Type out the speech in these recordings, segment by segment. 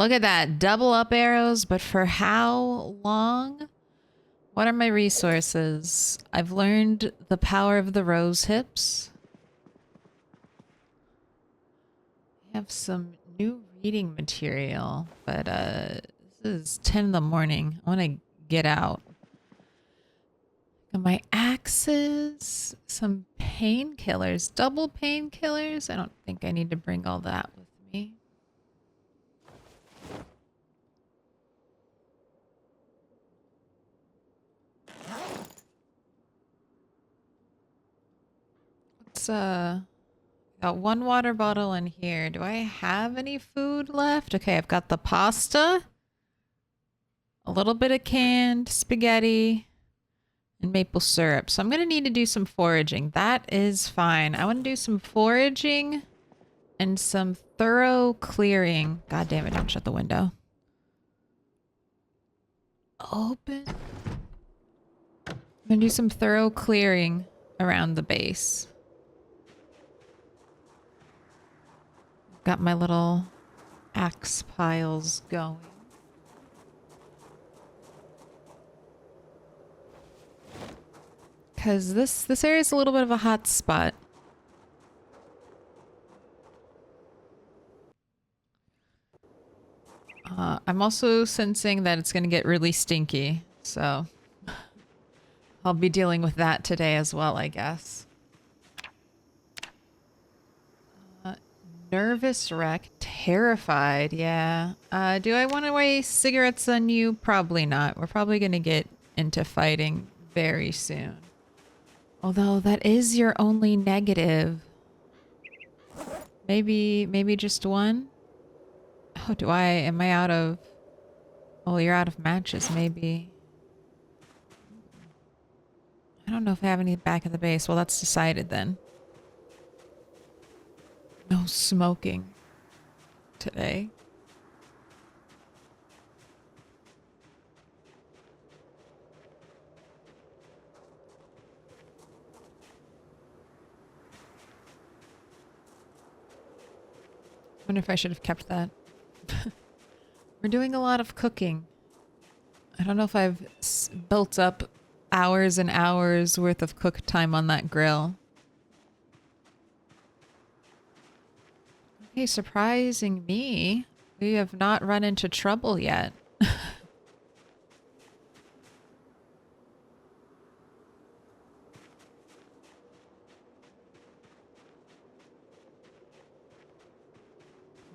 Look at that. Double up arrows, but for how long? What are my resources? I've learned the power of the rose hips. I have some new reading material, but this is 10 in the morning. I want to get out. And my axes, some painkillers, double painkillers. I don't think I need to bring all that with me. Let's got one water bottle in here. Do I have any food left? Okay, I've got the pasta, a little bit of canned spaghetti, and maple syrup. So I'm going to need to do some foraging. That is fine. I want to do some foraging and some thorough clearing. God damn it, don't shut the window. Open. I'm going to do some thorough clearing around the base. Got my little axe piles going. Because this area is a little bit of a hot spot. I'm also sensing that it's going to get really stinky, so I'll be dealing with that today as well, I guess. Nervous wreck, terrified, yeah. Do I want to waste cigarettes on you? Probably not. We're probably going to get into fighting very soon. Although that is your only negative. Maybe just one? Oh, am I out of... Oh, you're out of matches, maybe. I don't know if I have any back at the base. Well, that's decided then. No smoking today. I wonder if I should have kept that. We're doing a lot of cooking. I don't know if I've built up hours and hours worth of cook time on that grill. Okay, surprising me. We have not run into trouble yet.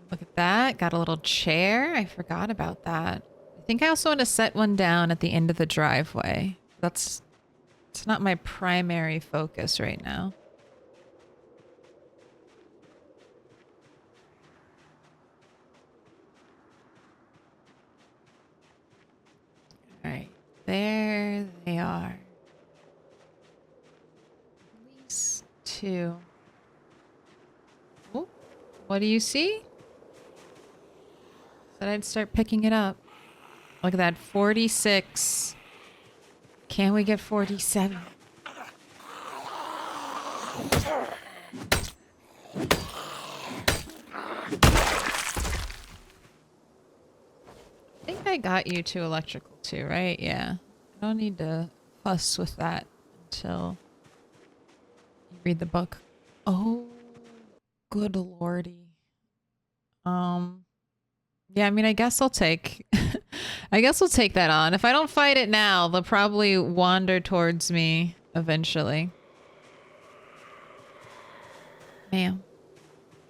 Look at that. Got a little chair. I forgot about that. I think I also want to set one down at the end of the driveway. It's not my primary focus right now. Alright, there they are. At least two. Oh, what do you see? Said I'd start picking it up. Look at that, 46. Can we get 47? I think I got you to electrical too, right? Yeah. I don't need to fuss with that until you read the book. Oh, good lordy. Yeah, I mean, I guess I'll take I guess we'll take that on. If I don't fight it now, they'll probably wander towards me eventually. Ma'am.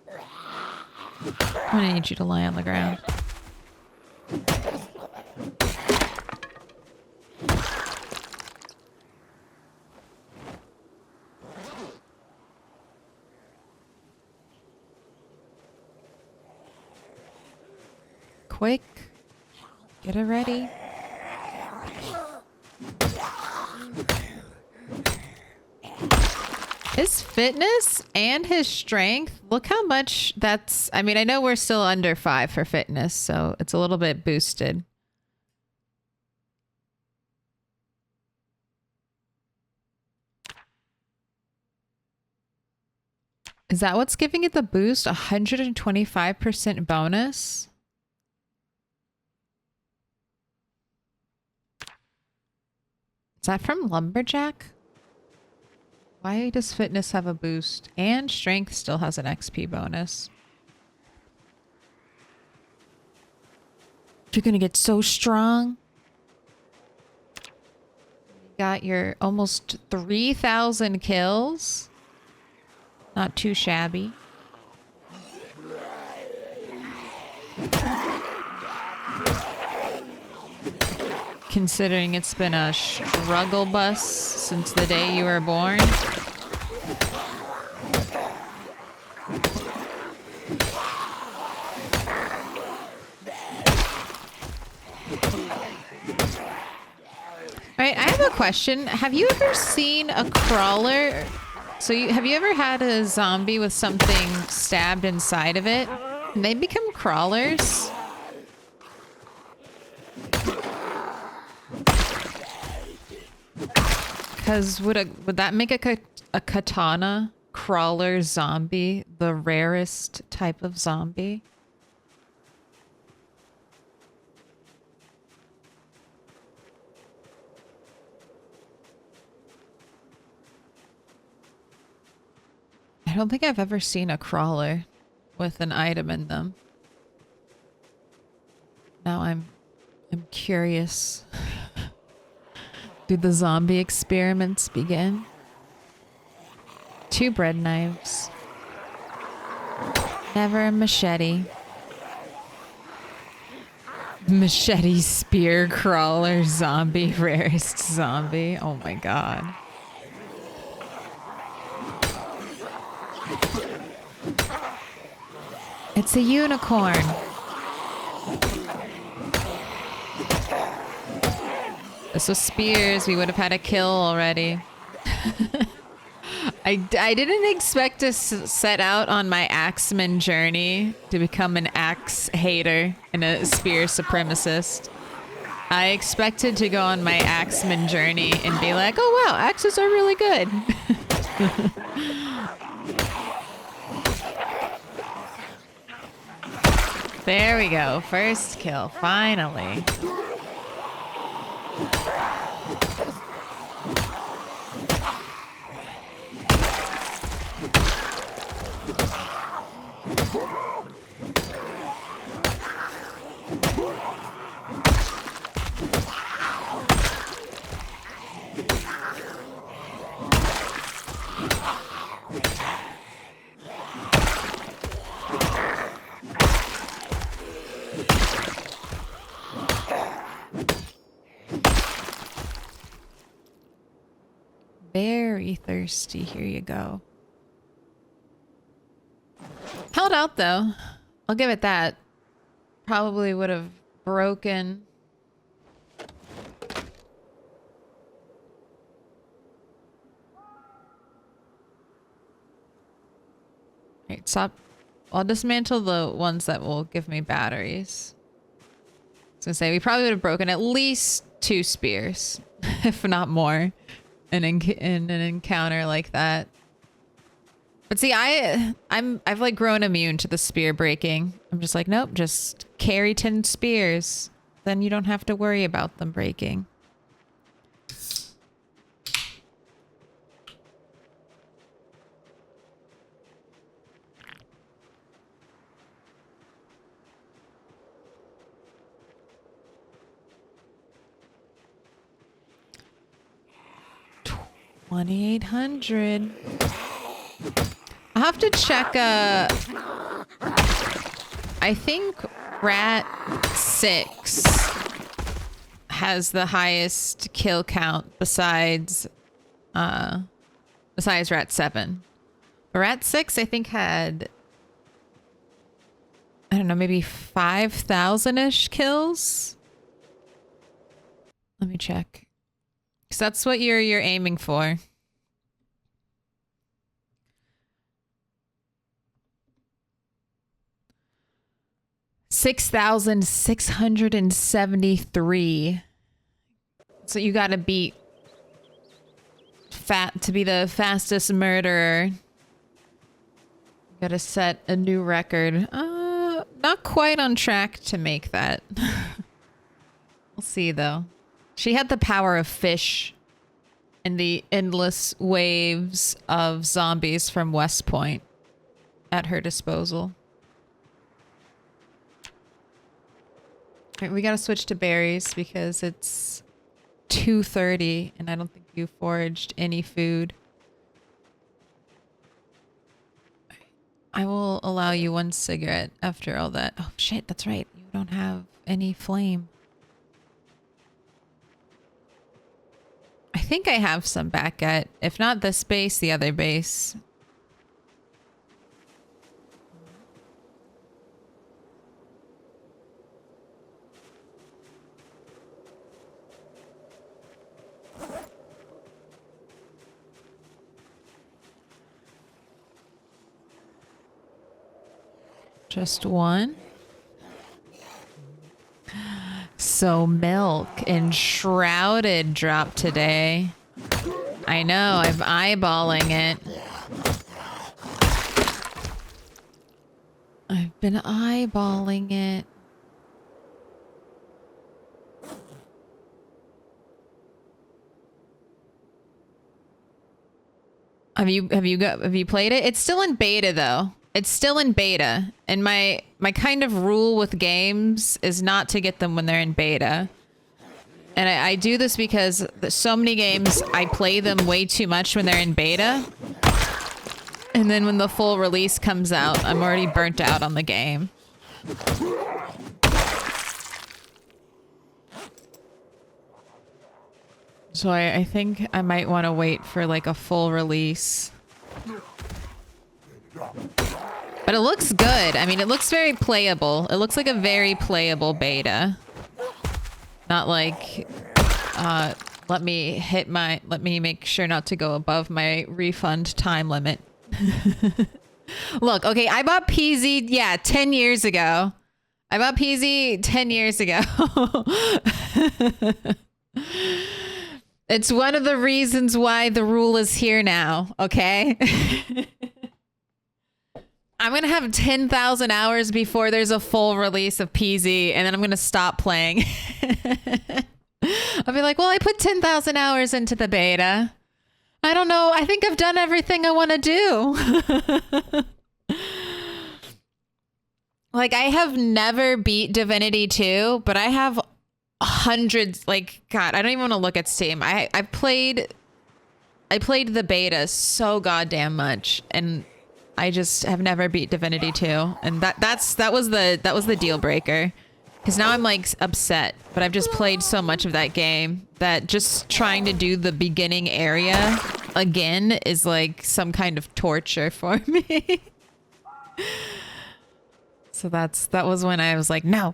I'm gonna need you to lie on the ground. Quick. Get it ready. His fitness and his strength, look how much that's... I mean, I know we're still under 5 for fitness, so it's a little bit boosted. Is that what's giving it the boost? 125% bonus? Is that from Lumberjack? Why does fitness have a boost? And strength still has an XP bonus. You're gonna get so strong. You got your almost 3,000 kills. Not too shabby. Considering it's been a struggle bus since the day you were born. Alright, I have a question. Have you ever seen a crawler? So have you ever had a zombie with something stabbed inside of it? And they become crawlers? Because would that make a katana crawler zombie the rarest type of zombie? I don't think I've ever seen a crawler with an item in them. Now I'm curious. Do the zombie experiments begin? 2 bread knives. Never a machete. Machete spear crawler zombie, rarest zombie. Oh my god. It's a unicorn. This was spears. We would have had a kill already. I didn't expect to set out on my axeman journey to become an axe hater and a spear supremacist. I expected to go on my axeman journey and be like, oh wow, axes are really good. There we go. First kill. Finally. Very thirsty. Here you go. Held out though. I'll give it that. Probably would have broken. Alright, stop. I'll dismantle the ones that will give me batteries. I was gonna say, we probably would have broken at least 2 spears, if not more. In an encounter like that. But see, I've like grown immune to the spear breaking. I'm just like, nope, just carry 10 spears. Then you don't have to worry about them breaking. $2,800. I'll have to check, I think Rat 6 has the highest kill count besides Rat 7. But Rat 6, I think, had, I don't know, maybe 5,000-ish kills? Let me check. Because that's what you're aiming for. $6,673. So you gotta beat to be the fastest murderer. You gotta set a new record. Not quite on track to make that. We'll see though. She had the power of fish and the endless waves of zombies from West Point at her disposal. All right, we gotta switch to berries because it's 2:30 and I don't think you foraged any food. I will allow you one cigarette after all that. Oh shit, that's right. You don't have any flame. I think I have some back at, if not this base, the other base. Just one. So Milk and Shrouded dropped today. I know, I'm eyeballing it. I've been eyeballing it. Have you played it? It's still in beta though. It's still in beta. And my kind of rule with games is not to get them when they're in beta. And I do this because so many games, I play them way too much when they're in beta. And then when the full release comes out, I'm already burnt out on the game. So I think I might want to wait for like a full release. But it looks good. I mean, it looks very playable. It looks like a very playable beta. Not like, let me make sure not to go above my refund time limit. Look, okay, I bought PZ, yeah, 10 years ago. I bought PZ 10 years ago. It's one of the reasons why the rule is here now, okay? I'm going to have 10,000 hours before there's a full release of PZ, and then I'm going to stop playing. I'll be like, well, I put 10,000 hours into the beta. I don't know. I think I've done everything I want to do. Like, I have never beat Divinity 2, but I have hundreds, like, God, I don't even want to look at Steam. I played the beta so goddamn much, and I just have never beat Divinity 2, and that was the deal breaker. Because now I'm like upset, but I've just played so much of that game that just trying to do the beginning area again is like some kind of torture for me. So that was when I was like, no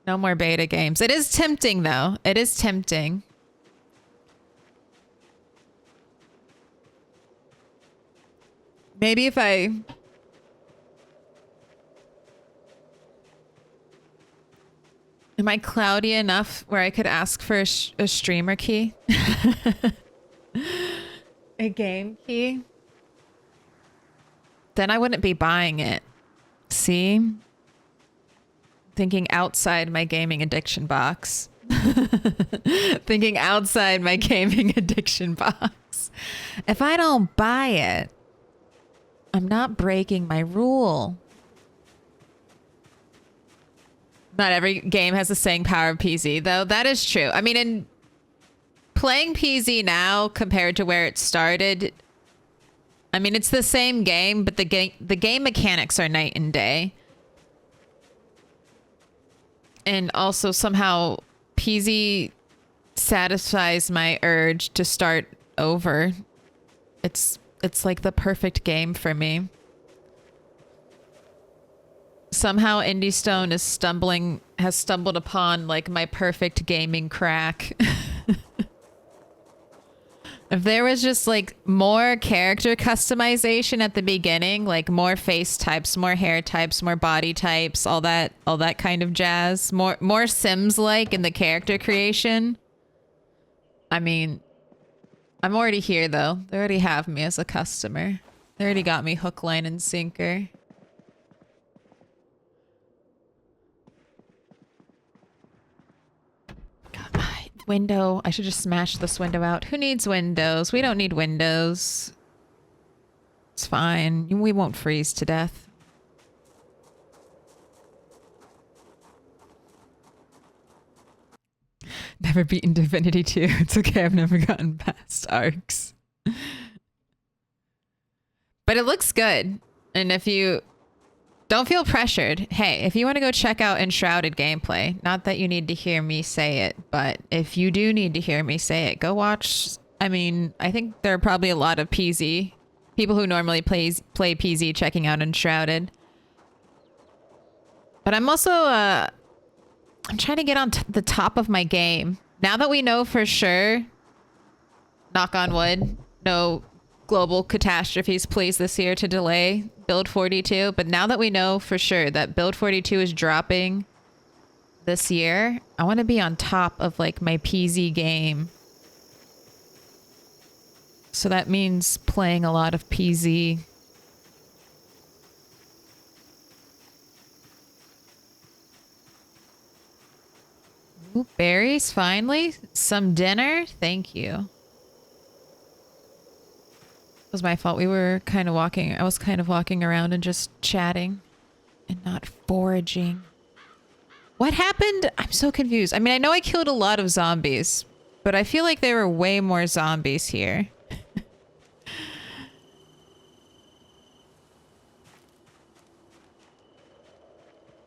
more beta games. It is tempting though. It is tempting. Maybe if am I cloudy enough where I could ask for a streamer key? A game key? Then I wouldn't be buying it. See? Thinking outside my gaming addiction box. Thinking outside my gaming addiction box. If I don't buy it, I'm not breaking my rule. Not every game has the staying power of PZ, though. That is true. I mean, in playing PZ now compared to where it started, I mean, it's the same game, but the game mechanics are night and day. And also somehow PZ satisfies my urge to start over. It's like the perfect game for me. Somehow Indie Stone has stumbled upon like my perfect gaming crack. If there was just like more character customization at the beginning, like more face types, more hair types, more body types, all that kind of jazz, more Sims like in the character creation. I mean, I'm already here though. They already have me as a customer. They already got me hook, line, and sinker. God, Window. I should just smash this window out. Who needs windows? We don't need windows. It's fine. We won't freeze to death. Never beaten Divinity 2. It's okay. I've never gotten past arcs. But it looks good. And if you don't feel pressured, hey, if you want to go check out Enshrouded gameplay, not that you need to hear me say it, but if you do need to hear me say it, go watch. I mean, I think there are probably a lot of PZ people who normally play PZ checking out Enshrouded. But I'm also, I'm trying to get on the top of my game. Now that we know for sure, knock on wood, no global catastrophes please this year to delay build 42. But now that we know for sure that build 42 is dropping this year, I want to be on top of like my PZ game. So that means playing a lot of PZ. Ooh, berries, finally. Some dinner. Thank you. It was my fault. We were kind of walking. I was kind of walking around and just chatting and not foraging. What happened? I'm so confused. I mean, I know I killed a lot of zombies, but I feel like there were way more zombies here.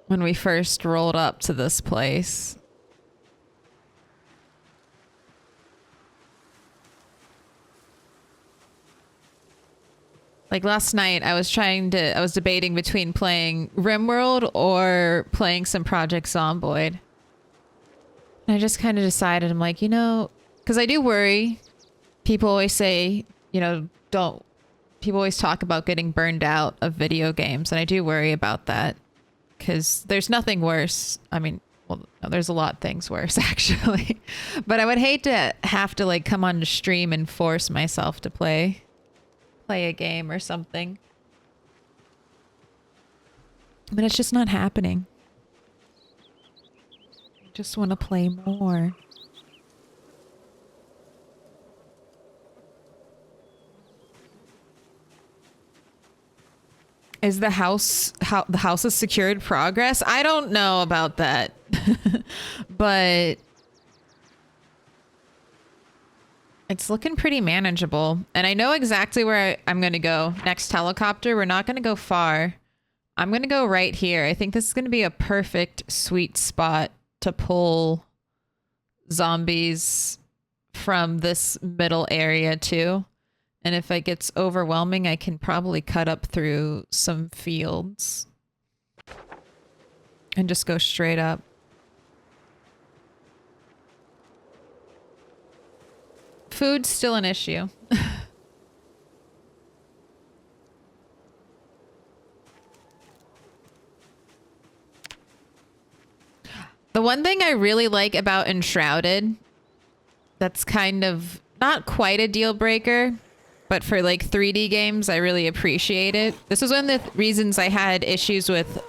When we first rolled up to this place. Like last night, I was debating between playing RimWorld or playing some Project Zomboid. And I just kind of decided, I'm like, you know, because I do worry. People always say, you know, people always talk about getting burned out of video games. And I do worry about that because there's nothing worse. I mean, well, no, there's a lot of things worse actually, but I would hate to have to like come on the stream and force myself to play a game or something. But it's just not happening. I just want to play more. Is the house is secured progress? I don't know about that. But it's looking pretty manageable. And I know exactly where I'm going to go. Next helicopter, we're not going to go far. I'm going to go right here. I think this is going to be a perfect sweet spot to pull zombies from this middle area too. And if it gets overwhelming, I can probably cut up through some fields and just go straight up. Food's still an issue. The one thing I really like about Enshrouded, that's kind of not quite a deal breaker, but for like 3D games, I really appreciate it. This was one of the reasons I had issues with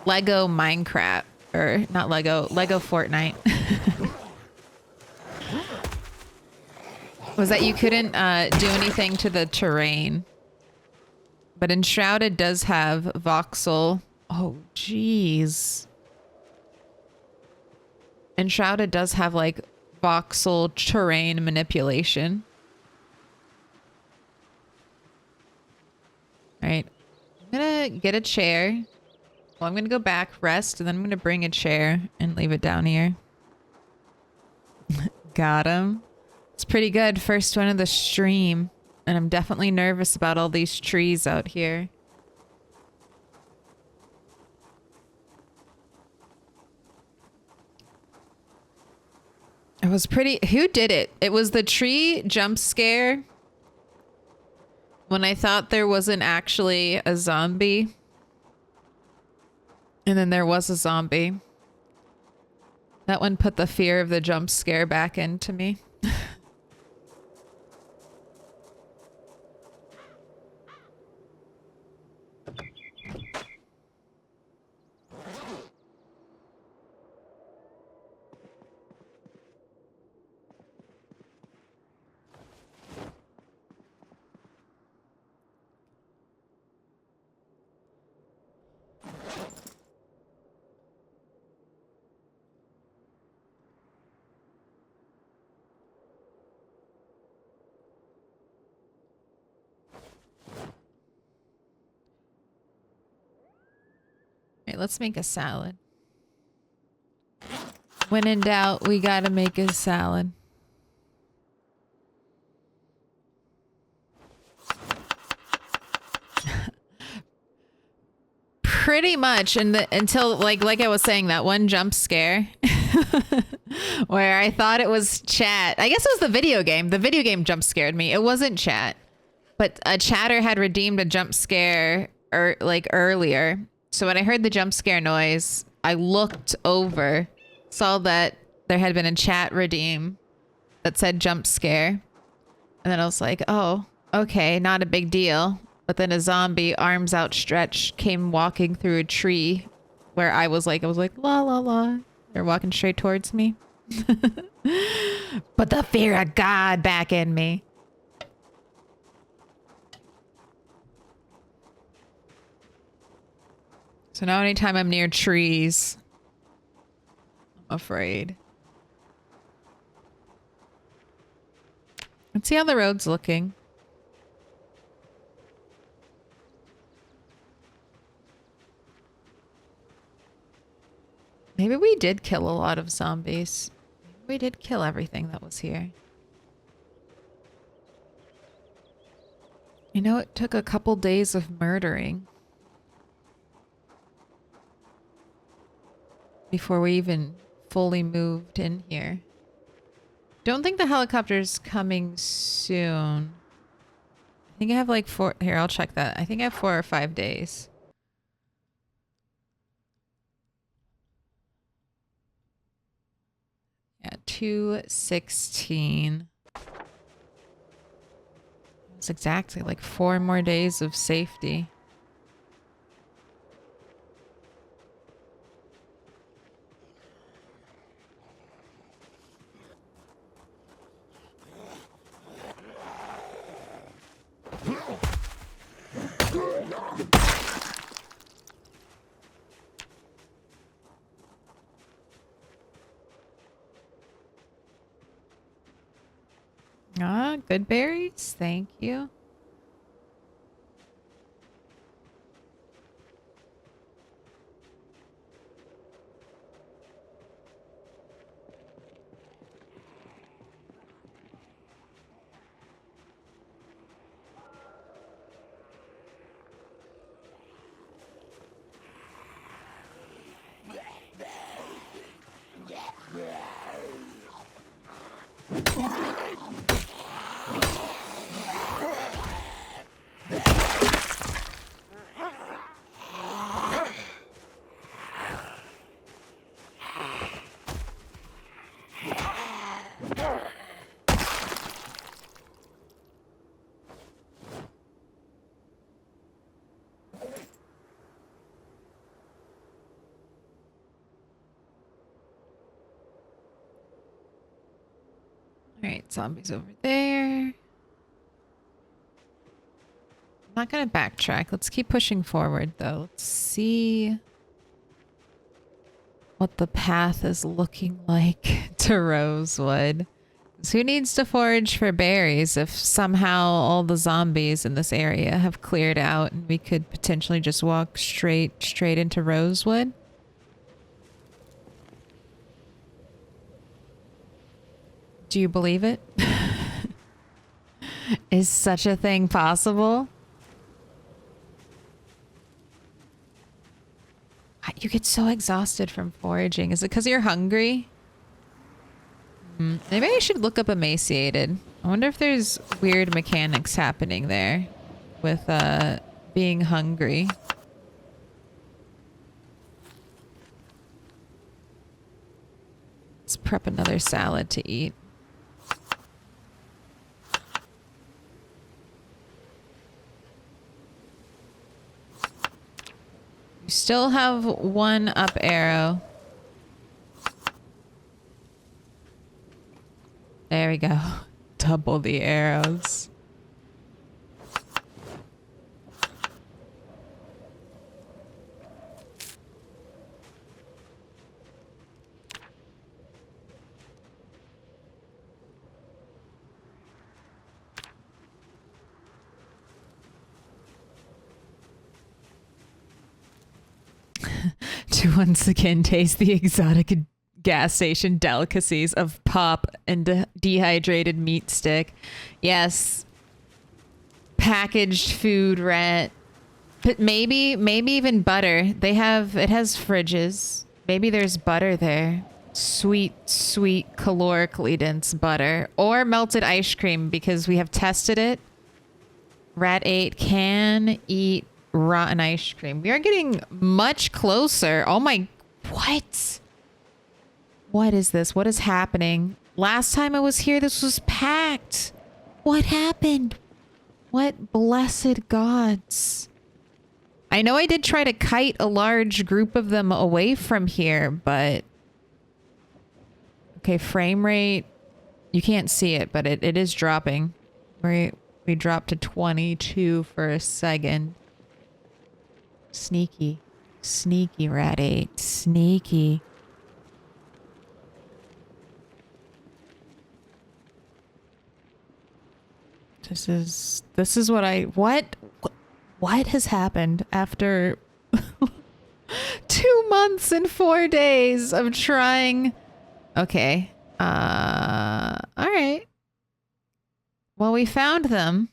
Lego Minecraft, or not Lego Fortnite. Was that you couldn't do anything to the terrain. But Enshrouded does have voxel. Oh, jeez. Enshrouded does have like voxel terrain manipulation. All right. I'm gonna get a chair. Well, I'm gonna go back, rest, and then I'm gonna bring a chair and leave it down here. Got him. It's pretty good. First one of the stream. And I'm definitely nervous about all these trees out here. It was pretty... Who did it? It was the tree jump scare. When I thought there wasn't actually a zombie. And then there was a zombie. That one put the fear of the jump scare back into me. Alright, let's make a salad. When in doubt, we gotta make a salad. Pretty much until like I was saying, that one jump scare where I thought it was chat. I guess it was the video game. The video game jump scared me. It wasn't chat. But a chatter had redeemed a jump scare earlier. So when I heard the jump scare noise, I looked over, saw that there had been a chat redeem that said jump scare. And then I was like, oh, okay, not a big deal. But then a zombie, arms outstretched, came walking through a tree where I was like, la la la. They're walking straight towards me. Put the fear of God back in me. So now anytime I'm near trees, I'm afraid. Let's see how the road's looking. Maybe we did kill a lot of zombies. Maybe we did kill everything that was here. You know, it took a couple days of murdering before we even fully moved in here. Don't think the helicopter's coming soon. I think I have like 4... Here, I'll check that. I think I have 4 or 5 days. Yeah, 2/16. It's exactly like 4 more days of safety. Ah, good berries. Thank you. Alright, zombies over there. I'm not gonna backtrack. Let's keep pushing forward, though. Let's see what the path is looking like to Rosewood. 'Cause who needs to forage for berries if somehow all the zombies in this area have cleared out and we could potentially just walk straight into Rosewood? Do you believe it? Is such a thing possible? You get so exhausted from foraging. Is it because you're hungry? Maybe I should look up emaciated. I wonder if there's weird mechanics happening there with being hungry. Let's prep another salad to eat. You still have 1 up arrow. There we go. Double the arrows. to once again taste the exotic gas station delicacies of pop and dehydrated meat stick. Yes. Packaged food, Rat. But maybe even butter. It has fridges. Maybe there's butter there. Sweet, sweet, calorically dense butter. Or melted ice cream because we have tested it. Rat 8 can eat rotten ice cream. We are getting much closer. Oh my... What? What is this? What is happening? Last time I was here, this was packed. What happened? What blessed gods? I know I did try to kite a large group of them away from here, but... Okay, frame rate. You can't see it, but it is dropping. We dropped to 22 for a second. Sneaky. Sneaky, Rat 8. Sneaky. This is what has happened after 2 months and 4 days of trying. Okay. All right. Well, we found them.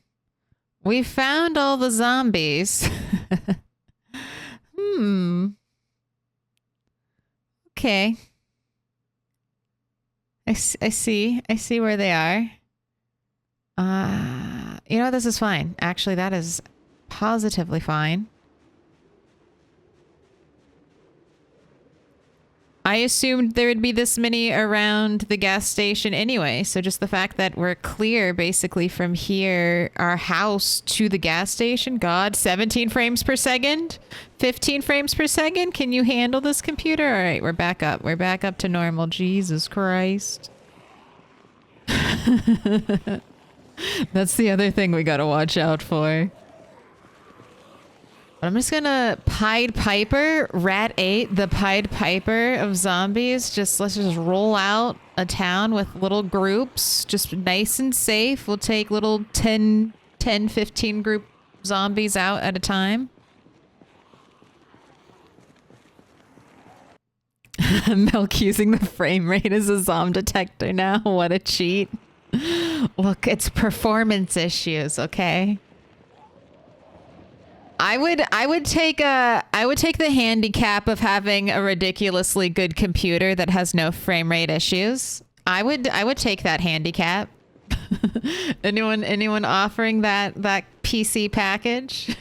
We found all the zombies. Okay. I see. I see where they are. You know, this is fine. Actually, that is positively fine. I assumed there would be this many around the gas station anyway, so just the fact that we're clear basically from here, our house to the gas station. God, 17 frames per second? 15 frames per second? Can you handle this computer? All right, we're back up. We're back up to normal. Jesus Christ. That's the other thing we gotta watch out for. I'm just gonna Pied Piper, Rat 8, the Pied Piper of zombies. Let's just roll out a town with little groups, just nice and safe. We'll take little 10, 15 group zombies out at a time. Milk using the frame rate as a zom detector now. What a cheat. Look, it's performance issues, okay? I would take the handicap of having a ridiculously good computer that has no frame rate issues. I would take that handicap. Anyone offering that PC package?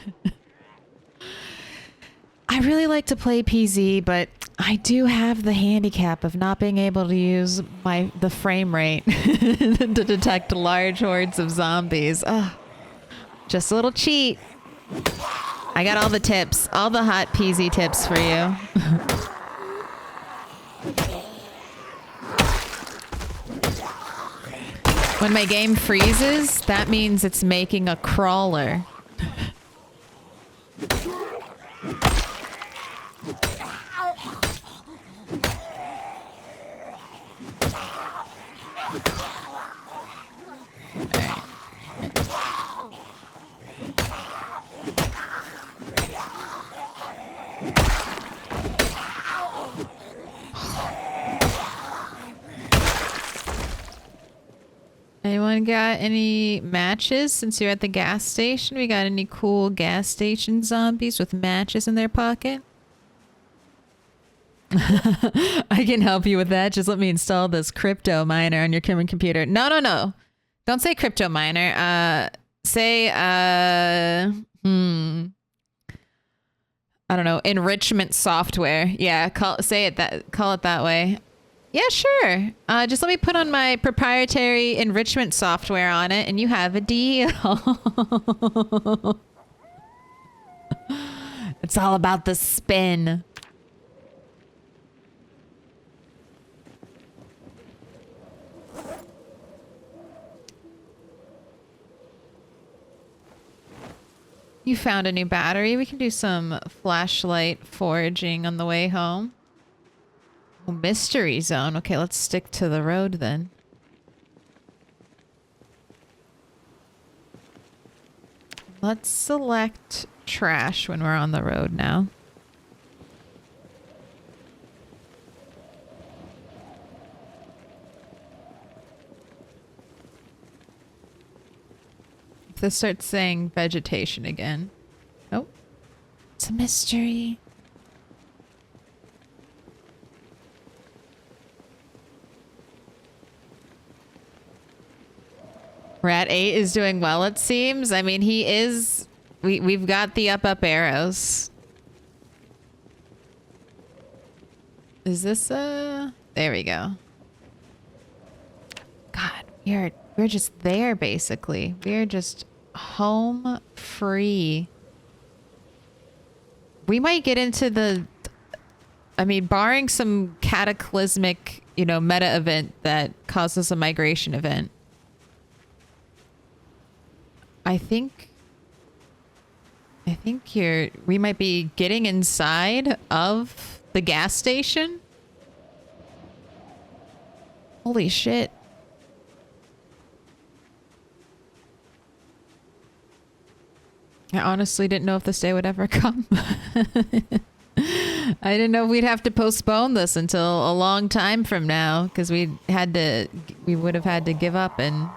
I really like to play PZ, but I do have the handicap of not being able to use the frame rate to detect large hordes of zombies. Ugh. Just a little cheat. I got all the tips, all the hot PZ tips for you. When my game freezes, that means it's making a crawler. Anyone got any matches since you're at the gas station? We got any cool gas station zombies with matches in their pocket? I can help you with that. Just let me install this crypto miner on your current computer. No. Don't say crypto miner. Say, I don't know, enrichment software. Yeah, call it that way. Yeah, sure. Just let me put on my proprietary enrichment software on it and you have a deal. It's all about the spin. You found a new battery. We can do some flashlight foraging on the way home. Oh, mystery zone. Okay, let's stick to the road then. Let's select trash when we're on the road now. If this starts saying vegetation again. Oh, it's a mystery. Rat 8 is doing well, it seems. I mean, he is... We've got the up arrows. Is this a... There we go. God, we're just there, basically. We're just home free. We might get into the... I mean, barring some cataclysmic, meta event that causes a migration event. I think we might be getting inside of the gas station. Holy shit. I honestly didn't know if this day would ever come. I didn't know we'd have to postpone this until a long time from now, because we would have had to give up and...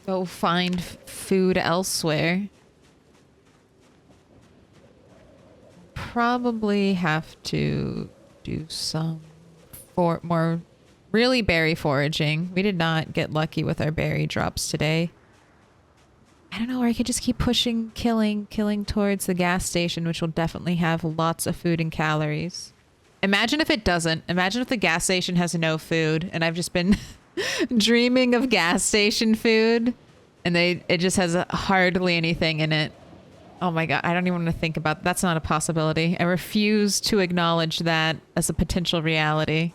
go find food elsewhere. Probably have to do some more really berry foraging. We did not get lucky with our berry drops today. I don't know, or I could just keep pushing, killing towards the gas station, which will definitely have lots of food and calories. Imagine if it doesn't. Imagine if the gas station has no food and I've just been dreaming of gas station food and it just has hardly anything in it. Oh my god, I don't even want to think about that. That's not a possibility. I refuse to acknowledge that as a potential reality.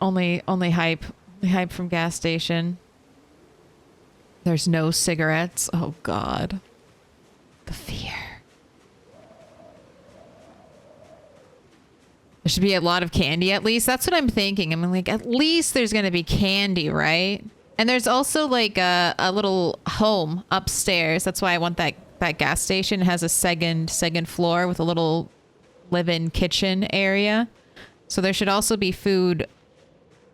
Only hype. Only hype from gas station. There's no cigarettes. Oh god. The fear. There should be a lot of candy at least. That's what I'm thinking. I mean, like, at least there's going to be candy, right? And there's also like a little home upstairs. That's why I want that gas station. It has a second floor with a little live-in kitchen area. So there should also be food,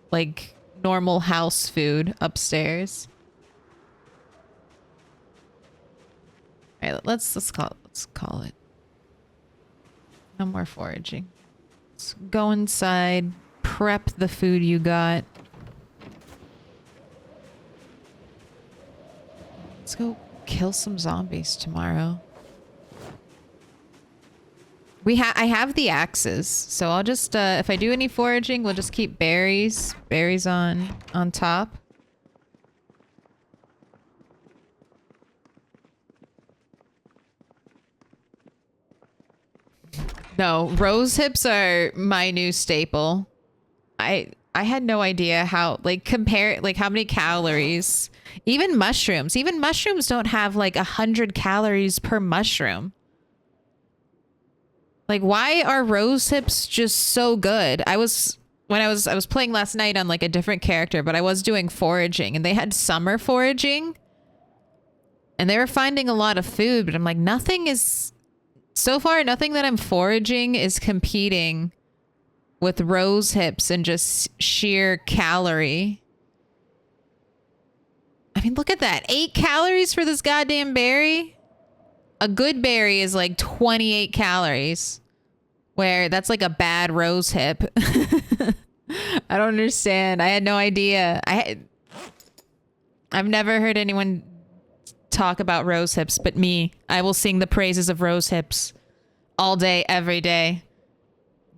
like normal house food upstairs. All right, let's call it. No more foraging. Let's go inside, prep the food you got. Let's go kill some zombies tomorrow. I have the axes, so I'll just if I do any foraging, we'll just keep berries on top. No, rose hips are my new staple. I had no idea how, like, compare, like, how many calories. Even mushrooms don't have like 100 calories per mushroom. Like, why are rose hips just so good? I was playing last night on like a different character, but I was doing foraging and they had summer foraging and they were finding a lot of food, but I'm like, so far, nothing that I'm foraging is competing with rose hips and just sheer calorie. I mean, look at that. 8 calories for this goddamn berry. A good berry is like 28 calories. Where that's like a bad rose hip. I don't understand. I had no idea. I've never heard anyone talk about rose hips but me. I will sing the praises of rose hips all day, every day.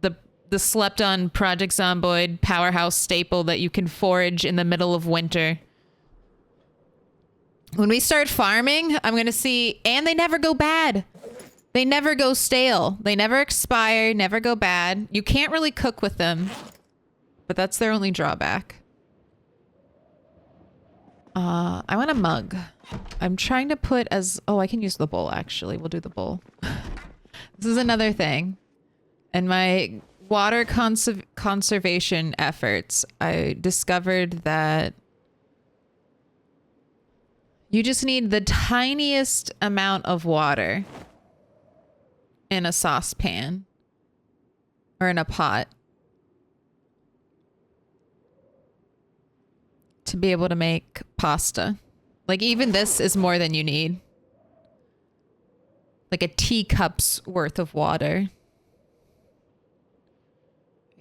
The slept on Project Zomboid powerhouse staple that you can forage in the middle of winter. When we start farming, I'm going to see, and they never go bad. They never go stale. They never expire, never go bad. You can't really cook with them, but that's their only drawback. I want a mug. I'm trying to put I can use the bowl actually. We'll do the bowl. This is another thing. In my water conservation efforts, I discovered that you just need the tiniest amount of water in a saucepan Or in a pot. To be able to make pasta. Like, even this is more than you need. Like a teacup's worth of water.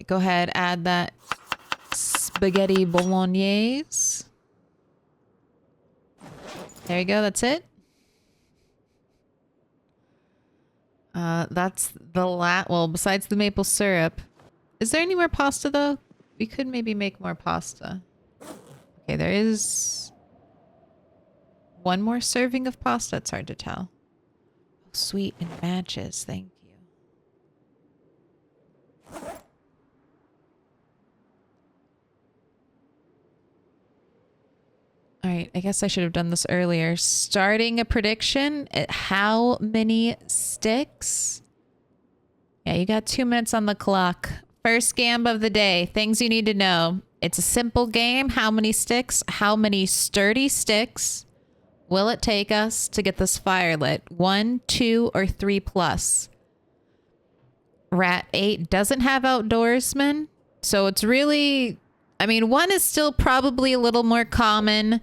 Go ahead, add that spaghetti bolognese. There you go, that's it. That's the well, besides the maple syrup. Is there any more pasta though? We could maybe make more pasta. Okay, there is one more serving of pasta. It's hard to tell. Oh, sweet, and matches. Thank you. All right, I guess I should have done this earlier. Starting a prediction at how many sticks? Yeah, you got 2 minutes on the clock. First gamba of the day. Things you need to know. It's a simple game. How many sticks? How many sturdy sticks will it take us to get this fire lit? 1, 2, or 3 plus? Rat 8 doesn't have outdoorsmen. So it's really... I mean, 1 is still probably a little more common.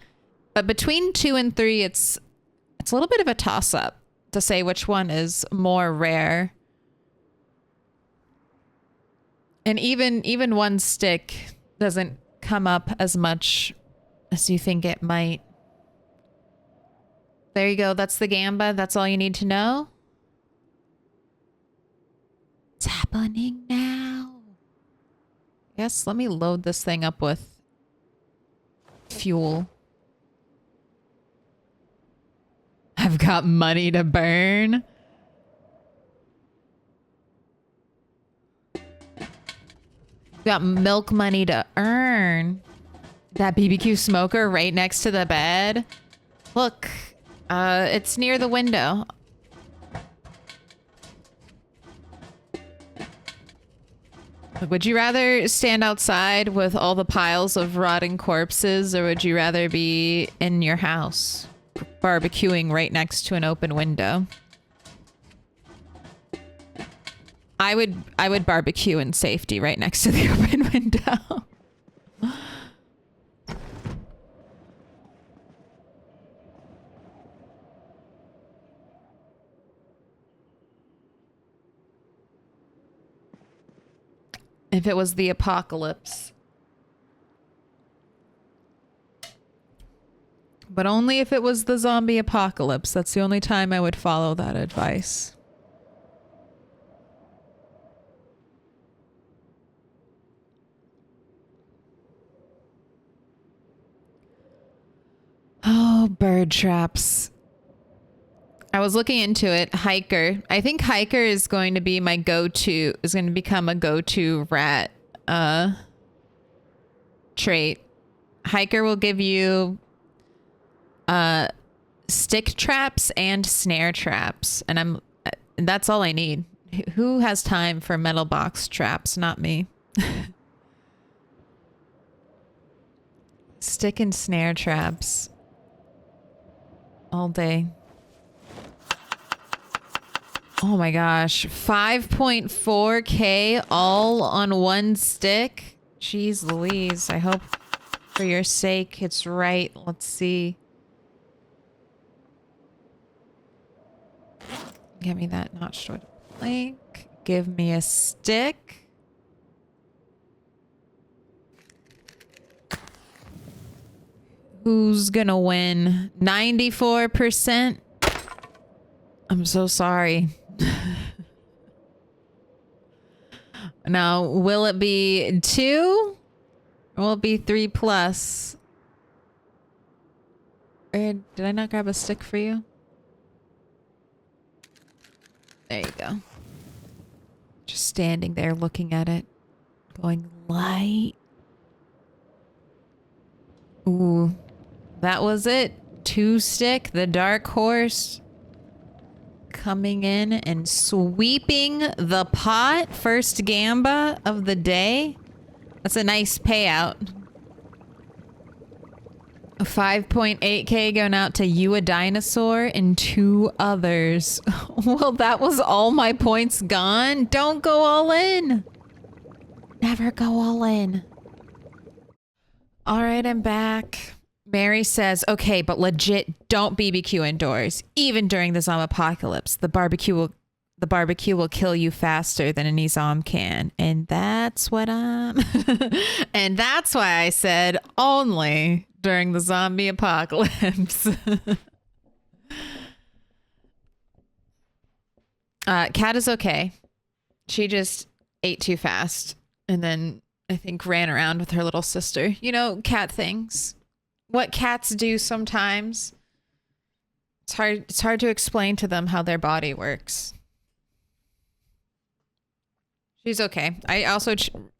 But between 2 and 3, it's a little bit of a toss-up to say which one is more rare. And even 1 stick doesn't come up as much as you think it might. There you go. That's the gamba. That's all you need to know. It's happening now. Yes, let me load this thing up with fuel. I've got money to burn. Got milk money to earn. That BBQ smoker right next to the bed. Look, it's near the window. Would you rather stand outside with all the piles of rotting corpses, or would you rather be in your house barbecuing right next to an open window? I would barbecue in safety right next to the open window. If it was the apocalypse. But only if it was the zombie apocalypse. That's the only time I would follow that advice. Oh, bird traps. I was looking into it. Hiker. I think hiker is going to be my go-to, is going to become a go-to rat trait. Hiker will give you stick traps and snare traps, and that's all I need. Who has time for metal box traps? Not me. Stick and snare traps all day. Oh my gosh, 5.4K all on 1 stick. Jeez Louise, I hope for your sake it's right. Let's see. Give me that notched wood plank. Give me a stick. Who's gonna win? 94%? I'm so sorry. Now, will it be 2? Or will it be 3 plus? Or did I not grab a stick for you? There you go. Just standing there looking at it. Going light. Ooh. That was it. 2 stick, the dark horse. Coming in and sweeping the pot. First gamba of the day. That's a nice payout. 5.8K going out to you, a dinosaur, and 2 others. Well, that was all my points gone. Don't go all in. Never go all in. All right, I'm back. Mary says, okay, but legit, don't BBQ indoors. Even during the zombie apocalypse, the barbecue will kill you faster than any zom can. And that's what I'm... and that's why I said only during the zombie apocalypse. Cat is okay. She just ate too fast and then I think ran around with her little sister. You know, cat things. What cats do sometimes. It's hard to explain to them how their body works. She's okay. I also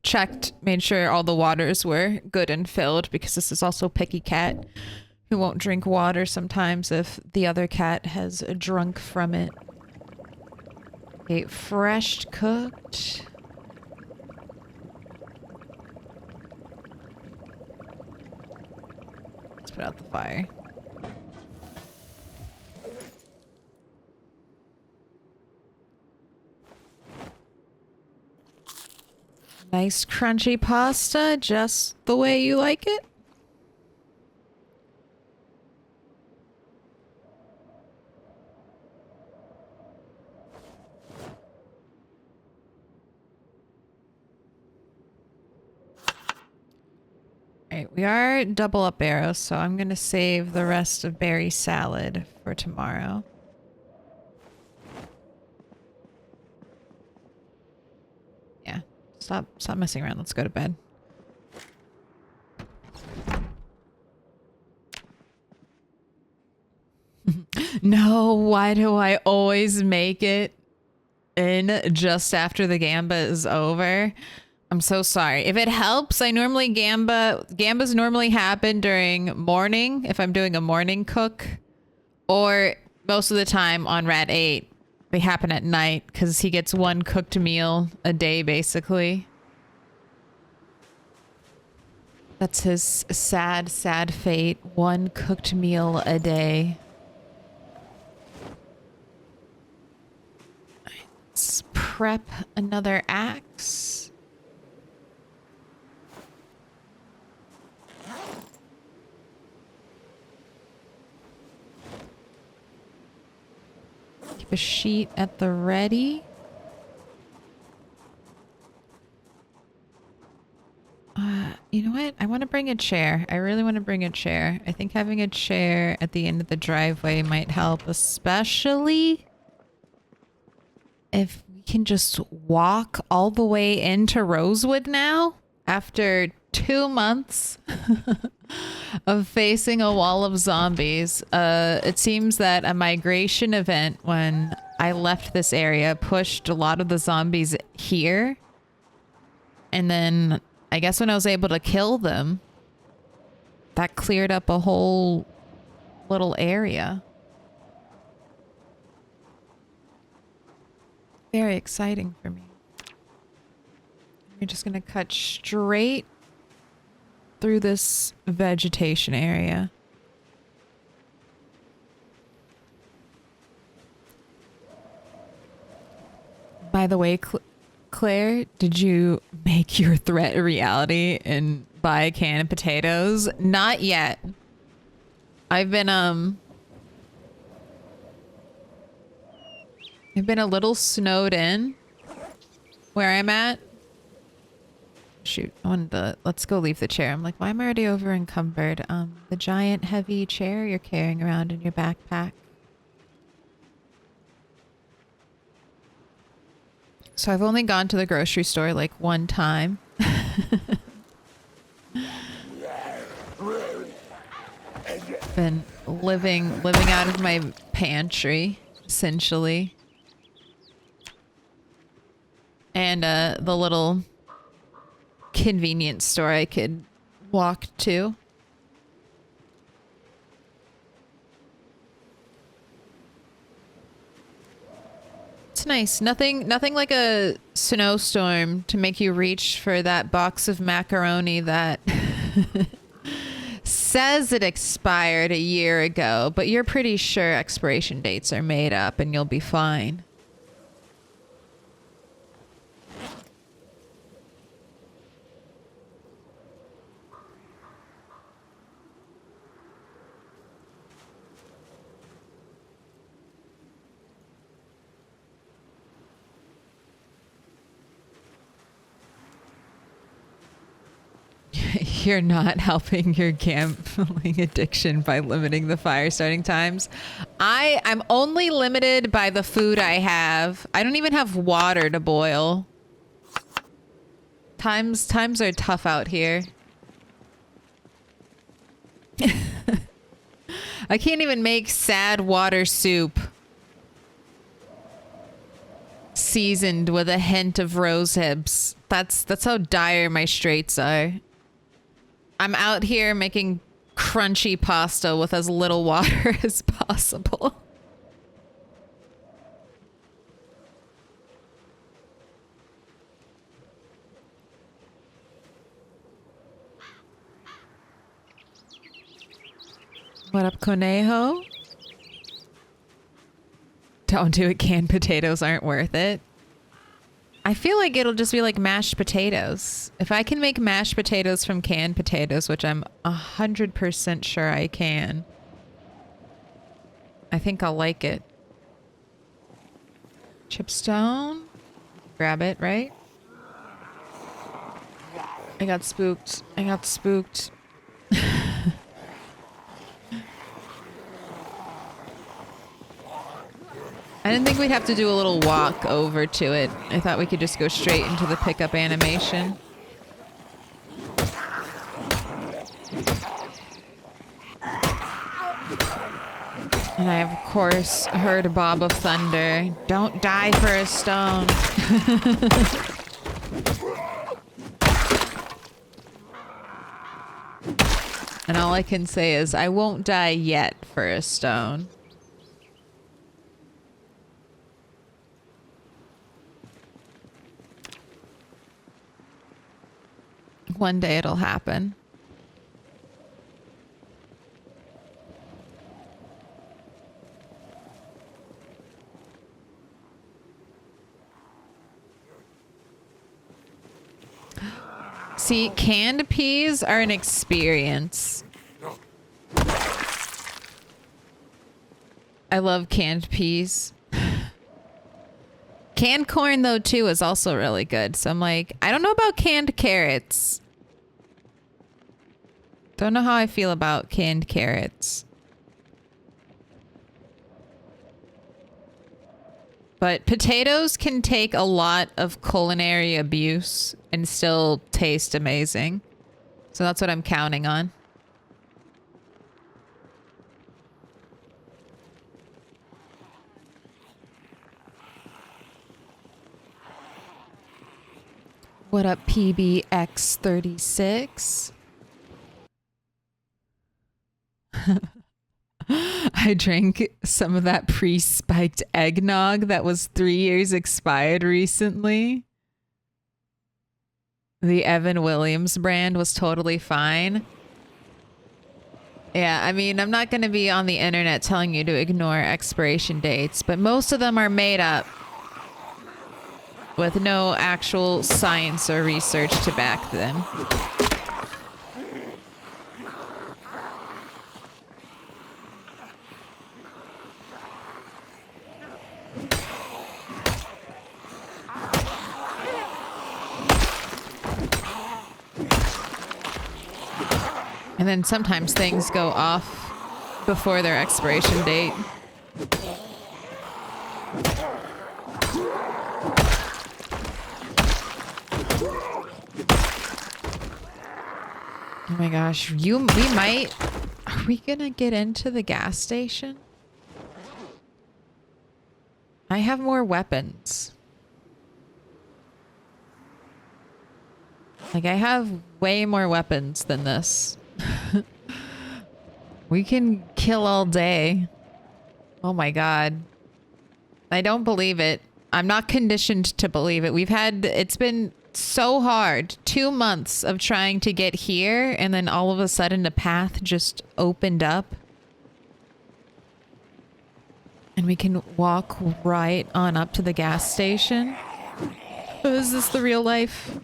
checked, made sure all the waters were good and filled because this is also a picky cat who won't drink water sometimes if the other cat has drunk from it. Okay, fresh cooked. Let's put out the fire. Nice crunchy pasta, just the way you like it. Alright, we are double up arrows, so I'm gonna save the rest of berry salad for tomorrow. Yeah, stop messing around. Let's go to bed. No, why do I always make it in just after the gamba is over? I'm so sorry. If it helps, I normally gambas normally happen during morning if I'm doing a morning cook, or most of the time on Rat 8 they happen at night because he gets one cooked meal a day basically. That's his sad fate. One cooked meal a day. Let's prep another axe. Keep a sheet at the ready. You know what? I want to bring a chair. I really want to bring a chair. I think having a chair at the end of the driveway might help, especially if we can just walk all the way into Rosewood now after 2 months of facing a wall of zombies. It seems that a migration event when I left this area pushed a lot of the zombies here. And then I guess when I was able to kill them, that cleared up a whole little area. Very exciting for me. We're just gonna cut straight through this vegetation area. By the way, Claire, did you make your threat a reality and buy a can of potatoes? Not yet. I've been a little snowed in where I'm at. Shoot, let's go leave the chair. I'm like, why am I already over encumbered? The giant heavy chair you're carrying around in your backpack. So I've only gone to the grocery store like one time. Been living out of my pantry, essentially. And the little convenience store I could walk to. It's nice. Nothing like a snowstorm to make you reach for that box of macaroni that says it expired a year ago, but you're pretty sure expiration dates are made up and you'll be fine. You're not helping your gambling addiction by limiting the fire starting times. I'm only limited by the food I have. I don't even have water to boil. Times are tough out here. I can't even make sad water soup seasoned with a hint of rose hips. That's how dire my straits are. I'm out here making crunchy pasta with as little water as possible. What up, Conejo? Don't do it. Canned potatoes aren't worth it. I feel like it'll just be like mashed potatoes. If I can make mashed potatoes from canned potatoes, which I'm 100% sure I can, I think I'll like it. Chipstone? Grab it, right? I got spooked. I got spooked. I didn't think we'd have to do a little walk over to it. I thought we could just go straight into the pickup animation. And I, of course, heard Bob of Thunder. Don't die for a stone. And all I can say is, I won't die yet for a stone. One day it'll happen. See, canned peas are an experience. I love canned peas. Canned corn, though, too, is also really good. So I'm like, I don't know about canned carrots. Don't know how I feel about canned carrots. But potatoes can take a lot of culinary abuse and still taste amazing. So that's what I'm counting on. What up, PBX36? I drank some of that pre-spiked eggnog that was 3 years expired recently. The Evan Williams brand was totally fine. Yeah, I mean, I'm not going to be on the internet telling you to ignore expiration dates, but most of them are made up with no actual science or research to back them. And then sometimes things go off before their expiration date. Oh my gosh, we might... Are we gonna get into the gas station? I have more weapons. Like, I have way more weapons than this. We can kill all day. Oh my god. I don't believe it. I'm not conditioned to believe it. It's been so hard. 2 months of trying to get here, and then all of a sudden the path just opened up. And we can walk right on up to the gas station. Oh, is this the real life?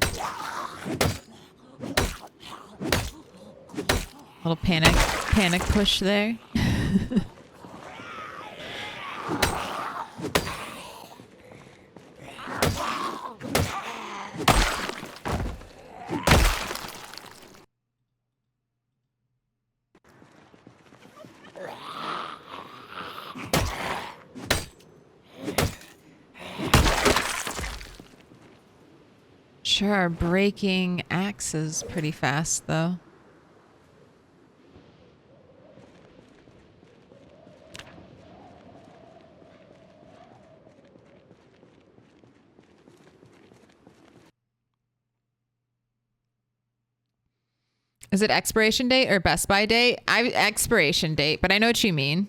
Little panic push there. Sure are breaking axes pretty fast, though. Is it expiration date or Best Buy date? Expiration date, but I know what you mean.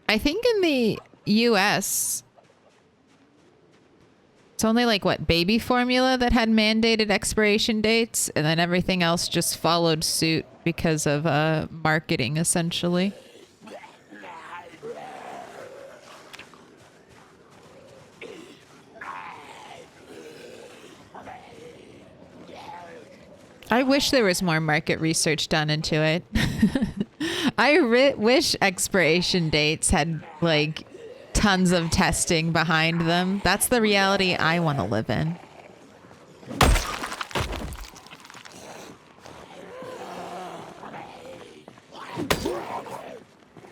I think in the US, it's only like, what, baby formula that had mandated expiration dates, and then everything else just followed suit because of marketing, essentially. I wish there was more market research done into it. I wish expiration dates had, like, tons of testing behind them. That's the reality I want to live in.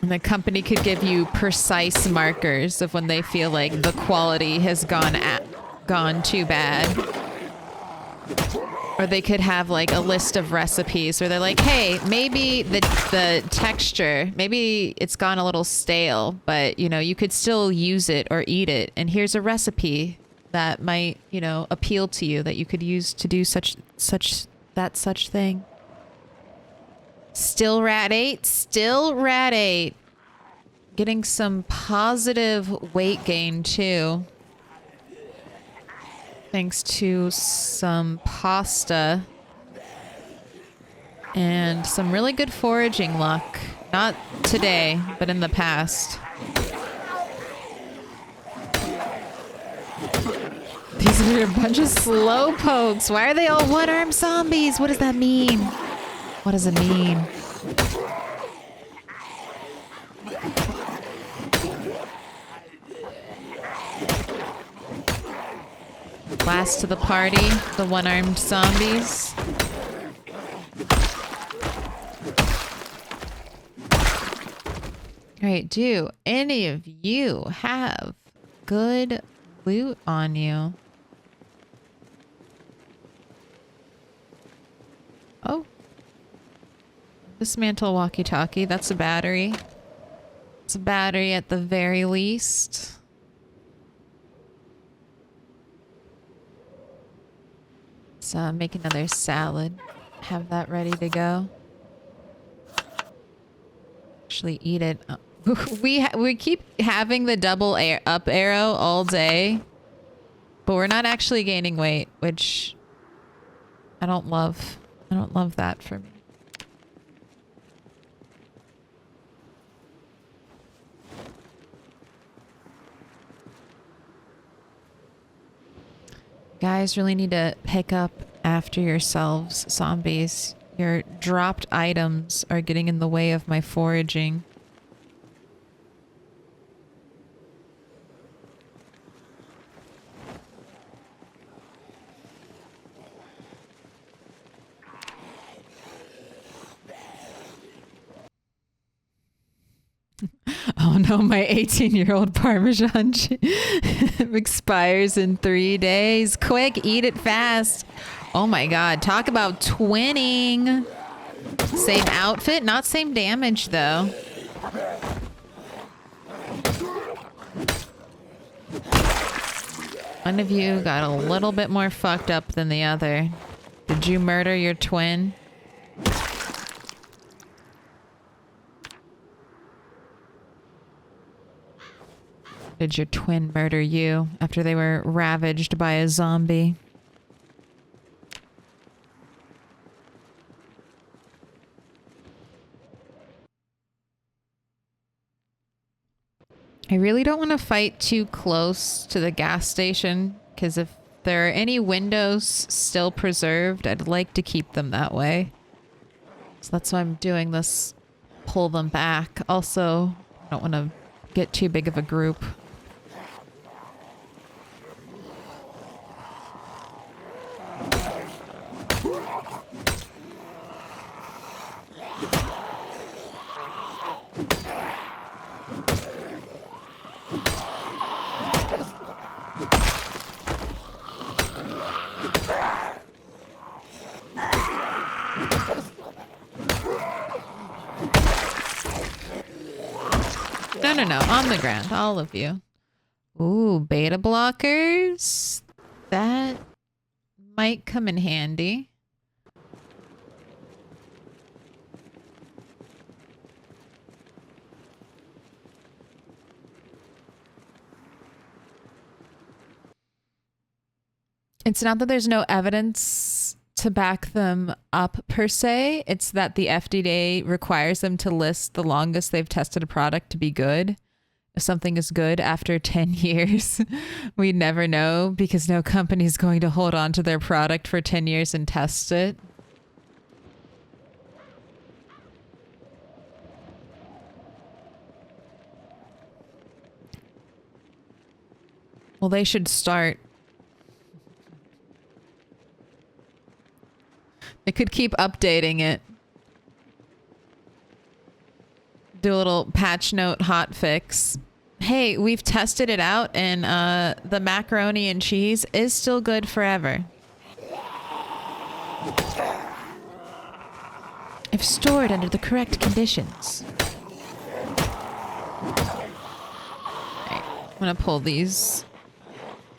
And the company could give you precise markers of when they feel like the quality has gone too bad. Or they could have like a list of recipes where they're like, hey, maybe the texture, maybe it's gone a little stale, but you know, you could still use it or eat it. And here's a recipe that might, you know, appeal to you that you could use to do such thing. Still rat 8, still rat 8. Getting some positive weight gain too. Thanks to some pasta and some really good foraging luck. Not today, but in the past. These are a bunch of slow pokes. Why are they all one-armed zombies? What does that mean? What does it mean? Last to the party, the one-armed zombies. Alright, do any of you have good loot on you? Oh. Dismantle walkie-talkie. That's a battery. It's a battery at the very least. Let's make another salad. Have that ready to go. Actually eat it. We keep having the double up arrow all day, but we're not actually gaining weight, which I don't love. I don't love that for me. Guys really need to pick up after yourselves, zombies. Your dropped items are getting in the way of my foraging. Oh no, my 18-year-old Parmesan expires in 3 days. Quick, eat it fast. Oh my god, talk about twinning. Same outfit, not same damage though. One of you got a little bit more fucked up than the other. Did you murder your twin? Did your twin murder you after they were ravaged by a zombie? I really don't want to fight too close to the gas station, because if there are any windows still preserved, I'd like to keep them that way. So that's why I'm doing this. Pull them back. Also, I don't want to get too big of a group. No, no, no. On the ground. All of you. Ooh, beta blockers. That might come in handy. It's not that there's no evidence to back them up per se. It's that the FDA requires them to list the longest they've tested a product to be good. If something is good after 10 years, we never know because no company is going to hold on to their product for 10 years and test it. Well, they should start. They could keep updating it. Do a little patch note hot fix. Hey, we've tested it out and the macaroni and cheese is still good forever. If stored under the correct conditions. Alright, I'm gonna pull these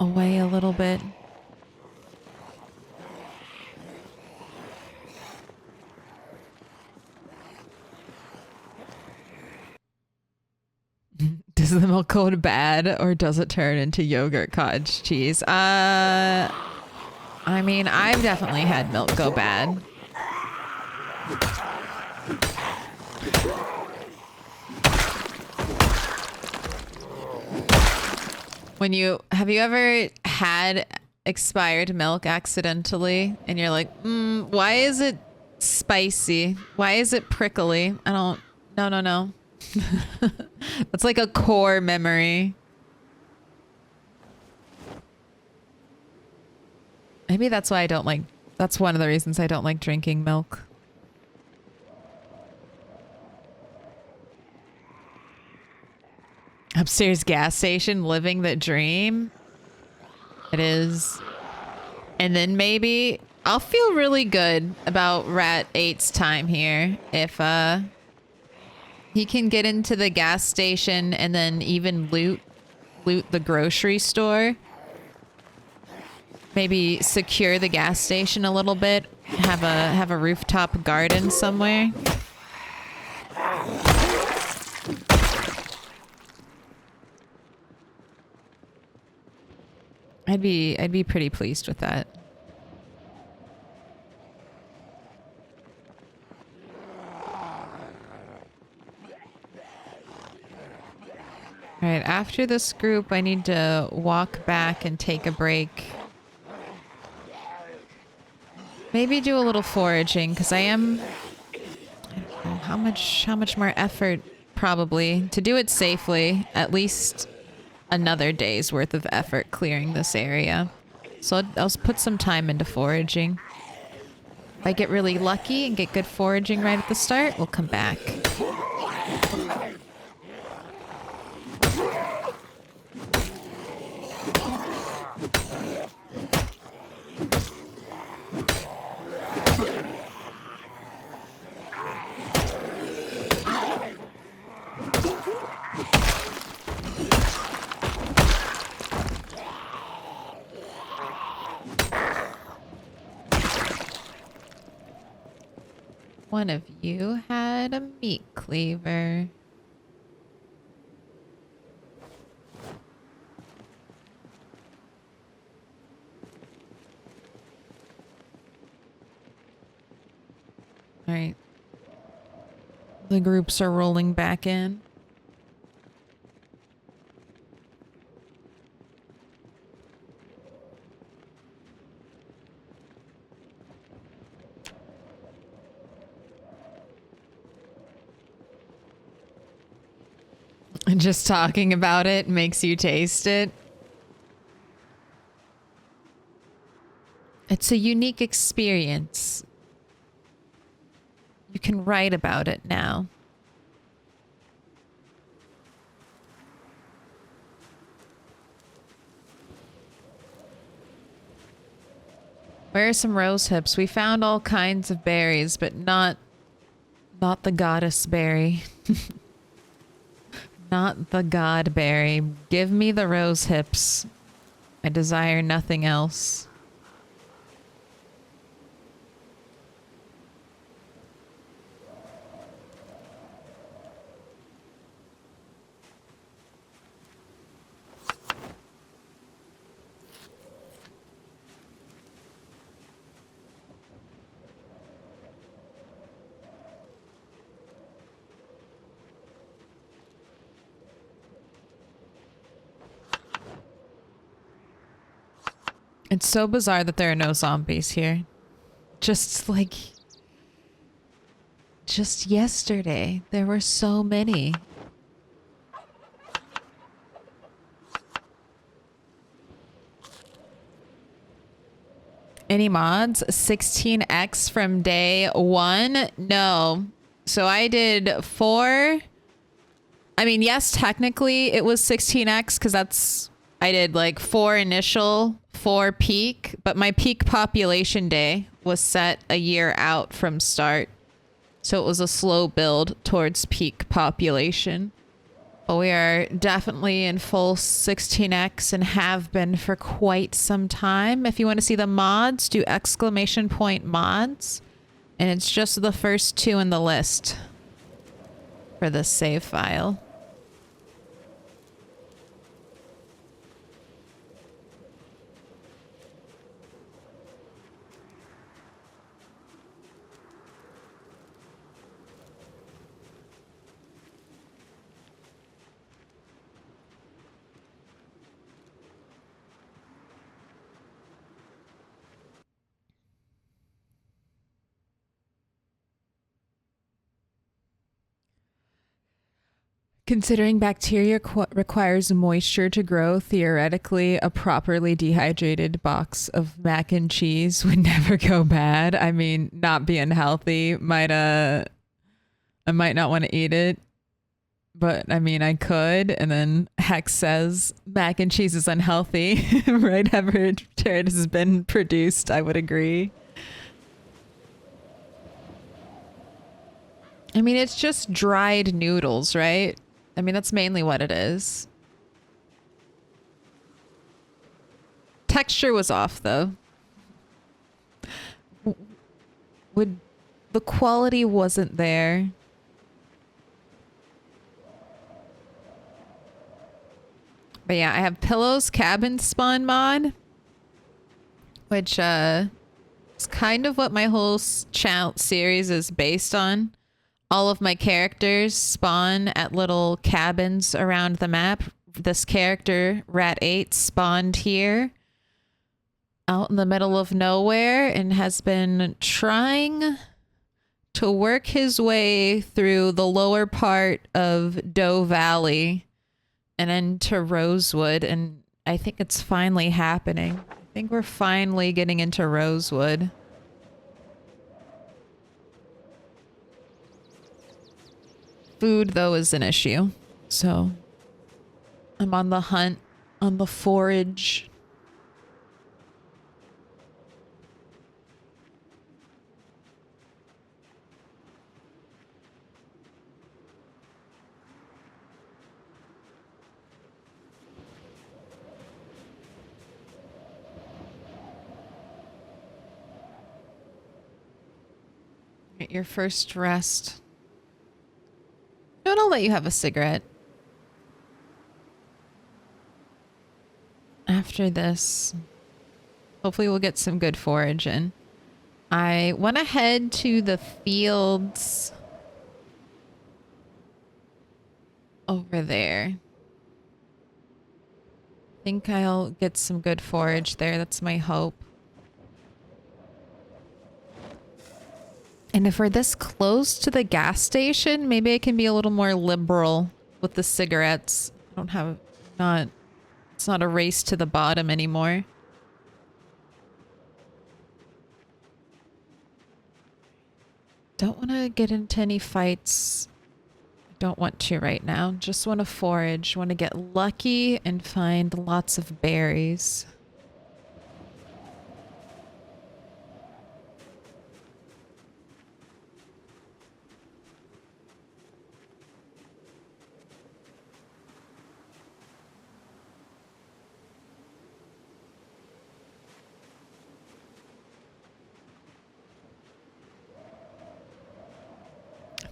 away a little bit. Is the milk cold bad or does it turn into yogurt cottage cheese? I mean, I've definitely had milk go bad. Have you ever had expired milk accidentally and you're like, why is it spicy? Why is it prickly? No. That's like a core memory. Maybe that's why that's one of the reasons I don't like drinking milk. Upstairs gas station, living the dream. It is. And then maybe I'll feel really good about Rat 8's time here if he can get into the gas station and then even loot the grocery store. Maybe secure the gas station a little bit. Have a rooftop garden somewhere. I'd be pretty pleased with that. All right, after this group, I need to walk back and take a break. Maybe do a little foraging, because I don't know, how much more effort, probably, to do it safely, at least another day's worth of effort clearing this area. So I'll put some time into foraging. If I get really lucky and get good foraging right at the start, we'll come back. One of you had a meat cleaver. All right. The groups are rolling back in. And just talking about it makes you taste it. It's a unique experience. You can write about it now. Where are some rose hips? We found all kinds of berries, but not the goddess berry. Not the godberry. Give me the rose hips. I desire nothing else. It's so bizarre that there are no zombies here. Just like... Just yesterday, there were so many. Any mods? 16x from day one? No. So I did 4. I mean, yes, technically it was 16x because that's... I did like 4 initial, 4 peak, but my peak population day was set a year out from start. So it was a slow build towards peak population. But we are definitely in full 16x and have been for quite some time. If you want to see the mods, do ! mods. And it's just the first 2 in the list for this save file. Considering bacteria requires moisture to grow, theoretically, a properly dehydrated box of mac and cheese would never go bad. I mean, not being healthy I might not want to eat it, but I mean, I could. And then Hex says mac and cheese is unhealthy, right? After it has been produced, I would agree. I mean, it's just dried noodles, right? I mean, that's mainly what it is. Texture was off, though. The quality wasn't there. But yeah, I have Pillow's Cabin Spawn mod, which is kind of what my whole channel series is based on. All of my characters spawn at little cabins around the map. This character, Rat 8, spawned here out in the middle of nowhere and has been trying to work his way through the lower part of Doe Valley and into Rosewood. And I think it's finally happening. I think we're finally getting into Rosewood. Food, though, is an issue. So I'm on the hunt, on the forage. Get your first rest. No, I'll let you have a cigarette. After this, hopefully we'll get some good forage in. I want to head to the fields over there. I think I'll get some good forage there. That's my hope. And if we're this close to the gas station, maybe I can be a little more liberal with the cigarettes. I don't have, it's not a race to the bottom anymore. Don't want to get into any fights. I don't want to right now. Just want to forage. Want to get lucky and find lots of berries.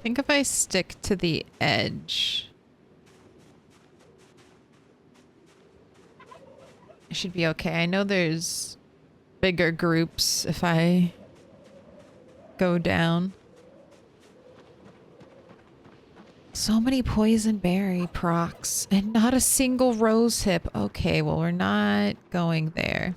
think if I stick to the edge, I should be okay. I know there's bigger groups if I go down. So many poison berry procs and not a single rose hip. Okay, well, we're not going there.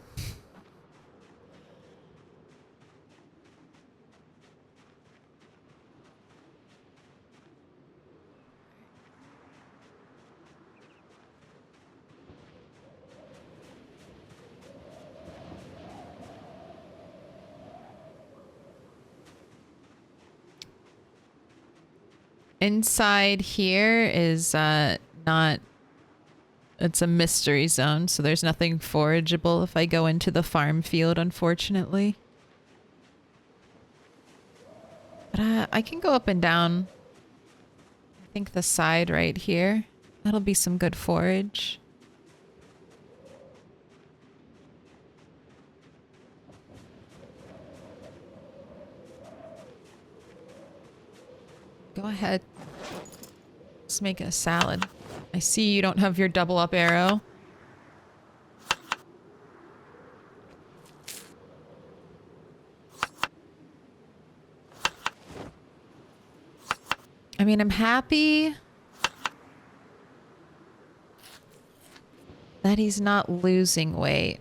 Inside here is not, it's a mystery zone, so there's nothing forageable if I go into the farm field, unfortunately. But I can go up and down. I think the side right here. That'll be some good forage. Go ahead. Let's make a salad. I see you don't have your double up arrow. I mean, I'm happy that he's not losing weight.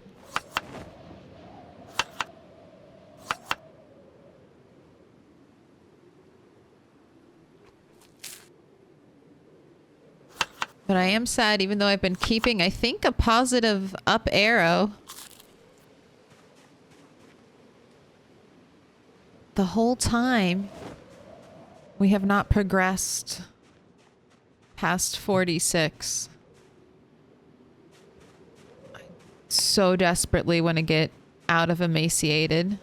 But I am sad, even though I've been keeping, I think, a positive up arrow the whole time. We have not progressed past 46. I so desperately want to get out of emaciated.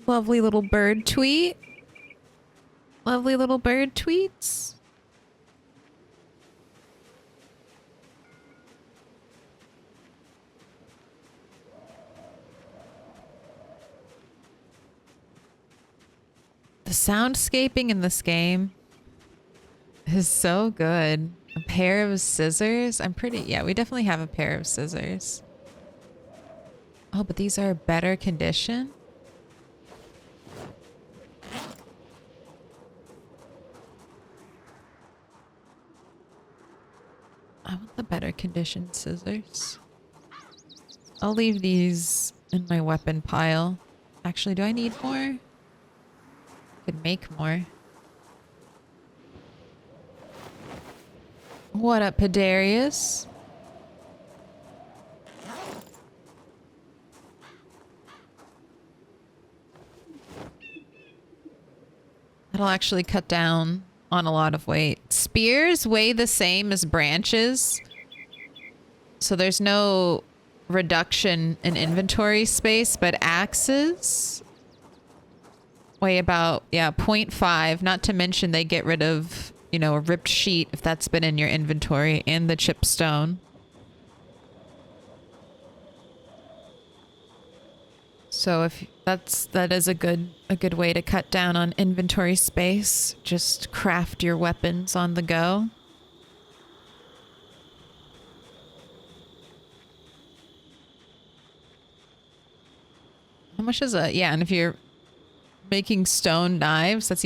Lovely little bird tweet. Lovely little bird tweets. The soundscaping in this game is so good. A pair of scissors. Yeah, we definitely have a pair of scissors. Oh, but these are better condition. I want the better condition scissors. I'll leave these in my weapon pile. Actually, do I need more? Could make more. What up, Pedarius? That'll actually cut down on a lot of weight. Spears weigh the same as branches, so there's no reduction in inventory space, but axes weigh about, yeah, 0.5, not to mention they get rid of, you know, a ripped sheet if that's been in your inventory, and the chipstone. So if that is a good way to cut down on inventory space. Just craft your weapons on the go. How much is a, yeah, and if you're making stone knives, it's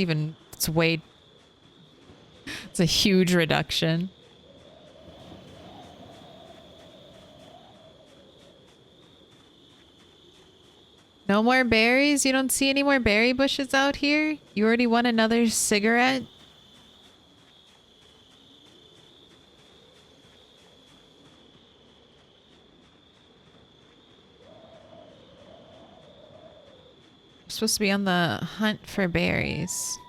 a huge reduction. No more berries? You don't see any more berry bushes out here? You already want another cigarette? supposed to be on the hunt for berries.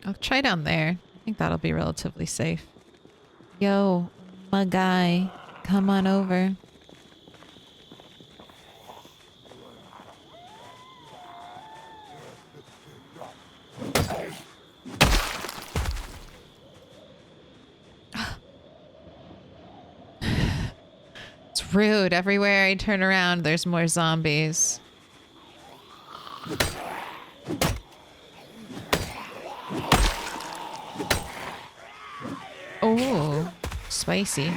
I'll try down there. I think that'll be relatively safe. Yo, my guy, come on over. It's rude. Everywhere I turn around, there's more zombies. Oh, spicy.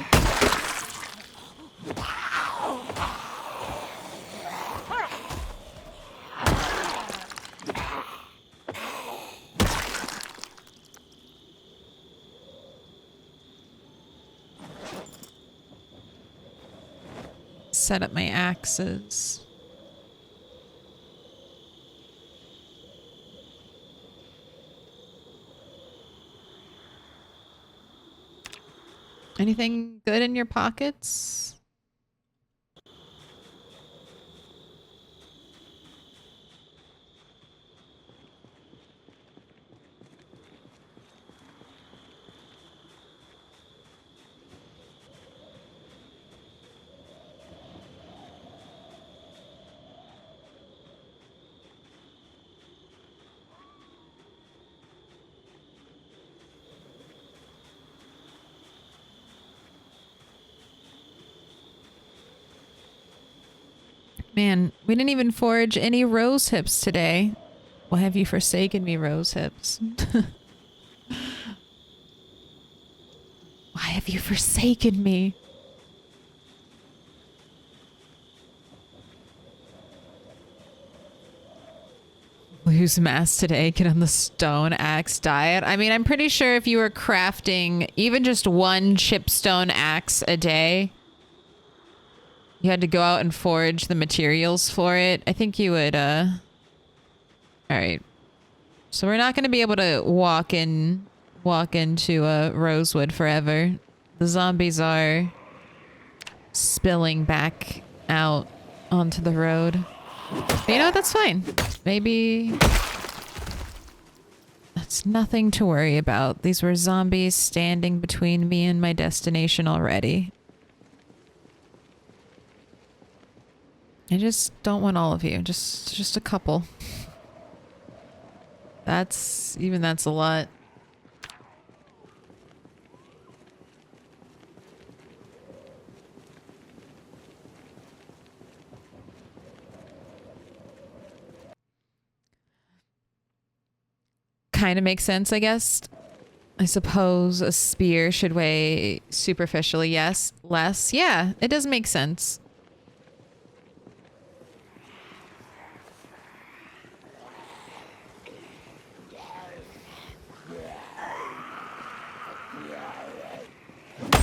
Set up my axes. Anything good in your pockets? Man, we didn't even forage any rose hips today. Why have you forsaken me, rose hips? Why have you forsaken me? Lose mass today, get on the stone axe diet. I mean, I'm pretty sure if you were crafting even just one chipstone axe a day, you had to go out and forage the materials for it, I think you would, Alright. So we're not going to be able to walk into Rosewood forever. The zombies are spilling back out onto the road. But you know what? That's fine. Maybe that's nothing to worry about. These were zombies standing between me and my destination already. I just don't want all of you. Just a couple. That's a lot. Kind of makes sense, I guess. I suppose a spear should weigh superficially, yes, less. Yeah, it does make sense.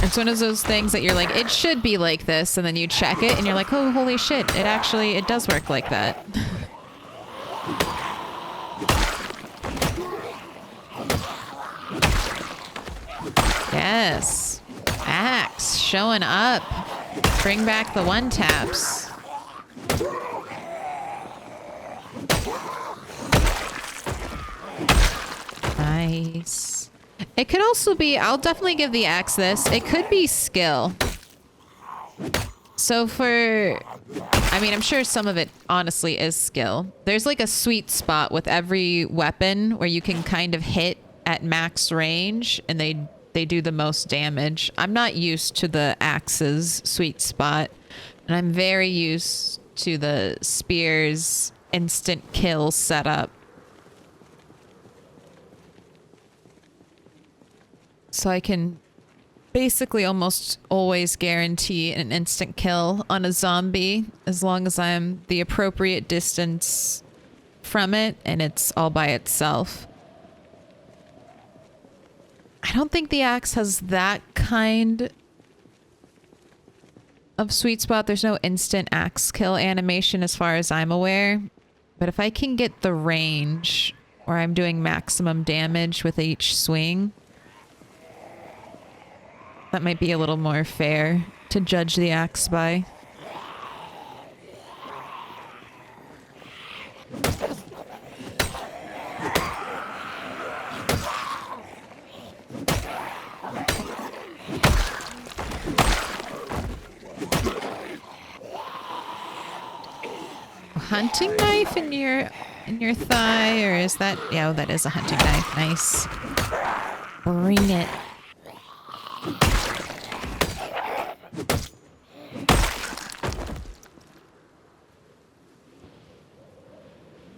It's one of those things that you're like, it should be like this, and then you check it and you're like, oh, holy shit, it does work like that. Yes. Axe showing up. Bring back the one taps. Nice. It could also be, I'll definitely give the axe this. It could be skill. So I mean, I'm sure some of it honestly is skill. There's like a sweet spot with every weapon where you can kind of hit at max range and they do the most damage. I'm not used to the axe's sweet spot, and I'm very used to the spear's instant kill setup. So I can basically almost always guarantee an instant kill on a zombie as long as I'm the appropriate distance from it and it's all by itself. I don't think the axe has that kind of sweet spot. There's no instant axe kill animation as far as I'm aware. But if I can get the range where I'm doing maximum damage with each swing, that might be a little more fair to judge the axe by. Hunting knife in your thigh, or is that? Yeah, oh, that is a hunting knife. Nice. Bring it.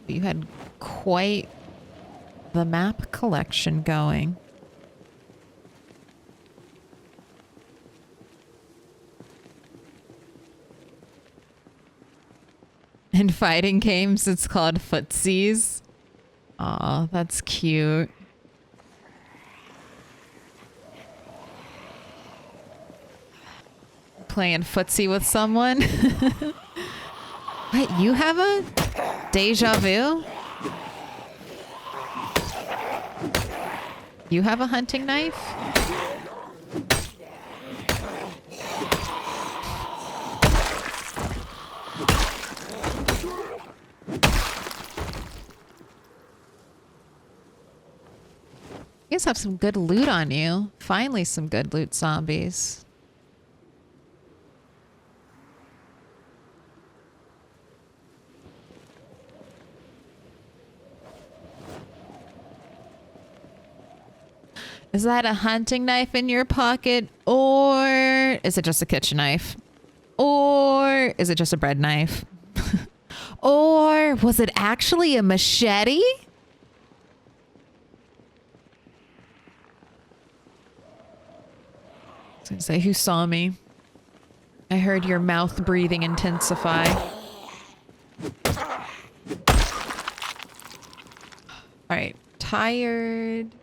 You had quite the map collection going. In fighting games, it's called footsies. Aw, that's cute. Playing footsie with someone? What, you have a deja vu? You have a hunting knife? You guys have some good loot on you. Finally some good loot, zombies. Is that a hunting knife in your pocket? Or is it just a kitchen knife? Or is it just a bread knife? Or was it actually a machete? I was gonna say, who saw me? I heard your mouth breathing intensify. Alright, tired.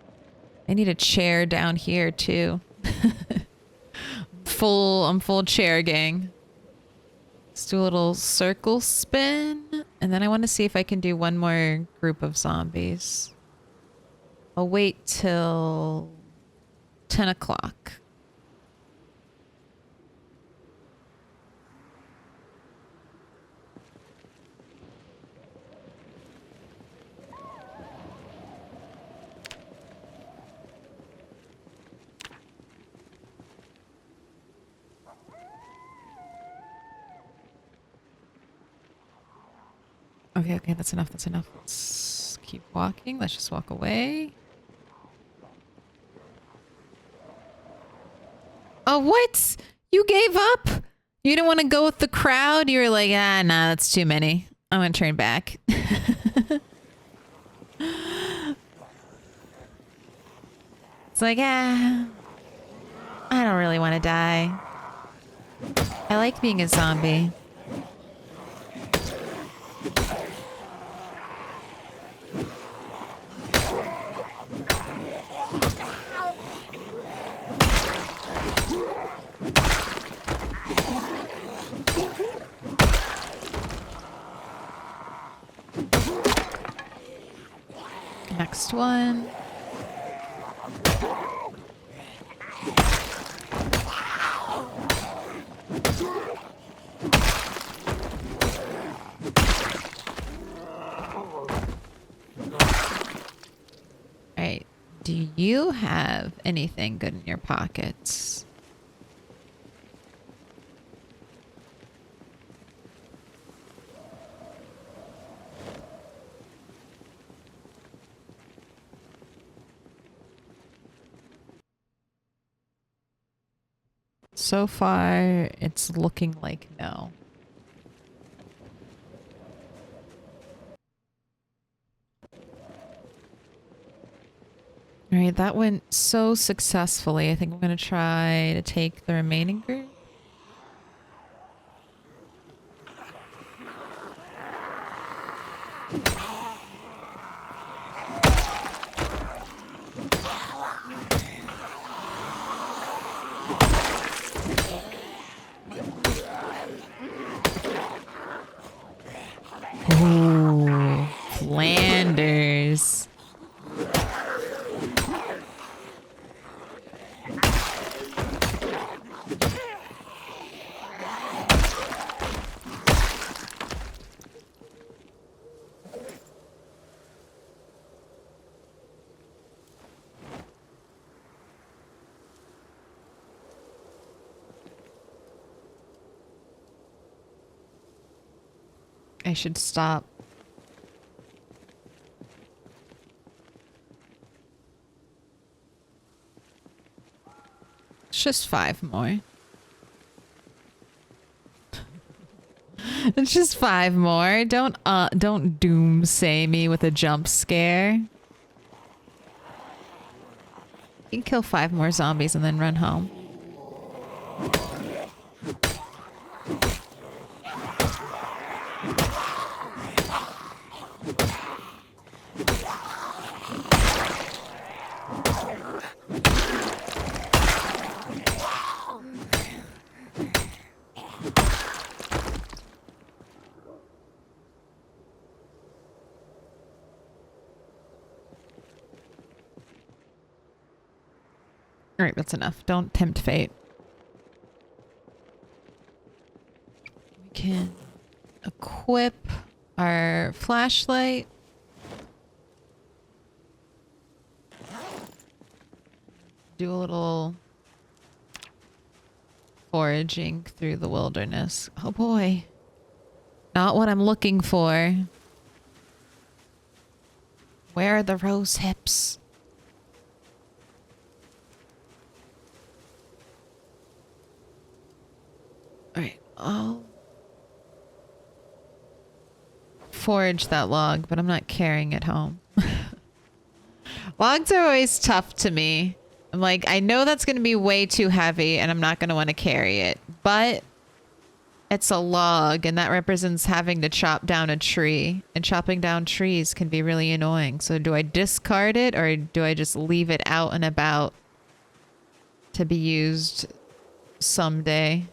I need a chair down here too. I'm full chair, gang. Let's do a little circle spin. And then I want to see if I can do one more group of zombies. I'll wait till 10 o'clock. Okay, that's enough, that's enough. Let's keep walking. Let's just walk away. Oh, what? You gave up? You didn't want to go with the crowd? You were like, nah, that's too many. I'm gonna turn back. It's like, I don't really want to die. I like being a zombie. Next one. Alright, do you have anything good in your pockets? So far, it's looking like no. All right, that went so successfully. I think I'm going to try to take the remaining group. Ooh. bears. I should stop. It's just 5 more. It's just 5 more. Don't doomsay me with a jump scare. You can kill 5 more zombies and then run home. Alright, that's enough. Don't tempt fate. We can equip our flashlight. Do a little foraging through the wilderness. Oh boy. Not what I'm looking for. Where are the rose hips? Alright, I'll forage that log, but I'm not carrying it home. Logs are always tough to me. I'm like, I know that's going to be way too heavy and I'm not going to want to carry it, but it's a log and that represents having to chop down a tree, and chopping down trees can be really annoying. So do I discard it or do I just leave it out and about to be used someday?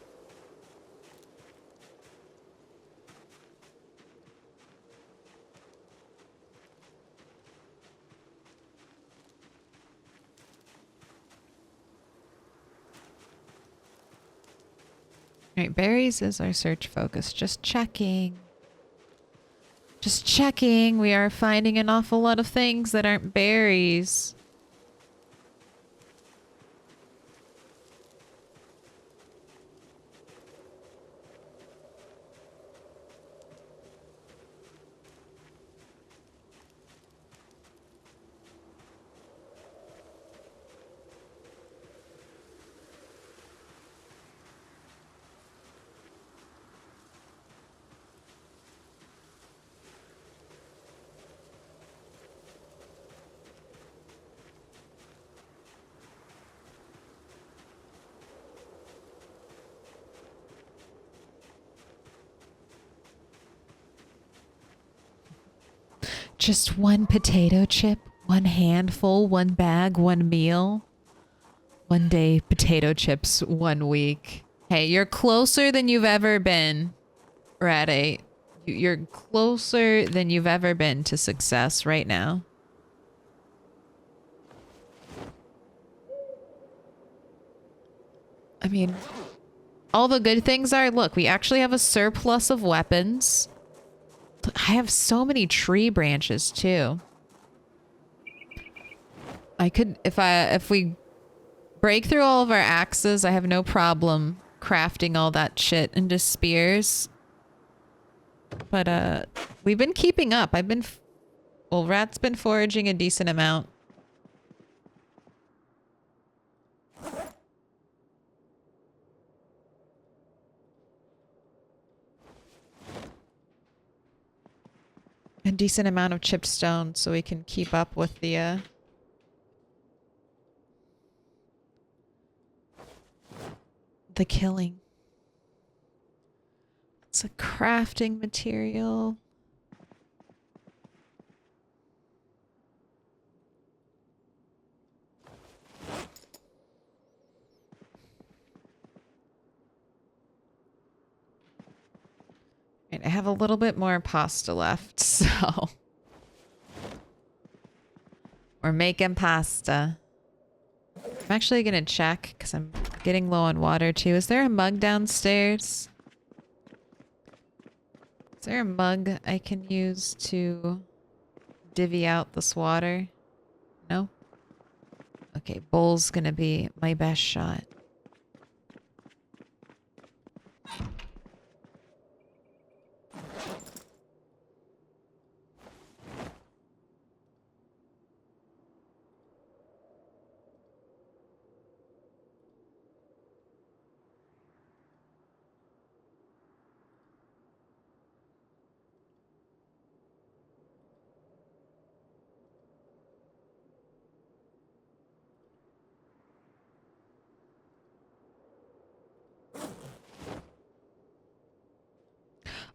Alright, berries is our search focus. Just checking. Just checking. We are finding an awful lot of things that aren't berries. Just one potato chip, one handful, one bag, one meal. One day, potato chips, 1 week. Hey, you're closer than you've ever been, Rat 8. You're closer than you've ever been to success right now. I mean, all the good things are, look, we actually have a surplus of weapons. I have so many tree branches too. I could, if we break through all of our axes, I have no problem crafting all that shit into spears. But, we've been keeping up. Well, Rat's been foraging a decent amount. A decent amount of chipped stone so we can keep up with the killing. It's a crafting material. Right, I have a little bit more pasta left, so We're making pasta. I'm actually gonna check because I'm getting low on water too. Is there a mug downstairs? Is there a mug I can use to divvy out this water? No? Okay, bowl's gonna be my best shot.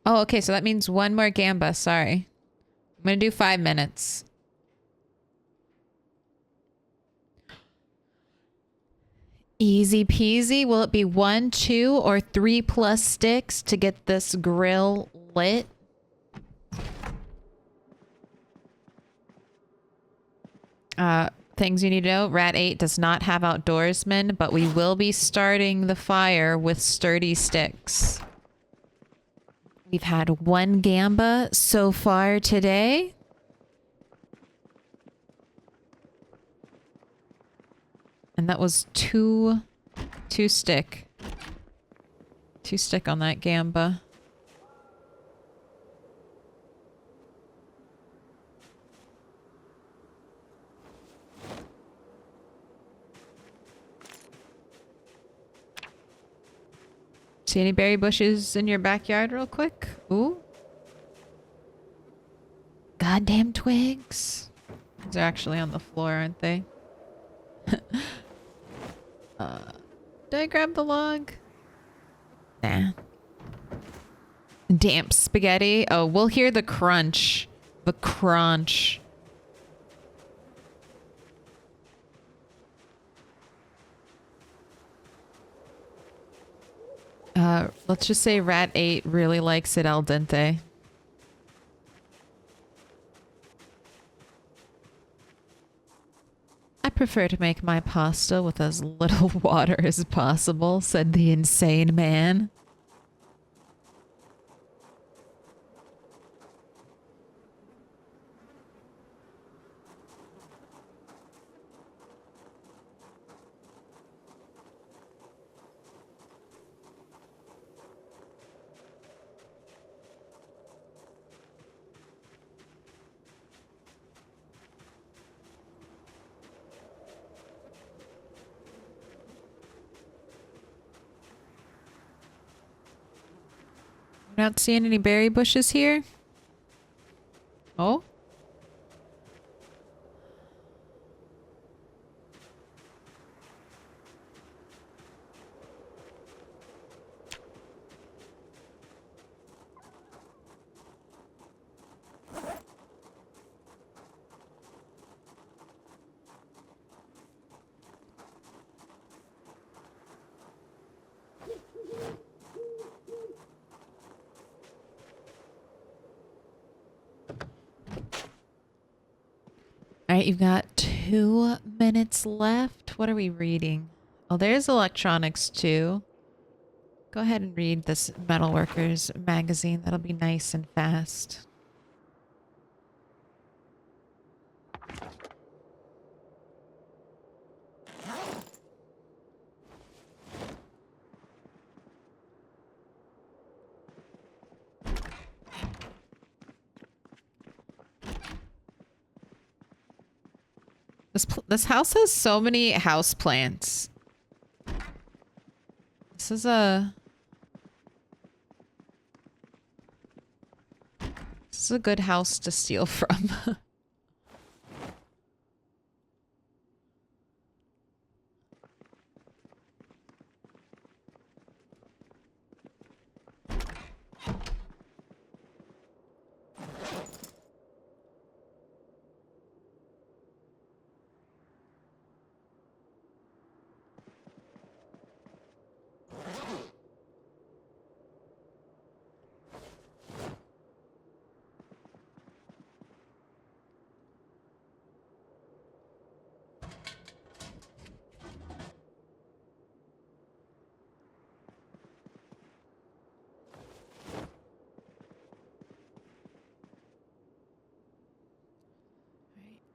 Oh, okay, so that means one more gamba. Sorry. I'm gonna do 5 minutes. Easy peasy. Will it be 1, 2, or 3 plus sticks to get this grill lit? Things you need to know. Rat 8 does not have outdoorsmen, but we will be starting the fire with sturdy sticks. We've had 1 gamba so far today. And that was 2 stick. 2 stick on that gamba. See any berry bushes in your backyard real quick? Ooh. Goddamn twigs. They're actually on the floor, aren't they? Did I grab the log? Nah. Damp spaghetti. Oh, we'll hear the crunch. The crunch. Let's just say Rat 8 really likes it al dente. I prefer to make my pasta with as little water as possible, said the insane man. Not seeing any berry bushes here? Oh? All right, you've got 2 minutes left. What are we reading? Oh, there's electronics too. Go ahead and read this Metalworkers magazine. That'll be nice and fast. This house has so many house plants. This is a good house to steal from.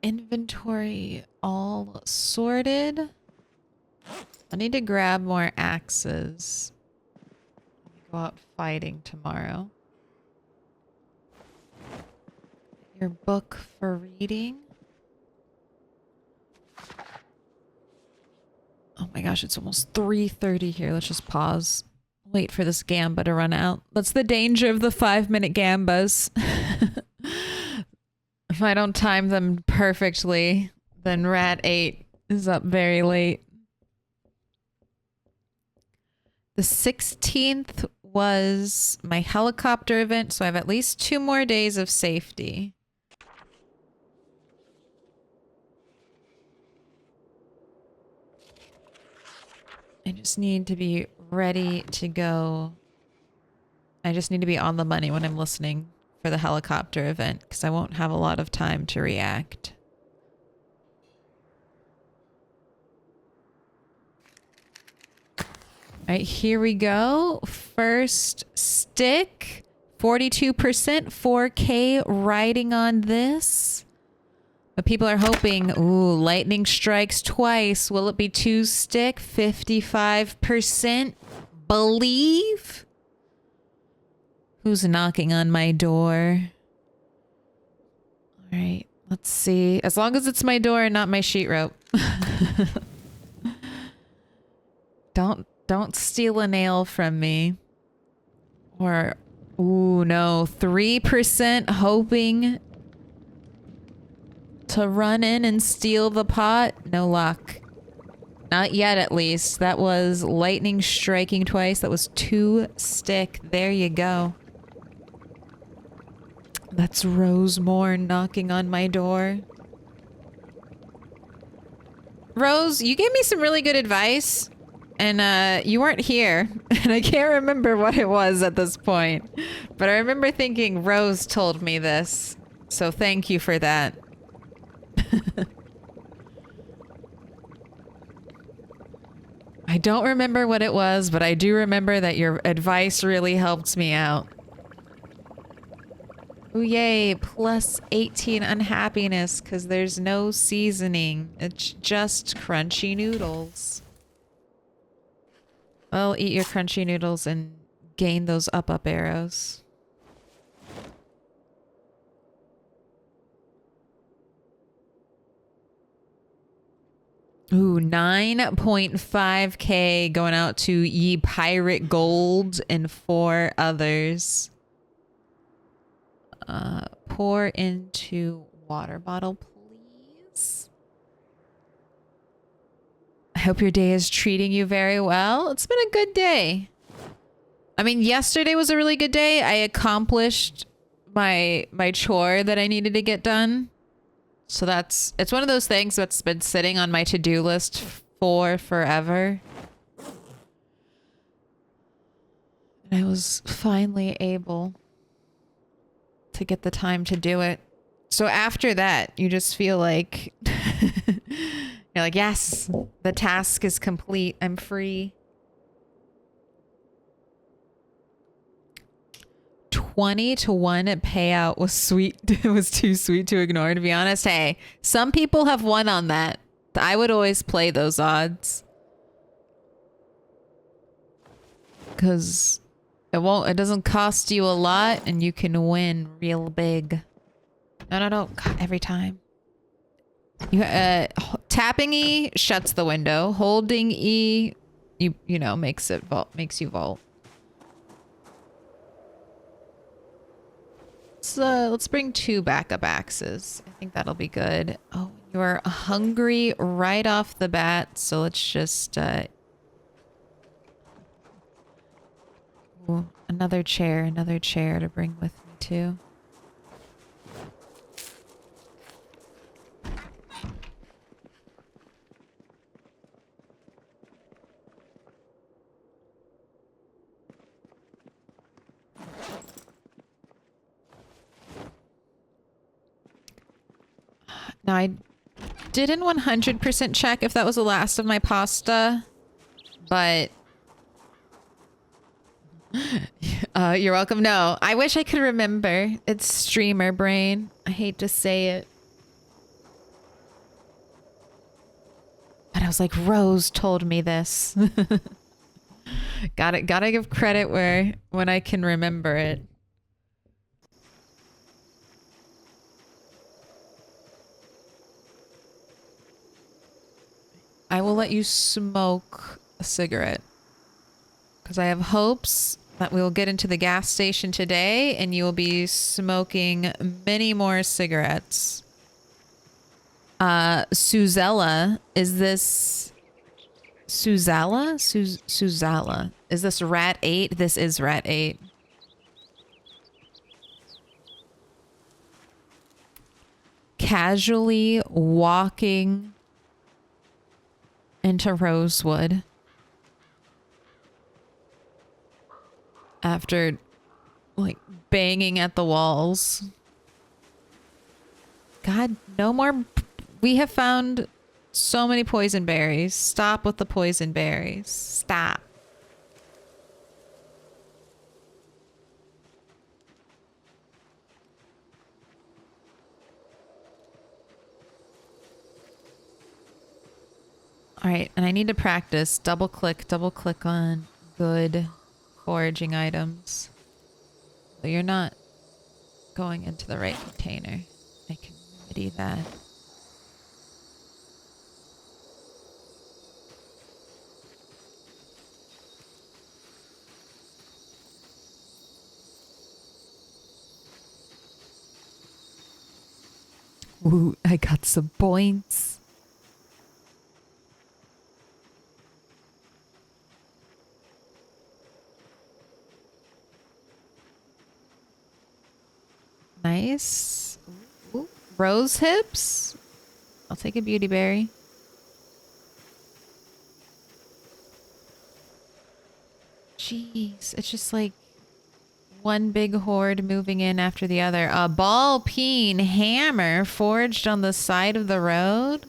inventory all sorted. I need to grab more axes. Go out fighting tomorrow. Your book for reading. Oh my gosh, it's almost 3:30 here. Let's just pause. Wait for this gamba to run out. That's the danger of the 5-minute gambas. If I don't time them perfectly, then Rat 8 is up very late. The 16th was my helicopter event, so I have at least 2 more days of safety. I just need to be ready to go. I just need to be on the money when I'm listening for the helicopter event, because I won't have a lot of time to react. All right, here we go. First stick, 42%, 4K riding on this. But people are hoping, ooh, lightning strikes twice. Will it be 2 stick? 55%. Believe? Who's knocking on my door? All right, let's see. As long as it's my door and not my sheetrope. Don't steal a nail from me. Or, ooh, no. 3% hoping to run in and steal the pot. No luck. Not yet, at least. That was lightning striking twice. That was 2 stick. There you go. That's Rosemore knocking on my door. Rose, you gave me some really good advice. And you weren't here. And I can't remember what it was at this point. But I remember thinking Rose told me this. So thank you for that. I don't remember what it was, but I do remember that your advice really helped me out. Ooh, yay, plus 18 unhappiness because there's no seasoning. It's just crunchy noodles. Well, eat your crunchy noodles and gain those up arrows. Ooh, 9.5K going out to Ye Pirate Gold and 4 others. Pour into water bottle, please. I hope your day is treating you very well. It's been a good day. I mean, yesterday was a really good day. I accomplished my chore that I needed to get done. So it's one of those things that's been sitting on my to-do list for forever. And I was finally able to get the time to do it. So after that, you just feel like you're like, yes, the task is complete. I'm free. 20-1 payout was sweet. It was too sweet to ignore, to be honest. Hey, some people have won on that. I would always play those odds. Because it doesn't cost you a lot and you can win real big. No. God, every time. You tapping E shuts the window. Holding E, you know, makes you vault. Let's bring 2 backup axes. I think that'll be good. Oh, you're hungry right off the bat, so let's just ooh, another chair to bring with me too. Now, I didn't 100% check if that was the last of my pasta, but you're welcome. No, I wish I could remember. It's streamer brain. I hate to say it. I was like, Rose told me this. Gotta give credit where when I can remember it. I will let you smoke a cigarette. Because I have hopes that we will get into the gas station today and you will be smoking many more cigarettes. Suzella, is this... Suzella. Is this Rat 8? This is Rat 8. Casually walking into Rosewood after, like, banging at the walls. God, no more... We have found so many poison berries. Stop with the poison berries. Stop. All right, and I need to practice. Double click on good foraging items. So you're not going into the right container. I can remedy that. Ooh, I got some points. Nice. Ooh, rose hips? I'll take a beauty berry. Jeez, it's just like one big horde moving in after the other. A ball peen hammer forged on the side of the road?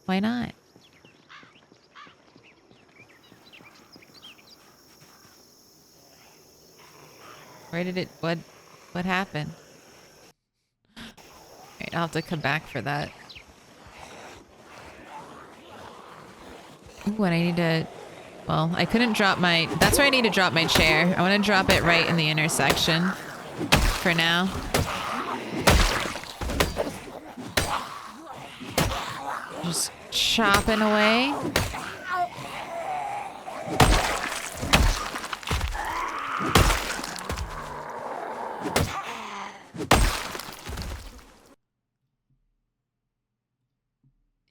Why not? Where did it... What happened? Alright, I'll have to come back for that. Ooh, and I need to... Well, I couldn't drop my... That's where I need to drop my chair. I want to drop it right in the intersection. For now. Just chopping away.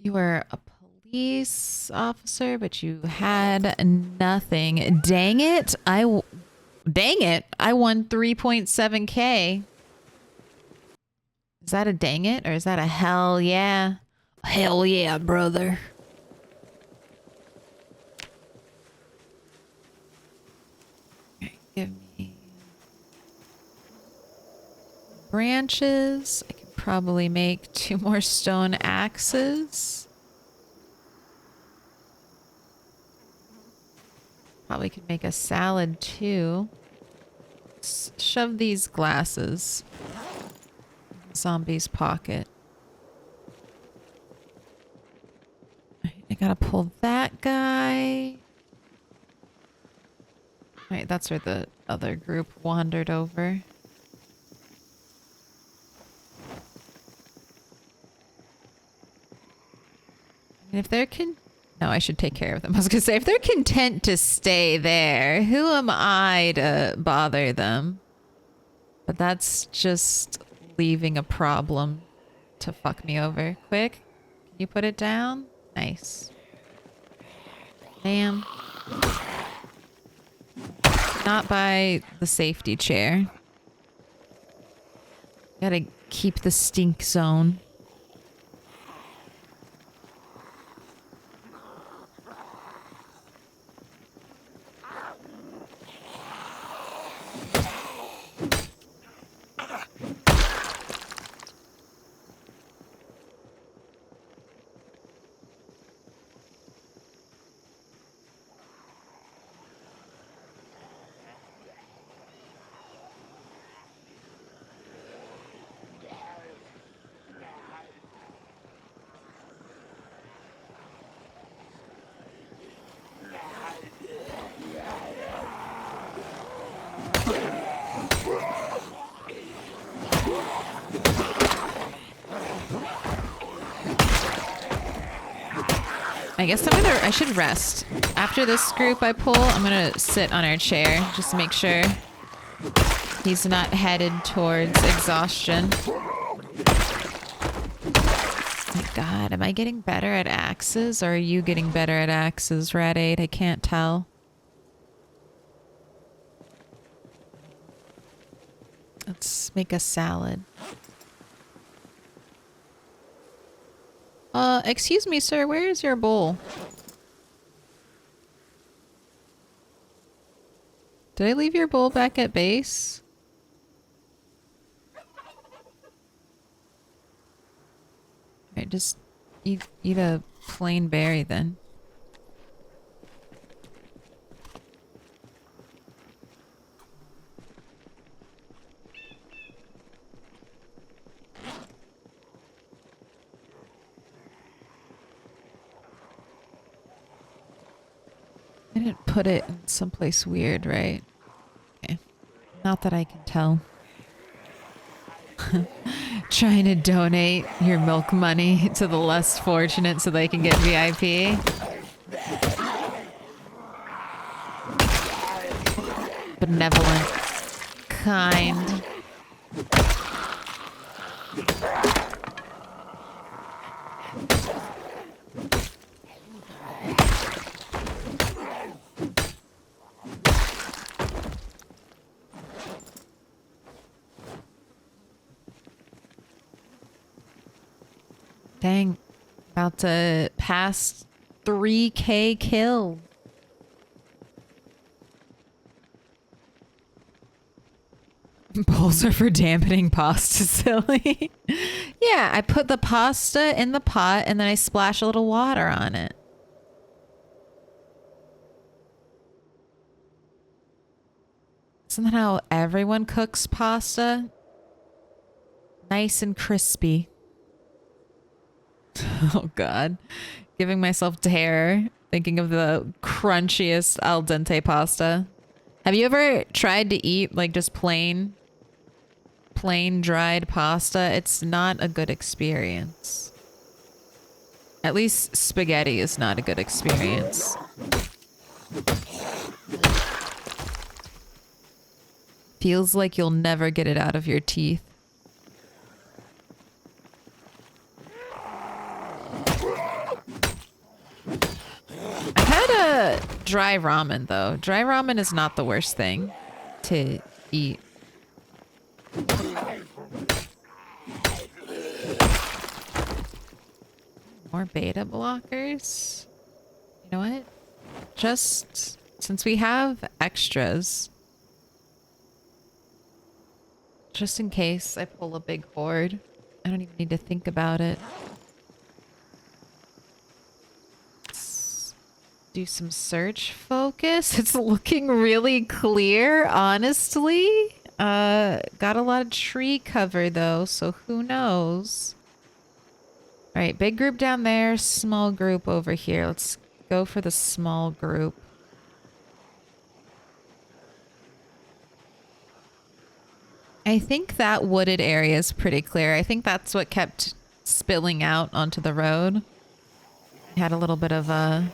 You were a police officer, but you had nothing. Dang it. Dang it. I won 3.7K. Is that a dang it or is that a hell yeah? Hell yeah, brother. Okay, give me branches. I can probably make 2 more stone axes. Probably could make a salad too. Let's shove these glasses in Zombie's pocket. I gotta pull that guy. Alright, that's where the other group wandered over. And if they're no, I should take care of them. I was gonna say, if they're content to stay there, who am I to bother them? But that's just leaving a problem to fuck me over. Quick, can you put it down? Nice. Damn. Not by the safety chair. Gotta keep the stink zone. I guess I should rest. After this group I pull, I'm gonna sit on our chair just to make sure he's not headed towards exhaustion. My God, am I getting better at axes or are you getting better at axes, Rat 8? I can't tell. Let's make a salad. Excuse me, sir, where is your bowl? Did I leave your bowl back at base? Alright, just eat a plain berry then. I didn't put it in someplace weird, right? Okay. Not that I can tell. Trying to donate your milk money to the less fortunate so they can get VIP. Benevolent. Kind. Dang, about to pass 3K kill. Bowls are for dampening pasta, silly. Yeah, I put the pasta in the pot and then I splash a little water on it. Isn't that how everyone cooks pasta? Nice and crispy. Oh God. Giving myself terror thinking of the crunchiest al dente pasta. Have you ever tried to eat like just plain dried pasta? It's not a good experience. At least spaghetti is not a good experience. Feels like you'll never get it out of your teeth. I've had a dry ramen though. Dry ramen is not the worst thing to eat. More beta blockers? You know what? Just since we have extras, just in case I pull a big horde, I don't even need to think about it. Let's do some search focus. It's looking really clear, honestly. Got a lot of tree cover though, so who knows? All right, big group down there, small group over here. Let's go for the small group. I think that wooded area is pretty clear. I think that's what kept spilling out onto the road. We had a little bit of a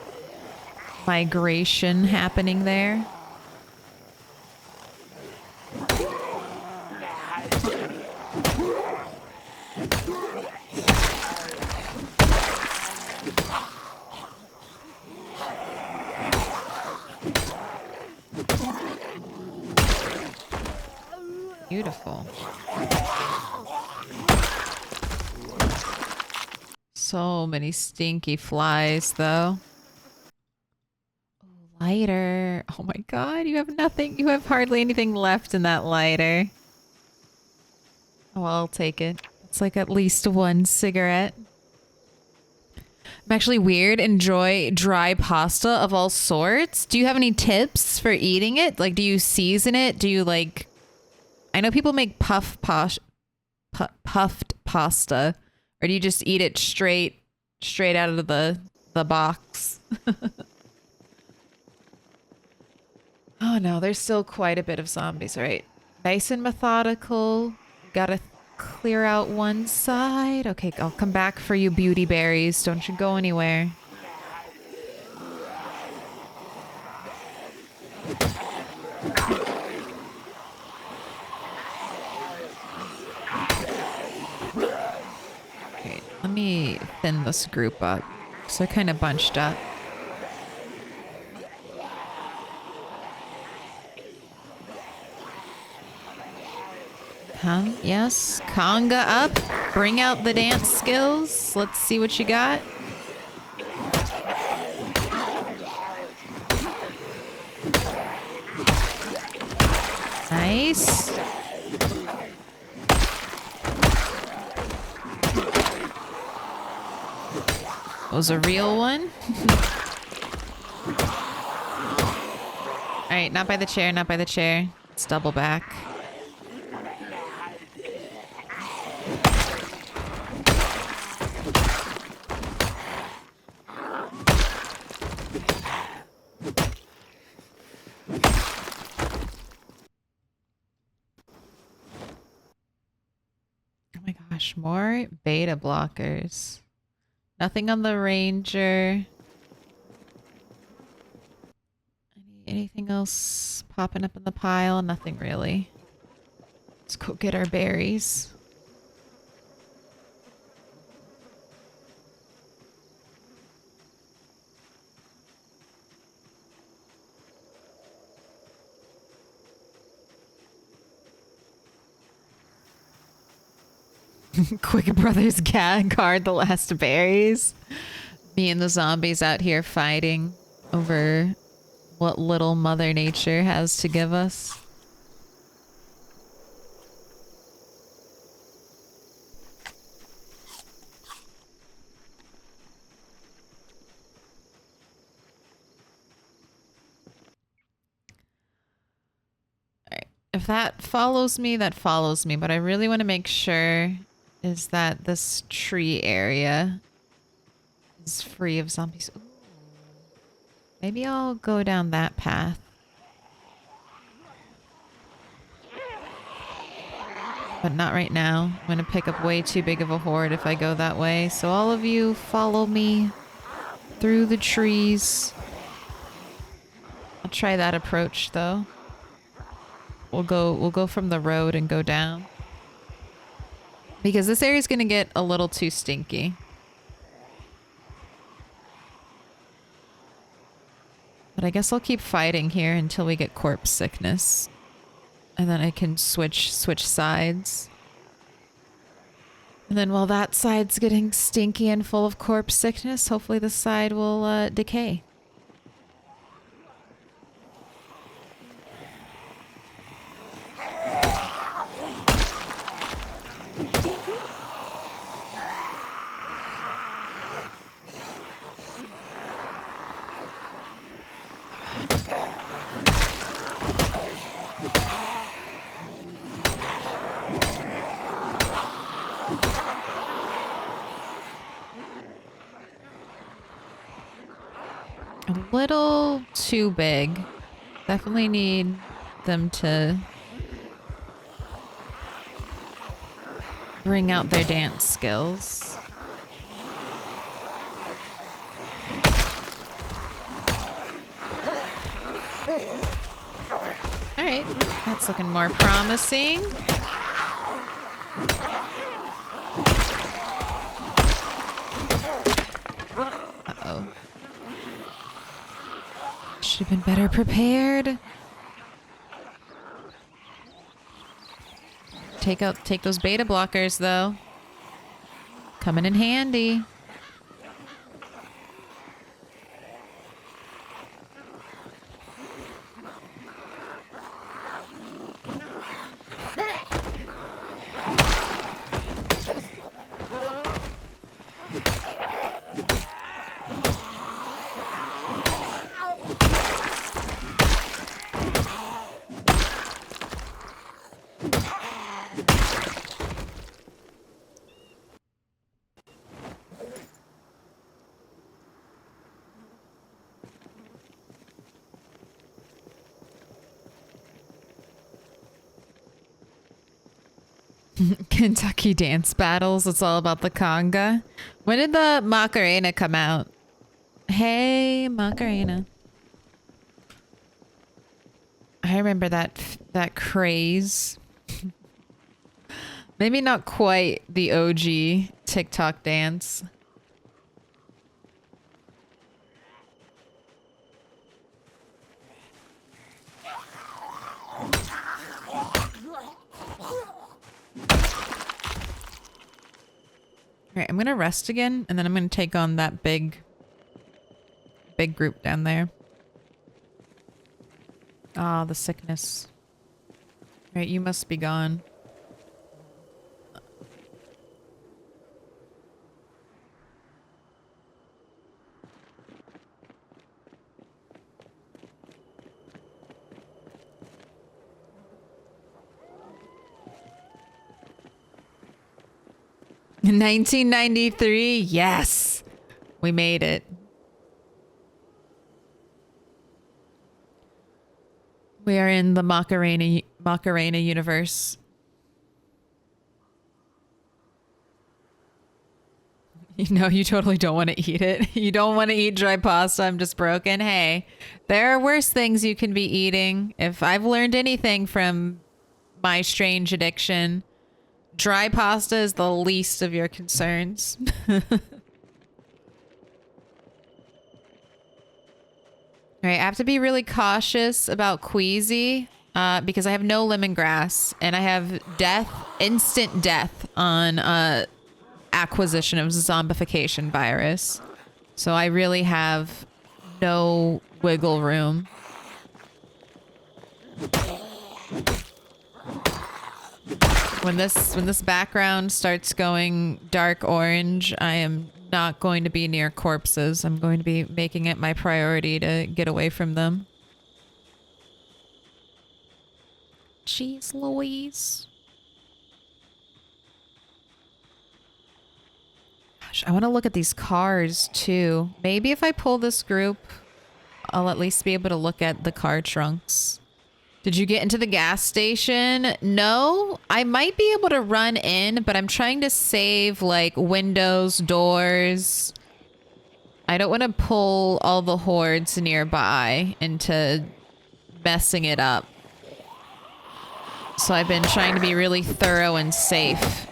migration happening there. Beautiful. So many stinky flies, though. Lighter. Oh my God, you have nothing. You have hardly anything left in that lighter. Oh, I'll take it. It's like at least one cigarette. I'm actually weird. Enjoy dry pasta of all sorts. Do you have any tips for eating it? Like, do you season it? Do you like... I know people make puffed pasta, or do you just eat it straight out of the box? Oh no, there's still quite a bit of zombies, right? Nice and methodical. Gotta clear out one side. Okay, I'll come back for you, beauty berries. Don't you go anywhere. Alright, let me thin this group up. So they're kind of bunched up. Yes, conga up. Bring out the dance skills. Let's see what you got. Nice. Was a real one. All right, not by the chair, not by the chair. Let's double back. Oh my gosh, more beta blockers. Nothing on the ranger. Anything else popping up in the pile? Nothing really. Let's go get our berries. Quick Brothers guard the last berries. Me and the zombies out here fighting over what little Mother Nature has to give us. Alright. If that follows me, that follows me. But I really want to make sure is that this tree area is free of zombies. Ooh. Maybe I'll go down that path. But not right now. I'm going to pick up way too big of a horde if I go that way. So all of you follow me through the trees. I'll try that approach though. We'll go from the road and go down. Because this area is going to get a little too stinky. But I guess I'll keep fighting here until we get corpse sickness. And then I can switch sides. And then while that side's getting stinky and full of corpse sickness, hopefully this side will decay. A little too big. Definitely need them to bring out their dance skills. Alright, that's looking more promising. Uh-oh. Should have been better prepared. Take those beta blockers though. Coming in handy. Kentucky dance battles. It's all about the conga. When did the Macarena come out? Hey, Macarena. I remember that craze. Maybe not quite the OG TikTok dance. Alright, I'm gonna rest again, and then I'm gonna take on that big group down there. Ah, the sickness. Alright, you must be gone. In 1993, yes! We made it. We are in the Macarena universe. You know, you totally don't want to eat it. You don't want to eat dry pasta. I'm just broken. Hey, there are worse things you can be eating. If I've learned anything from my strange addiction, dry pasta is the least of your concerns. Alright, I have to be really cautious about Queasy because I have no lemongrass and I have instant death on acquisition of zombification virus. So I really have no wiggle room. When this background starts going dark orange, I am not going to be near corpses. I'm going to be making it my priority to get away from them. Jeez Louise. Gosh, I want to look at these cars too. Maybe if I pull this group, I'll at least be able to look at the car trunks. Did you get into the gas station? No, I might be able to run in, but I'm trying to save like windows, doors. I don't want to pull all the hordes nearby into messing it up. So I've been trying to be really thorough and safe.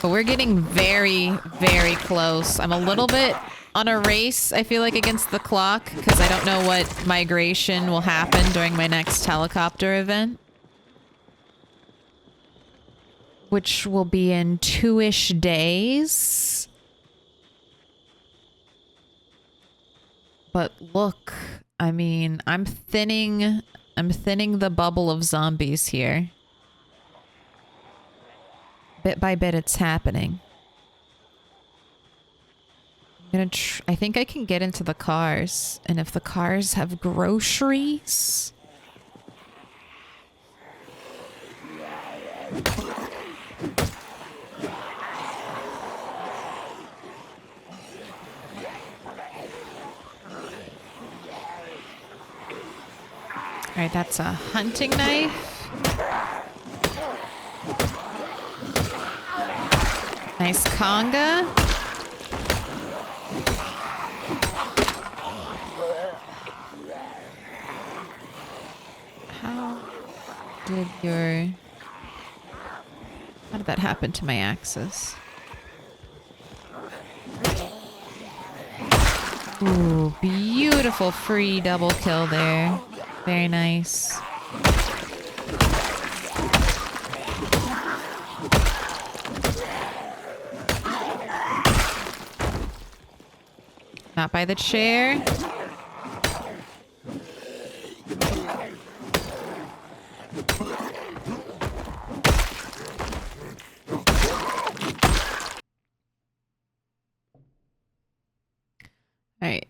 But we're getting very, very close. I'm a little bit on a race, I feel like, against the clock, because I don't know what migration will happen during my next helicopter event. Which will be in 2-ish days. But look, I mean, I'm thinning the bubble of zombies here. Bit by bit, it's happening. I think I can get into the cars. And if the cars have groceries... Alright, that's a hunting knife. Nice conga. How did that happen to my axes? Ooh, beautiful free double kill there. Very nice. Not by the chair. Alright.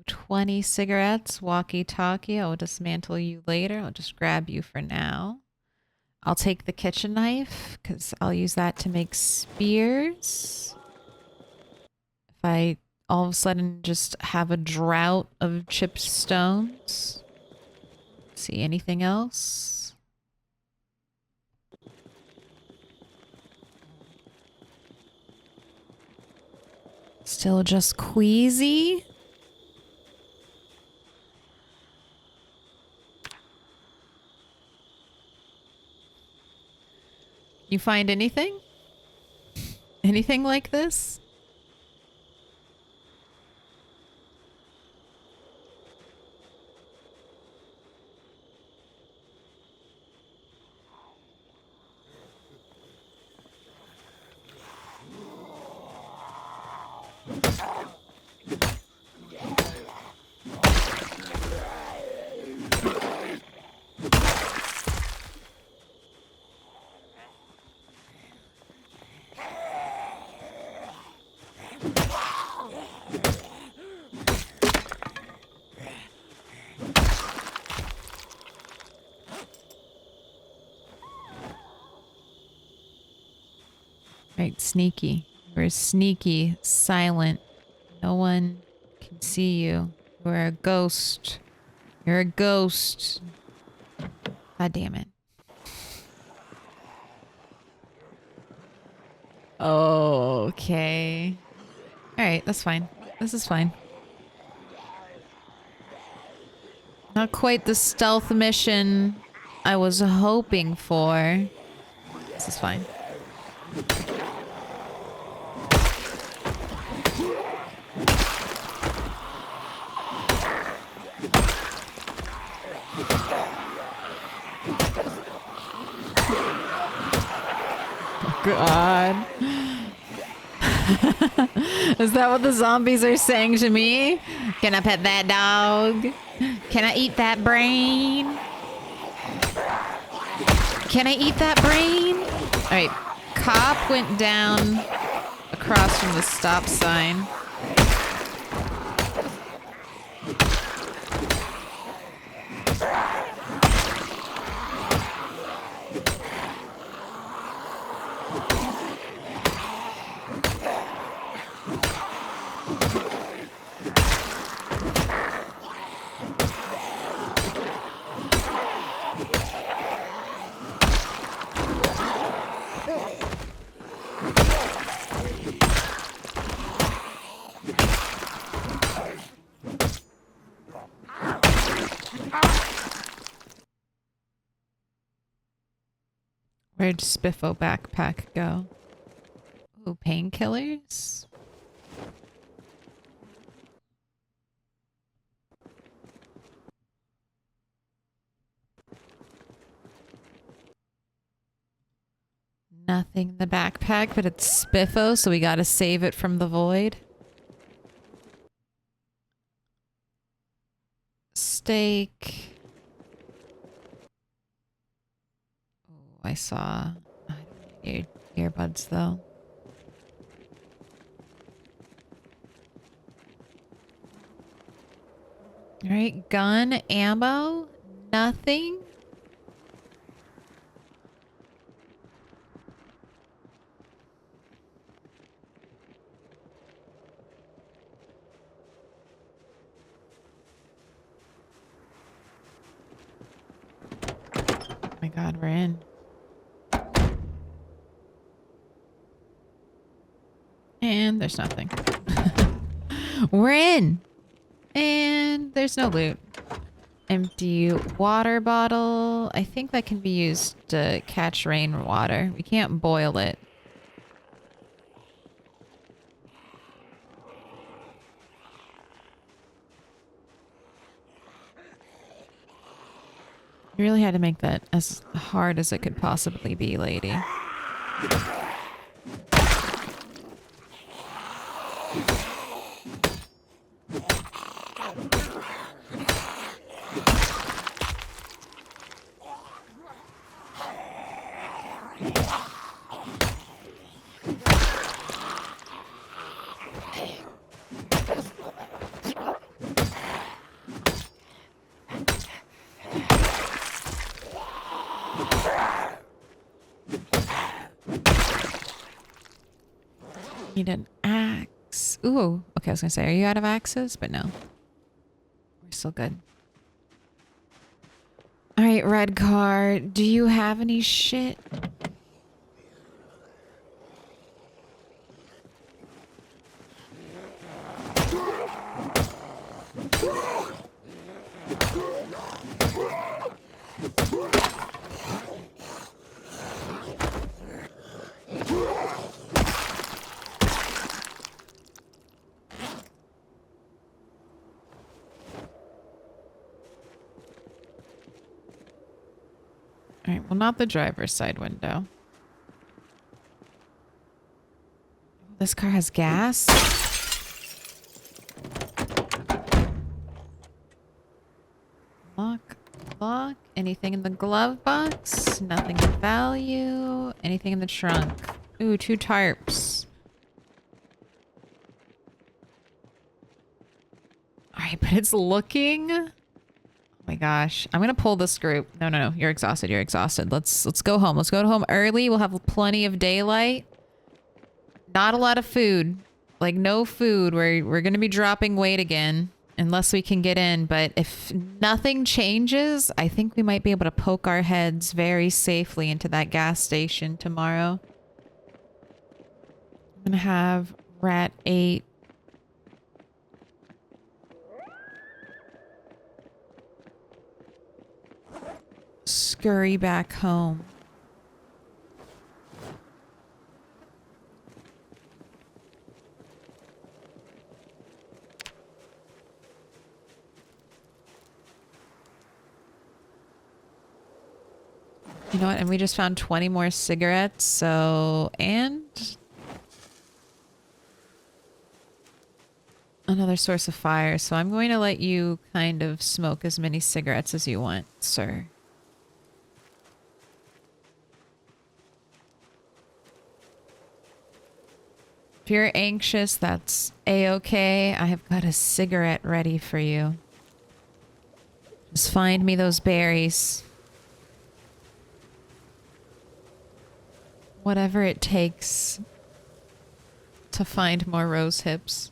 20 cigarettes, walkie-talkie. I'll dismantle you later. I'll just grab you for now. I'll take the kitchen knife, because I'll use that to make spears. If I all of a sudden just have a drought of chipped stones. See anything else? Still just queasy. You find anything? Anything like this? Right, sneaky. We're sneaky, silent. No one can see you. You're a ghost. You're a ghost. God damn it. Oh, okay. Alright, that's fine. This is fine. Not quite the stealth mission I was hoping for. This is fine. God. Is that what the zombies are saying to me? Can I pet that dog? Can I eat that brain? Can I eat that brain? Alright. Cop went down across from the stop sign. Where'd Spiffo backpack go? Ooh, painkillers? Nothing in the backpack, but it's Spiffo, so we gotta save it from the void. Steak. Oh, I saw earbuds though. All right, gun, ammo, nothing. Oh my God, we're in. And there's nothing. We're in. And there's no loot. Empty water bottle. I think that can be used to catch rainwater. We can't boil it. You really had to make that as hard as it could possibly be, lady. Need an axe. Ooh. Okay, I was gonna say, are you out of axes? But no. We're still good. Alright, red car. Do you have any shit? not the driver's side window. This car has gas? Lock, lock. Anything in the glove box? Nothing of value. Anything in the trunk? Ooh, 2 tarps. Alright, but it's looking... Oh my gosh. I'm gonna pull this group. No, no, no. You're exhausted. You're exhausted. Let's go home. Let's go home early. We'll have plenty of daylight. Not a lot of food. Like, no food. We're gonna be dropping weight again. Unless we can get in. But if nothing changes, I think we might be able to poke our heads very safely into that gas station tomorrow. I'm gonna have Rat 8. Scurry back home. You know what? And we just found 20 more cigarettes, so... And... another source of fire, so I'm going to let you kind of smoke as many cigarettes as you want, sir. If you're anxious, that's a-okay. I have got a cigarette ready for you. Just find me those berries. Whatever it takes to find more rose hips.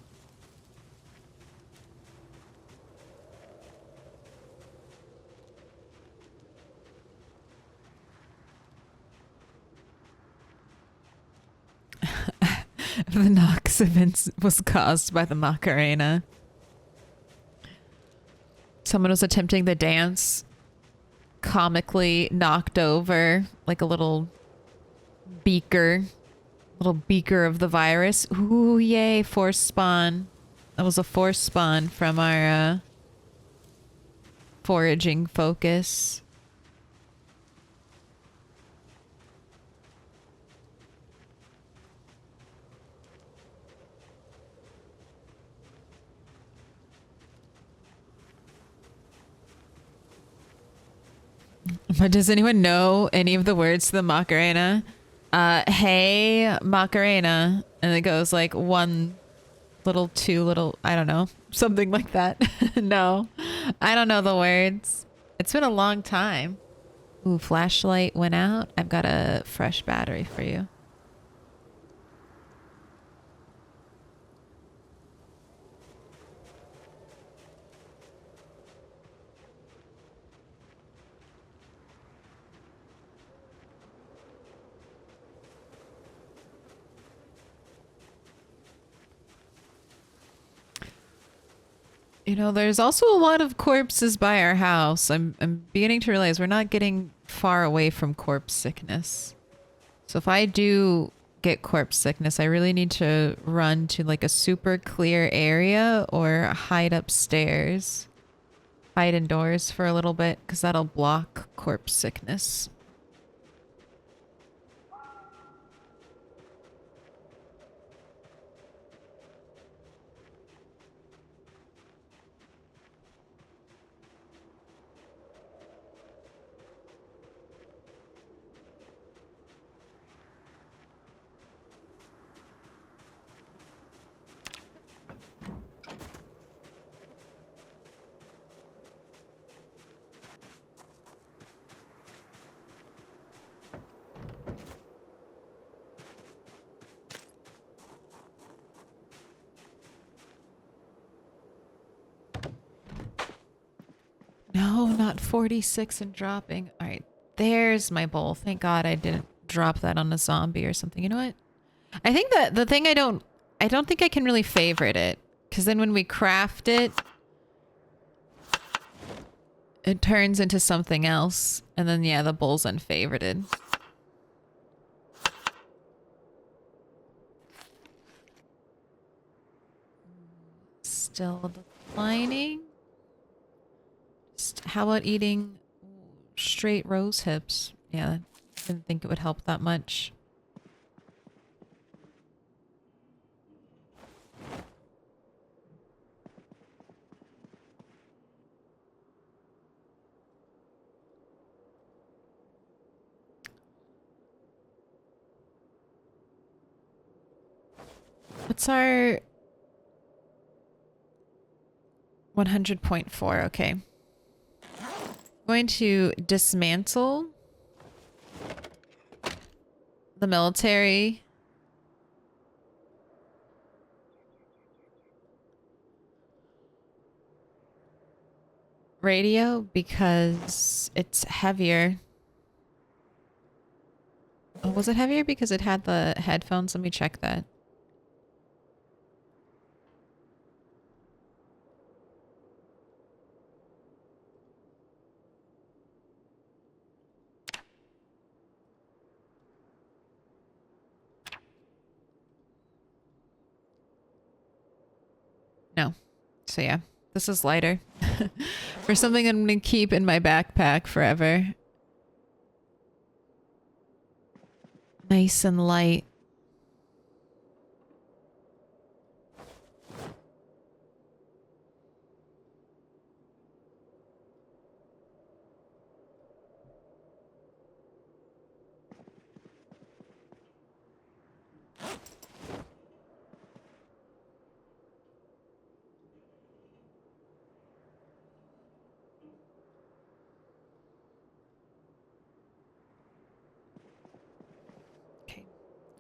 The Nox event was caused by the Macarena. Someone was attempting the dance, comically knocked over like a little beaker of the virus. Ooh, yay, force spawn. That was a force spawn from our foraging focus. But does anyone know any of the words to the Macarena? Hey, Macarena. And it goes like 1 little, 2 little, I don't know. Something like that. No, I don't know the words. It's been a long time. Ooh, flashlight went out. I've got a fresh battery for you. You know, there's also a lot of corpses by our house. I'm beginning to realize we're not getting far away from corpse sickness. So if I do get corpse sickness, I really need to run to like a super clear area or hide upstairs. Hide indoors for a little bit because that'll block corpse sickness. No, not 46 and dropping. All right, there's my bowl. Thank God I didn't drop that on a zombie or something. You know what? I think that the thing I don't think I can really favorite it. Because then when we craft it, it turns into something else. And then, yeah, the bowl's unfavorited. Still declining. How about eating straight rose hips Yeah, didn't think it would help that much. What's our 100.4? Okay. Going to dismantle the military radio because it's heavier. Oh, was it heavier because it had the headphones? Let me check that. No. So yeah, this is lighter. For something I'm gonna keep in my backpack forever. Nice and light. Okay.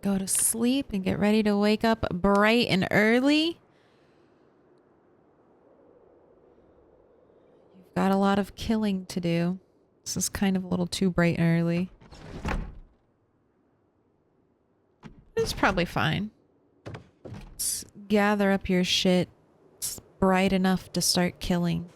Go to sleep and get ready to wake up bright and early. You've got a lot of killing to do. This is kind of a little too bright and early. It's probably fine. Let's gather up your shit. It's bright enough to start killing.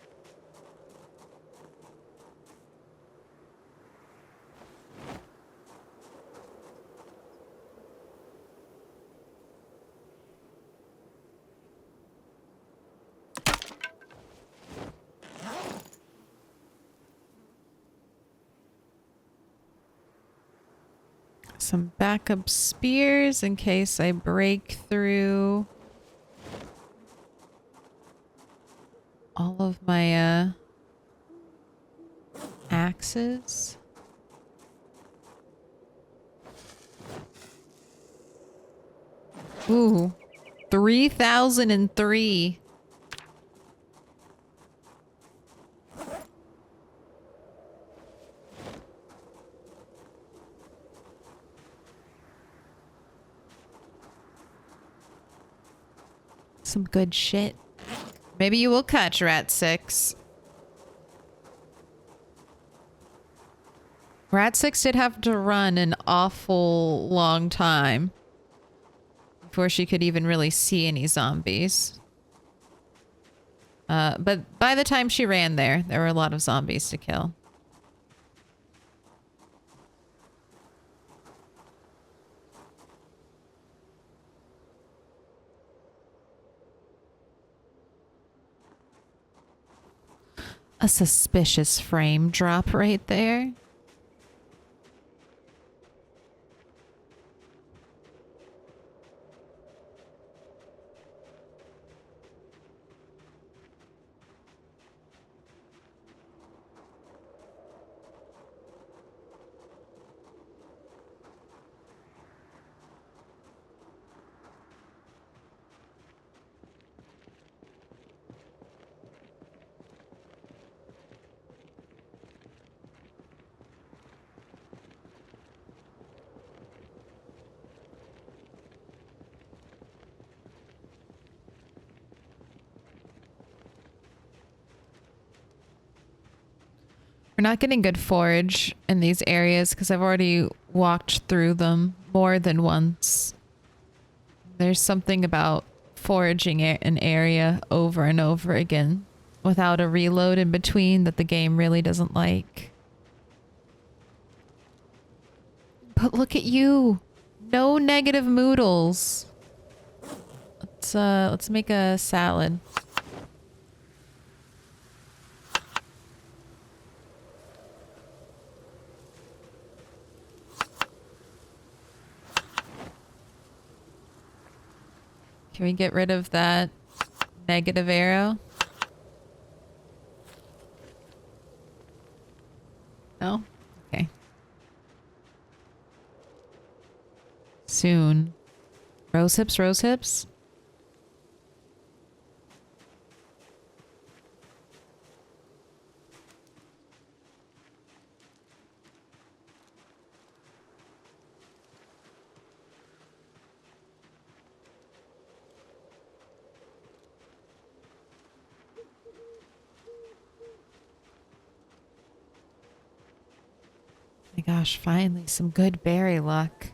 Some backup spears in case I break through all of my axes. Ooh, 3003. Some good shit. Maybe you will catch Rat 6. Rat 6 did have to run an awful long time before she could even really see any zombies. But by the time she ran there were a lot of zombies to kill. A suspicious frame drop right there. We're not getting good forage in these areas because I've already walked through them more than once. There's something about foraging an area over and over again without a reload in between that the game really doesn't like. But look at you. No negative moodles. Let's make a salad. Can we get rid of that negative arrow? No? Okay. Soon. Rose hips, rose hips. My gosh, finally some good berry luck.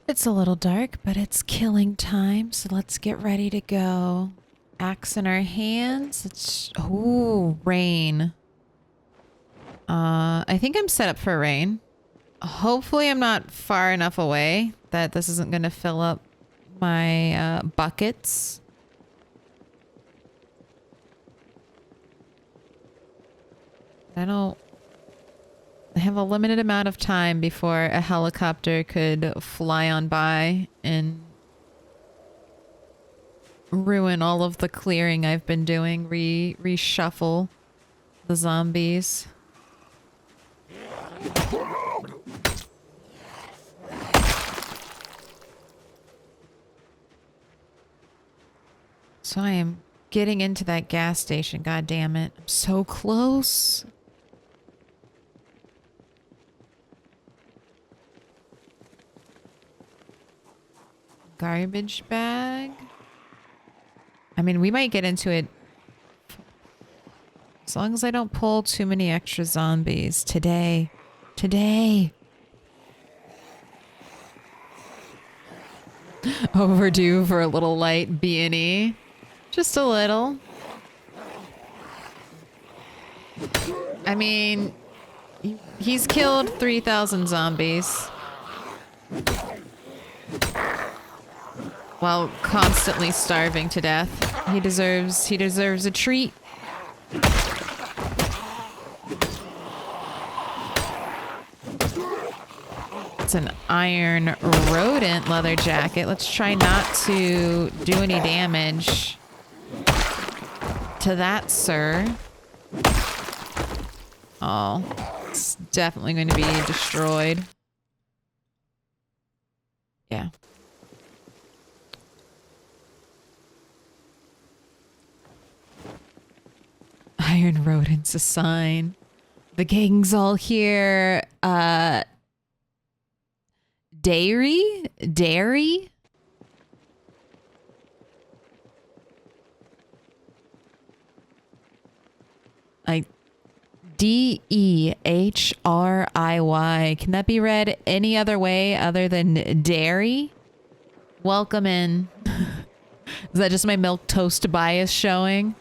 It's a little dark, but it's killing time, so let's get ready to go. Axe in our hands. It's ooh, rain. I think I'm set up for rain. Hopefully I'm not far enough away that this isn't going to fill up my buckets. I have a limited amount of time before a helicopter could fly on by and ruin all of the clearing I've been doing, reshuffle the zombies. So I am getting into that gas station, god damn it. I'm so close. Garbage bag. I mean, we might get into it as long as I don't pull too many extra zombies today. Today. Overdue for a little light B&E. Just a little. I mean, he's killed 3,000 zombies. While constantly starving to death. He deserves a treat. It's an iron rodent leather jacket. Let's try not to do any damage to that, sir. Oh, it's definitely going to be destroyed. Yeah. Iron rodent's a sign. The gang's all here. Dairy? Dairy? D-E-H-R-I-Y. Can that be read any other way other than dairy? Welcome in. Is that just my Milquetoast bias showing?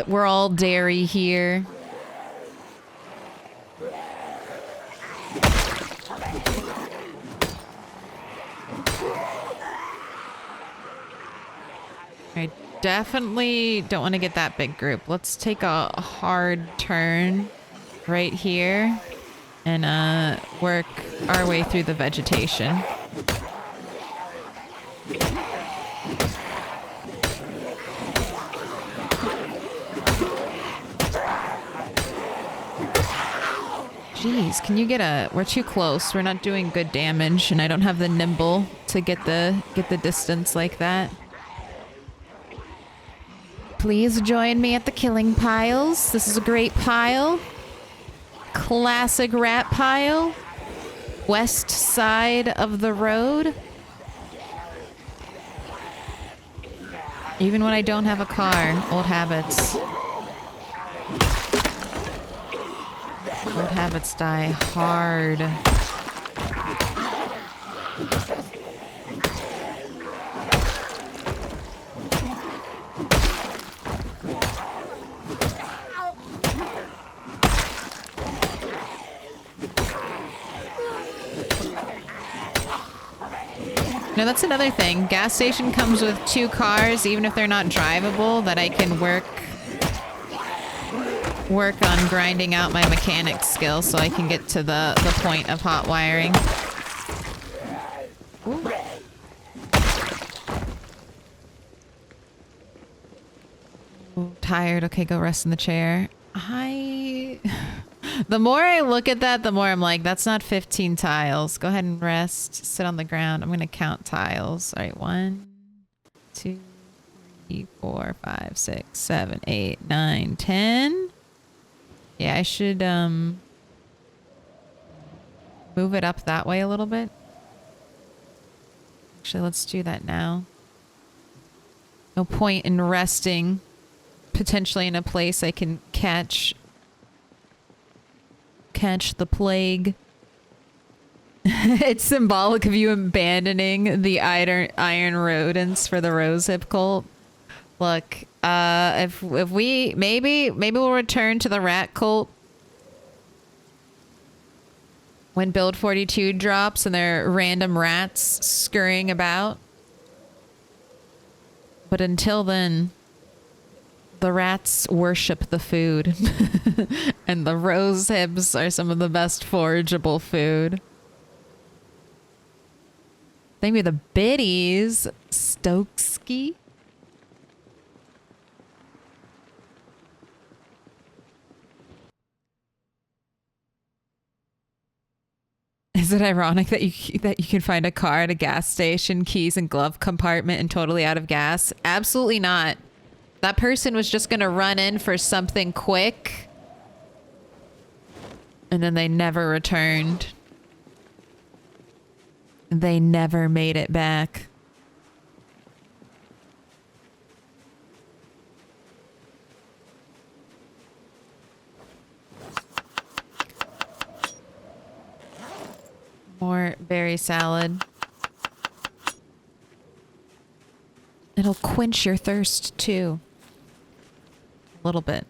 We're all dairy here. I definitely don't want to get that big group. Let's take a hard turn right here and work our way through the vegetation. Jeez, can you get a... We're too close. We're not doing good damage, and I don't have the nimble to get the distance like that. Please join me at the killing piles. This is a great pile. Classic rat pile. West side of the road. Even when I don't have a car. Old habits. Old habits die hard. No, that's another thing. Gas station comes with 2 cars, even if they're not drivable, that I can work on grinding out my mechanic skill so I can get to the point of hot wiring. Ooh. Ooh, tired. Okay, go rest in the chair. The more I look at that, the more I'm like, that's not 15 tiles. Go ahead and rest. Sit on the ground. I'm going to count tiles. All right, 1, 2, 3, 4, 5, 6, 7, 8, 9, 10. Yeah, I should move it up that way a little bit. Actually, let's do that now. No point in resting potentially in a place I can catch the plague. It's symbolic of you abandoning the iron rodents for the rosehip cult. Look, if we maybe we'll return to the rat cult when build 42 drops and there are random rats scurrying about. But until then, the rats worship the food. And the rose hips are some of the best forageable food. Maybe the biddies. Stokesky. Is it ironic that you can find a car at a gas station, keys and glove compartment, and totally out of gas? Absolutely not. That person was just gonna run in for something quick, and then they never returned. They never made it back. More berry salad. It'll quench your thirst too. A little bit.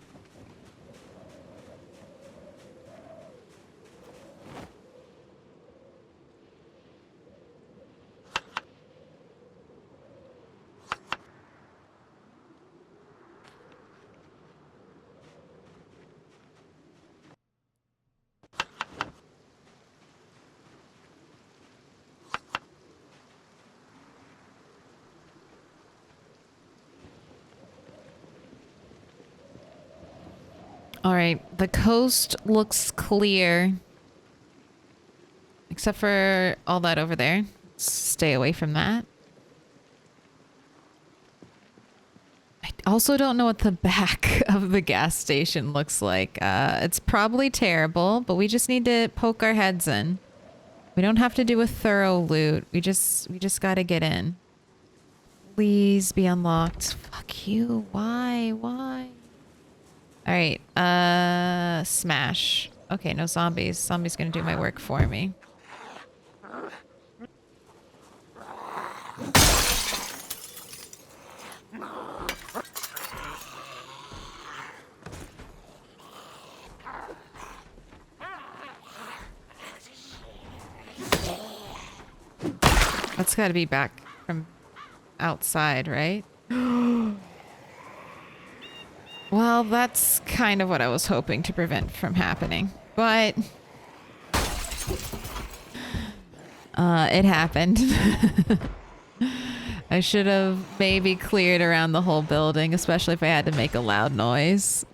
All right, the coast looks clear. Except for all that over there. Stay away from that. I also don't know what the back of the gas station looks like. It's probably terrible, but we just need to poke our heads in. We don't have to do a thorough loot. We just gotta get in. Please be unlocked. Fuck you. Why? All right, smash. Okay, no zombies. Zombies gonna do my work for me. That's gotta be back from outside, right? Well, that's kind of what I was hoping to prevent from happening, but it happened. I should have maybe cleared around the whole building, especially if I had to make a loud noise.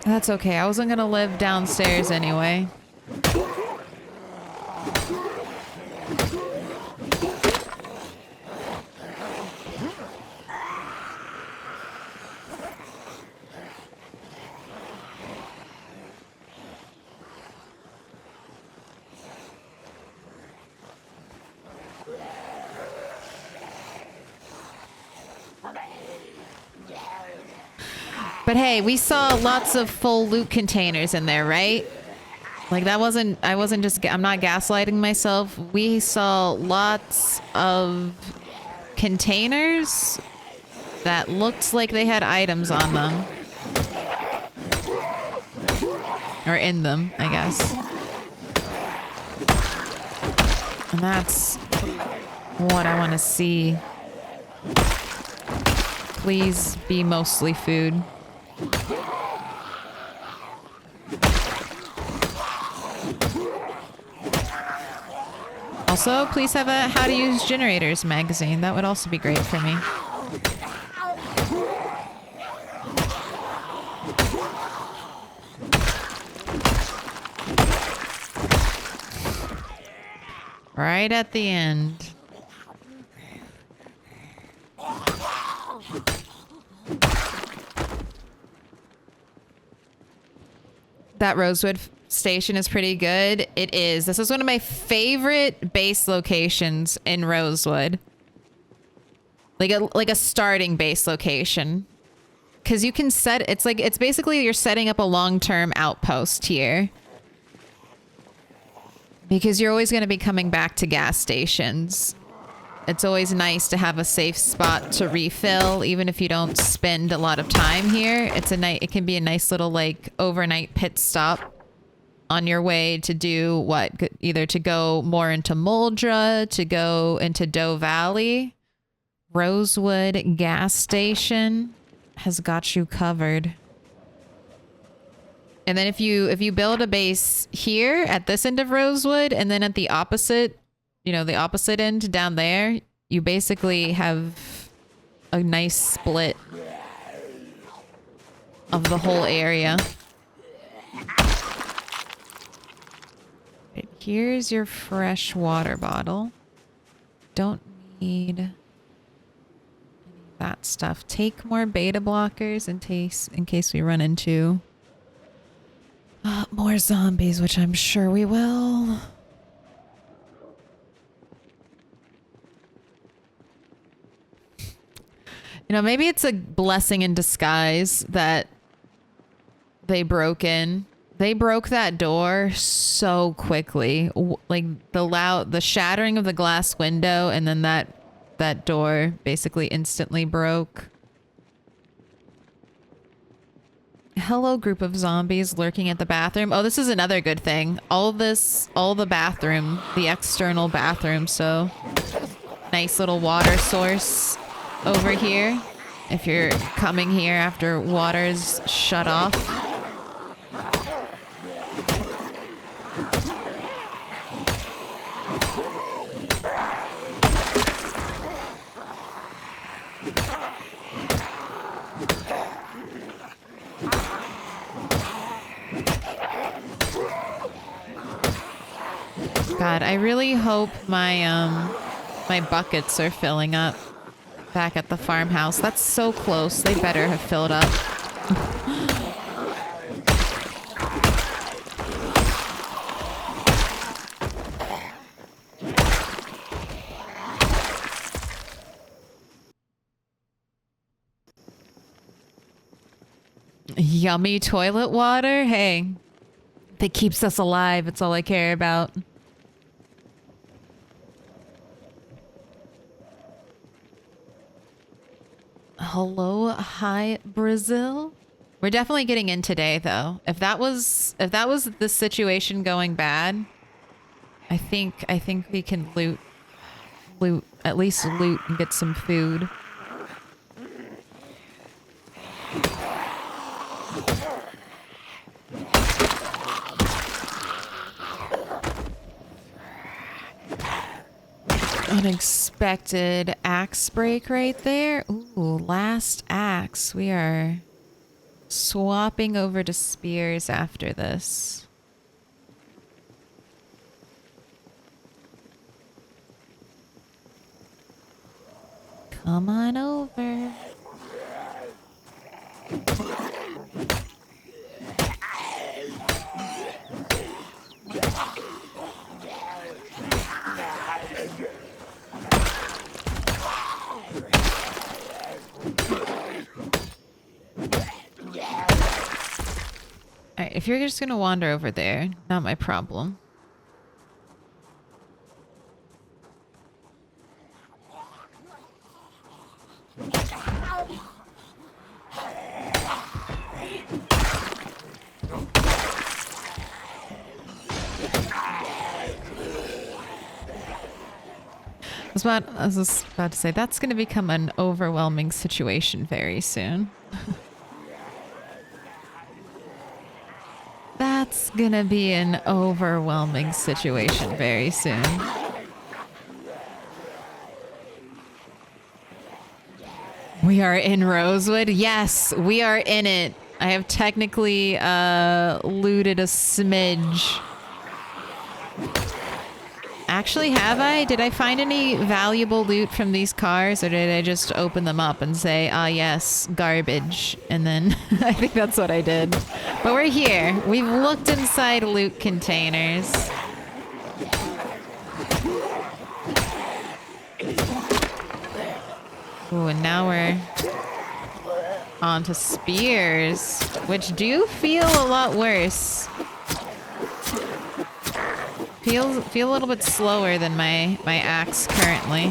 That's okay. I wasn't gonna live downstairs anyway. But hey, we saw lots of full loot containers in there, right? Like that wasn't, I wasn't just, I'm not gaslighting myself. We saw lots of containers that looked like they had items on them. Or in them, I guess. And that's what I want to see. Please be mostly food. Also, please have a how to use generators magazine. That would also be great for me. Right at the end. That Rosewood station is pretty good. It is. This is one of my favorite base locations in Rosewood. Like a starting base location. Because you can set, it's basically you're setting up a long-term outpost here. Because you're always going to be coming back to gas stations. It's always nice to have a safe spot to refill, even if you don't spend a lot of time here. It can be a nice little like overnight pit stop on your way to do what? Either to go more into Muldra, to go into Doe Valley. Rosewood gas station has got you covered. And then if you build a base here at this end of Rosewood, and then at the opposite, the opposite end down there, you basically have a nice split of the whole area. Right, here's your fresh water bottle. Don't need any of that stuff. Take more beta blockers in case we run into more zombies, which I'm sure we will. Maybe it's a blessing in disguise that they broke in. They broke that door so quickly. Like the shattering of the glass window, and then that door basically instantly broke. Hello, group of zombies lurking at the bathroom. Oh, this is another good thing. All the bathroom, the external bathroom. So nice little water source over here. If you're coming here after water's shut off. God, I really hope my buckets are filling up back at the farmhouse. That's so close. They better have filled up. Yummy toilet water? Hey, that keeps us alive. It's all I care about. Hello, hi, Brazil. We're definitely getting in today, though. If that was the situation going bad, I think we can at least loot and get some food. Unexpected axe break right there. Ooh, last axe. We are swapping over to spears after this. Come on over. Alright, if you're just gonna wander over there, not my problem. I was just about to say, that's going to become an overwhelming situation very soon. That's going to be an overwhelming situation very soon. We are in Rosewood? Yes, we are in it. I have technically looted a smidge. Actually, have I? Did I find any valuable loot from these cars, or did I just open them up and say, ah, yes, garbage? And then I think that's what I did. But we're here. We've looked inside loot containers. Ooh, and now we're on to spears, which do feel a lot worse. Feel a little bit slower than my axe currently.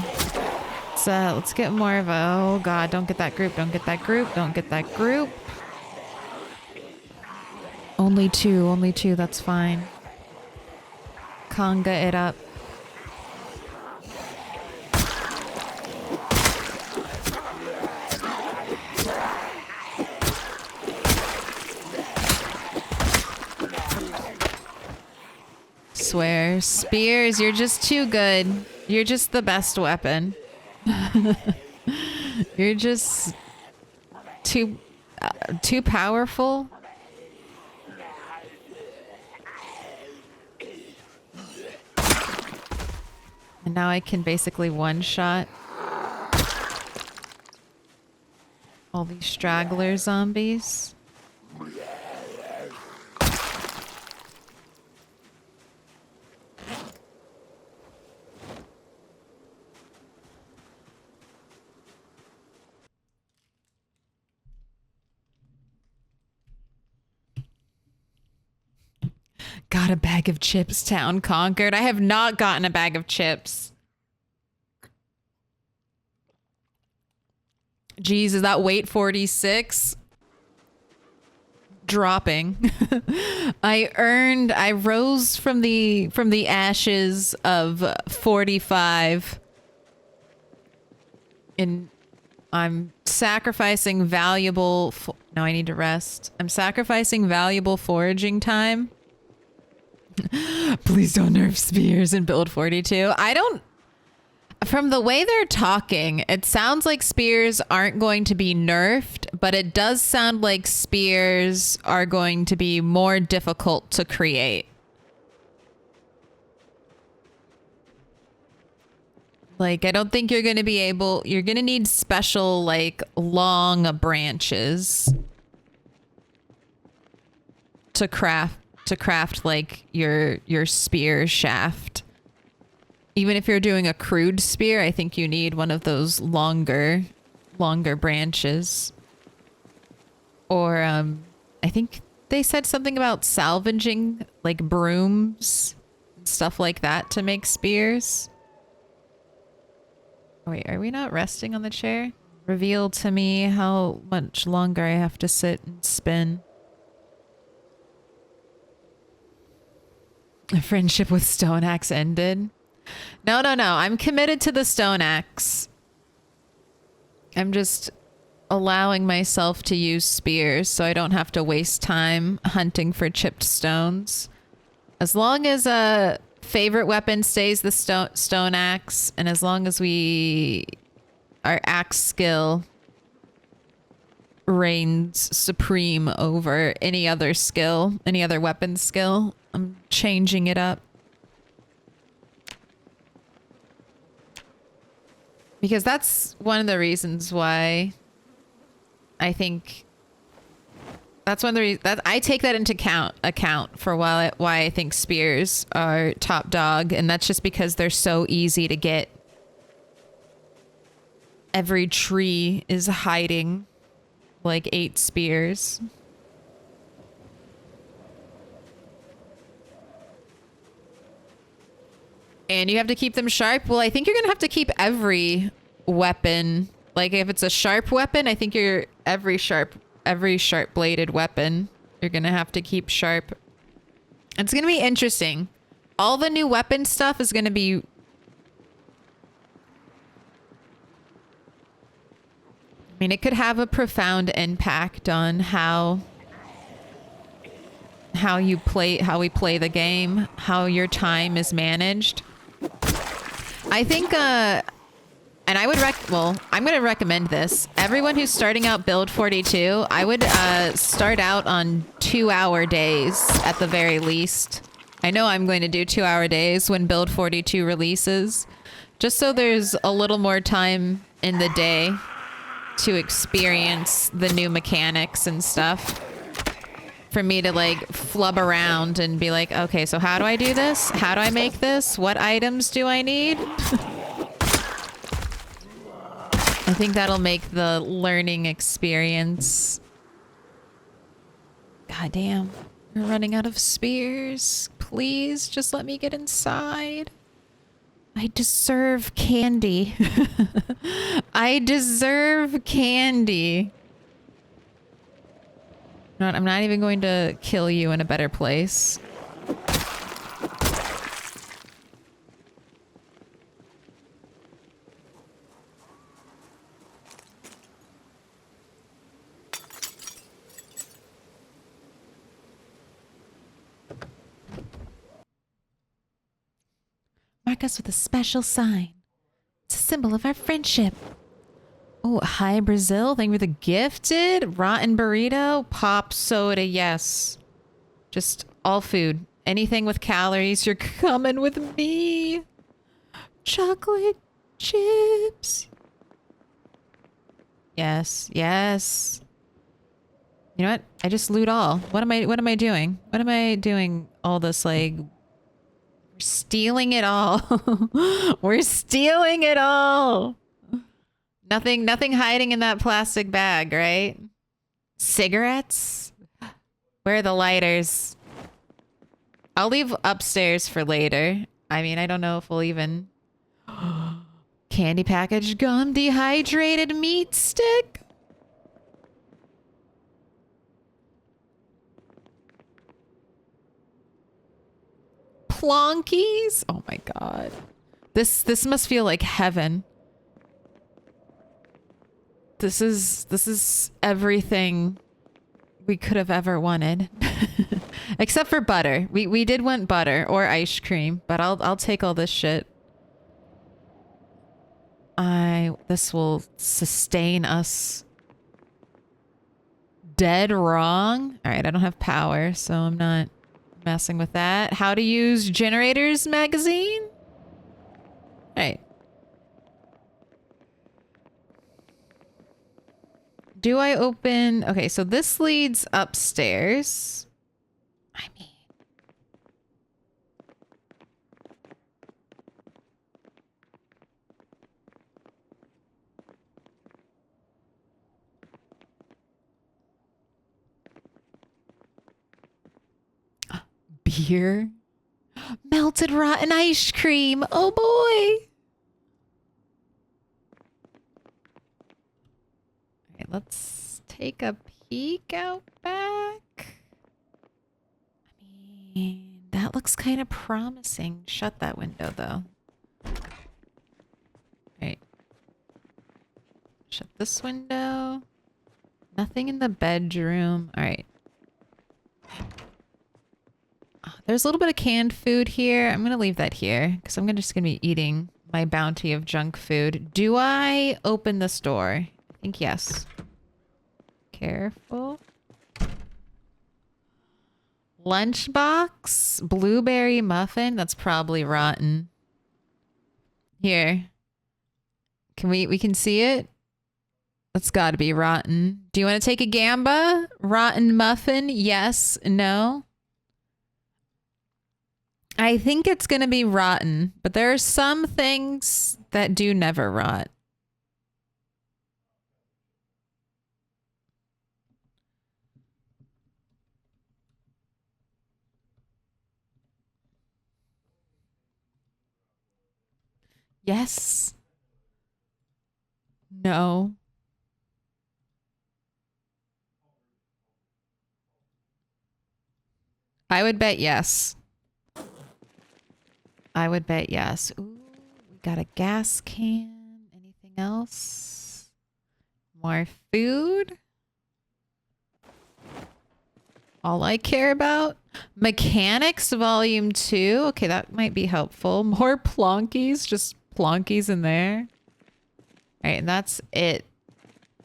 So let's get more of a, oh god, don't get that group, don't get that group, don't get that group. Only two, that's fine. Conga it up. Swear, spears, you're just too good. You're just the best weapon. You're just too powerful. And now I can basically one-shot all these straggler zombies. Got a bag of chips, town conquered. I have not gotten a bag of chips. Jeez, is that weight 46? Dropping. I rose from the ashes of 45. And I'm sacrificing valuable, no, I need to rest. I'm sacrificing valuable foraging time. Please don't nerf spears in build 42. From the way they're talking, it sounds like spears aren't going to be nerfed, but it does sound like spears are going to be more difficult to create. Like, I don't think you're going to be able, you're going to need special, like, long branches to craft like your spear shaft. Even if you're doing a crude spear, I think you need one of those longer branches. Or I think they said something about salvaging like brooms, stuff like that to make spears. Wait, are we not resting on the chair? Reveal to me how much longer I have to sit and spin. A friendship with Stone Axe ended. No. I'm committed to the Stone Axe. I'm just allowing myself to use spears so I don't have to waste time hunting for chipped stones. As long as a favorite weapon stays the stone axe, and as long as our axe skill reigns supreme over any other skill, any other weapon skill, I'm changing it up. Because that's one of the reasons why I think that's one of the reasons that I take that into account for why I think spears are top dog, and that's just because they're so easy to get. Every tree is hiding like 8 spears. And you have to keep them sharp? Well, I think you're gonna have to keep every weapon. Like, if it's a sharp weapon, I think every sharp bladed weapon, you're gonna have to keep sharp. It's gonna be interesting. All the new weapon stuff is gonna be... I mean, it could have a profound impact on how we play the game, how your time is managed. I think, and I would I'm going to recommend this. Everyone who's starting out build 42, I would start out on 2-hour days at the very least. I know I'm going to do 2-hour days when build 42 releases, just so there's a little more time in the day to experience the new mechanics and stuff. For me to like flub around and be like, okay, so how do I do this? How do I make this? What items do I need? I think that'll make the learning experience. God damn. We're running out of spears. Please just let me get inside. I deserve candy. I deserve candy. I'm not even going to kill you in a better place. Mark us with a special sign. It's a symbol of our friendship. Oh, hi, Brazil. Thank you for the gifted. Rotten burrito. Pop soda, yes. Just all food. Anything with calories, you're coming with me. Chocolate chips. Yes, yes. You know what? I just loot all. What am I doing? What am I doing all this, like... We're stealing it all. We're stealing it all. Nothing hiding in that plastic bag, right? Cigarettes? Where are the lighters? I'll leave upstairs for later. I mean, I don't know if we'll even... Candy package gum, dehydrated meat stick? Plonkies? Oh my god. This must feel like heaven. This is everything we could have ever wanted. Except for butter. We did want butter or ice cream, but I'll take all this shit. This will sustain us. Dead wrong? Alright, I don't have power, so I'm not messing with that. How to use generators magazine? Alright. Do I open... Okay, so this leads upstairs. I mean... Beer? Melted rotten ice cream! Oh boy! Alright, let's take a peek out back. I mean, that looks kind of promising. Shut that window, though. Alright. Shut this window. Nothing in the bedroom. Alright. There's a little bit of canned food here. I'm going to leave that here because I'm just going to be eating my bounty of junk food. Do I open this door? I think yes. Careful. Lunchbox? Blueberry muffin? That's probably rotten. Here. Can we can see it? That's got to be rotten. Do you want to take a gamba? Rotten muffin? Yes. No? I think it's going to be rotten, but there are some things that do never rot. Yes. No. I would bet yes. I would bet yes. Ooh, we got a gas can. Anything else? More food? All I care about? Mechanics Volume 2. Okay, that might be helpful. More plonkies. Just plonkies in there. All right, and that's it.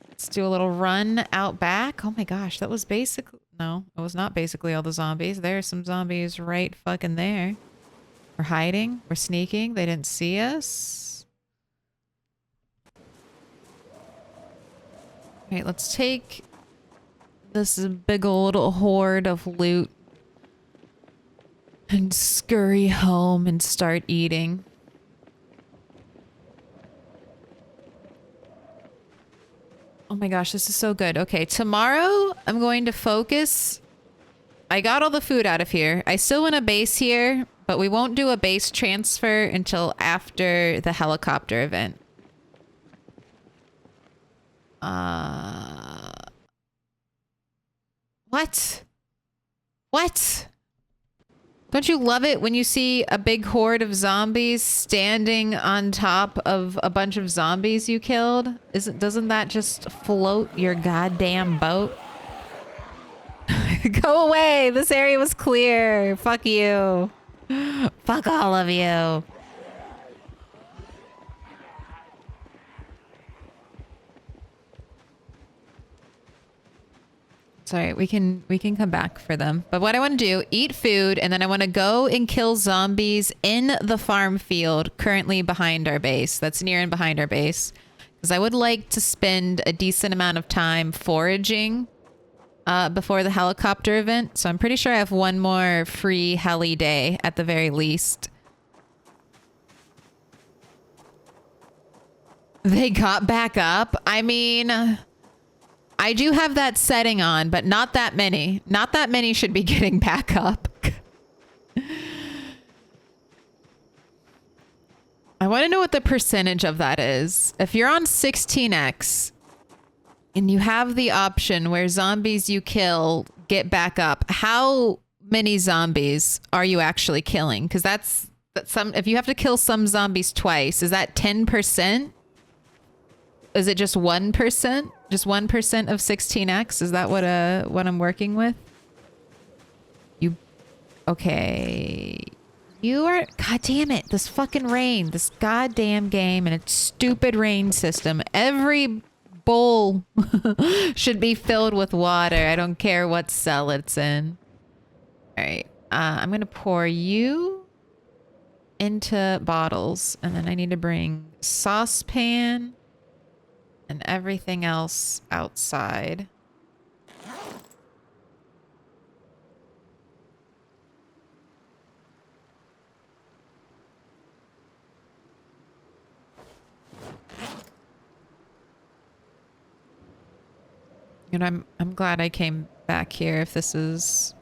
Let's do a little run out back. Oh my gosh, that was basically... No, it was not basically all the zombies. There are some zombies right fucking there. We're hiding. We're sneaking. They didn't see us. All right, let's take this big old horde of loot and scurry home and start eating. Oh my gosh, this is so good. Okay, tomorrow I'm going to focus. I got all the food out of here. I still want a base here, but we won't do a base transfer until after the helicopter event. What? What? Don't you love it when you see a big horde of zombies standing on top of a bunch of zombies you killed? Doesn't that just float your goddamn boat? Go away! This area was clear. Fuck you. Fuck all of you. Sorry, we can come back for them. But what I want to do, eat food, and then I want to go and kill zombies in the farm field currently behind our base. That's near and behind our base. Because I would like to spend a decent amount of time foraging before the helicopter event. So I'm pretty sure I have one more free heli day at the very least. They got back up? I mean... I do have that setting on, but not that many. Not that many should be getting back up. I want to know what the percentage of that is. If you're on 16x and you have the option where zombies you kill get back up, how many zombies are you actually killing? Because that's some. If you have to kill some zombies twice, is that 10%? Is it just 1%? Just 1% of 16x? Is that what I'm working with? Okay. You are... God damn it. This fucking rain. This goddamn game and its stupid rain system. Every bowl should be filled with water. I don't care what cell it's in. Alright. I'm gonna pour you into bottles. And then I need to bring saucepan and everything else outside. You know, I'm glad I came back here if this is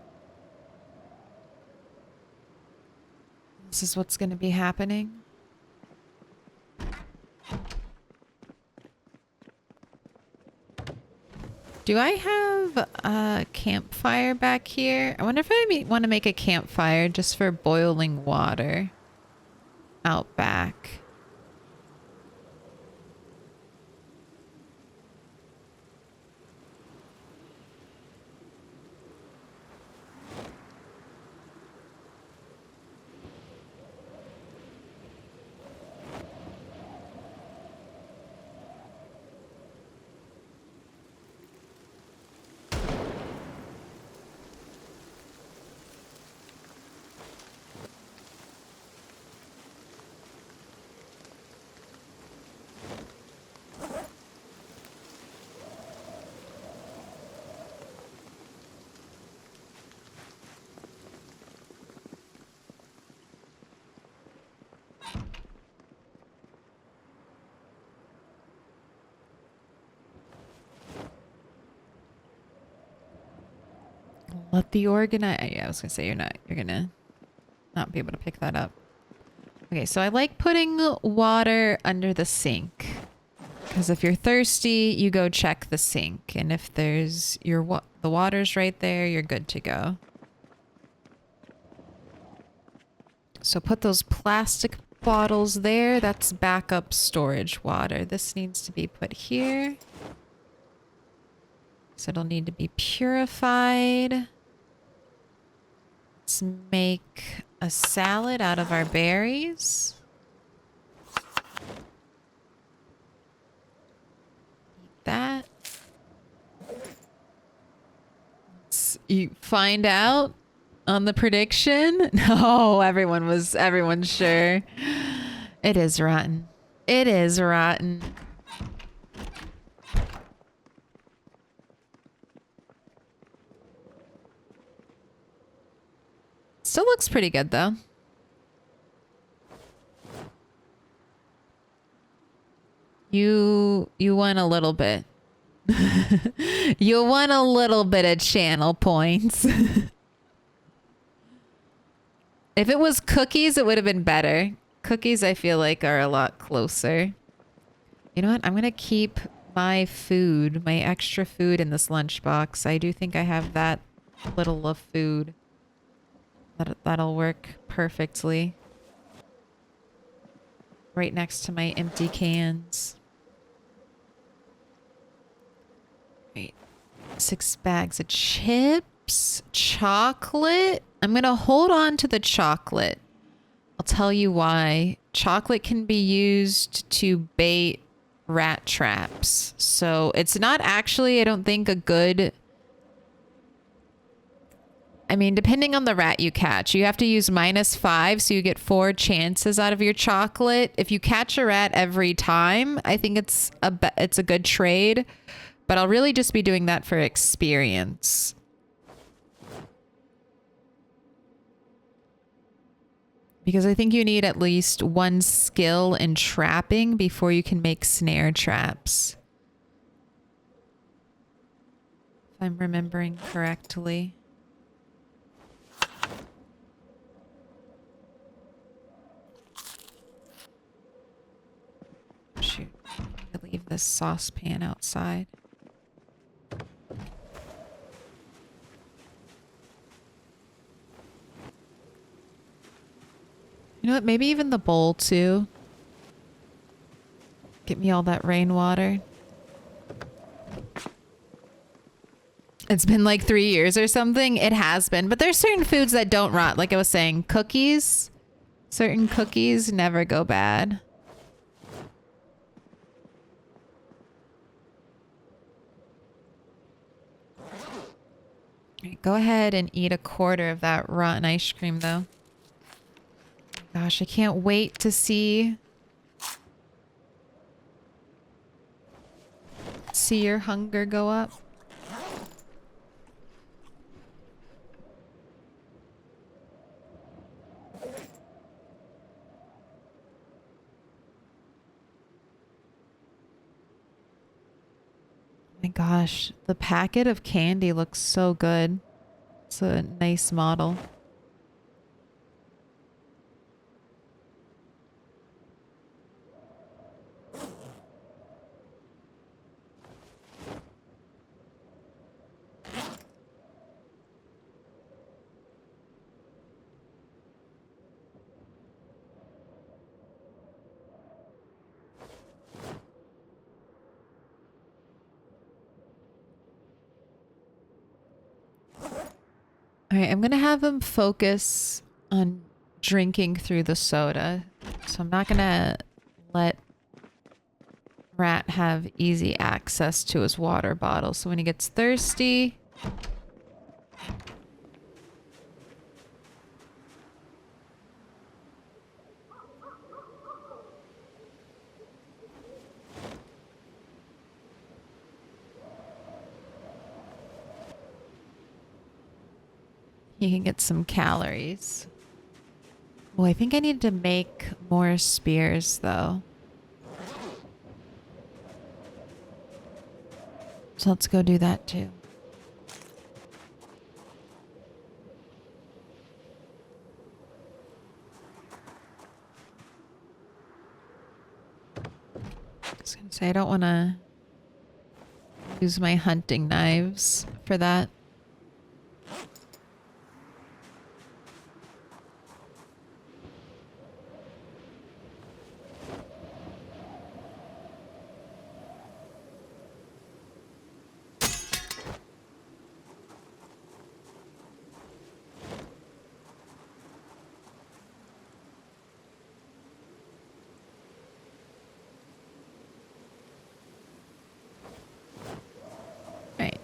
what's going to be happening. Do I have a campfire back here? I wonder if I want to make a campfire just for boiling water out back. Let the organize. Yeah, I was gonna say you're gonna not be able to pick that up. Okay, so I like putting water under the sink. Because if you're thirsty, you go check the sink. And if there's the water's right there, you're good to go. So put those plastic bottles there. That's backup storage water. This needs to be put here. So it'll need to be purified. Let's make a salad out of our berries. Eat that. You find out on the prediction? No, everyone's sure. It is rotten. It is rotten. Still looks pretty good though. You won a little bit. You won a little bit of channel points. If it was cookies, it would have been better. Cookies, I feel like, are a lot closer. You know what? I'm going to keep my food, my extra food in this lunchbox. I do think I have that little of food. That'll work perfectly. Right next to my empty cans. Right. 6 bags of chips. Chocolate. I'm going to hold on to the chocolate. I'll tell you why. Chocolate can be used to bait rat traps. So it's not actually, I don't think, a good... I mean, depending on the rat you catch, you have to use -5, so you get 4 chances out of your chocolate. If you catch a rat every time, I think it's a good trade. But I'll really just be doing that for experience. Because I think you need at least 1 skill in trapping before you can make snare traps. If I'm remembering correctly. Shoot, I need to leave this saucepan outside. You know what? Maybe even the bowl too. Get me all that rainwater. It's been like 3 years or something. It has been. But there's certain foods that don't rot. Like I was saying, cookies. Certain cookies never go bad. Right, go ahead and eat a quarter of that rotten ice cream though. Gosh, I can't wait to see your hunger go up. My gosh, the packet of candy looks so good. It's a nice model. All right, I'm going to have him focus on drinking through the soda. So I'm not going to let Rat have easy access to his water bottle. So when he gets thirsty... he can get some calories. Oh, I think I need to make more spears, though. So let's go do that, too. was gonna say, I don't want to use my hunting knives for that. Right.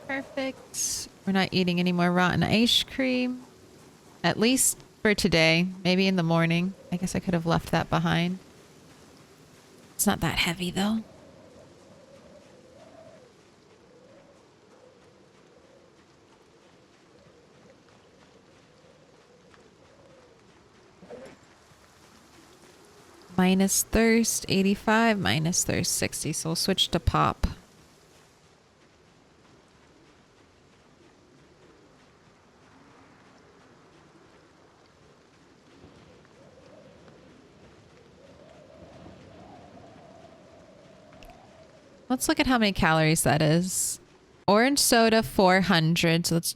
Perfect. We're not eating any more rotten ice cream. At least for today. Maybe in the morning. I guess I could have left that behind. It's not that heavy though. Minus thirst 85, minus thirst 60. So we'll switch to pop. Let's look at how many calories that is. Orange soda 400, so that's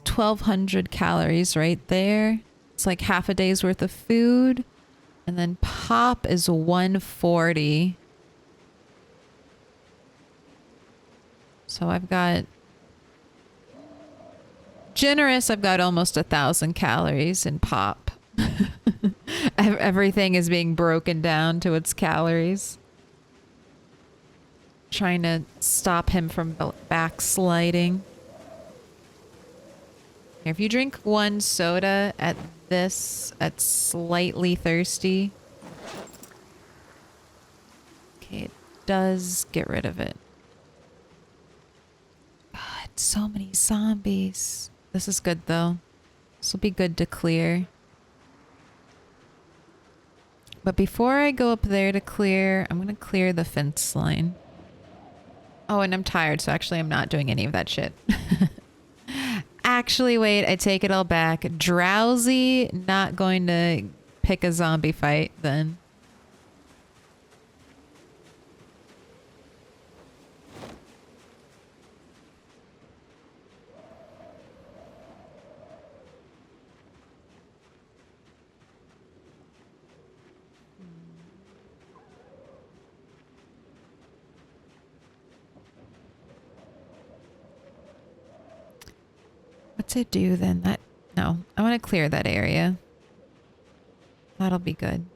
1200 calories right there. It's like half a day's worth of food. And then pop is 140. So I've got generous, I've got almost 1,000 calories in pop. Everything is being broken down to its calories. Trying to stop him from backsliding. If you drink one soda at slightly thirsty. Okay, it does get rid of it. God, so many zombies. This is good though. This will be good to clear. But before I go up there to clear, I'm going to clear the fence line. Oh, and I'm tired, so actually I'm not doing any of that shit. Actually, wait, I take it all back. Drowsy, not going to pick a zombie fight then. What's it do then? No, I want to clear that area. That'll be good.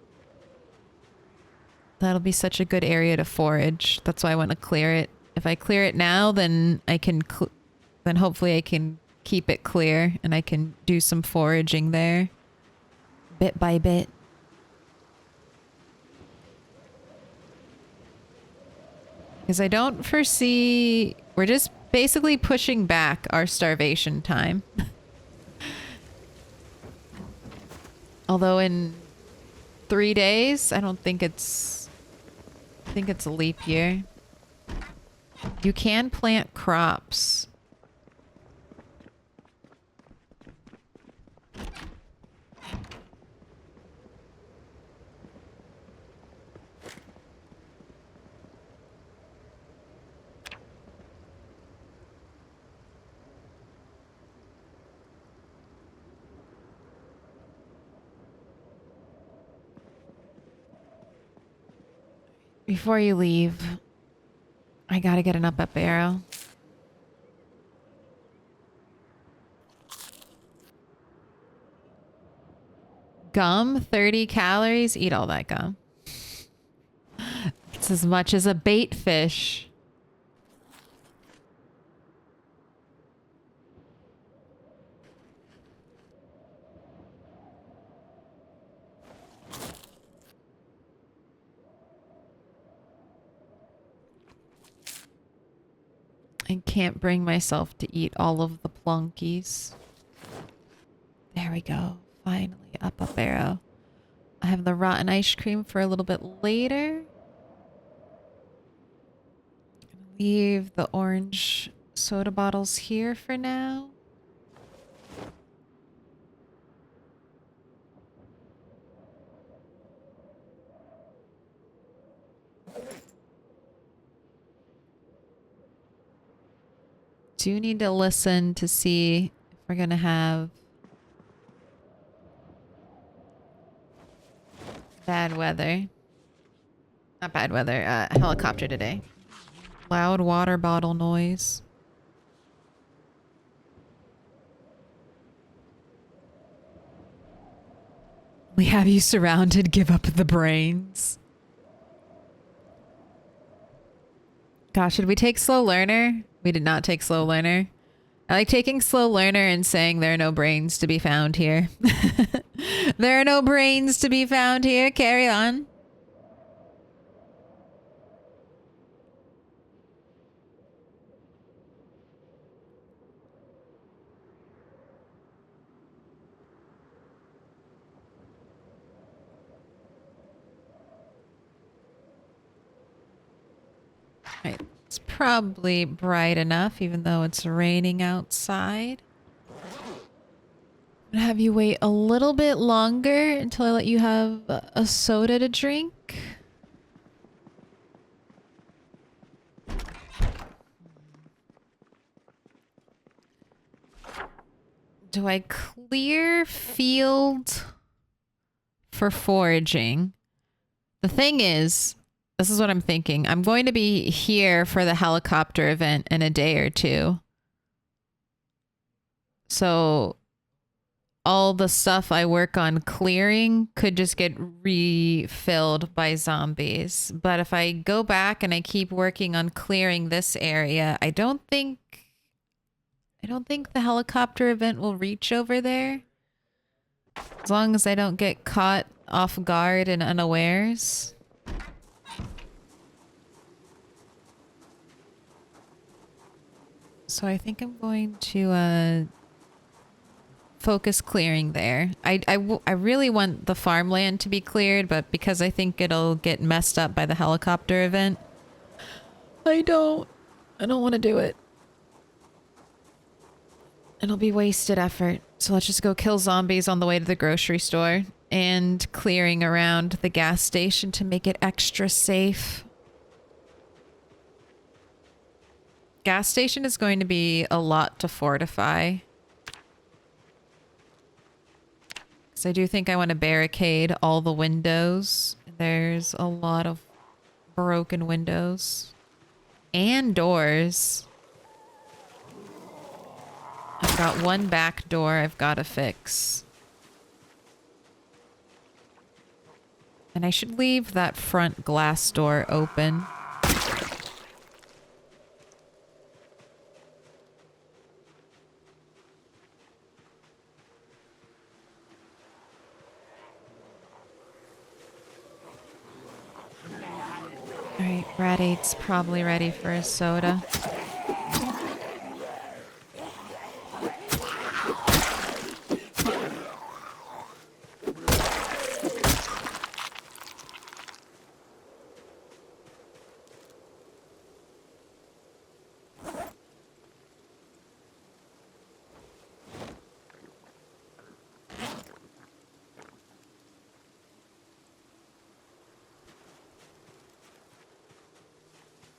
That'll be such a good area to forage. That's why I want to clear it. If I clear it now, then then hopefully I can keep it clear and I can do some foraging there. Bit by bit. Because I don't foresee... We're just basically pushing back our starvation time. Although in 3 days, I don't think it's... I think it's a leap year. You can plant crops. Before you leave, I gotta get an up arrow. Gum, 30 calories. Eat all that gum. It's as much as a bait fish. I can't bring myself to eat all of the plunkies. There we go. Finally, up arrow. I have the rotten ice cream for a little bit later. Leave the orange soda bottles here for now. do need to listen to see if we're gonna have bad weather. Not bad weather, helicopter today. Loud water bottle noise. We have you surrounded, give up the brains. Gosh, should we take slow learner? We did not take slow learner. I like taking slow learner and saying there are no brains to be found here. There are no brains to be found here. Carry on. Right. It's probably bright enough, even though it's raining outside. I'm gonna have you wait a little bit longer until I let you have a soda to drink. Do I clear field for foraging? The thing is, this is what I'm thinking. I'm going to be here for the helicopter event in a day or two. So all the stuff I work on clearing could just get refilled by zombies. But if I go back and I keep working on clearing this area, I don't think the helicopter event will reach over there. As long as I don't get caught off guard and unawares. So I think I'm going to focus clearing there. I really want the farmland to be cleared, but because I think it'll get messed up by the helicopter event, I don't want to do it. It'll be wasted effort. So let's just go kill zombies on the way to the grocery store and clearing around the gas station to make it extra safe. Gas station is going to be a lot to fortify. So I do think I want to barricade all the windows. There's a lot of broken windows and doors. I've got one back door I've got to fix. And I should leave that front glass door open. Alright, Rat8's probably ready for a soda.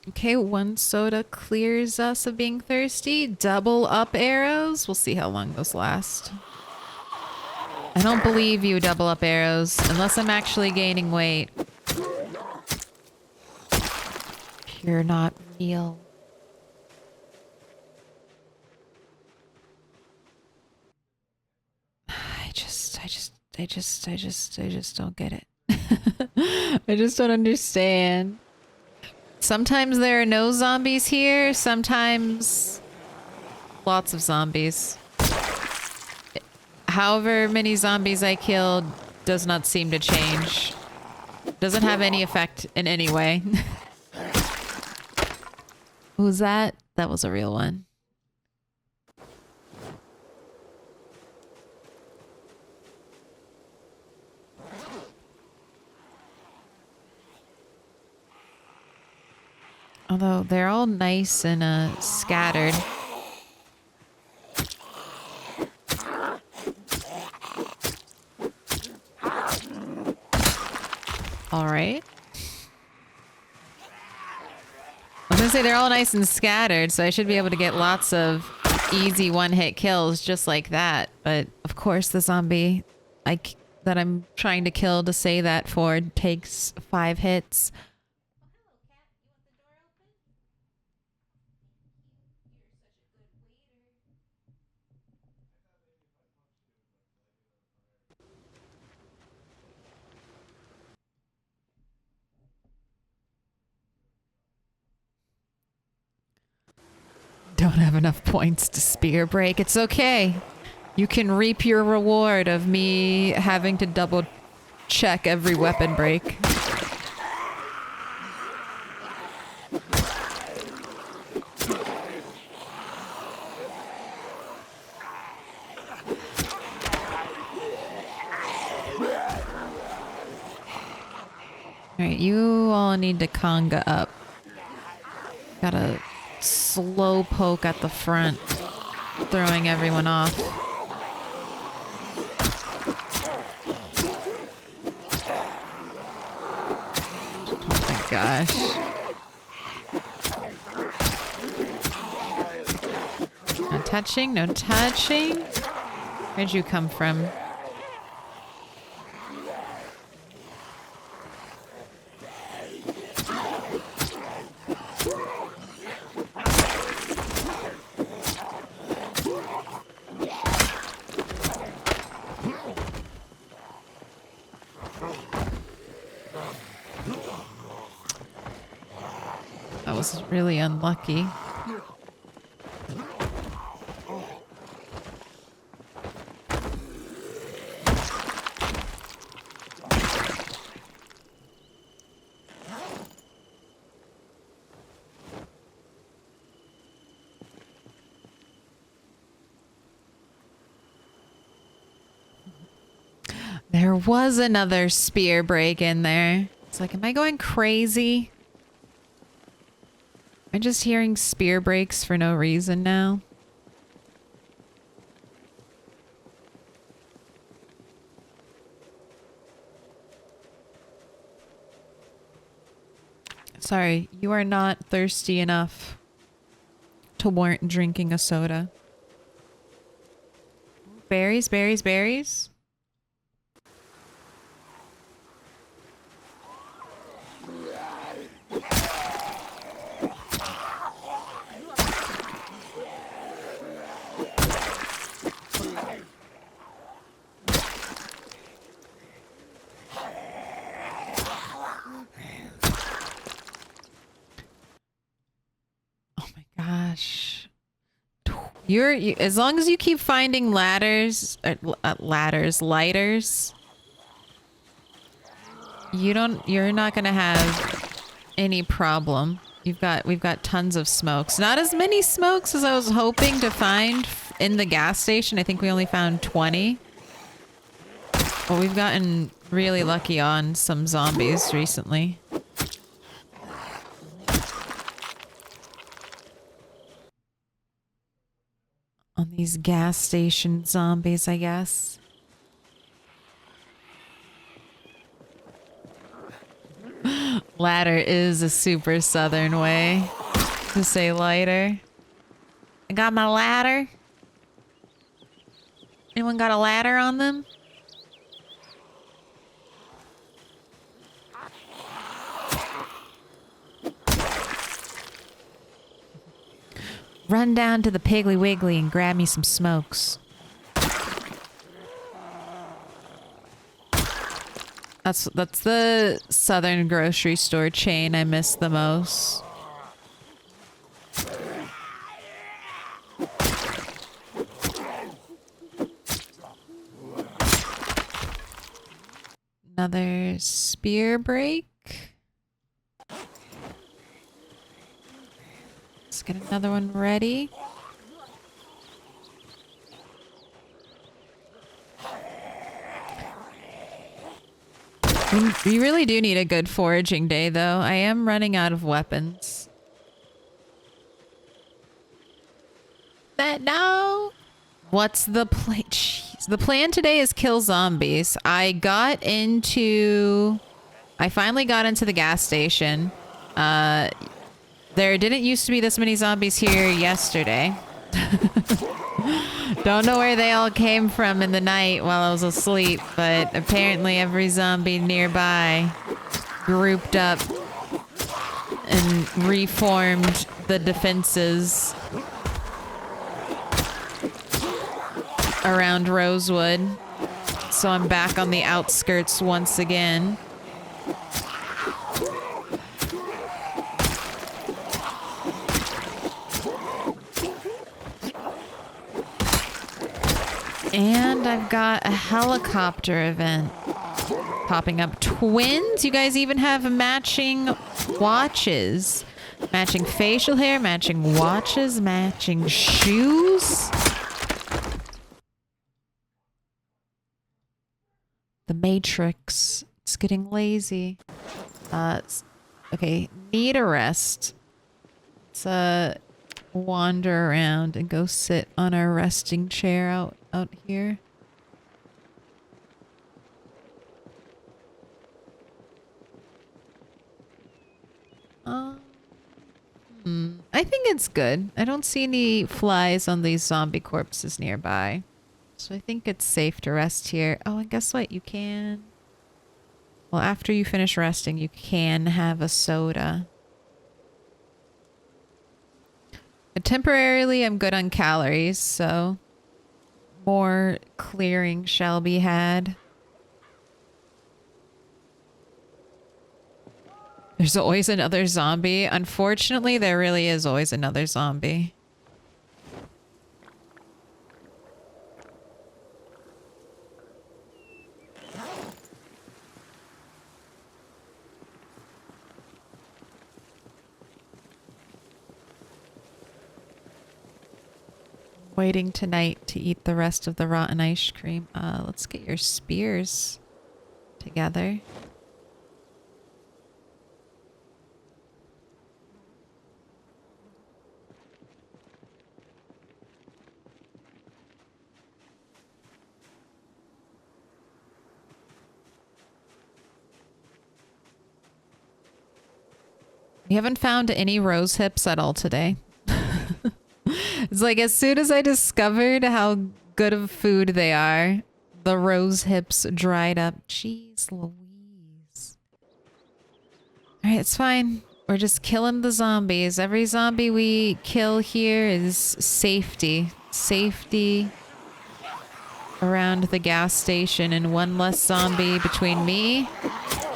Okay, one soda clears us of being thirsty. Double up arrows. We'll see how long those last. I don't believe you, double up arrows, unless I'm actually gaining weight. You're not real. I just don't get it. I just don't understand. Sometimes there are no zombies here, sometimes lots of zombies. However many zombies I killed does not seem to change. Doesn't have any effect in any way. Who's that? That was a real one. Although they're all nice and scattered. All right. I'm gonna say they're all nice and scattered, so I should be able to get lots of easy one-hit kills just like that. But of course, the zombie that I'm trying to kill to say that for takes 5 hits. Don't have enough points to spear break. It's okay. You can reap your reward of me having to double check every weapon break. Alright, you all need to conga up. Gotta slow poke at the front, throwing everyone off. Oh my gosh. No touching, no touching. Where'd you come from? That was really unlucky. There was another spear break in there. It's like, am I going crazy? I'm just hearing spear breaks for no reason now. Sorry, you are not thirsty enough to warrant drinking a soda. Berries, berries, berries. Gosh, as long as you keep finding lighters, you're not gonna have any problem. We've got tons of smokes. Not as many smokes as I was hoping to find in the gas station. I think we only found 20. But we've gotten really lucky on some zombies recently. On these gas station zombies, I guess. Ladder is a super southern way to say lighter. I got my ladder. Anyone got a ladder on them? Run down to the Piggly Wiggly and grab me some smokes. That's the southern grocery store chain I miss the most. Another spear break. Let's get another one ready. We really do need a good foraging day, though. I am running out of weapons. No! What's the plan? Jeez. The plan today is kill zombies. I finally got into the gas station. There didn't used to be this many zombies here yesterday. Don't know where they all came from in the night while I was asleep, but apparently every zombie nearby grouped up and reformed the defenses around Rosewood. So I'm back on the outskirts once again. And I've got a helicopter event popping up. Twins? You guys even have matching watches. Matching facial hair, matching watches, matching shoes. The Matrix. It's getting lazy. Okay, need a rest. Let's wander around and go sit on our resting chair out here. I think it's good. I don't see any flies on these zombie corpses nearby. So I think it's safe to rest here. Oh, and guess what? You can... Well, after you finish resting, you can have a soda. But temporarily, I'm good on calories, so... more clearing shall be had. There's always another zombie. Unfortunately, there really is always another zombie. Waiting tonight to eat the rest of the rotten ice cream. Let's get your spears together. We haven't found any rose hips at all today. It's like as soon as I discovered how good of food they are, the rose hips dried up. Jeez Louise. Alright, it's fine. We're just killing the zombies. Every zombie we kill here is safety. Safety around the gas station and one less zombie between me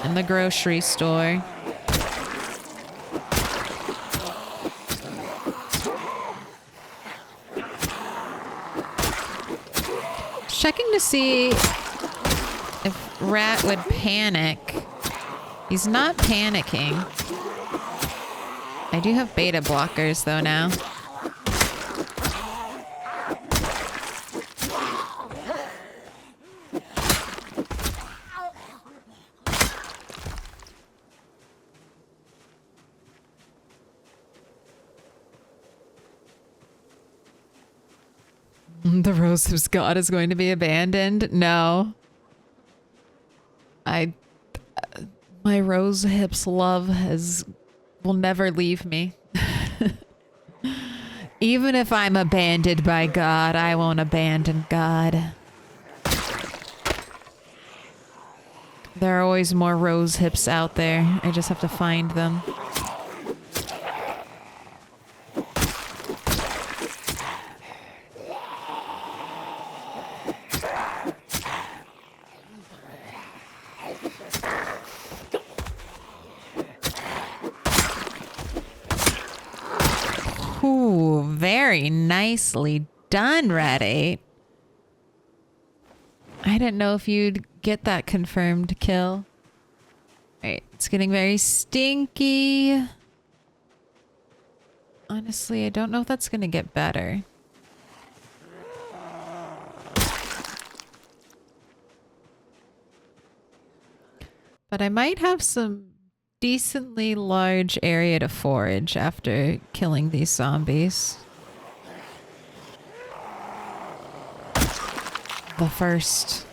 and the grocery store. Checking to see if Rat would panic. He's not panicking. I do have beta blockers though now. The Rose of God is going to be abandoned? No. My Rose Hips love will never leave me. Even if I'm abandoned by God, I won't abandon God. There are always more Rose Hips out there. I just have to find them. Ooh, very nicely done, Red 8. I didn't know if you'd get that confirmed kill. Alright, it's getting very stinky. Honestly, I don't know if that's gonna get better. But I might have some decently large area to forage after killing these zombies. The first.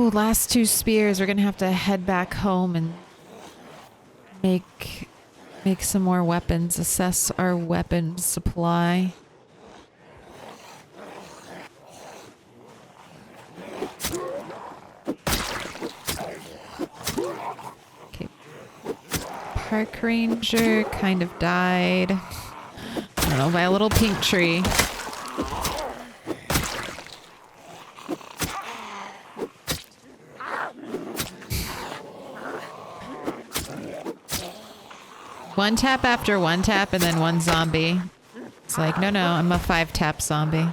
Ooh, last 2 spears. We're gonna have to head back home and make some more weapons. Assess our weapons supply. Okay. Park ranger kind of died. I don't know, by a little pink tree. One tap after one tap and then one zombie. It's like, no, I'm a 5-tap zombie.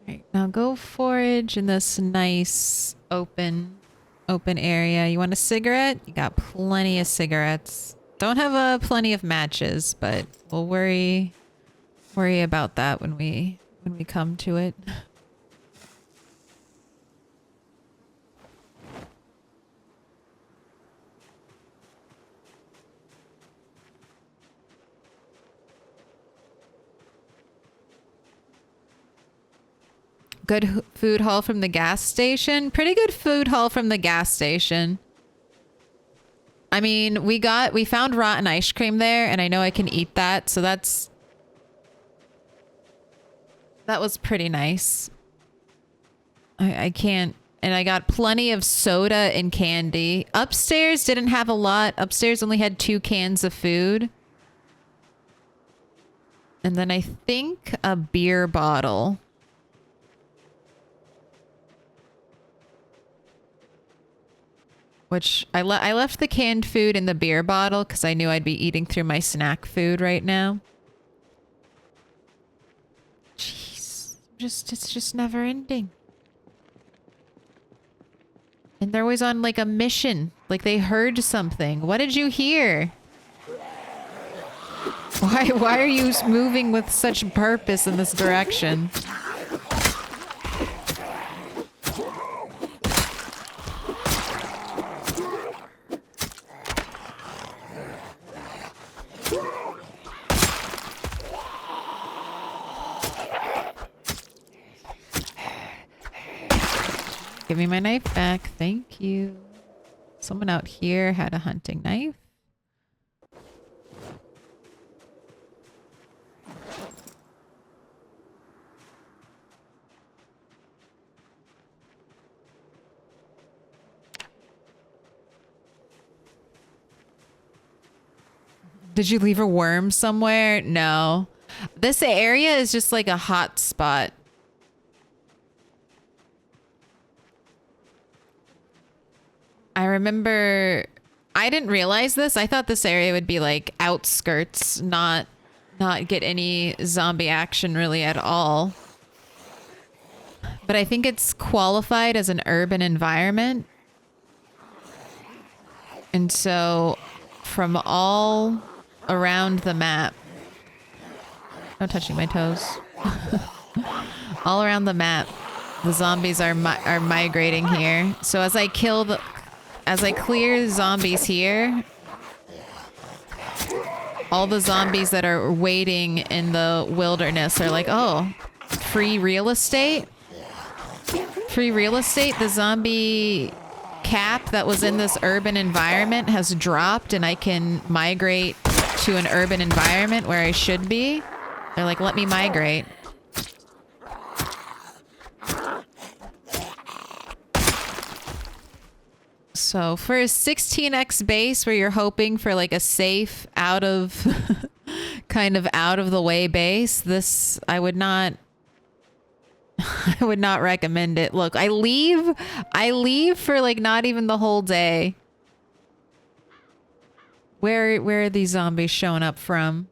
Right, now go forage in this nice open area. You want a cigarette? You got plenty of cigarettes. Don't have plenty of matches, but we'll worry about that when we come to it. Good food haul from the gas station. Pretty good food haul from the gas station. I mean, we found rotten ice cream there, and I know I can eat that, so that was pretty nice. I can't, and I got plenty of soda and candy. Upstairs didn't have a lot. Upstairs only had 2 cans of food. And then I think a beer bottle. Which I left the canned food in the beer bottle because I knew I'd be eating through my snack food right now. Jeez, it's just never ending. And they're always on like a mission, like they heard something. What did you hear? Why are you moving with such purpose in this direction? Give me my knife back. Thank you. Someone out here had a hunting knife. Did you leave a worm somewhere? No. This area is just like a hot spot. I remember I didn't realize this. I thought this area would be like outskirts, not get any zombie action really at all. But I think it's qualified as an urban environment. And so from all around the map, no touching my toes. All around the map, the zombies are migrating here. So as I clear zombies here, all the zombies that are waiting in the wilderness are like, oh, free real estate? Free real estate? The zombie cap that was in this urban environment has dropped and I can migrate to an urban environment where I should be. They're like, let me migrate. So for a 16x base where you're hoping for like a safe kind of out of the way base, this I would not recommend it. Look, I leave for like not even the whole day. Where are these zombies showing up from?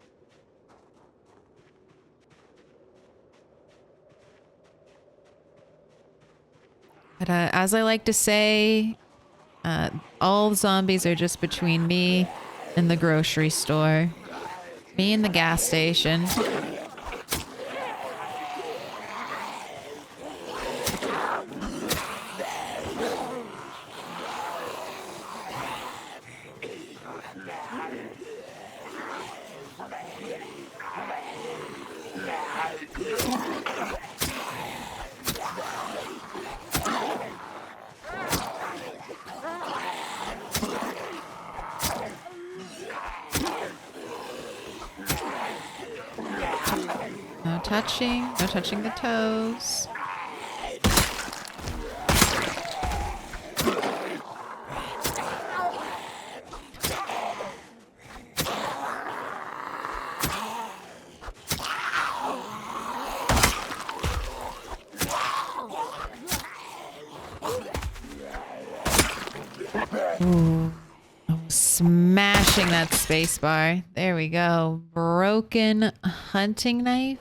But as I like to say, all zombies are just between me and the grocery store. Me and the gas station. touching. No touching the toes. Ooh. Oh, smashing that space bar. There we go. Broken hunting knife.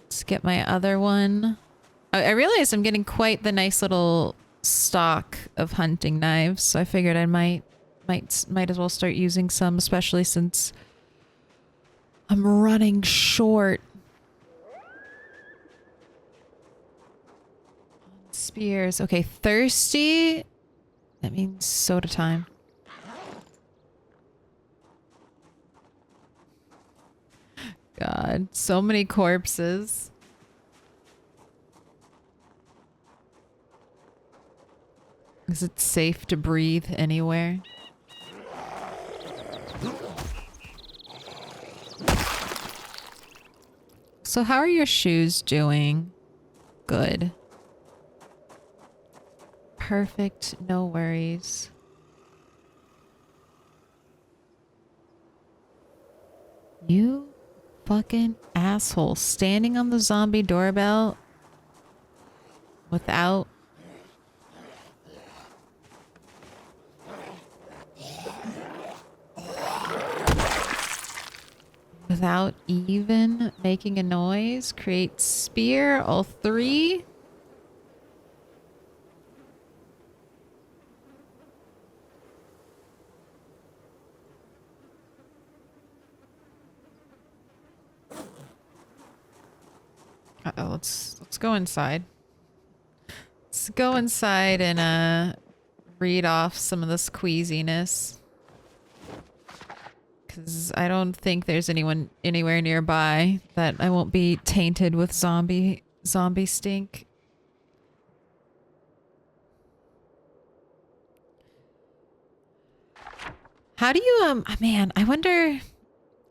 Let's get my other one. I realize I'm getting quite the nice little stock of hunting knives, so I figured I might as well start using some, especially since I'm running short. Spears. Okay, thirsty. That means soda time. God, so many corpses. Is it safe to breathe anywhere? So how are your shoes doing? Good. Perfect, no worries. You fucking asshole, standing on the zombie doorbell without even making a noise. Create spear, all three. Uh-oh, let's go inside. Let's go inside and read off some of this queasiness. Because I don't think there's anyone anywhere nearby that I won't be tainted with zombie stink. How do you man, I wonder,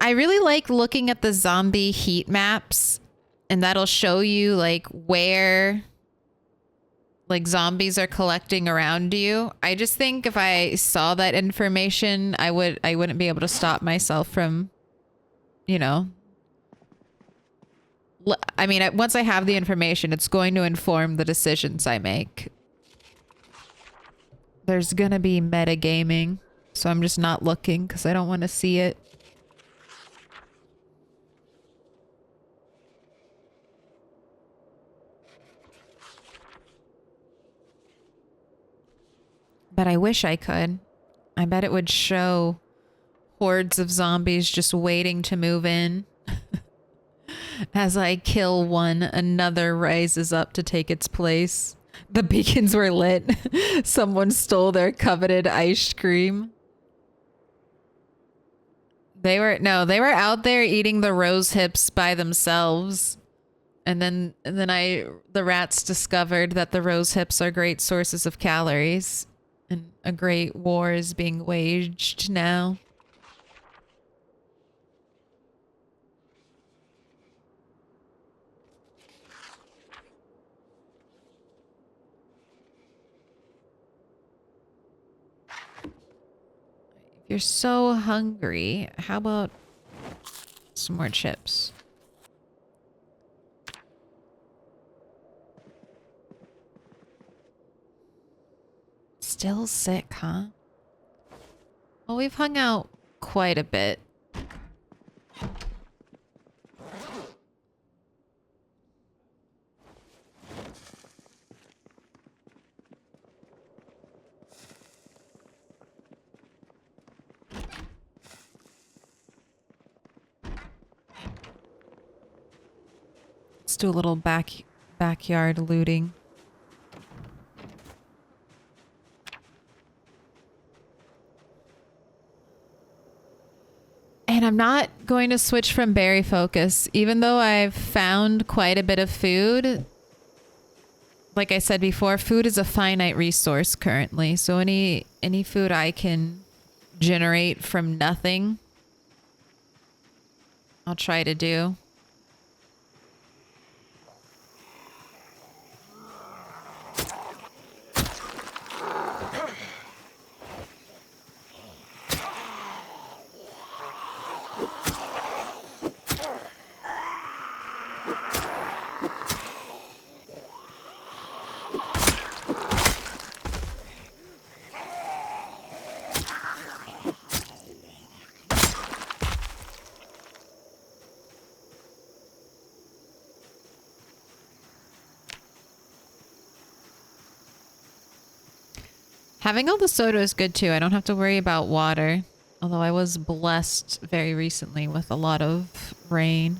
I really like looking at the zombie heat maps. And that'll show you like where like zombies are collecting around you. I just think if I saw that information, I wouldn't be able to stop myself from, you know. I mean, once I have the information, it's going to inform the decisions I make. There's gonna be metagaming, so I'm just not looking because I don't want to see it. But I wish I could. I bet it would show hordes of zombies just waiting to move in. As I kill one, another rises up to take its place. The beacons were lit. Someone stole their coveted ice cream. They were out there eating the rose hips by themselves. And then the rats discovered that the rose hips are great sources of calories. And a great war is being waged now. If you're so hungry, how about some more chips? Still sick, huh? Well, we've hung out quite a bit. Let's do a little backyard looting. And I'm not going to switch from berry focus, even though I've found quite a bit of food. Like I said before, food is a finite resource currently. So any food I can generate from nothing, I'll try to do. Having all the soda is good too. I don't have to worry about water. Although I was blessed very recently with a lot of rain.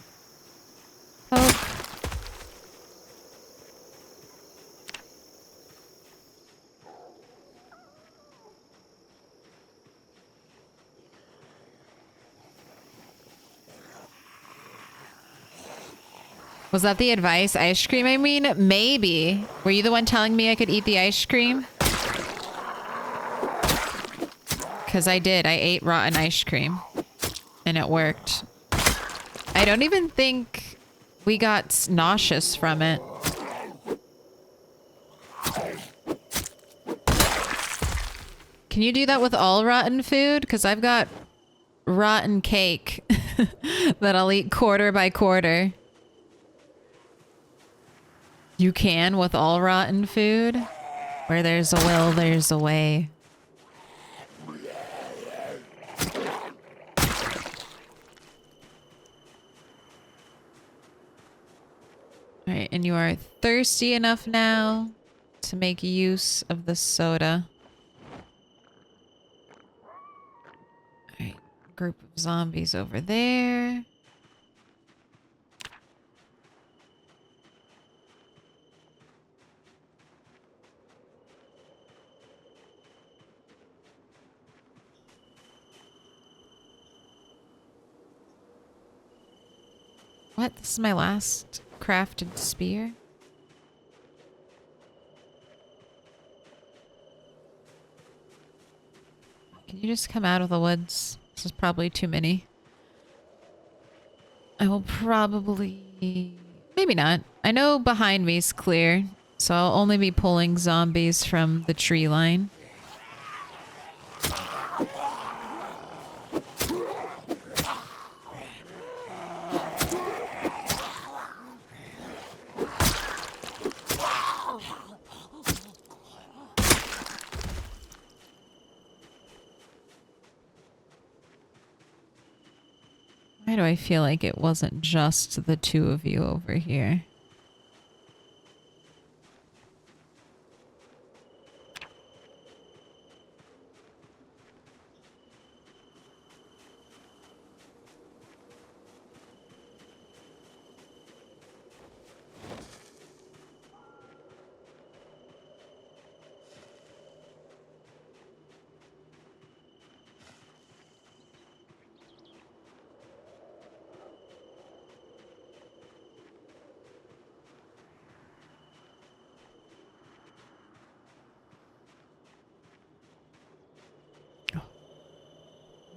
Oh. Was that the advice? Ice cream, I mean? Maybe. Were you the one telling me I could eat the ice cream? Because I did. I ate rotten ice cream. And it worked. I don't even think we got nauseous from it. Can you do that with all rotten food? Because I've got rotten cake that I'll eat quarter by quarter. You can with all rotten food? Where there's a will, there's a way. Alright, and you are thirsty enough now to make use of the soda. Alright, group of zombies over there. What? This is my last crafted spear? Can you just come out of the woods? This is probably too many. I will probably... Maybe not. I know behind me is clear, so I'll only be pulling zombies from the tree line. Why do I feel like it wasn't just the two of you over here?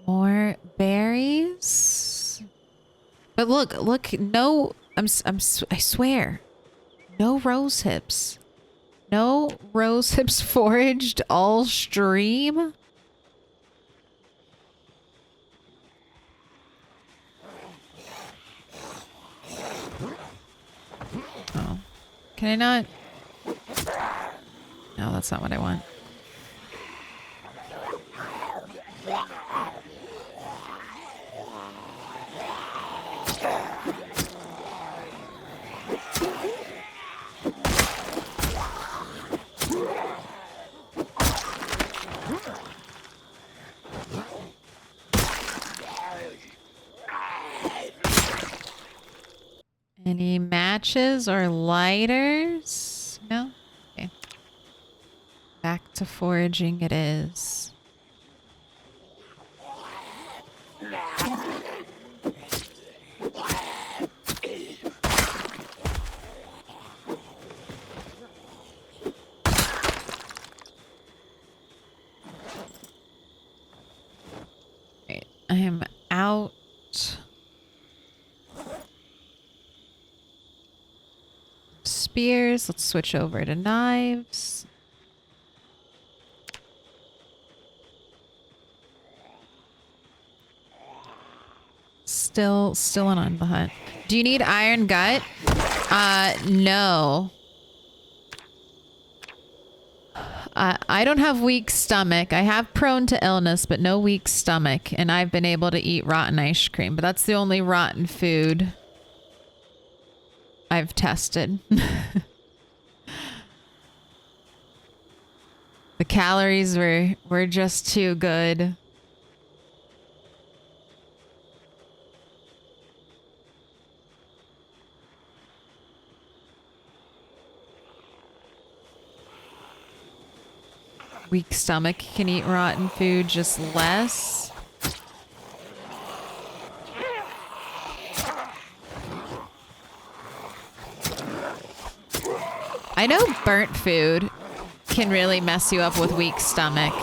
More berries? But look, no, I swear, no rose hips. No rose hips foraged all stream? Oh. Can I not? No, that's not what I want. Any matches or lighters? No? Okay. Back to foraging it is. Right. I am out. Spears. Let's switch over to knives. Still on the hunt. Do you need iron gut? No. I don't have weak stomach. I have prone to illness, but no weak stomach. And I've been able to eat rotten ice cream, but that's the only rotten food I've tested. The calories were just too good. Weak stomach can eat rotten food, just less. I know burnt food can really mess you up with weak stomach.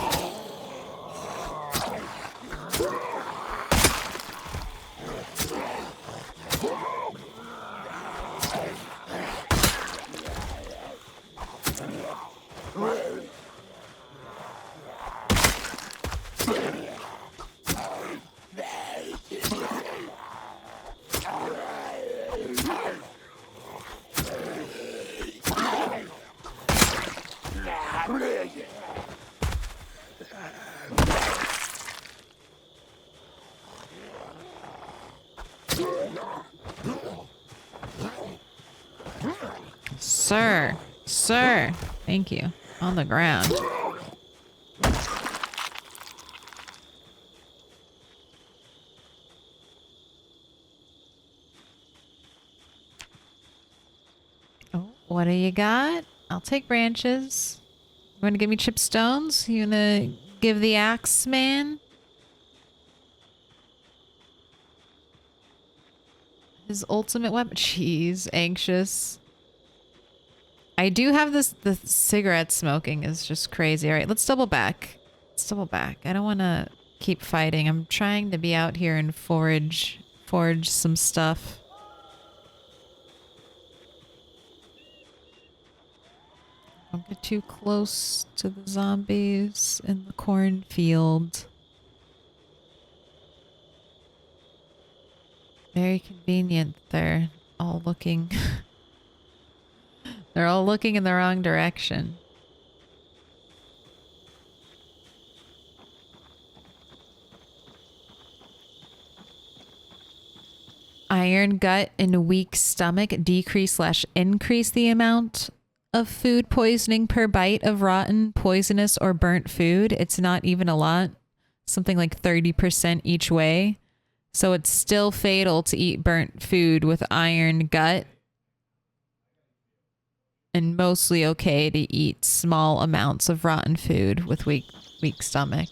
Sir. Sir. Thank you. On the ground. Oh, what do you got? I'll take branches. You want to give me chip stones? You gonna give the axe man his ultimate weapon? Jeez, anxious. I do have this. The cigarette smoking is just crazy. All right, let's double back. Let's double back. I don't want to keep fighting. I'm trying to be out here and forage some stuff. Don't get too close to the zombies in the cornfield. Very convenient. They're all looking. They're all looking in the wrong direction. Iron gut and weak stomach decrease/increase the amount of food poisoning per bite of rotten, poisonous, or burnt food. It's not even a lot. Something like 30% each way. So it's still fatal to eat burnt food with iron gut. And mostly okay to eat small amounts of rotten food with weak stomach.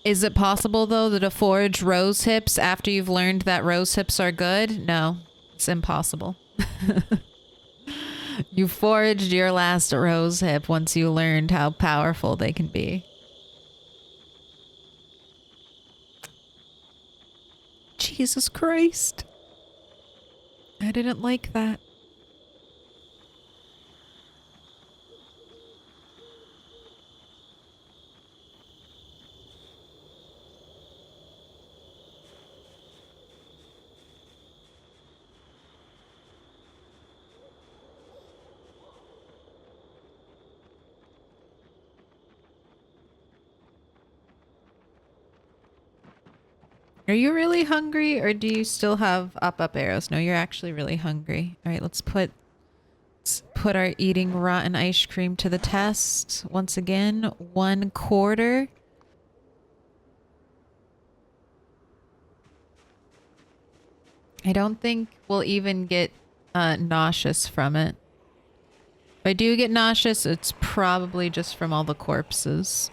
Is it possible, though, to forage rose hips after you've learned that rose hips are good? No, it's impossible. You foraged your last rose hip once you learned how powerful they can be. Jesus Christ. I didn't like that. Are you really hungry, or do you still have up arrows? No, you're actually really hungry. All right, let's put our eating rotten ice cream to the test. Once again, 1/4. I don't think we'll even get nauseous from it. If I do get nauseous, it's probably just from all the corpses.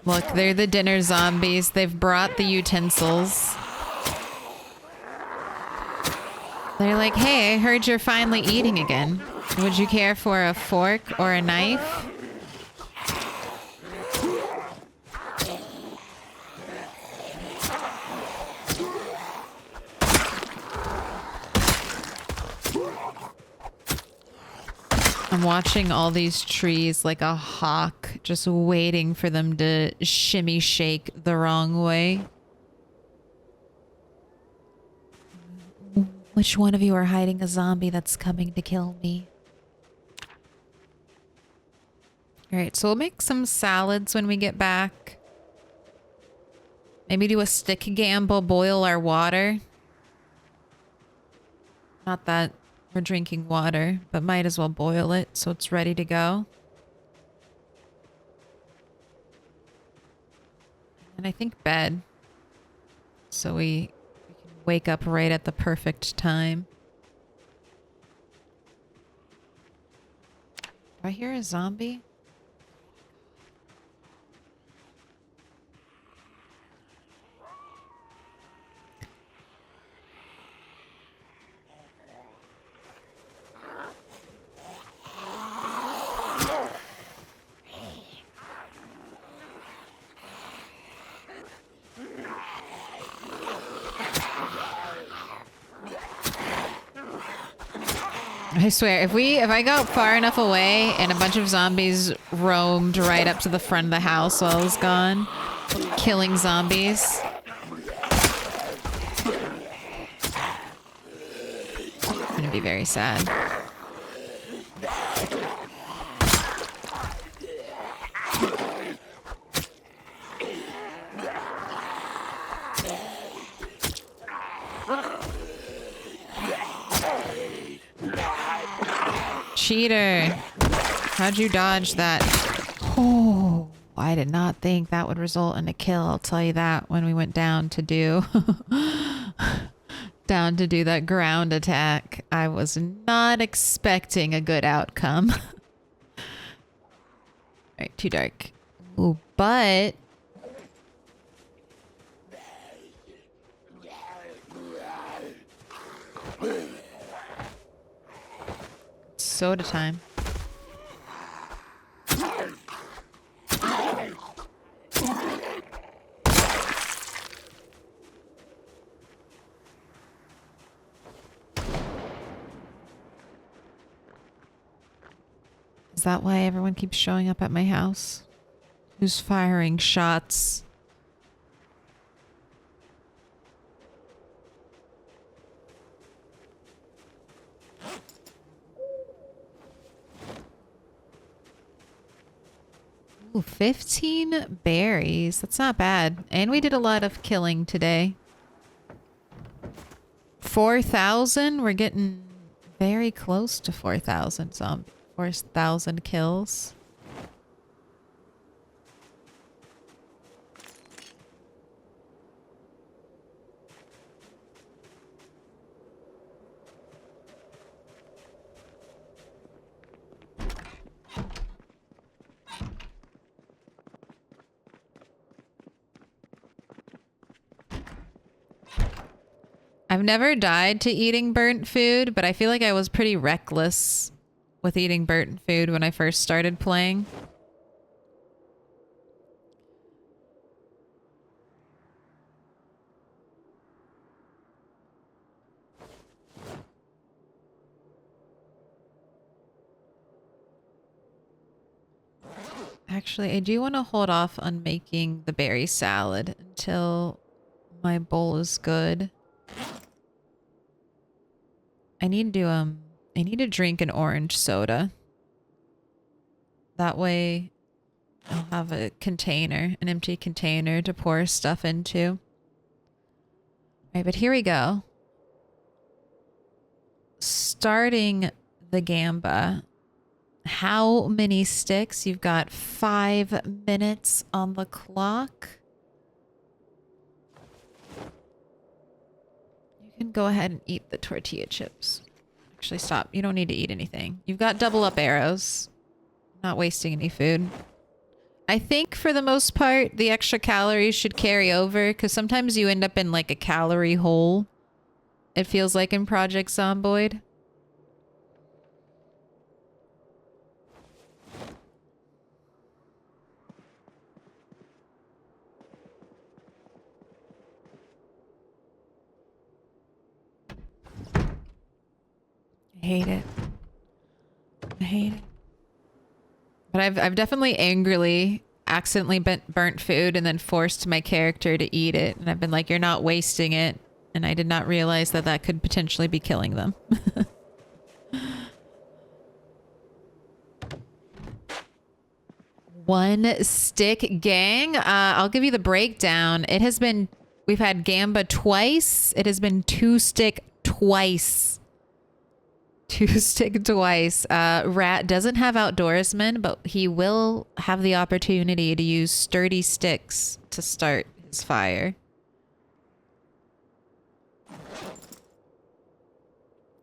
Look, they're the dinner zombies. They've brought the utensils. They're like, hey, I heard you're finally eating again. Would you care for a fork or a knife? I'm watching all these trees like a hawk, just waiting for them to shimmy shake the wrong way. Which one of you are hiding a zombie that's coming to kill me? Alright, so we'll make some salads when we get back. Maybe do a stick gamble, boil our water. Not that we're drinking water, but might as well boil it so it's ready to go. And I think bed. So we can wake up right at the perfect time. Do I hear a zombie? I swear, if I got far enough away and a bunch of zombies roamed right up to the front of the house while I was gone, killing zombies. I'm gonna be very sad. Cheater. How'd you dodge that? Oh, I did not think that would result in a kill. I'll tell you that when we went down to do down to do that ground attack. I was not expecting a good outcome. Alright, too dark. Ooh, but soda time. Is that why everyone keeps showing up at my house? Who's firing shots? Ooh, 15 berries. That's not bad. And we did a lot of killing today. 4,000? We're getting very close to 4,000 zombies. 4,000 kills. I've never died to eating burnt food, but I feel like I was pretty reckless with eating burnt food when I first started playing. Actually, I do want to hold off on making the berry salad until my bowl is good. I need to drink an orange soda. That way I'll have a container, an empty container to pour stuff into. All right, but here we go. Starting the gamba. How many sticks? You've got 5 minutes on the clock. You can go ahead and eat the tortilla chips. Actually, stop. You don't need to eat anything. You've got double up arrows. Not wasting any food. I think for the most part, the extra calories should carry over because sometimes you end up in like a calorie hole. It feels like in Project Zomboid. I hate it. I hate it. But I've definitely angrily accidentally burnt food and then forced my character to eat it. And I've been like, you're not wasting it. And I did not realize that that could potentially be killing them. One stick gang. I'll give you the breakdown. It has been, we've had Gamba twice. It has been 2 stick twice. 2 stick twice. Rat doesn't have outdoorsman, but he will have the opportunity to use sturdy sticks to start his fire.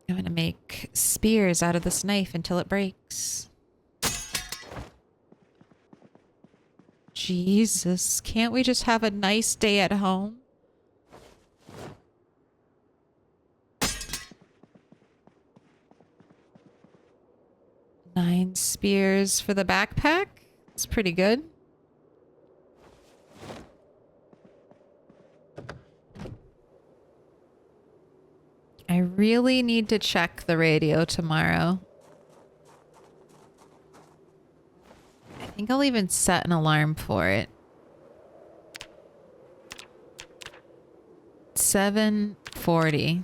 I'm gonna make spears out of this knife until it breaks. Jesus, can't we just have a nice day at home? Nine spears for the backpack. It's pretty good. I really need to check the radio tomorrow. I think I'll even set an alarm for it. 7:40.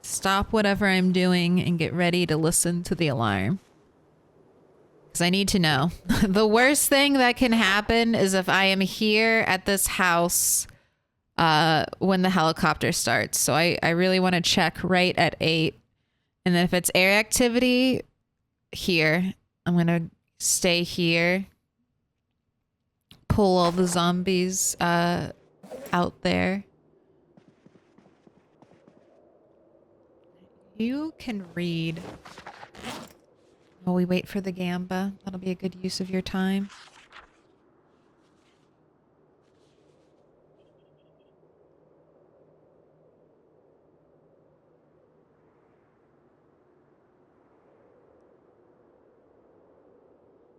Stop whatever I'm doing and get ready to listen to the alarm. Because I need to know. The worst thing that can happen is if I am here at this house when the helicopter starts. So I really want to check right at 8. And then if it's air activity, here. I'm going to stay here. Pull all the zombies out there. You can read. While we wait for the Gamba. That'll be a good use of your time.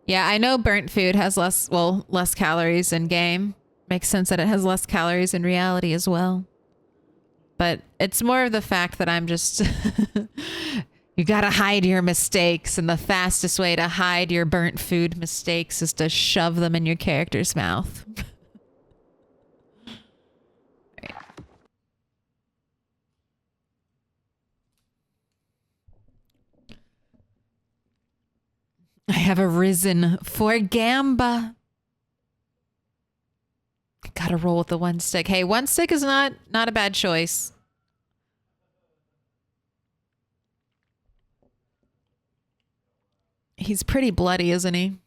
Yeah, I know burnt food has less calories in game. Makes sense that it has less calories in reality as well. But it's more of the fact that I'm just... You gotta hide your mistakes, and the fastest way to hide your burnt food mistakes is to shove them in your character's mouth. Right. I have arisen for Gamba. Gotta roll with the 1 stick. Hey, 1 stick is not a bad choice. He's pretty bloody, isn't he?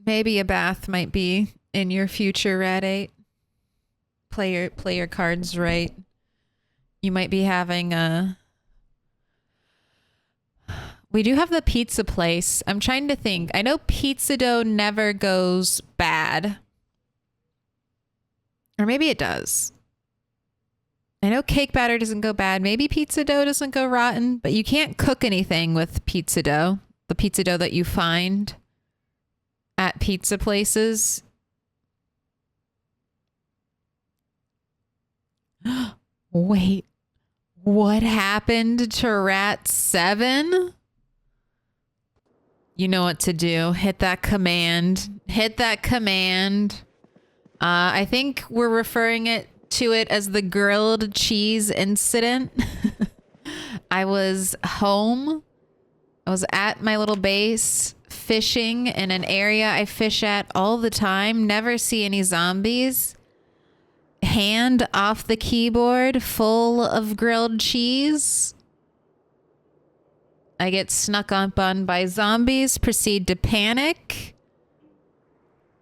Maybe a bath might be in your future, Rat 8. Play your cards right. You might be having a... We do have the pizza place. I'm trying to think. I know pizza dough never goes bad. Or maybe it does. I know cake batter doesn't go bad. Maybe pizza dough doesn't go rotten, but you can't cook anything with pizza dough. The pizza dough that you find at pizza places. Wait, what happened to Rat 7? You know what to do. Hit that command. Hit that command. I think we're referring to it as the grilled cheese incident. I was home. I was at my little base fishing in an area I fish at all the time. Never see any zombies. Hand off the keyboard full of grilled cheese. I get snuck up on by zombies, proceed to panic,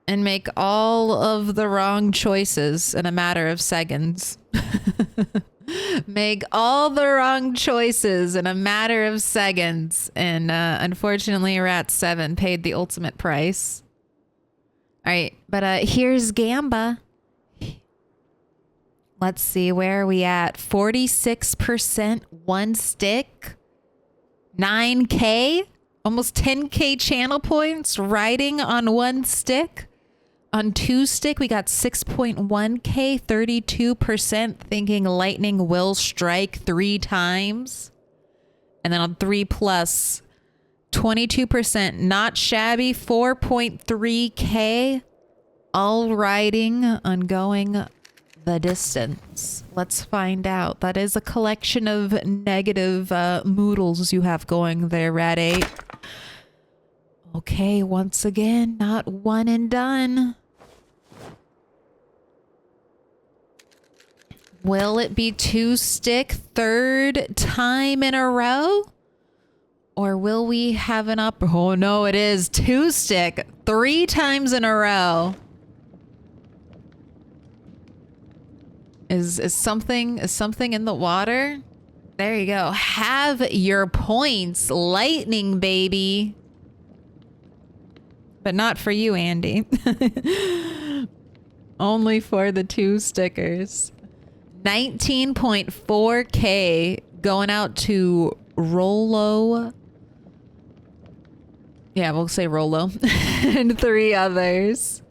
and make all of the wrong choices in a matter of seconds. Make all the wrong choices in a matter of seconds. And unfortunately, Rat 7 paid the ultimate price. All right, but here's Gamba. Let's see, where are we at? 46%, 1 stick, 9K, almost 10K channel points riding on 1 stick. On two stick, we got 6.1k, 32% thinking lightning will strike 3 times. And then on 3 plus, 22% not shabby, 4.3k, all riding on going the distance. Let's find out. That is a collection of negative moodles you have going there, Rat 8. Okay, once again, not one and done. Will it be 2 stick 3rd time in a row? Or will we have an up? Oh no, it is 2 stick 3 times in a row. Is something in the water? There you go. Have your points, lightning baby. But not for you, Andy. Only for the 2 stickers. 19.4k going out to Rollo. Yeah, we'll say Rollo. And 3 others.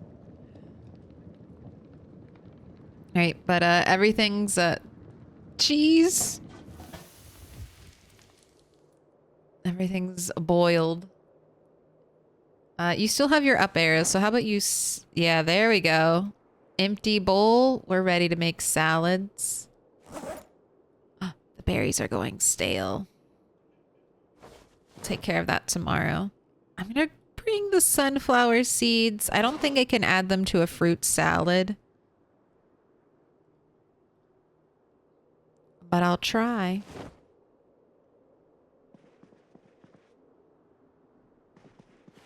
All right, but everything's cheese. Everything's boiled. You still have your up arrows, so how about you... yeah, there we go. Empty bowl. We're ready to make salads. Oh, the berries are going stale. Take care of that tomorrow. I'm gonna bring the sunflower seeds. I don't think I can add them to a fruit salad. But I'll try.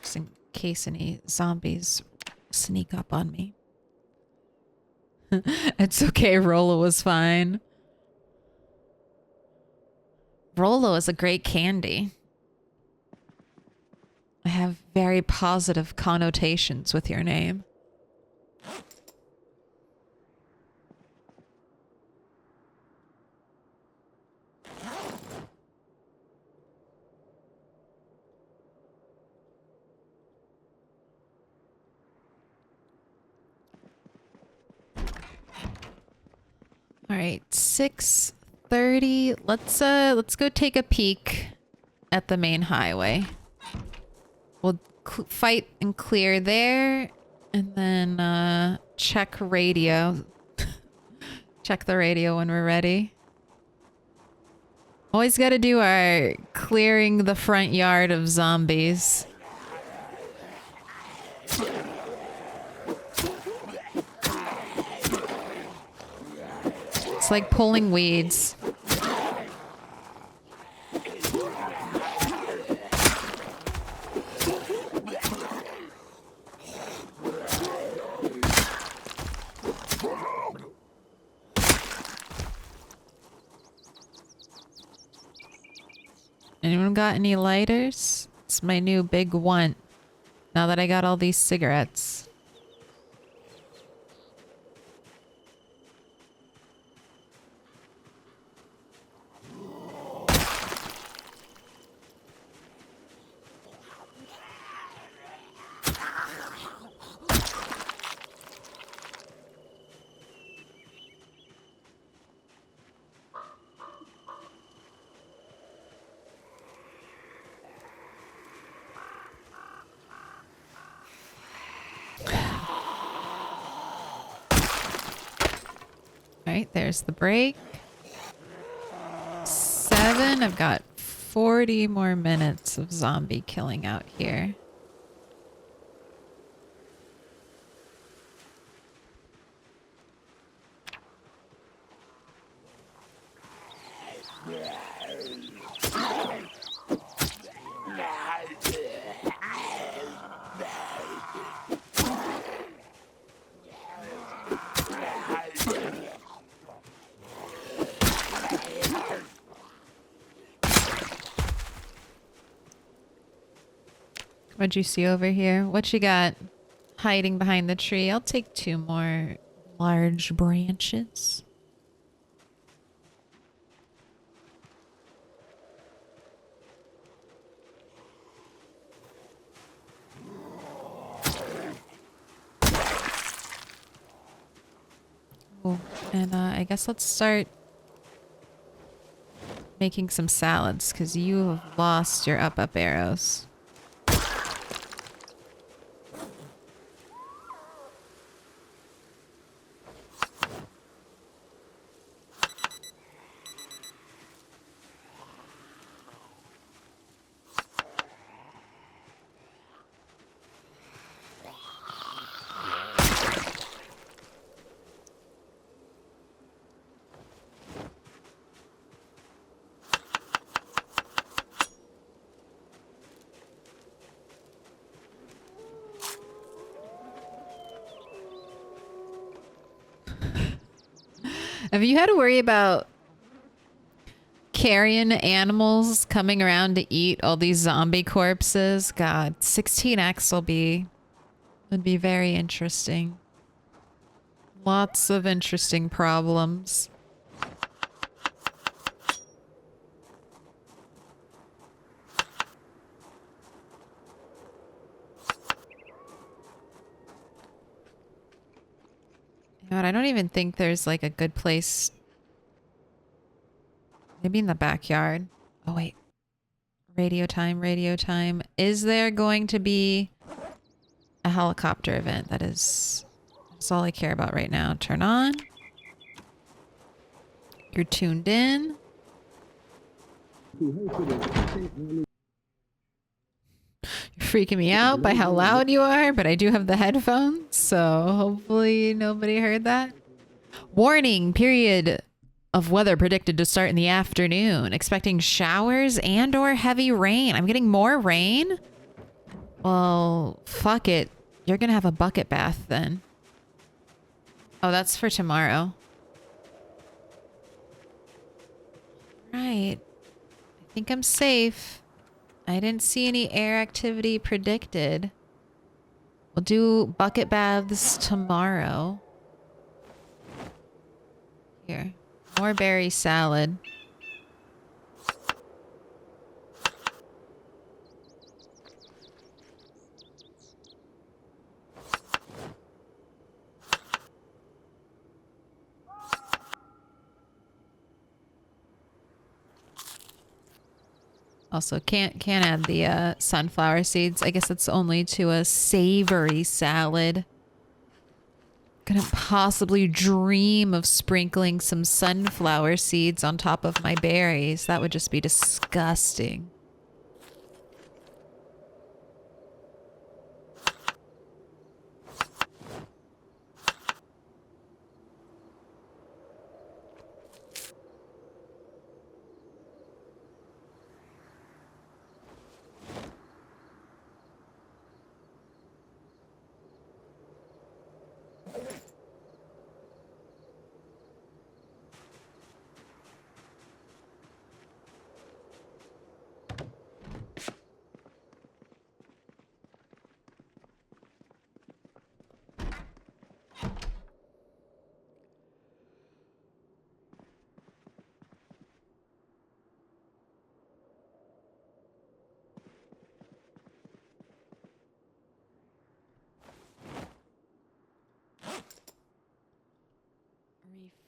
Just in case any zombies sneak up on me. It's okay, Rolo was fine. Rolo is a great candy. I have very positive connotations with your name. All right, 6:30. Let's go take a peek at the main highway. We'll fight and clear there, and then check radio. Check the radio when we're ready. Always got to do our clearing the front yard of zombies. It's like pulling weeds. Anyone got any lighters? It's my new big want. Now that I got all these cigarettes. Alright, there's the break. 7. I've got 40 more minutes of zombie killing out here. What'd you see over here? What you got hiding behind the tree? I'll take 2 more large branches. And I guess let's start making some salads because you have lost your up arrows. Have you had to worry about carrion animals coming around to eat all these zombie corpses? God, 16x would be very interesting. Lots of interesting problems. You know what, I don't even think there's like a good place. Maybe in the backyard. Oh wait. Radio time, radio time. Is there going to be a helicopter event? That's all I care about right now. Turn on. You're tuned in. You're freaking me out by how loud you are, but I do have the headphones, so hopefully nobody heard that. Warning, period of weather predicted to start in the afternoon. Expecting showers and or heavy rain. I'm getting more rain? Well, fuck it. You're gonna have a bucket bath then. Oh, that's for tomorrow. Right. I think I'm safe. I didn't see any air activity predicted. We'll do bucket baths tomorrow. Here. More berry salad. Also, can't add the sunflower seeds. I guess it's only to a savory salad. Couldn't possibly dream of sprinkling some sunflower seeds on top of my berries. That would just be disgusting.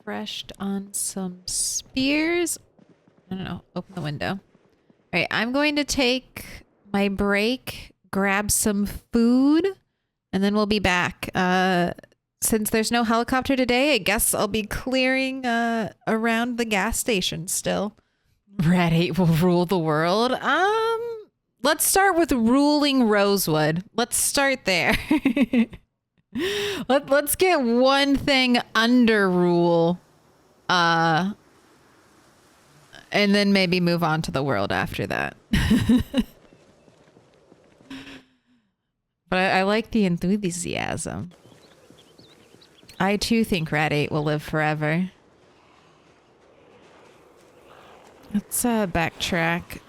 Refreshed on some spears. No. Open the window. All right, I'm going to take my break, grab some food, and then we'll be back. Since there's no helicopter today, I guess I'll be clearing around the gas station still. Red 8 will rule the world. Let's start with ruling Rosewood. Let's start there. Let's get one thing under rule. And then maybe move on to the world after that. But I like the enthusiasm. I too think Rat 8 will live forever. Let's backtrack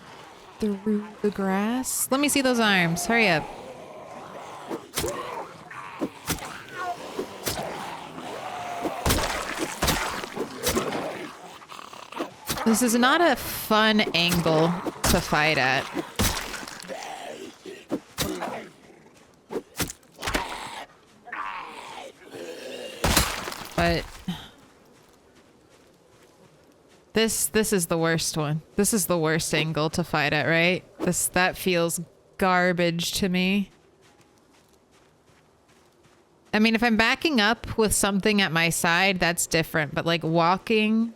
through the grass. Let me see those arms. Hurry up. This is not a fun angle to fight at. But This is the worst one. This is the worst angle to fight at, right? That feels garbage to me. I mean, if I'm backing up with something at my side, that's different. But like walking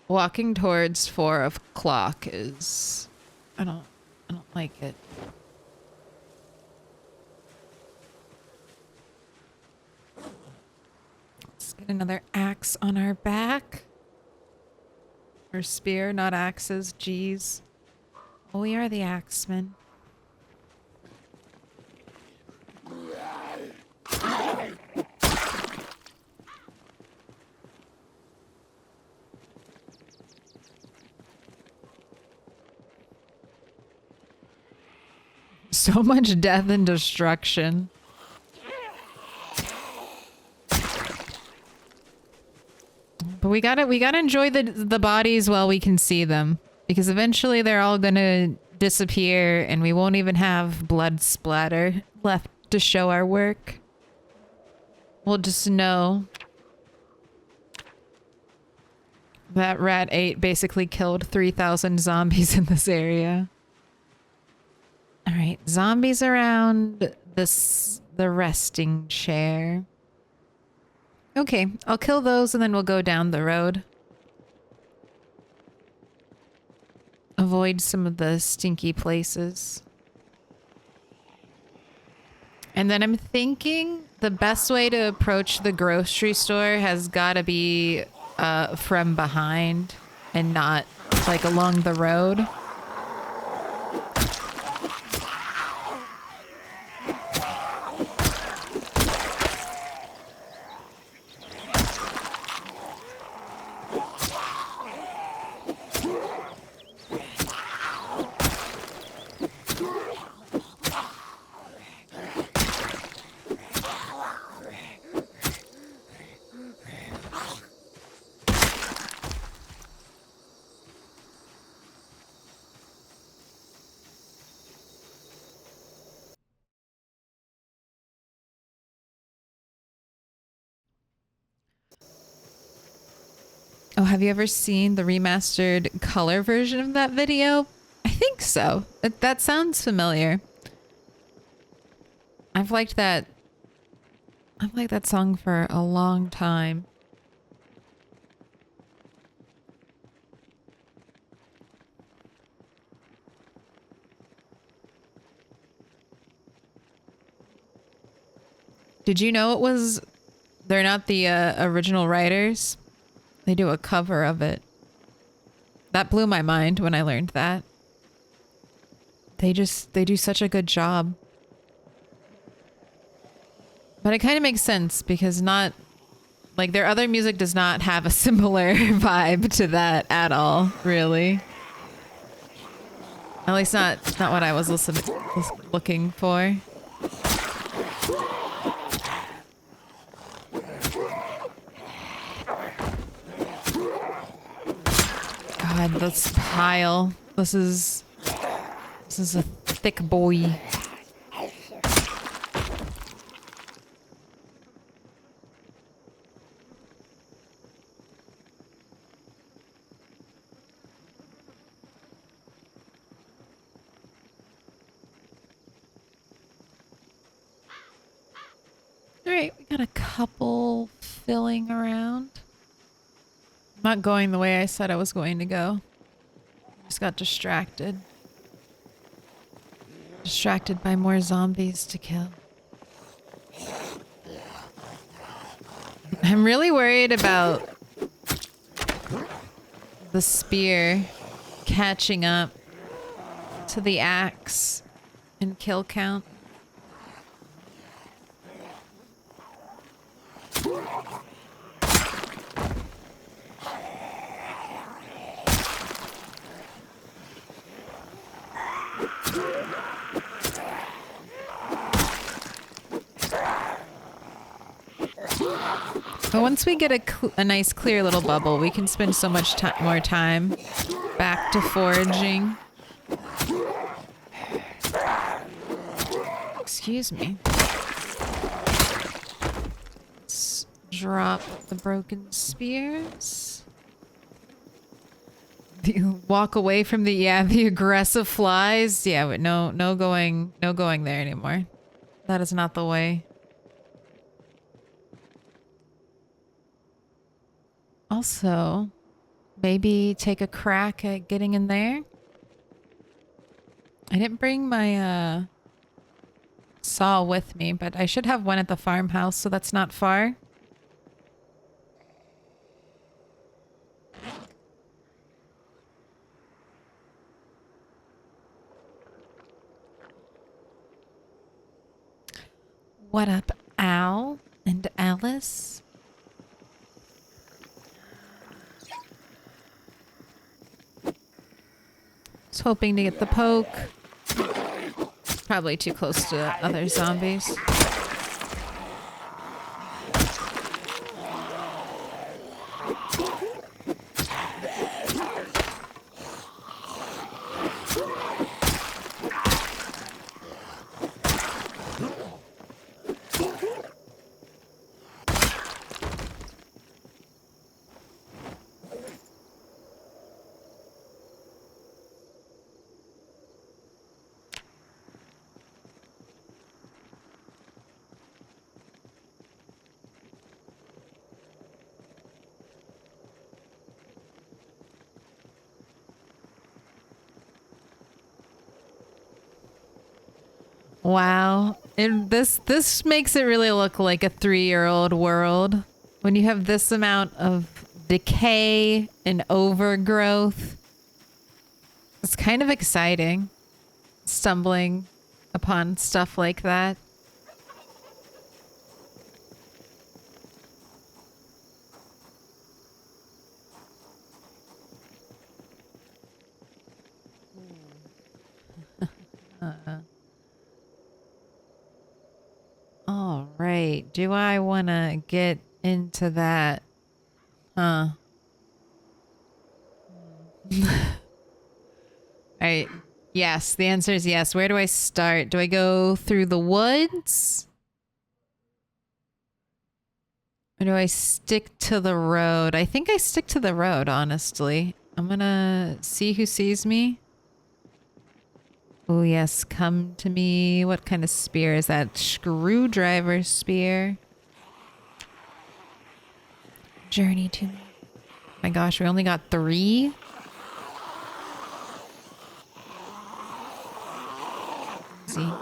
towards 4 o'clock is, I don't like it. Let's get another axe on our back. Or spear, not axes. Jeez. Oh, we are the axemen. So much death and destruction. But we gotta enjoy the bodies while we can see them. Because eventually they're all gonna disappear and we won't even have blood splatter left to show our work. We'll just know that Rat 8 basically killed 3,000 zombies in this area. Alright, zombies around the resting chair. Okay, I'll kill those and then we'll go down the road. Avoid some of the stinky places. And then I'm thinking the best way to approach the grocery store has got to be from behind and not like along the road. Oh, have you ever seen the remastered color version of that video? I think so. That sounds familiar. I've liked that song for a long time. Did you know they're not the original writers? They do a cover of it. That blew my mind when I learned that. They do such a good job. But it kind of makes sense because their other music does not have a similar vibe to that at all, really. At least not what I was looking for. God, this pile. This is a thick boy. Alright, we got a couple filling around. Not going the way I said I was going to go. Just got distracted. Distracted by more zombies to kill. I'm really worried about the spear catching up to the axe and kill count. But once we get a nice clear little bubble, we can spend so much more time back to foraging. Excuse me. Let's drop the broken spears. Walk away from the aggressive flies. Yeah, but no going there anymore. That is not the way. Also, maybe take a crack at getting in there. I didn't bring my saw with me, but I should have one at the farmhouse, so that's not far. What up, Al and Alice? Was hoping to get the poke. Probably too close to other zombies. Wow. This makes it really look like a 3-year-old world. When you have this amount of decay and overgrowth. It's kind of exciting. Stumbling upon stuff like that. All right. Do I want to get into that? Huh. All right. Yes, the answer is yes. Where do I start? Do I go through the woods? Or do I stick to the road? I think I stick to the road, honestly. I'm gonna see who sees me. Oh, yes. Come to me. What kind of spear is that? Screwdriver spear. Journey to me. My gosh, we only got 3? See.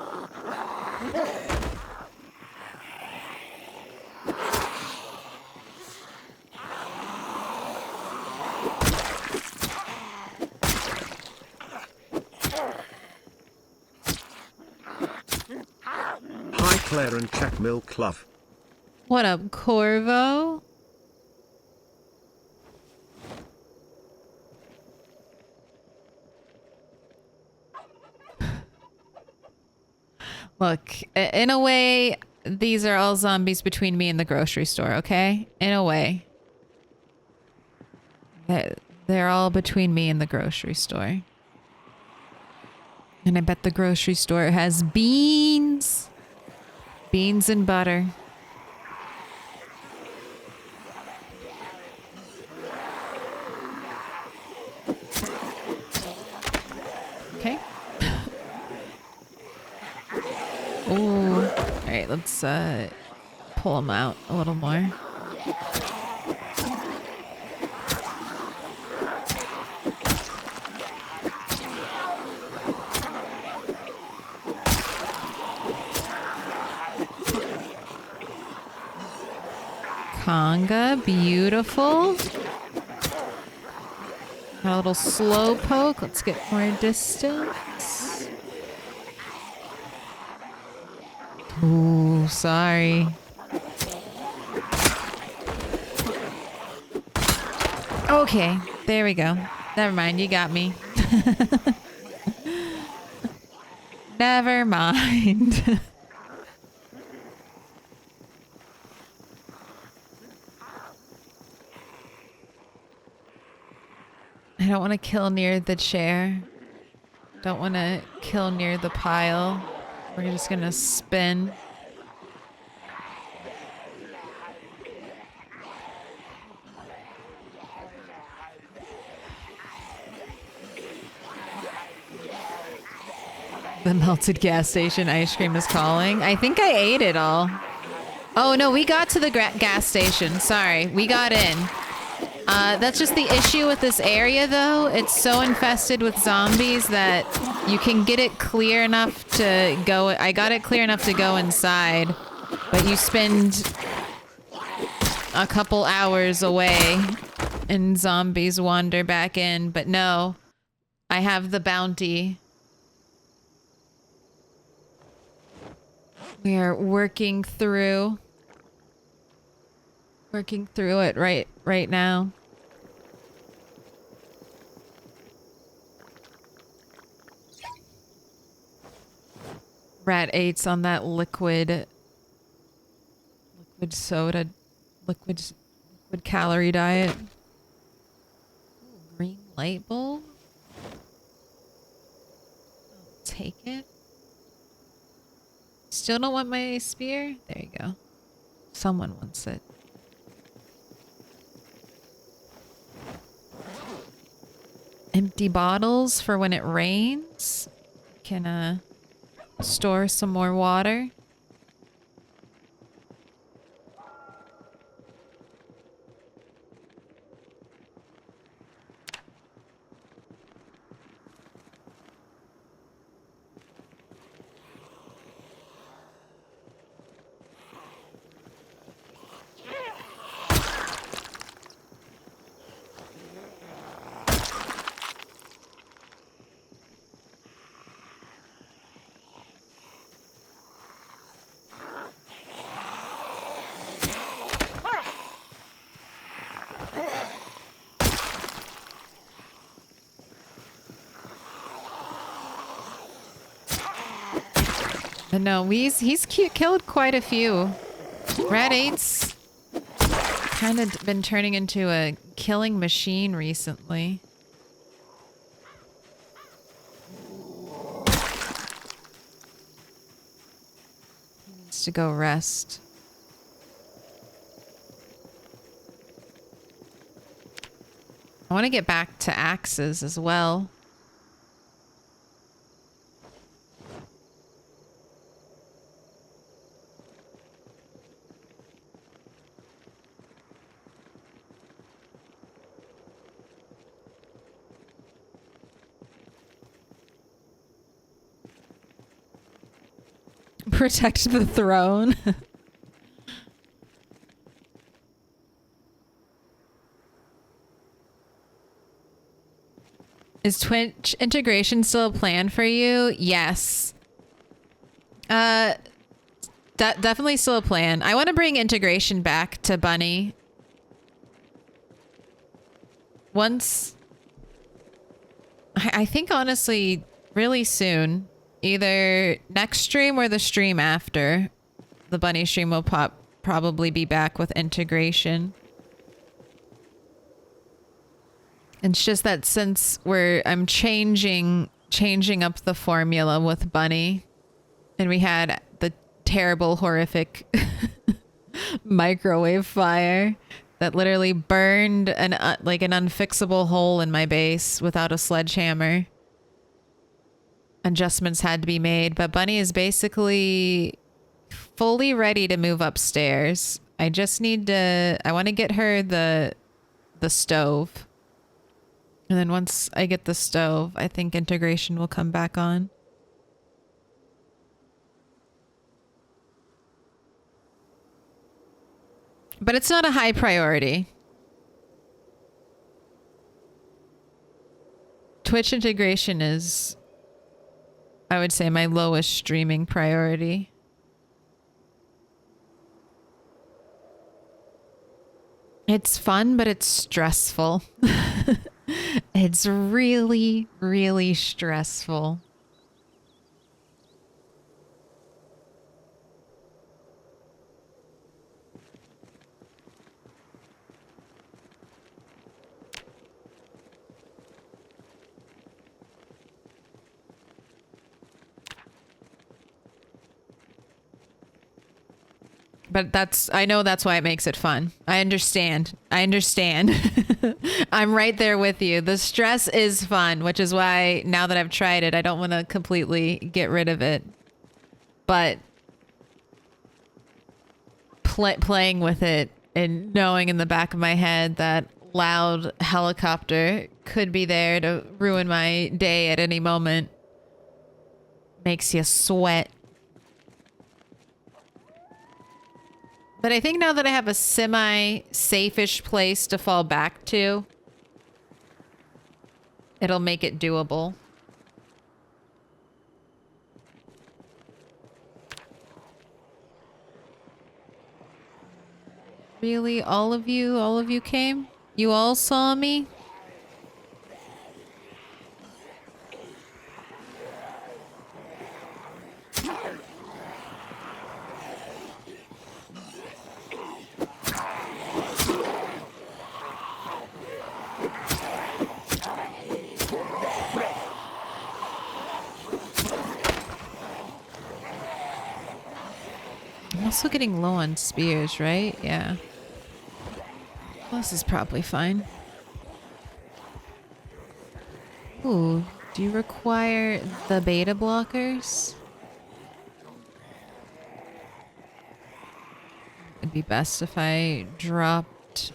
Hi Claire and Jack Milk Love. What up, Corvo? Look, in a way, these are all zombies between me and the grocery store, okay? In a way. They're all between me and the grocery store. And I bet the grocery store has beans. Beans and butter. Okay. Ooh. Alright, let's pull them out a little more. Conga, beautiful. Got a little slow poke. Let's get more distance. Ooh, sorry. Okay, there we go. Never mind, you got me. Never mind. I don't want to kill near the chair. Don't want to kill near the pile. We're just going to spin. The melted gas station ice cream is calling. I think I ate it all. Oh no, we got to the gas station. Sorry, we got in. That's just the issue with this area though. It's so infested with zombies that you can get it clear enough to go. I got it clear enough to go inside, but you spend a couple hours away and zombies wander back in. But no, I have the bounty. We are working through it right now. Rat 8's on that liquid soda, liquid calorie diet. Ooh, green light bulb. I'll take it. Still don't want my spear? There you go. Someone wants it. Empty bottles for when it rains. Can store some more water. But no, he's killed quite a few. Rat 8's kind of been turning into a killing machine recently. He needs to go rest. I want to get back to axes as well. Protect the throne. Is Twitch integration still a plan for you? Yes. Definitely still a plan. I want to bring integration back to Bunny. Once... I think honestly, really soon. Either next stream or the stream after. The Bunny stream will probably be back with integration. It's just that since I'm changing up the formula with Bunny, and we had the terrible, horrific microwave fire that literally burned like an unfixable hole in my base without a sledgehammer. Adjustments had to be made, but Bunny is basically fully ready to move upstairs. I just need to... I want to get her the stove. And then once I get the stove, I think integration will come back on. But it's not a high priority. Twitch integration is... I would say my lowest streaming priority. It's fun, but it's stressful. It's really, really stressful. But I know that's why it makes it fun. I understand. I understand. I'm right there with you. The stress is fun, which is why now that I've tried it, I don't want to completely get rid of it. But playing with it and knowing in the back of my head that loud helicopter could be there to ruin my day at any moment makes you sweat. But I think now that I have a semi-safe-ish place to fall back to, it'll make it doable. Really? All of you came? You all saw me? I'm also getting low on spears, right? Yeah. Well, this is probably fine. Ooh, do you require the beta blockers? It'd be best if I dropped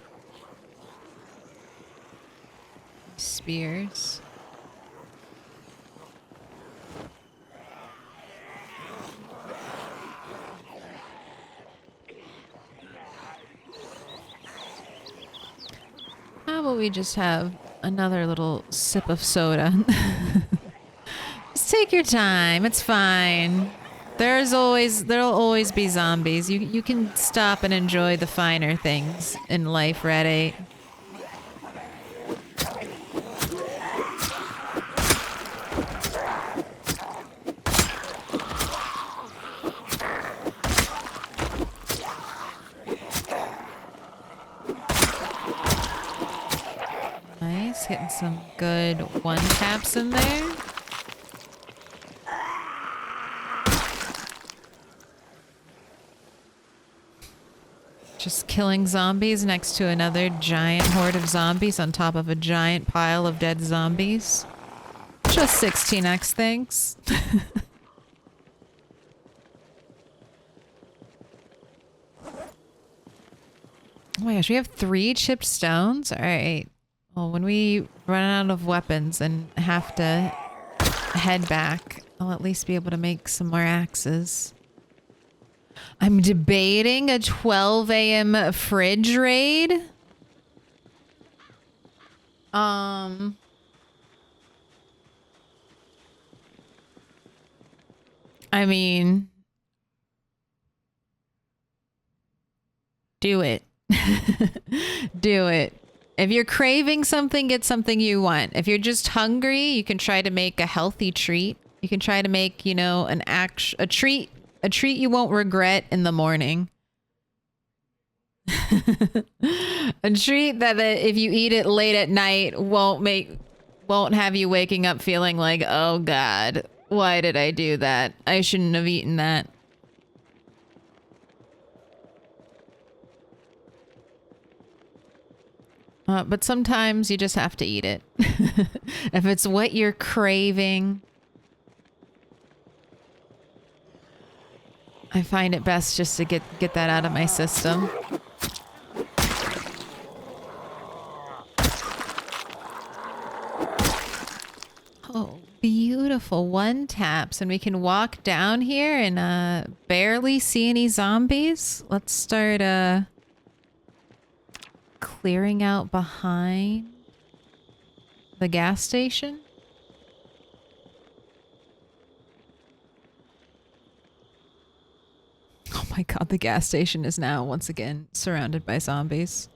spears. How about we just have another little sip of soda? Just take your time. It's fine. There'll always be zombies. You can stop and enjoy the finer things in life, Red 8. Nice, getting some good one taps in there. Just killing zombies next to another giant horde of zombies on top of a giant pile of dead zombies. Just 16x, thanks. Oh my gosh, we have 3 chipped stones? Alright. Well, when we run out of weapons and have to head back, I'll at least be able to make some more axes. I'm debating a 12 a.m. fridge raid. I mean, do it. Do it. If you're craving something, get something you want. If you're just hungry, you can try to make a healthy treat. You can try to make, you know, a treat you won't regret in the morning. A treat that if you eat it late at night won't have you waking up feeling like, oh God, why did I do that? I shouldn't have eaten that. But sometimes you just have to eat it. If it's what you're craving, I find it best just to get that out of my system. Oh, beautiful. One taps and we can walk down here and barely see any zombies. Let's start clearing out behind the gas station. Oh my God, the gas station is now once again surrounded by zombies.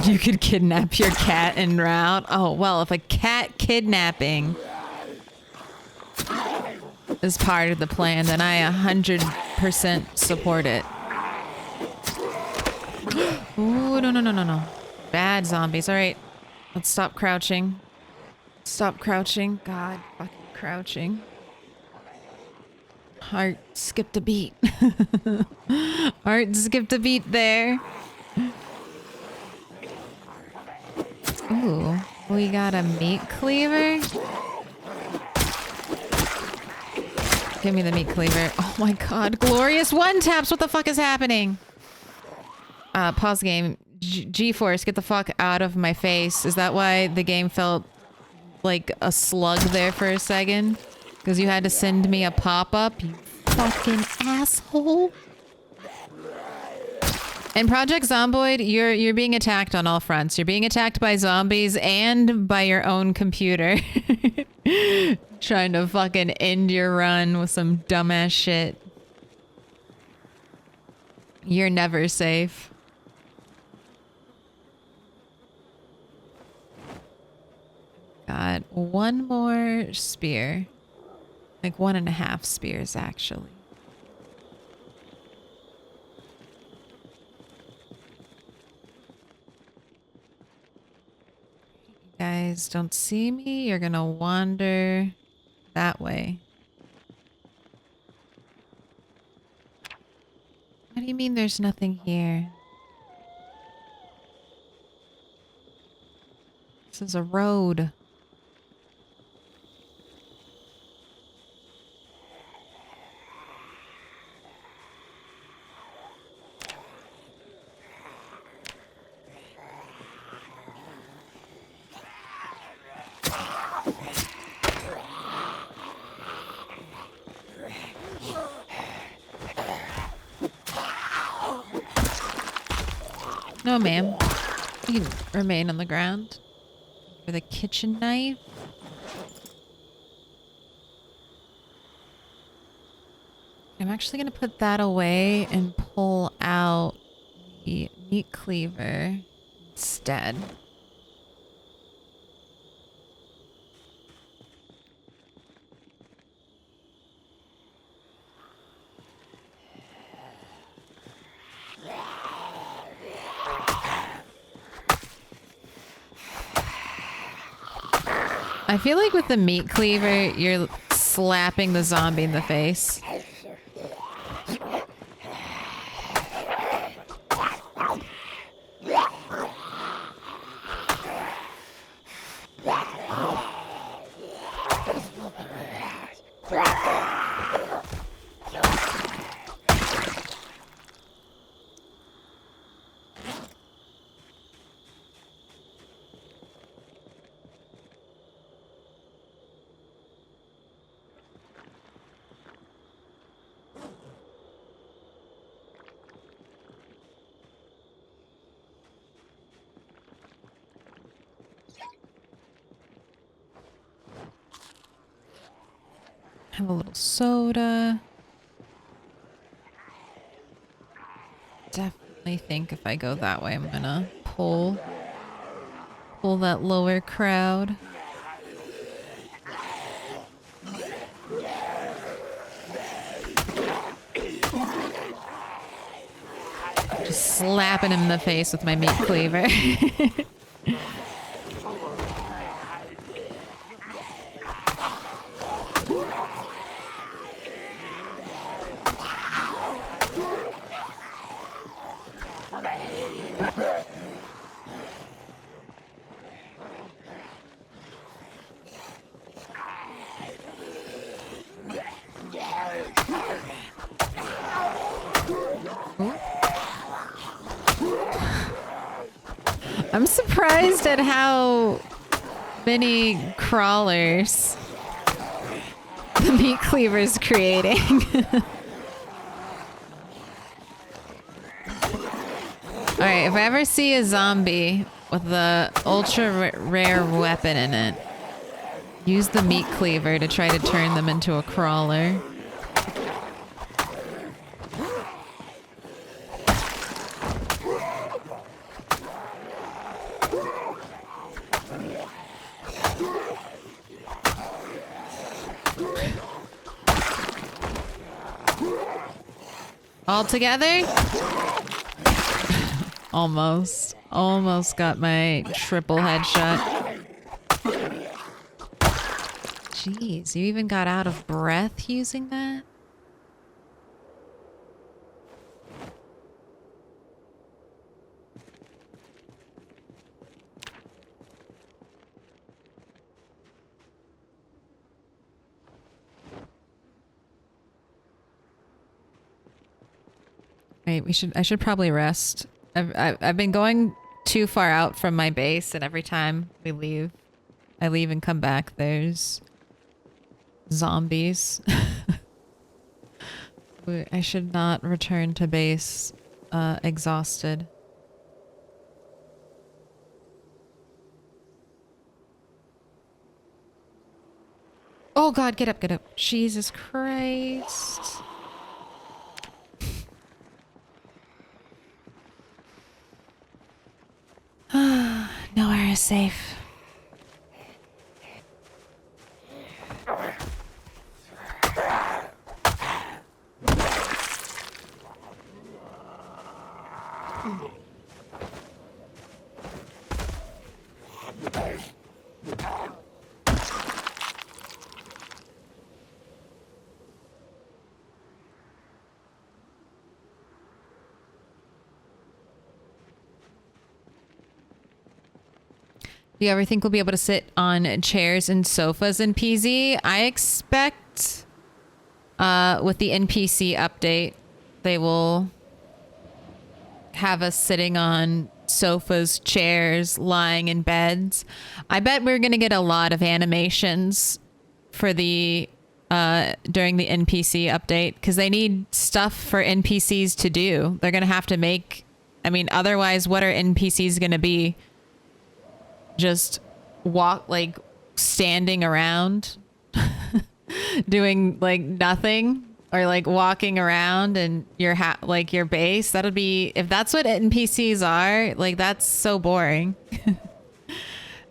You could kidnap your cat en route. Oh, well, if a cat kidnapping is part of the plan, then I 100% support it. Ooh, no. Project Zombies. Alright. Let's stop crouching. Stop crouching. God, fucking crouching. Heart skipped a beat. Heart skipped a beat there. Ooh, we got a meat cleaver. Give me the meat cleaver. Oh my god, glorious one taps. What the fuck is happening? Pause game. G-force, get the fuck out of my face. Is that why the game felt like a slug there for a second? Because you had to send me a pop-up, you fucking asshole. In Project Zomboid, you're being attacked on all fronts. You're being attacked by zombies and by your own computer. Trying to fucking end your run with some dumbass shit. You're never safe. Got one more spear. Like 1.5 spears, actually. You guys don't see me. You're gonna wander that way. What do you mean there's nothing here? This is a road. No, ma'am. You can remain on the ground. For the kitchen knife. I'm actually going to put that away and pull out the meat cleaver instead. I feel like with the meat cleaver, you're slapping the zombie in the face. Have a little soda. Definitely think if I go that way, I'm gonna pull that lower crowd. Just slapping him in the face with my meat cleaver. I'm surprised at how many crawlers the meat cleaver's creating. Alright, if I ever see a zombie with the ultra rare weapon in it, use the meat cleaver to try to turn them into a crawler. All together? Almost. Almost got my triple headshot. Jeez, you even got out of breath using that? Wait, I should probably rest. I've been going too far out from my base, and every time we leave, I leave and come back, there's zombies. I should not return to base exhausted. Oh god, get up, get up. Jesus Christ. Nowhere is safe. Do you ever think we'll be able to sit on chairs and sofas in PZ? I expect with the NPC update, they will have us sitting on sofas, chairs, lying in beds. I bet we're going to get a lot of animations for the during the NPC update because they need stuff for NPCs to do. They're going to have to make, I mean, otherwise what are NPCs going to be? Just walk, like standing around doing like nothing, or like walking around and your like your base. That'll be, if that's what NPCs are, like that's so boring.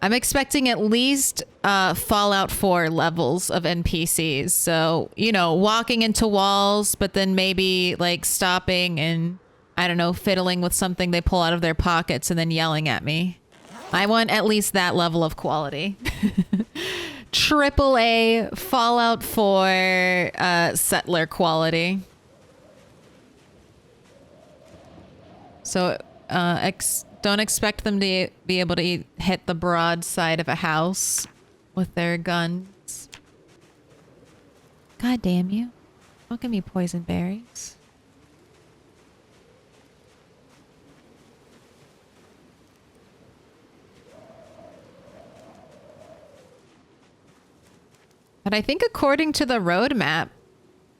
I'm expecting at least Fallout 4 levels of NPCs. So, you know, walking into walls, but then maybe like stopping and, I don't know, fiddling with something they pull out of their pockets and then yelling at me. I want at least that level of quality. Triple A Fallout 4 settler quality. So don't expect them to be able to hit the broad side of a house with their guns. God damn you. Don't give me poison berries. But I think according to the roadmap,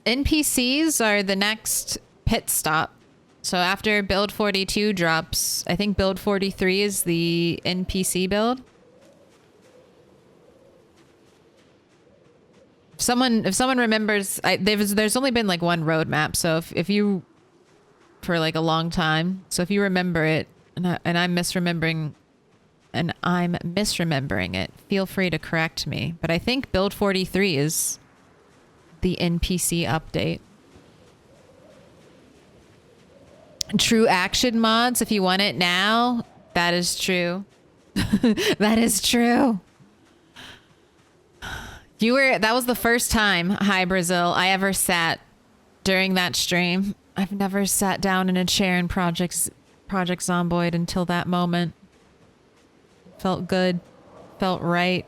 NPCs are the next pit stop. So after build 42 drops, I think build 43 is the NPC build. If someone remembers, there's only been like one roadmap. So if you, for like a long time, so if you remember it, and I'm misremembering it, feel free to correct me. But I think build 43 is the NPC update. True action mods, if you want it now, that is true. That is true. That was the first time, hi Brazil, I ever sat during that stream. I've never sat down in a chair in Project Zomboid until that moment. Felt good. Felt right.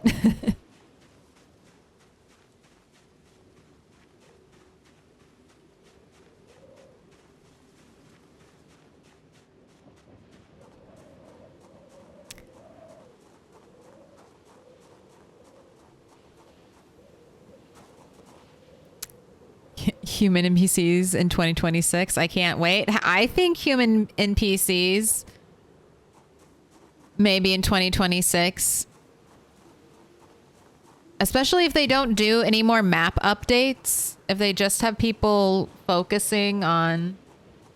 Human NPCs in 2026. I can't wait. I think human NPCs maybe in 2026. Especially if they don't do any more map updates. If they just have people focusing on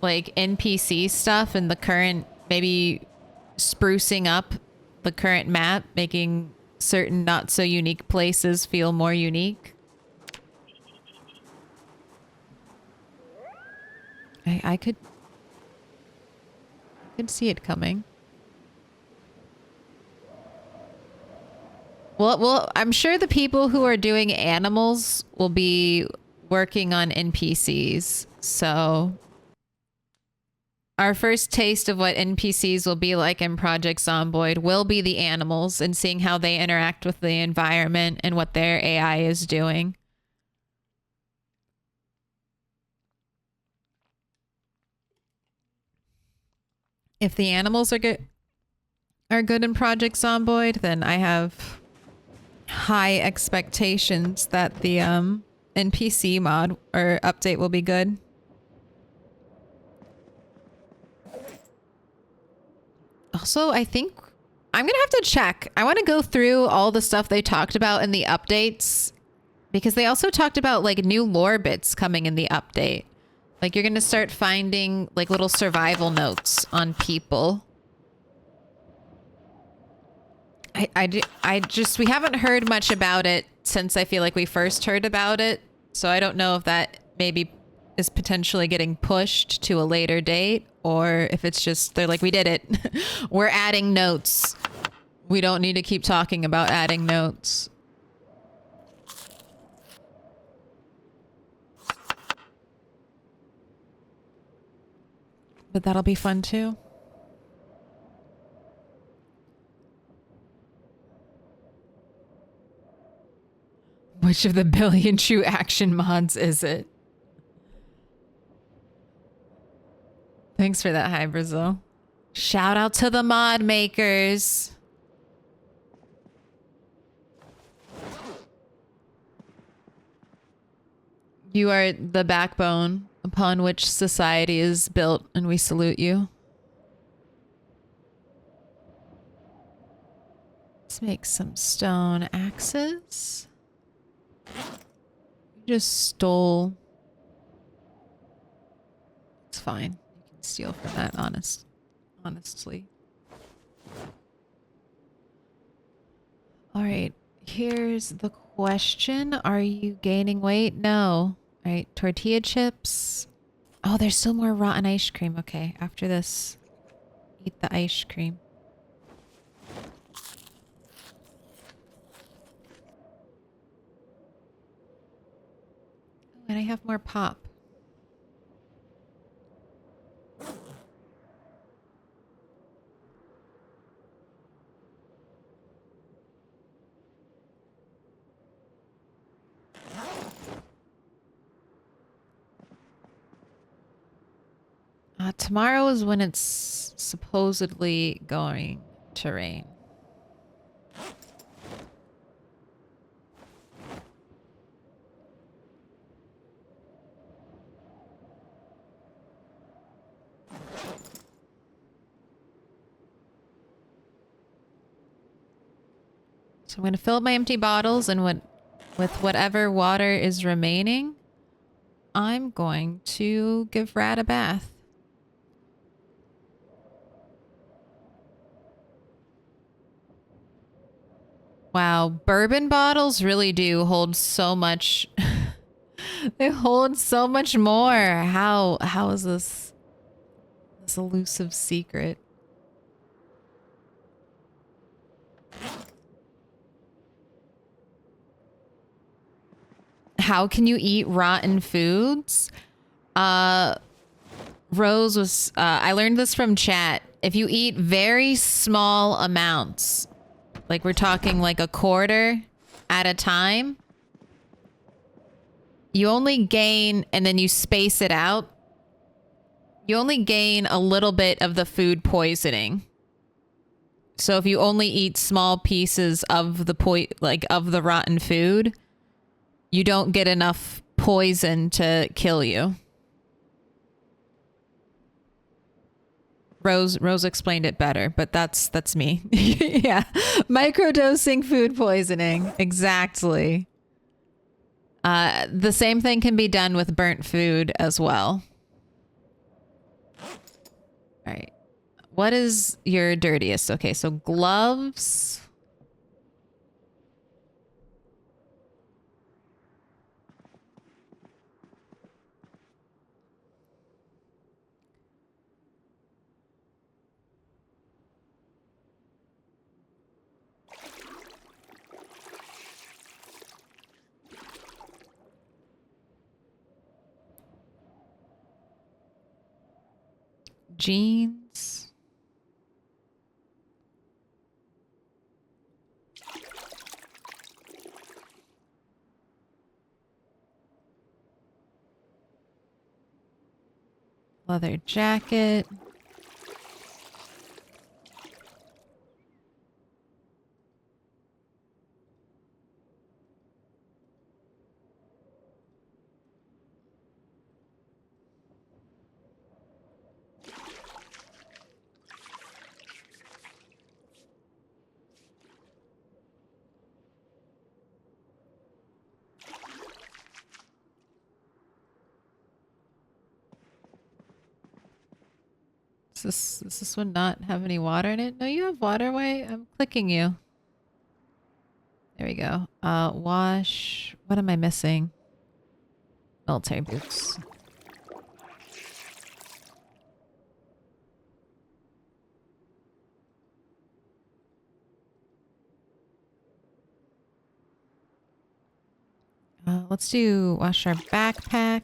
like NPC stuff and the current, maybe sprucing up the current map, making certain not so unique places feel more unique. I could see it coming. well, I'm sure the people who are doing animals will be working on NPCs. So our first taste of what NPCs will be like in Project Zomboid will be the animals and seeing how they interact with the environment and what their AI is doing. If the animals are good in Project Zomboid, then I have high expectations that the NPC mod or update will be good. Also, I think I'm gonna have to check. I want to go through all the stuff they talked about in the updates because they also talked about like new lore bits coming in the update. Like you're gonna start finding like little survival notes on people. I just, we haven't heard much about it since I feel like we first heard about it. So I don't know if that maybe is potentially getting pushed to a later date or if it's just, they're like, we did it. We're adding notes. We don't need to keep talking about adding notes. But that'll be fun too. Which of the billion true action mods is it? Thanks for that, Hi Brazil. Shout out to the mod makers. You are the backbone upon which society is built, and we salute you. Let's make some stone axes. Just stole. It's fine. You can steal from that, honestly. All right. Here's the question. Are you gaining weight? No. All right. Tortilla chips. Oh, there's still more rotten ice cream. Okay. After this, eat the ice cream. And I have more pop. Tomorrow is when it's supposedly going to rain. So I'm going to fill up my empty bottles and with whatever water is remaining, I'm going to give Rat a bath. Wow, bourbon bottles really do hold so much. They hold so much more. How is this elusive secret? How can you eat rotten foods? Rose was, I learned this from chat. If you eat very small amounts, like we're talking like a quarter at a time, you only gain, and then you space it out, you only gain a little bit of the food poisoning. So if you only eat small pieces of the rotten food, you don't get enough poison to kill you. Rose explained it better, but that's me. Yeah. Microdosing food poisoning. Exactly. The same thing can be done with burnt food as well. All right. What is your dirtiest? Okay, so gloves. jeans. Leather jacket. Does this one not have any water in it? No, you have water. Why? I'm clicking you. There we go. Wash. What am I missing? Military boots. Let's do wash our backpack.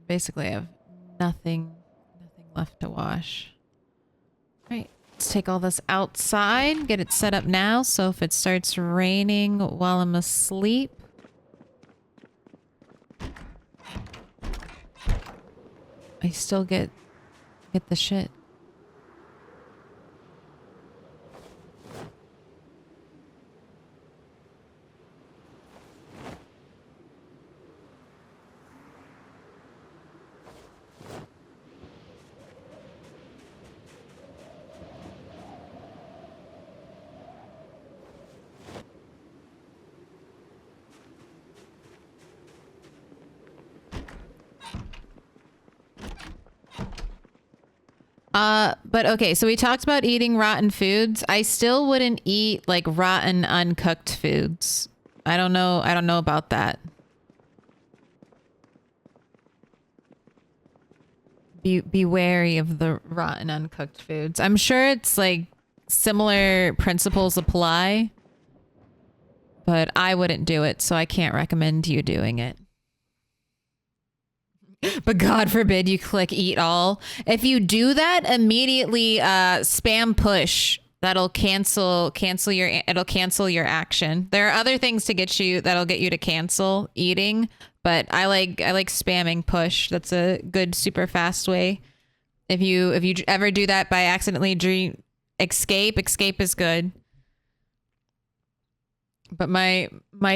Basically, I have nothing left to wash. All right, let's take all this outside, get it set up now, so if it starts raining while I'm asleep, I still get the shit. But okay, so we talked about eating rotten foods. I still wouldn't eat like rotten, uncooked foods. I don't know about that. Be wary of the rotten, uncooked foods. I'm sure it's like similar principles apply, but I wouldn't do it, so I can't recommend you doing it. But God forbid you click eat all. If you do that, immediately spam push. That'll cancel your action. There are other things to get you that'll get you to cancel eating, but I like spamming push. That's a good super fast way. If you ever do that by accidentally escape is good. But my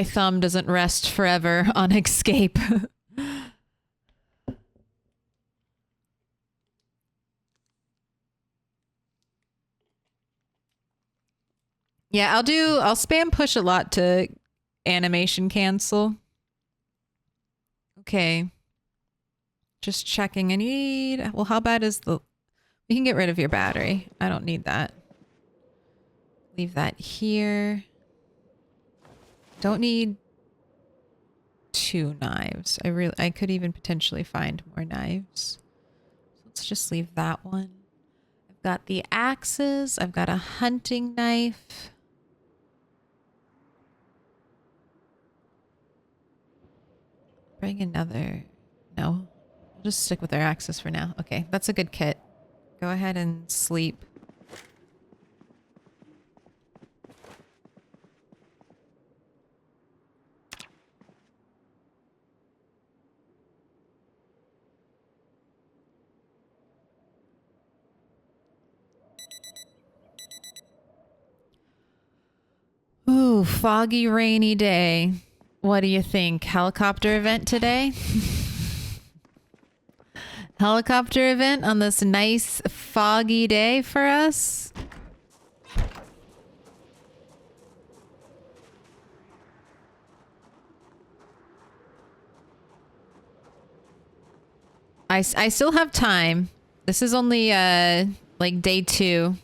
thumb doesn't rest forever on escape. Yeah, I'll spam push a lot to animation cancel. Okay. Just checking. Well, how bad is we can get rid of your battery. I don't need that. Leave that here. Don't need 2 knives. I could even potentially find more knives. So let's just leave that one. I've got the axes. I've got a hunting knife. Bring another. No. We'll just stick with our axes for now. Okay, that's a good kit. Go ahead and sleep. Ooh, foggy, rainy day. What do you think? Helicopter event today? Helicopter event on this nice foggy day for us? I still have time. This is only like day 2.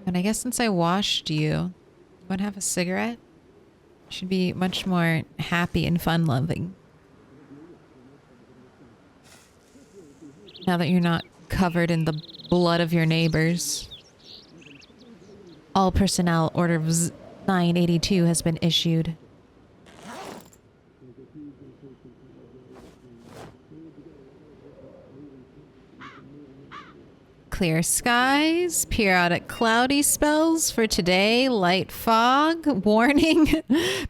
And I guess since I washed you, you want to have a cigarette? Should be much more happy and fun-loving. Now that you're not covered in the blood of your neighbors. All personnel, order 982 has been issued. Clear skies, periodic cloudy spells for today, light fog, warning,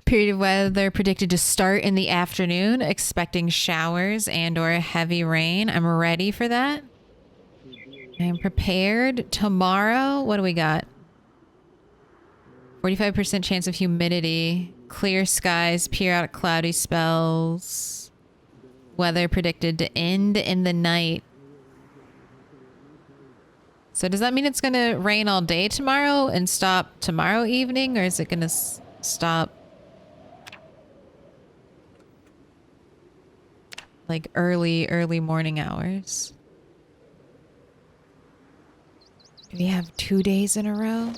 period of weather predicted to start in the afternoon, expecting showers and or heavy rain. I'm ready for that. I am prepared. Tomorrow, what do we got? 45% chance of humidity, clear skies, periodic cloudy spells, weather predicted to end in the night. So does that mean it's going to rain all day tomorrow and stop tomorrow evening, or is it going to stop like early morning hours? Do we have 2 days in a row?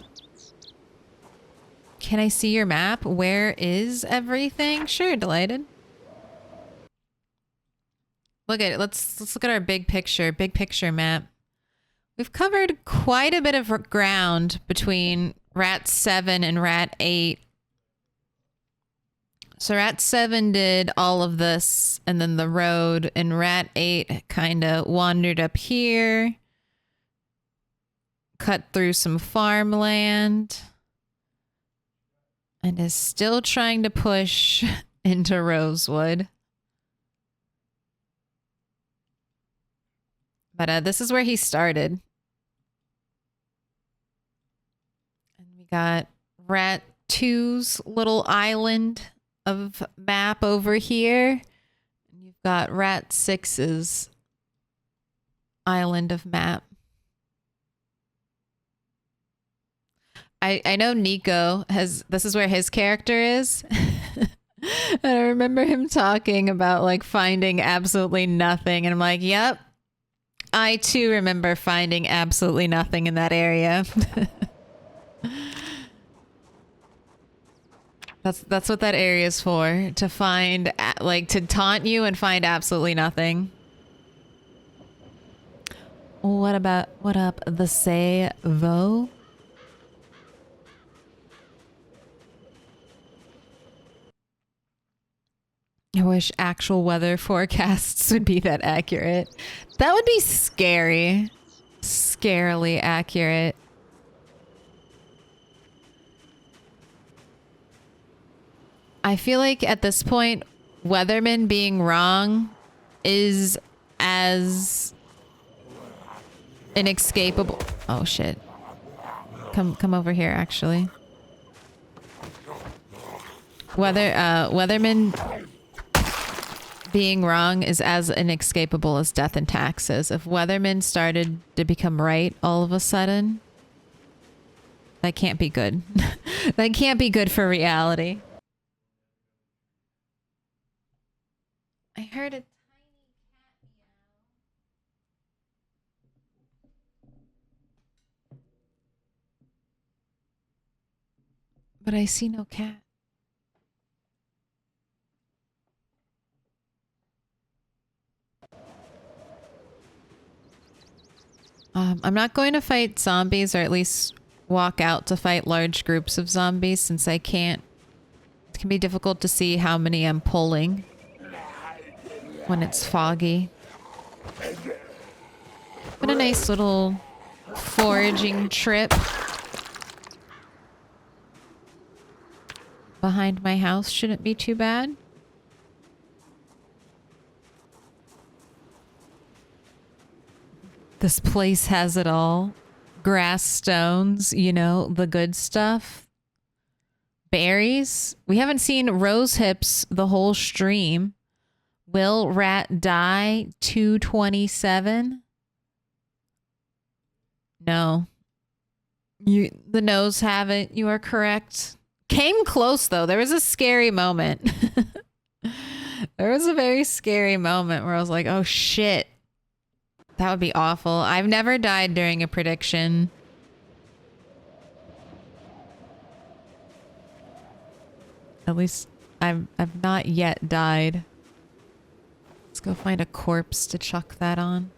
Can I see your map? Where is everything? Sure, delighted. Look at it. Let's look at our big picture map. We've covered quite a bit of ground between Rat 7 and Rat 8. So Rat 7 did all of this and then the road, and Rat 8 kind of wandered up here, cut through some farmland, and is still trying to push into Rosewood. But this is where he started. Got Rat 2's little island of map over here. And you've got Rat 6's island of map. I know Nico has, this is where his character is. And I remember him talking about like finding absolutely nothing. And I'm like, yep, I too remember finding absolutely nothing in that area. That's what that area is for, to find, like, to taunt you and find absolutely nothing. What up, the Savo? I wish actual weather forecasts would be that accurate. That would be scary. Scarily accurate. I feel like at this point, weathermen being wrong is as inescapable. Oh shit. Come over here, actually. Weathermen being wrong is as inescapable as death and taxes. If weathermen started to become right all of a sudden, that can't be good. That can't be good for reality. I heard a tiny cat meow. But I see no cat. I'm not going to fight zombies, or at least walk out to fight large groups of zombies, since I can't. It can be difficult to see how many I'm pulling when it's foggy. But a nice little foraging trip behind my house shouldn't be too bad. This place has it all. Grass stones, you know, the good stuff. Berries. We haven't seen rose hips the whole stream. Will rat die? 227? No. The no's have it. You are correct. Came close though. There was a scary moment. There was a very scary moment where I was like, oh shit. That would be awful. I've never died during a prediction. At least I've not yet died. Let's go find a corpse to chuck that on.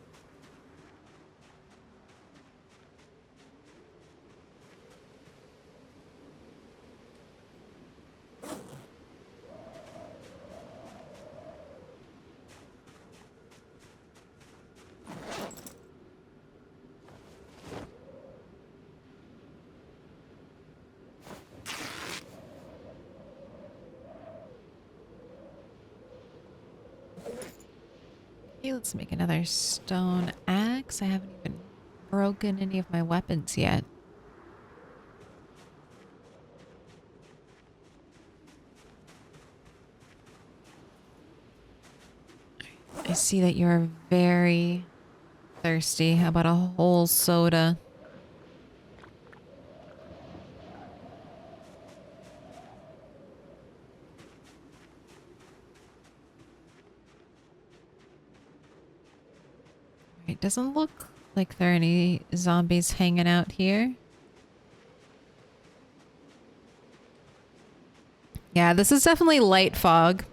Okay, let's make another stone axe. I haven't even broken any of my weapons yet. I see that you're very thirsty. How about a whole soda? It doesn't look like there are any zombies hanging out here. Yeah, this is definitely light fog.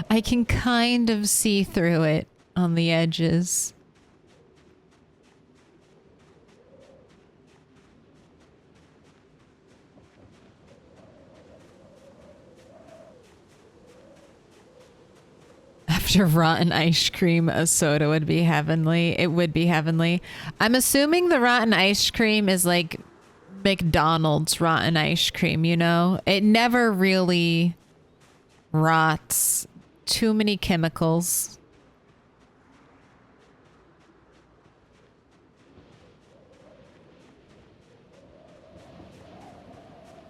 I can kind of see through it on the edges. After rotten ice cream, a soda would be heavenly. It would be heavenly. I'm assuming the rotten ice cream is like McDonald's rotten ice cream, you know? It never really rots. Too many chemicals.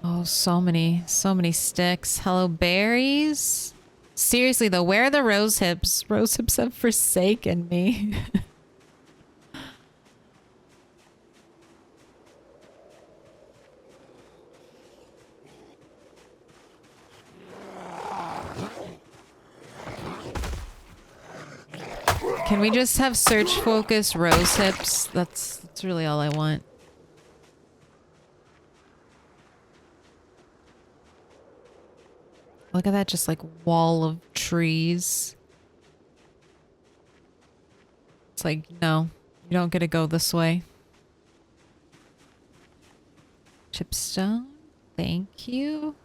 Oh, so many sticks. Hello, berries. Seriously though, where are the rose hips? Rose hips have forsaken me. Can we just have search focus rose hips? That's really all I want. Look at that, just like wall of trees. It's like, no, you don't get to go this way. Chipstone, thank you.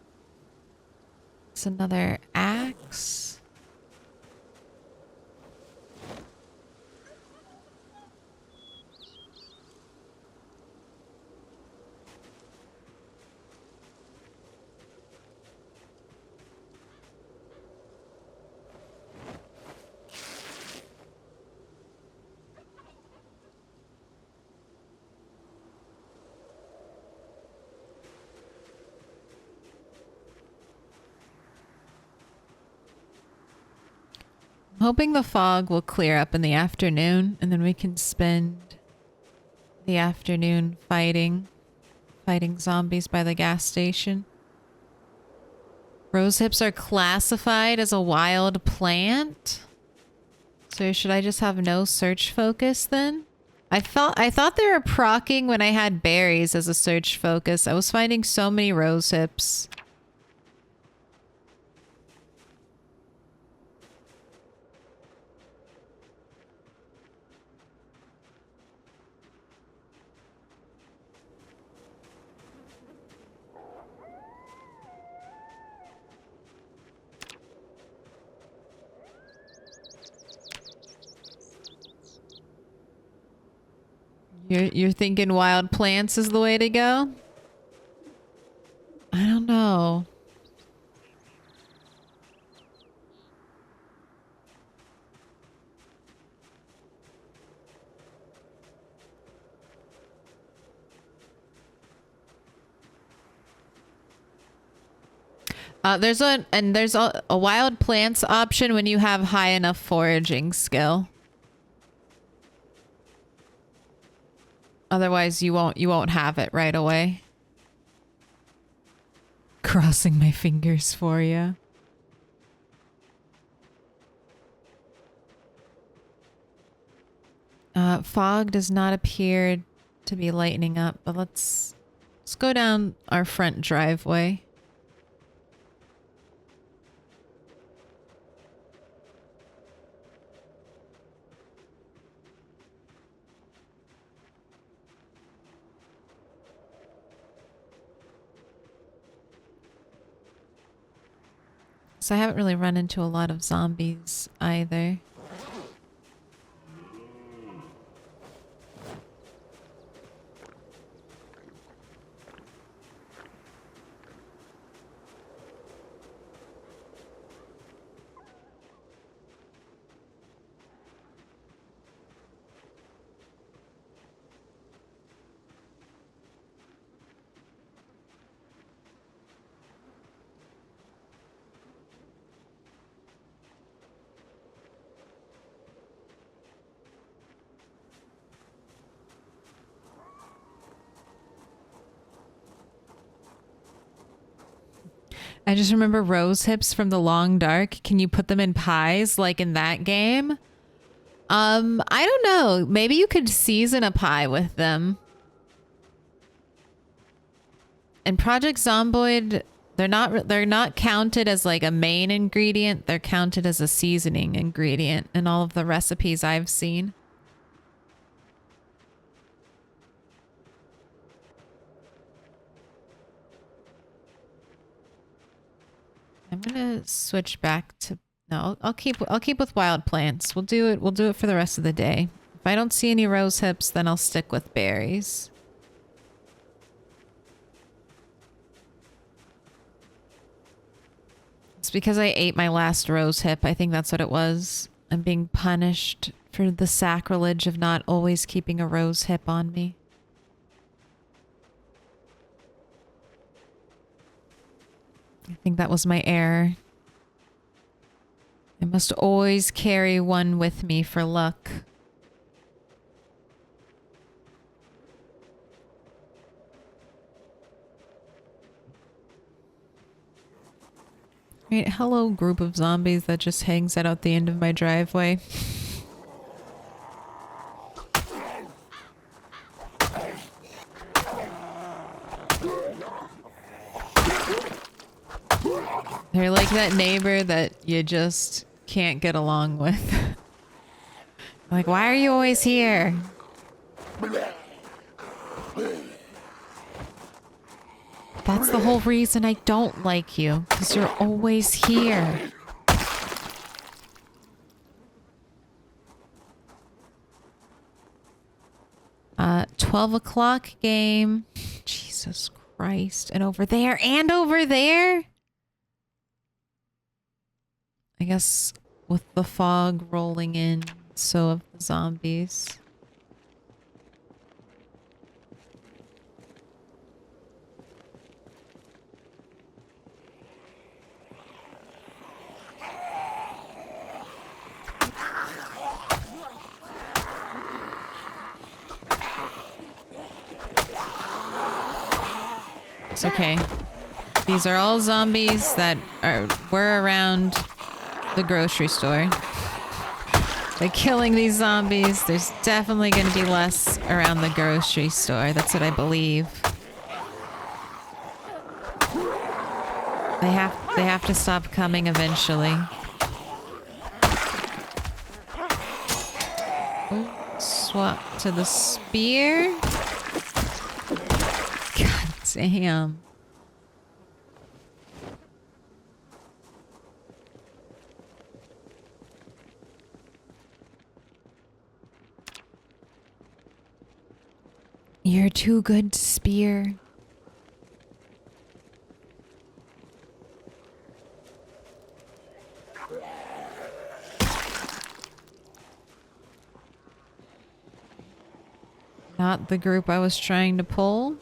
It's another axe. I'm hoping the fog will clear up in the afternoon and then we can spend the afternoon fighting zombies by the gas station. Rose hips are classified as a wild plant. So should I just have no search focus then? I thought they were proccing when I had berries as a search focus. I was finding so many rose hips. You're thinking wild plants is the way to go? I don't know. There's a wild plants option when you have high enough foraging skill. Otherwise, you won't have it right away. Crossing my fingers for you. Fog does not appear to be lightening up, but let's go down our front driveway. So I haven't really run into a lot of zombies either. I just remember rose hips from the Long Dark. Can you put them in pies like in that game? I don't know. Maybe you could season a pie with them. In Project Zomboid, they're not counted as like a main ingredient. They're counted as a seasoning ingredient in all of the recipes I've seen. I'm gonna switch back to no. I'll keep with wild plants. We'll do it for the rest of the day. If I don't see any rose hips, then I'll stick with berries. It's because I ate my last rose hip. I think that's what it was. I'm being punished for the sacrilege of not always keeping a rose hip on me. I think that was my error. I must always carry one with me for luck. Right, hello group of zombies that just hangs out at the end of my driveway. They're like that neighbor that you just can't get along with. Like, why are you always here? That's the whole reason I don't like you, because you're always here. 12 o'clock game. Jesus Christ. And over there, and over there. I guess with the fog rolling in, so of the zombies. It's okay. These are all zombies that were around the grocery store. By killing these zombies, there's definitely going to be less around the grocery store. That's what I believe. They have to stop coming eventually. Ooh, swap to the spear. God damn. You're too good to spear. Not the group I was trying to pull.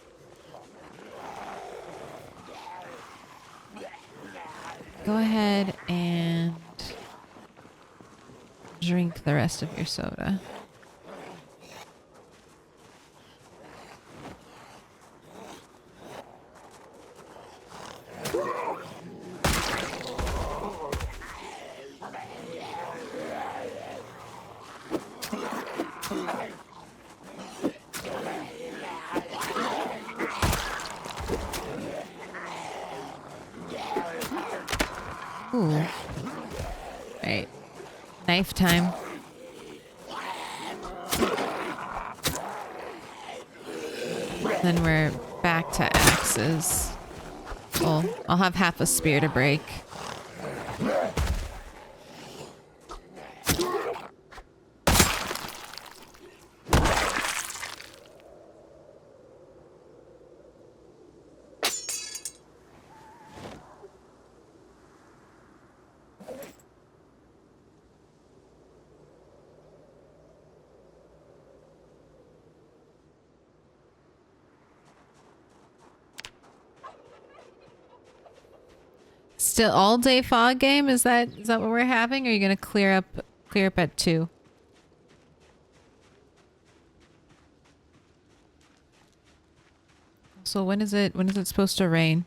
Go ahead and drink the rest of your soda. Ooh. Right. Knife time. Then we're back to axes. Well, I'll have half a spear to break. Still all day fog game? Is that what we're having? Or are you gonna clear up at 2? So when is it supposed to rain?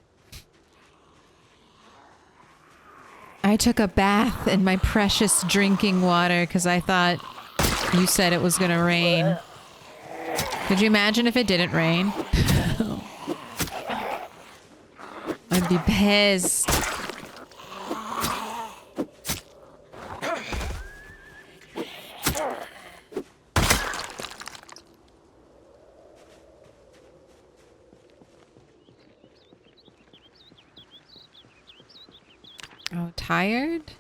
I took a bath in my precious drinking water because I thought you said it was gonna rain. Could you imagine if it didn't rain? I'd be pissed. Oh, tired?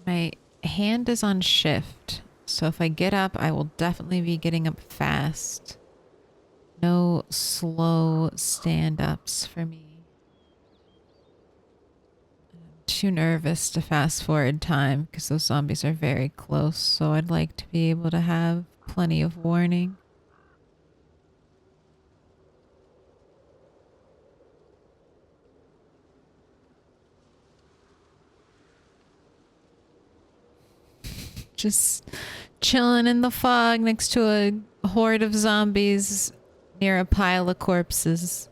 My hand is on shift, so if I get up, I will definitely be getting up fast. No slow stand-ups for me. I'm too nervous to fast forward time because those zombies are very close, so I'd like to be able to have plenty of warning. Just chilling in the fog next to a horde of zombies near a pile of corpses.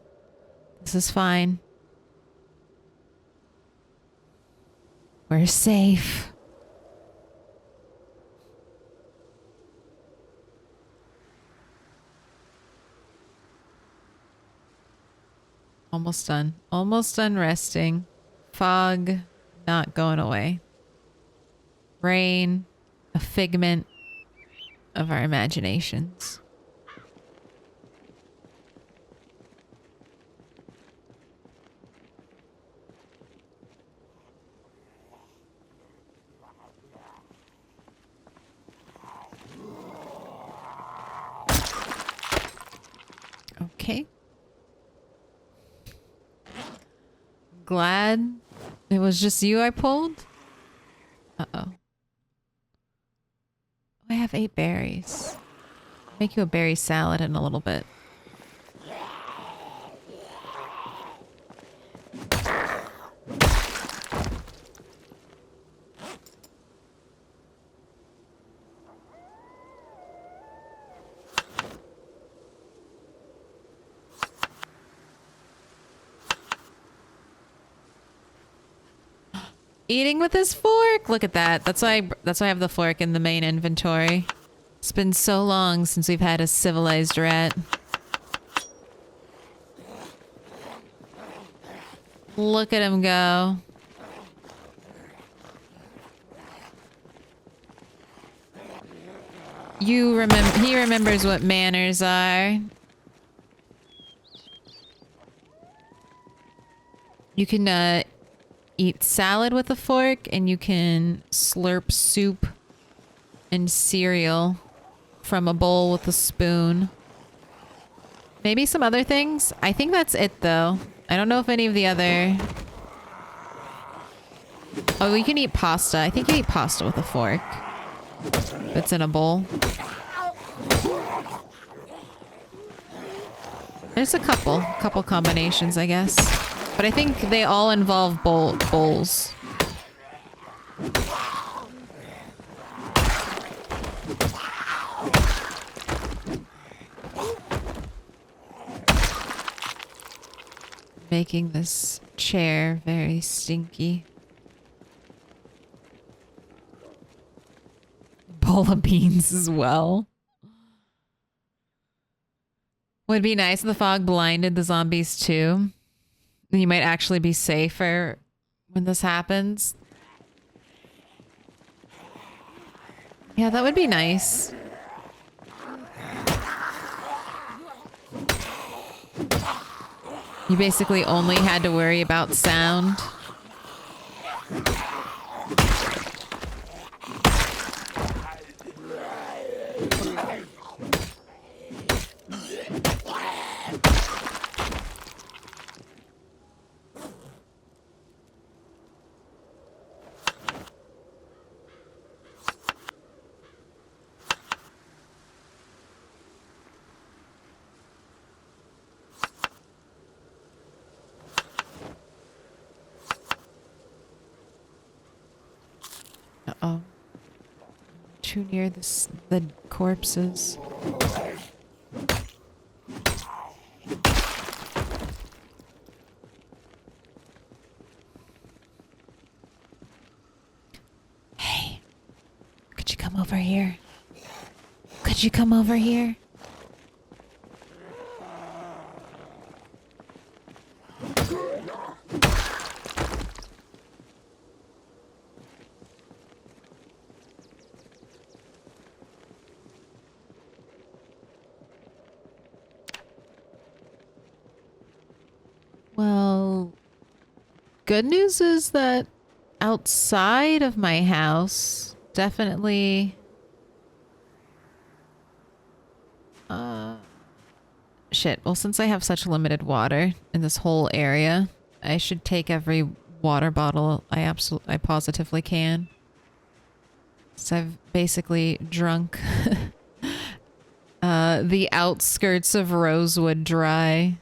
This is fine. We're safe. Almost done. Almost done resting. Fog not going away. Rain, a figment of our imaginations. Okay. Glad it was just you I pulled. Uh-oh. I have 8 berries. Make you a berry salad in a little bit. Eating with his fork. Look at that. That's why I have the fork in the main inventory. It's been so long since we've had a civilized rat. Look at him go. He remembers what manners are. You can eat salad with a fork, and you can slurp soup and cereal from a bowl with a spoon. Maybe some other things. I think that's it, though. I don't know if any of the other... Oh, you can eat pasta. I think you eat pasta with a fork. If it's in a bowl. There's a couple combinations, I guess. But I think they all involve bowls. Making this chair very stinky. Bowl of beans as well. Would be nice if the fog blinded the zombies too. You might actually be safer when this happens. Yeah, that would be nice. You basically only had to worry about sound. Uh-oh. Too near the corpses. come over here? Could you come over here? Well, good news is that outside of my house, definitely... Shit. Well, since I have such limited water in this whole area, I should take every water bottle I positively can. So I've basically drunk the outskirts of Rosewood dry.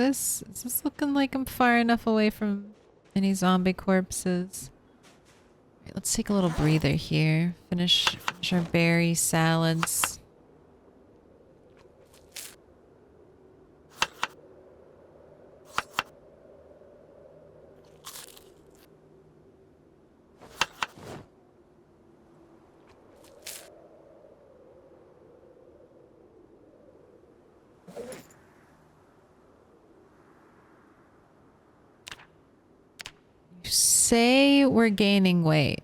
Is this looking like I'm far enough away from any zombie corpses? Right, let's take a little breather here. Finish our berry salads. You say we're gaining weight,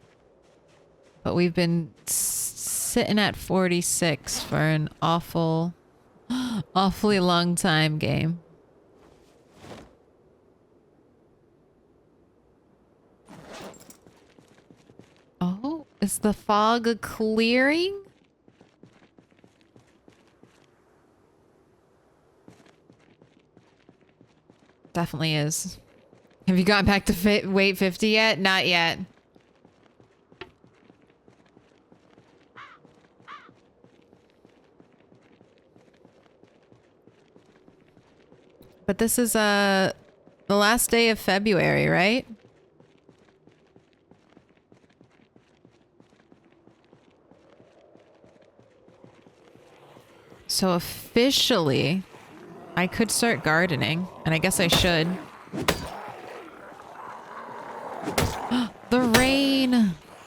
but we've been sitting at 46 for an awfully long time, game. Oh, is the fog clearing? Definitely is. Have you gotten back to weight 50 yet? Not yet. But this is the last day of February, right? So officially, I could start gardening, and I guess I should. The rain!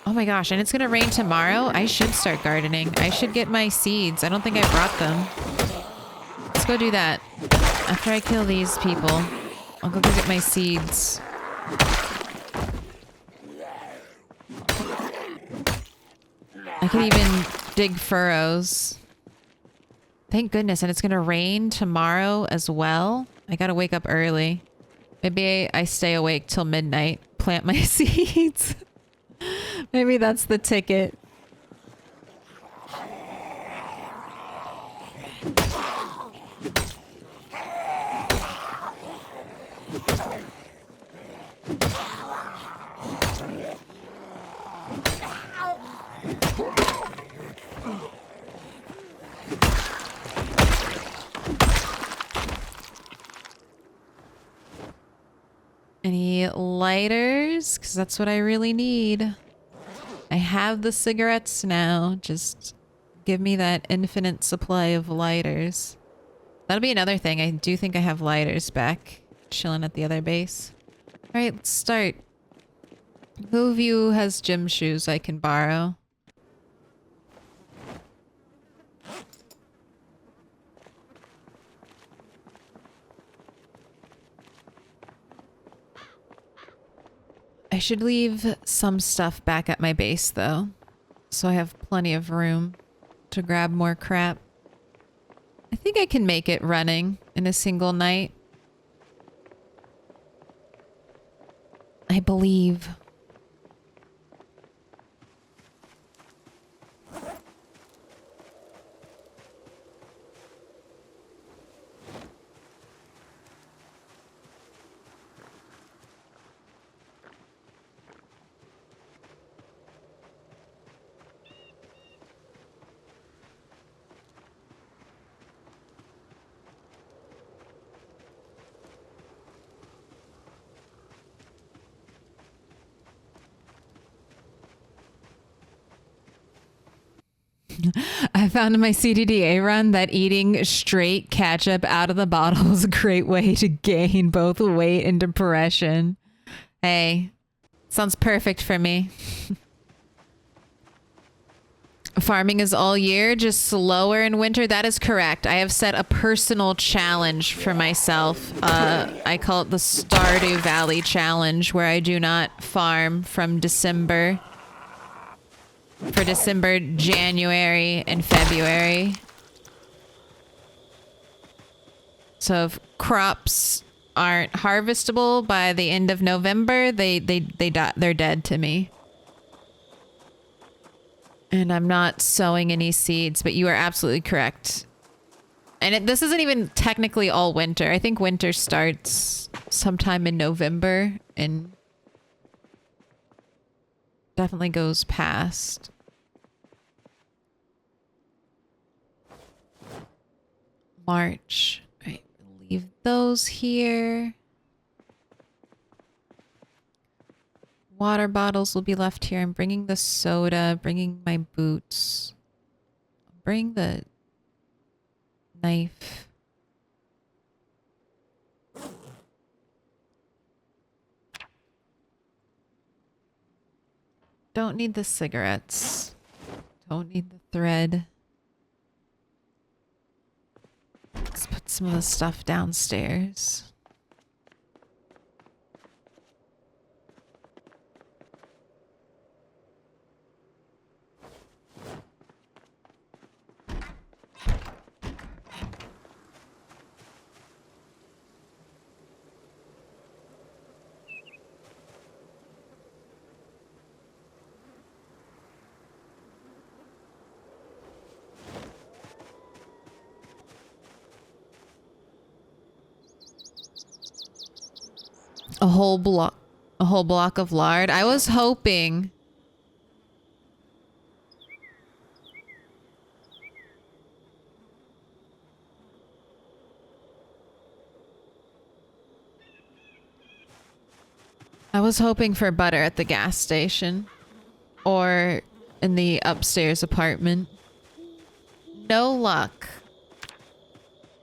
Oh my gosh, and it's gonna rain tomorrow? I should start gardening. I should get my seeds. I don't think I brought them. Let's go do that. After I kill these people, I'll go get my seeds. I can even dig furrows. Thank goodness, and it's gonna rain tomorrow as well. I gotta wake up early. Maybe I stay awake till midnight, plant my seeds. Maybe that's the ticket. Any lighters? Because that's what I really need. I have the cigarettes now. Just give me that infinite supply of lighters. That'll be another thing. I do think I have lighters back. Chilling at the other base. Alright, let's start. Who of you has gym shoes I can borrow? I should leave some stuff back at my base, though. So I have plenty of room to grab more crap. I think I can make it running in a single night. I believe. I found in my CDDA run that eating straight ketchup out of the bottle is a great way to gain both weight and depression. Hey, sounds perfect for me. Farming is all year, just slower in winter. That is correct. I have set a personal challenge for myself. I call it the Stardew Valley Challenge, where I do not farm from December. For December, January, and February. So if crops aren't harvestable by the end of November, they die, they're dead to me. And I'm not sowing any seeds, but you are absolutely correct. And this isn't even technically all winter. I think winter starts sometime in November and definitely goes past. March. All right, leave those here. Water bottles will be left here. I'm bringing the soda, bringing my boots. Bring the knife. Don't need the cigarettes. Don't need the thread. Let's put some of the stuff downstairs. A whole block of lard. I was hoping. I was hoping for butter at the gas station or in the upstairs apartment. No luck.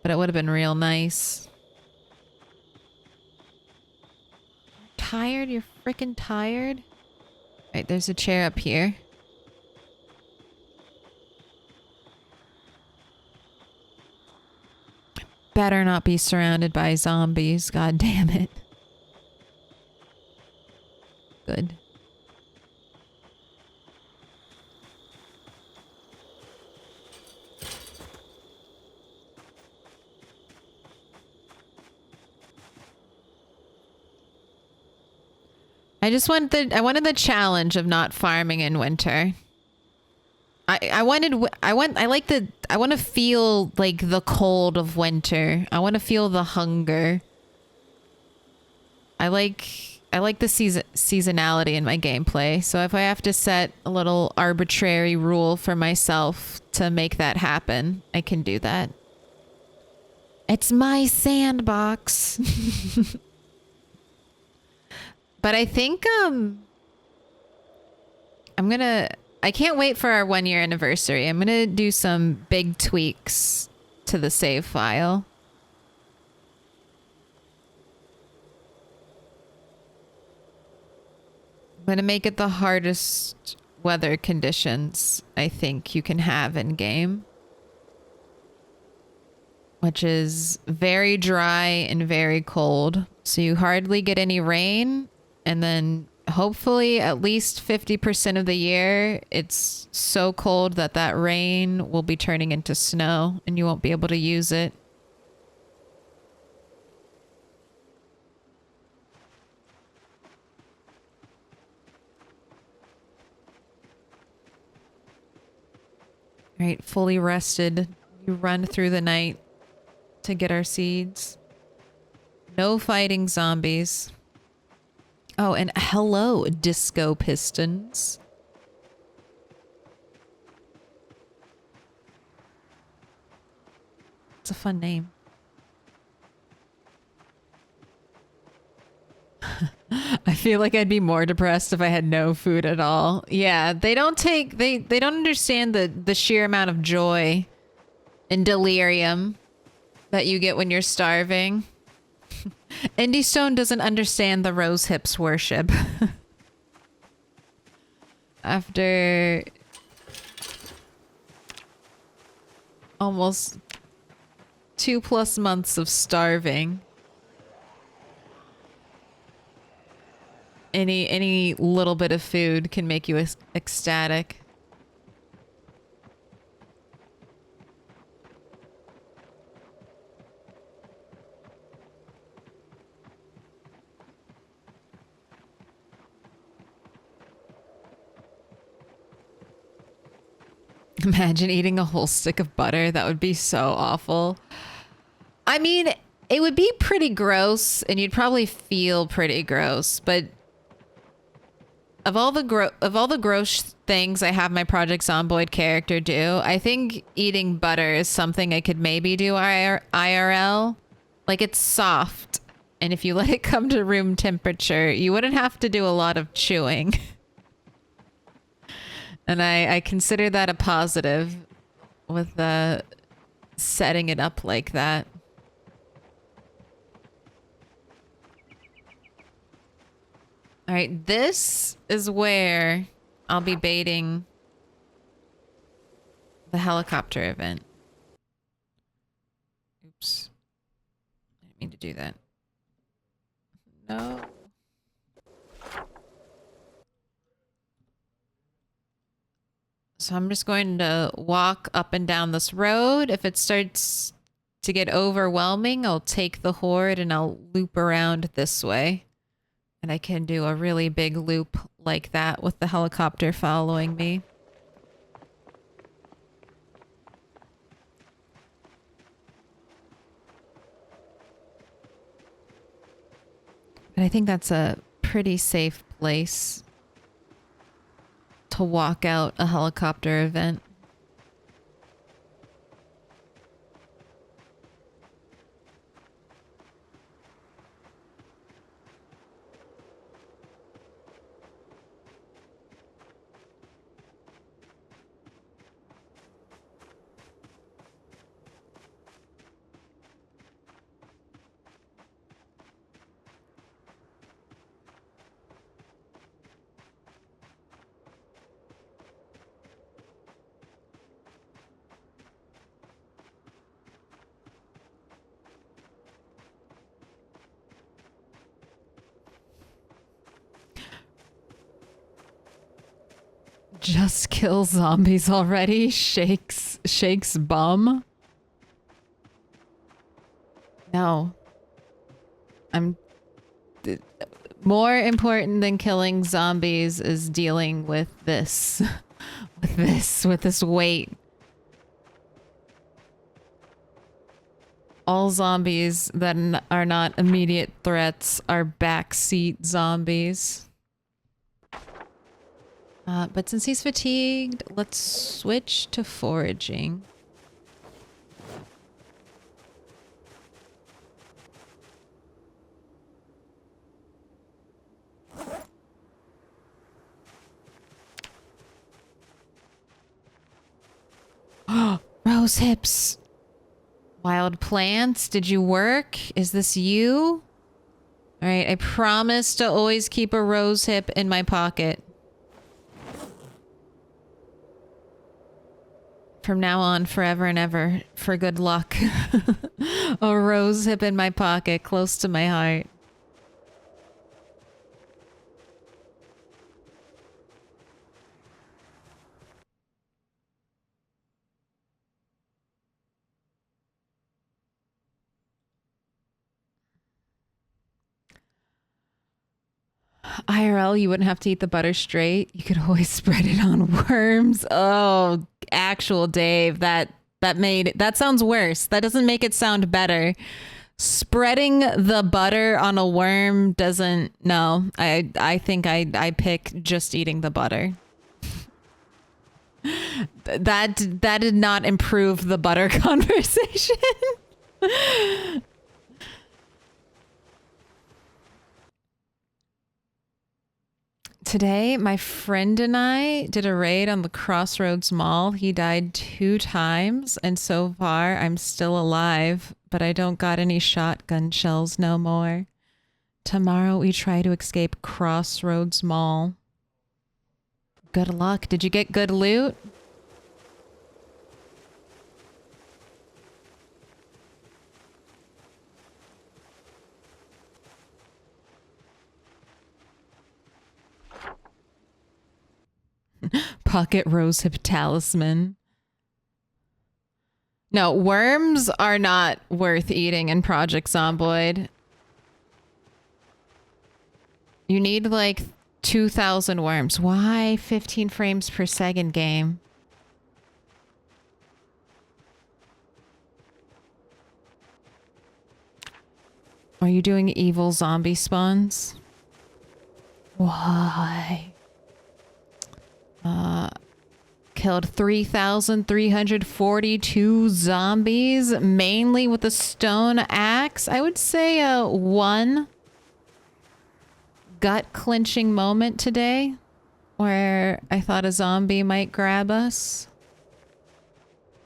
But it would have been real nice. Tired? You're freaking tired? Right, there's a chair up here. Better not be surrounded by zombies. God damn it. Good. I wanted the challenge of not farming in winter. I want to feel like the cold of winter. I want to feel the hunger. I like the seasonality in my gameplay. So if I have to set a little arbitrary rule for myself to make that happen, I can do that. It's my sandbox. But I think I can't wait for our 1 year anniversary. I'm gonna do some big tweaks to the save file. I'm gonna make it the hardest weather conditions I think you can have in game. Which is very dry and very cold. So you hardly get any rain, and then hopefully at least 50% of the year it's so cold that that rain will be turning into snow and you won't be able to use it. All right, fully rested. You run through the night to get our seeds. No fighting zombies. Oh, and hello, Disco Pistons. It's a fun name. feel like I'd be more depressed if I had no food at all. Yeah, they don't understand the sheer amount of joy and delirium that you get when you're starving. Indie Stone doesn't understand the rose hips worship. After almost 2+ months of starving, any little bit of food can make you ecstatic. Imagine eating a whole stick of butter. That would be so awful. I mean, it would be pretty gross and you'd probably feel pretty gross, but of all the gross things I have my Project Zomboid character do, I think eating butter is something I could maybe do IRL. Like, it's soft, and if you let it come to room temperature, you wouldn't have to do a lot of chewing. And I consider that a positive with setting it up like that. All right, this is where I'll be baiting the helicopter event. Oops. I didn't mean to do that. No. So I'm just going to walk up and down this road. If it starts to get overwhelming, I'll take the horde and I'll loop around this way. And I can do a really big loop like that with the helicopter following me. But I think that's a pretty safe place to walk out a helicopter event. Just kill zombies already? Shakes bum? No. More important than killing zombies is dealing with this. with this weight. All zombies that are not immediate threats are backseat zombies. But since he's fatigued, let's switch to foraging. Rose hips. Wild plants, did you work? Is this you? All right, I promise to always keep a rose hip in my pocket. From now on, forever and ever, for good luck. A rose hip in my pocket, close to my heart. IRL, you wouldn't have to eat the butter straight. You could always spread it on worms. Oh, actual Dave, that sounds worse. That doesn't make it sound better. Spreading the butter on a worm doesn't. No, I think I pick just eating the butter. That did not improve the butter conversation. Today, my friend and I did a raid on the Crossroads Mall. He died 2 times, and so far I'm still alive, but I don't got any shotgun shells no more. Tomorrow we try to escape Crossroads Mall. Good luck. Did you get good loot? Pocket rosehip talisman. No, worms are not worth eating in Project Zomboid. You need like 2,000 worms. Why 15 frames per second game? Are you doing evil zombie spawns? Why? Killed 3,342 zombies, mainly with a stone axe. I would say one gut-clenching moment today where I thought a zombie might grab us.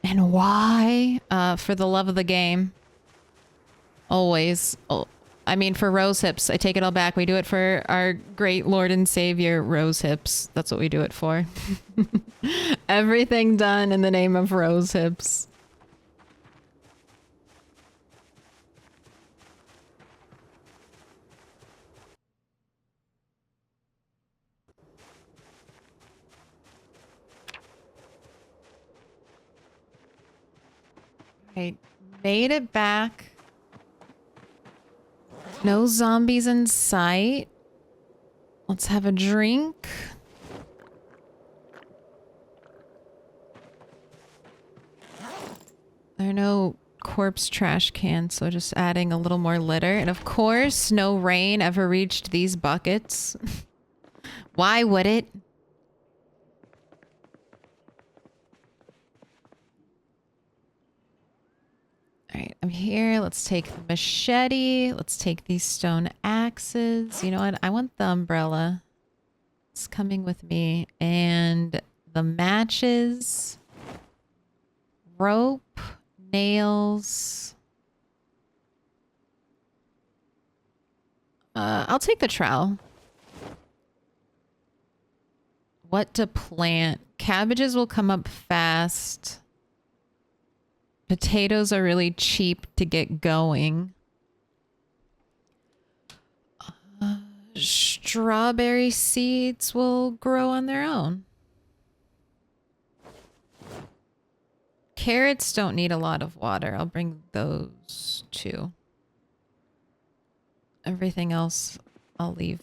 And why? For the love of the game. Always. Oh, I mean, for rose hips. I take it all back. We do it for our great Lord and Savior, rose hips. That's what we do it for. Everything done in the name of rose hips. I made it back. No zombies in sight. Let's have a drink. There are no corpse trash cans, so just adding a little more litter. And of course, no rain ever reached these buckets. Why would it? All right, I'm here. Let's take the machete. Let's take these stone axes. You know what? I want the umbrella. It's coming with me. And the matches. Rope. Nails. I'll take the trowel. What to plant? Cabbages will come up fast. Potatoes are really cheap to get going. Strawberry seeds will grow on their own. Carrots don't need a lot of water. I'll bring those too. Everything else I'll leave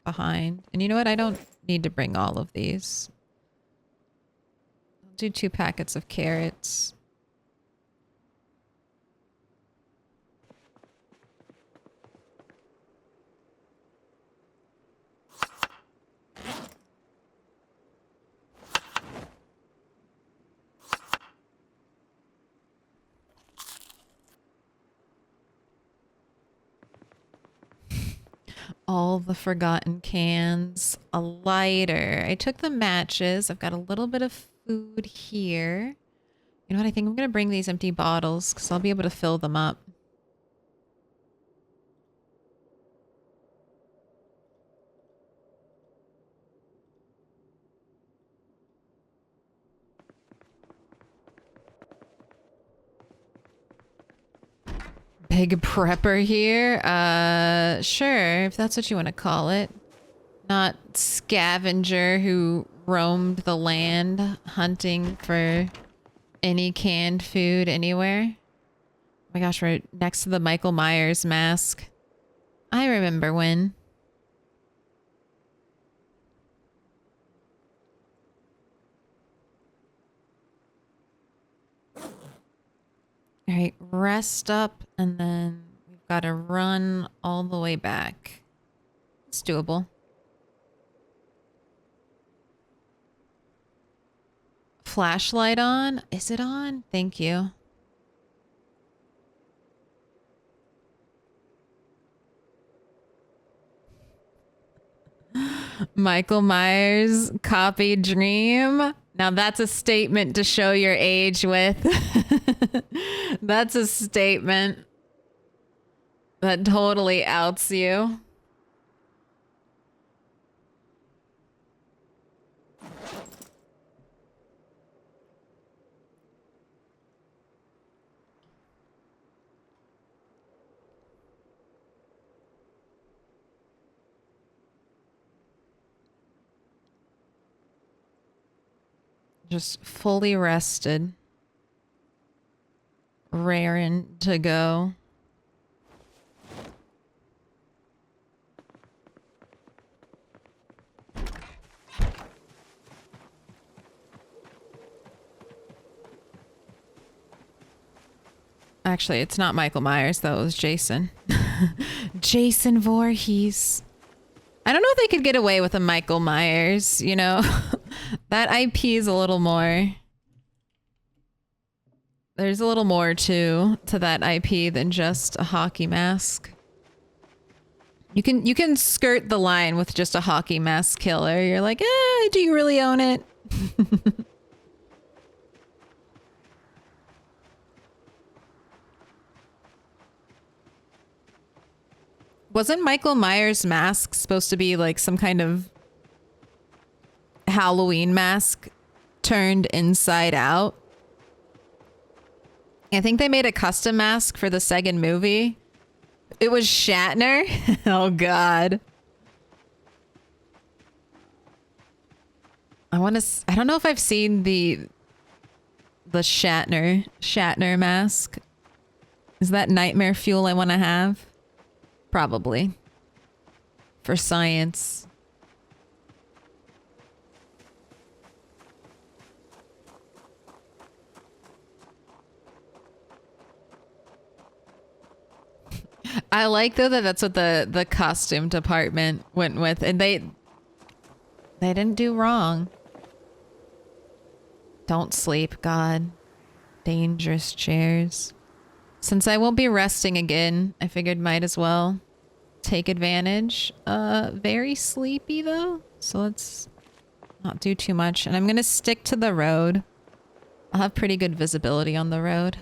behind. And you know what? I don't need to bring all of these. I'll do 2 packets of carrots. All the forgotten cans. A lighter. I took the matches. I've got a little bit of food here. You know what? I think I'm going to bring these empty bottles because I'll be able to fill them up. Big prepper here. Sure, if that's what you want to call it. Not scavenger who roamed the land hunting for any canned food anywhere. Oh my gosh, we're next to the Michael Myers mask. I remember when. All right, rest up, and then we've got to run all the way back. It's doable. Flashlight on? Is it on? Thank you. Michael Myers copy dream. Now that's a statement to show your age with. That's a statement that totally outs you. Just fully rested. Raring to go. Actually, it's not Michael Myers, though. It was Jason. Jason Voorhees. I don't know if they could get away with a Michael Myers, you know? That IP is a little more... There's a little more to that IP than just a hockey mask. You can skirt the line with just a hockey mask killer. You're like, do you really own it? Wasn't Michael Myers' mask supposed to be like some kind of Halloween mask turned inside out? I think they made a custom mask for the second movie. It was Shatner. Oh God. I don't know if I've seen the Shatner mask. Is that nightmare fuel I want to have? Probably. For science. I like though that that's what the costume department went with, and they didn't do wrong. Don't sleep, God. Dangerous chairs. Since I won't be resting again, I figured might as well take advantage. Very sleepy though, so let's not do too much. And I'm gonna stick to the road. I'll have pretty good visibility on the road.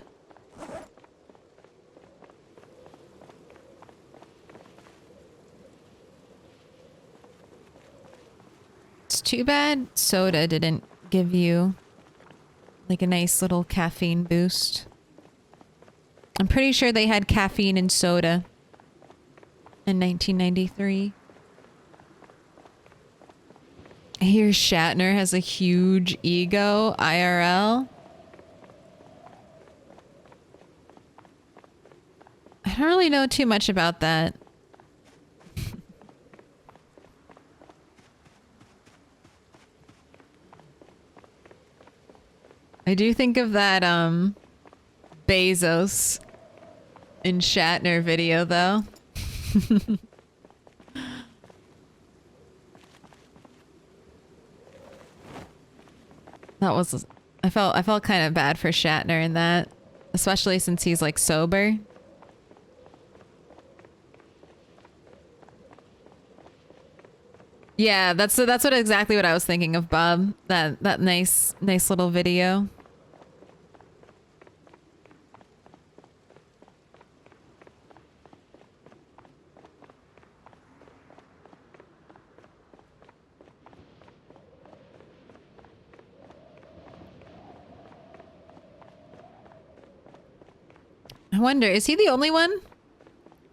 It's too bad soda didn't give you like a nice little caffeine boost. I'm pretty sure they had caffeine in soda in 1993. I hear Shatner has a huge ego, IRL. I don't really know too much about that. I do think of that, Bezos in Shatner video, though. That was... I felt kind of bad for Shatner in that. Especially since he's, like, sober. Yeah, that's what exactly what I was thinking of, Bob. That nice little video. I wonder, is he the only one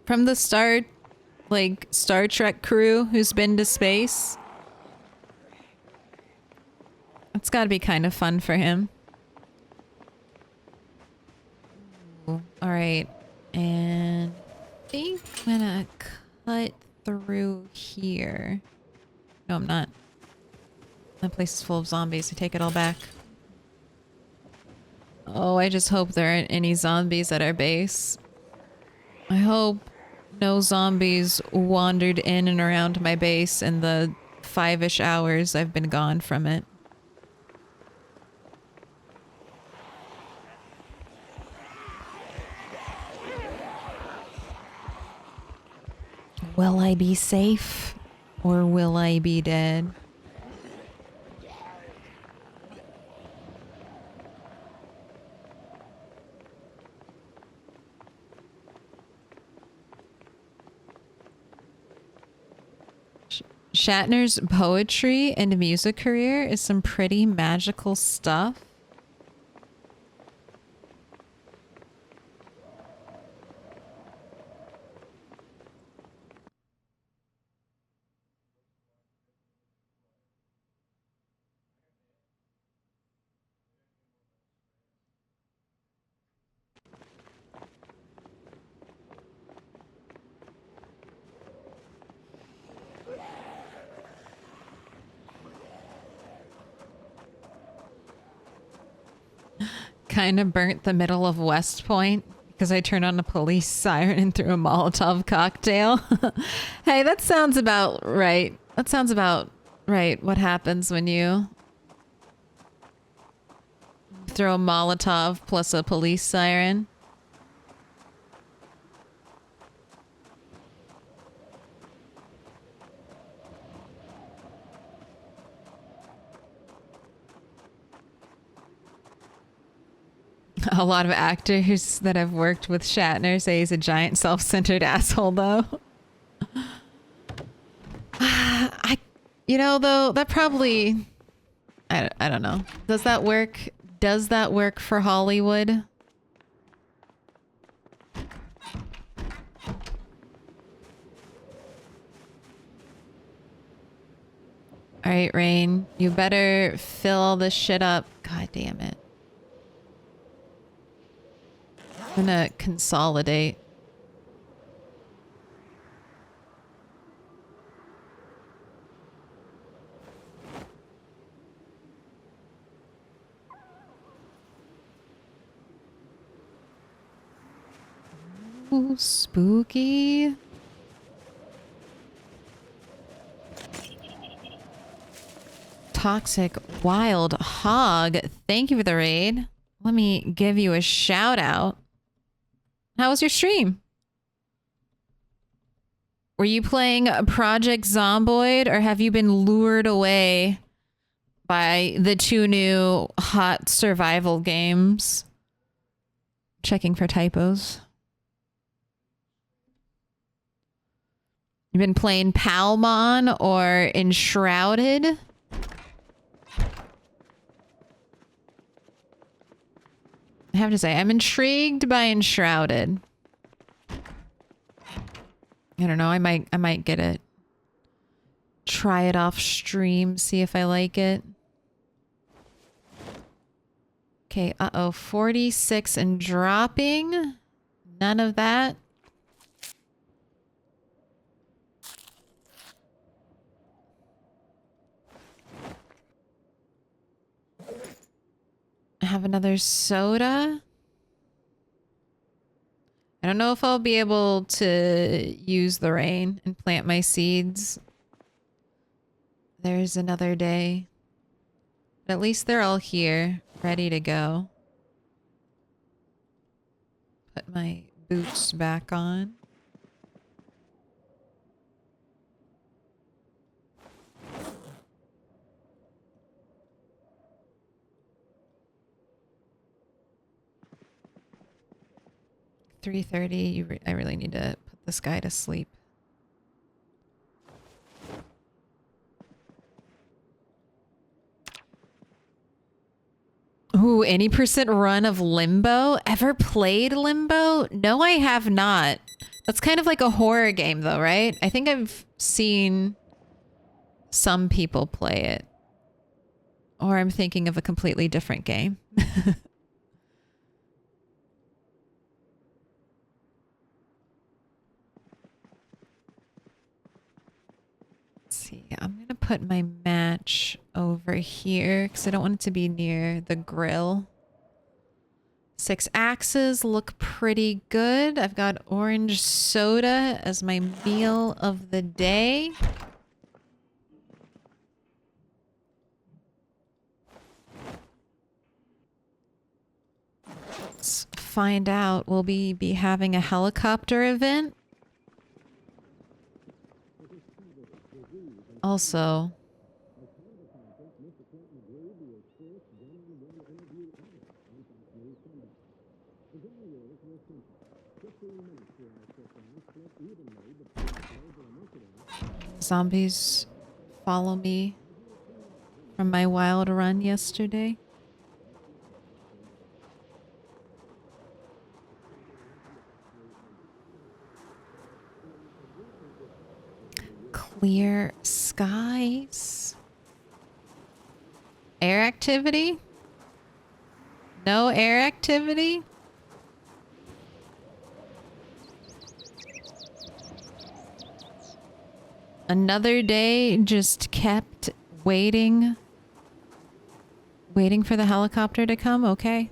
from the Star Trek crew who's been to space? That's gotta be kind of fun for him. Ooh, all right, and I think I'm gonna cut through here. No, I'm not. That place is full of zombies. I take it all back. Oh, I just hope there aren't any zombies at our base. I hope no zombies wandered in and around my base in the 5-ish hours I've been gone from it. Will I be safe? Or will I be dead? Shatner's poetry and music career is some pretty magical stuff. Kind of burnt the middle of West Point because I turned on a police siren and threw a Molotov cocktail. Hey, that sounds about right. That sounds about right. What happens when you throw a Molotov plus a police siren? A lot of actors that have worked with Shatner say he's a giant self-centered asshole, though. Though, that probably... I don't know. Does that work? Does that work for Hollywood? Alright, Rain. You better fill this shit up. God damn it. I'm gonna consolidate. Ooh, spooky. Toxic Wild Hog. Thank you for the raid. Let me give you a shout out. How was your stream? Were you playing Project Zomboid or have you been lured away by the two new hot survival games? Checking for typos. You've been playing Palmon or Enshrouded? I have to say, I'm intrigued by Enshrouded. I don't know, I might get it. Try it off stream, see if I like it. Okay, uh-oh, 46 and dropping. None of that. I have another soda. I don't know if I'll be able to use the rain and plant my seeds. There's another day. But at least they're all here, ready to go. Put my boots back on. $3:30. I really need to put this guy to sleep. Ooh, any percent run of Limbo? Ever played Limbo? No, I have not. That's kind of like a horror game though, right? I think I've seen some people play it. Or I'm thinking of a completely different game. See, I'm gonna put my match over here because I don't want it to be near the grill. 6 axes look pretty good. I've got orange soda as my meal of the day. Let's find out. Will we be having a helicopter event? Also, zombies follow me from my wild run yesterday. Clear skies. Air activity? No air activity? Another day just kept waiting. Waiting for the helicopter to come, okay.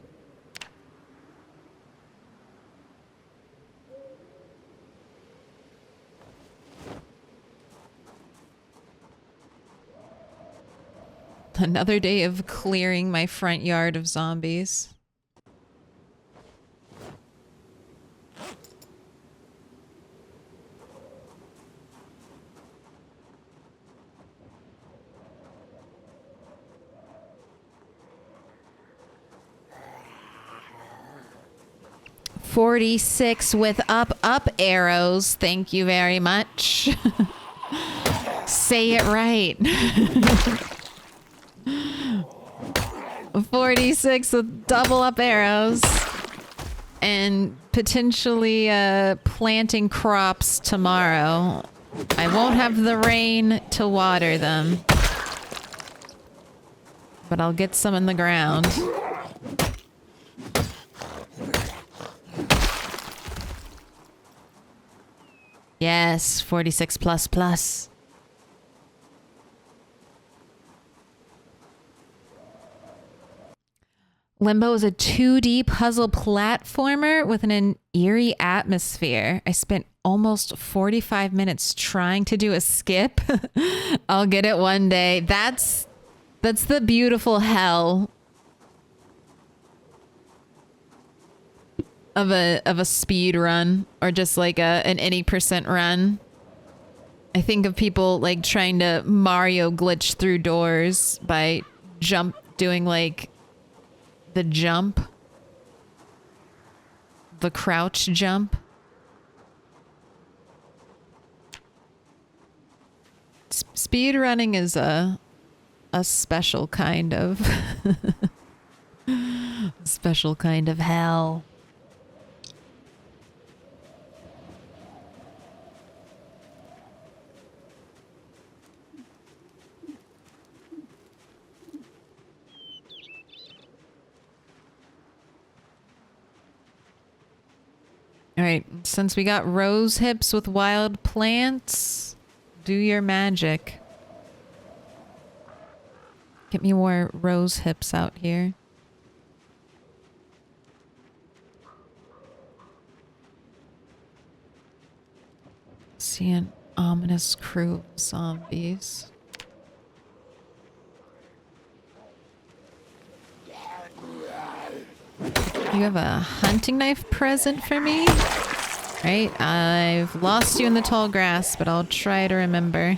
Another day of clearing my front yard of zombies. "46 with up arrows. Thank you very much." Say it right. 46 with double up arrows. And potentially planting crops tomorrow. I won't have the rain to water them. But I'll get some in the ground. Yes, 46 plus plus. Limbo is a 2D puzzle platformer with an eerie atmosphere. I spent almost 45 minutes trying to do a skip. I'll get it one day. That's the beautiful hell of a speed run, or just like an any percent run. I think of people like trying to Mario glitch through doors by doing like the jump, the crouch jump. Speed running is a special kind of special kind of hell. All right, since we got rose hips with wild plants, do your magic. Get me more rose hips out here. See an ominous crew of zombies. You have a hunting knife present for me? Right, I've lost you in the tall grass, but I'll try to remember.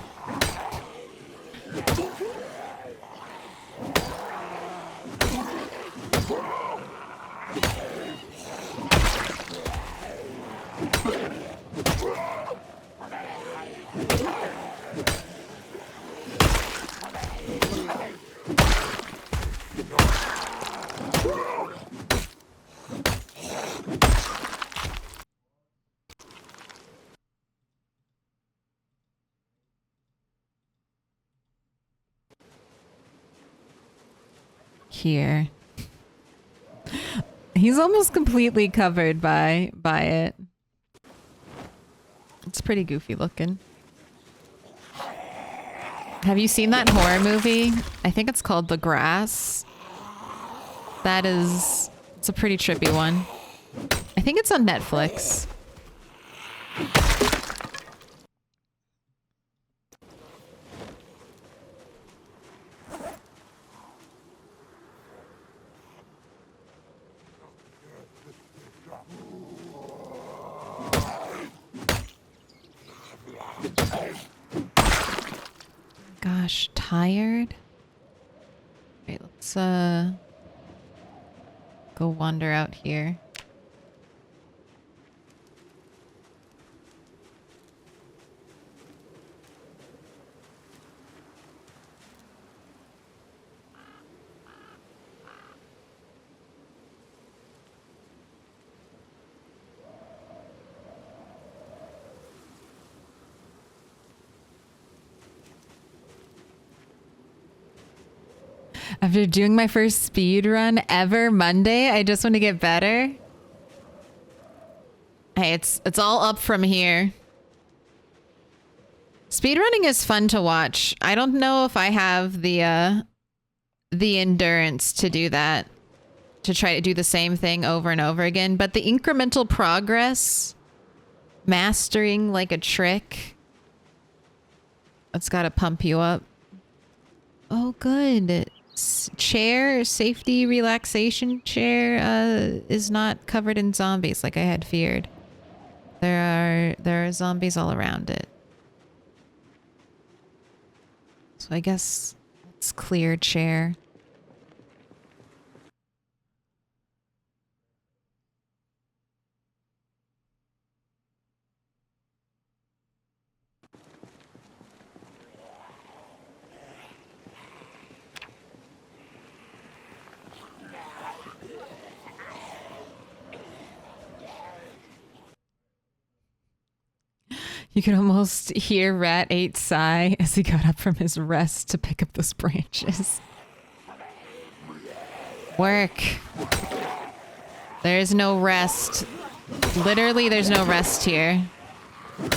Here. He's almost completely covered by it. It's pretty goofy looking. Have you seen that horror movie? I think it's called The Grass. It's a pretty trippy one. I think it's on Netflix. gosh, tired. Wait, let's go wander out here. After doing my first speed run ever Monday, I just want to get better. Hey, it's all up from here. Speedrunning is fun to watch. I don't know if I have the endurance to do that, to try to do the same thing over and over again, but the incremental progress, mastering like a trick, that's got to pump you up. Oh, good. Chair, safety relaxation chair, is not covered in zombies like I had feared. There are zombies all around it. So I guess it's clear chair. You can almost hear Rat 8 sigh as he got up from his rest to pick up those branches. Work. There is no rest. Literally, there's no rest here.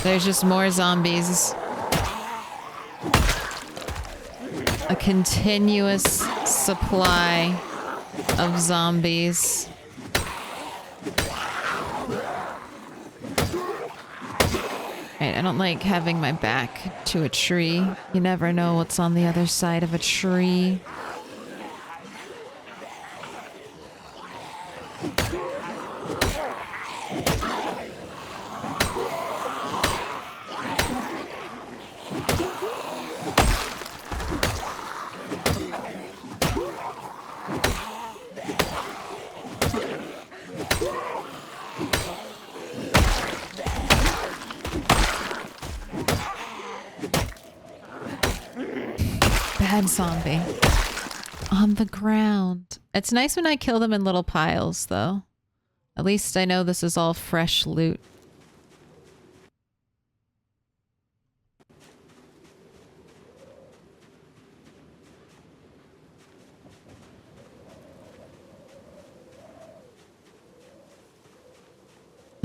There's just more zombies. A continuous supply of zombies. I don't like having my back to a tree. You never know what's on the other side of a tree. Bad zombie. On the ground. It's nice when I kill them in little piles, though. At least I know this is all fresh loot.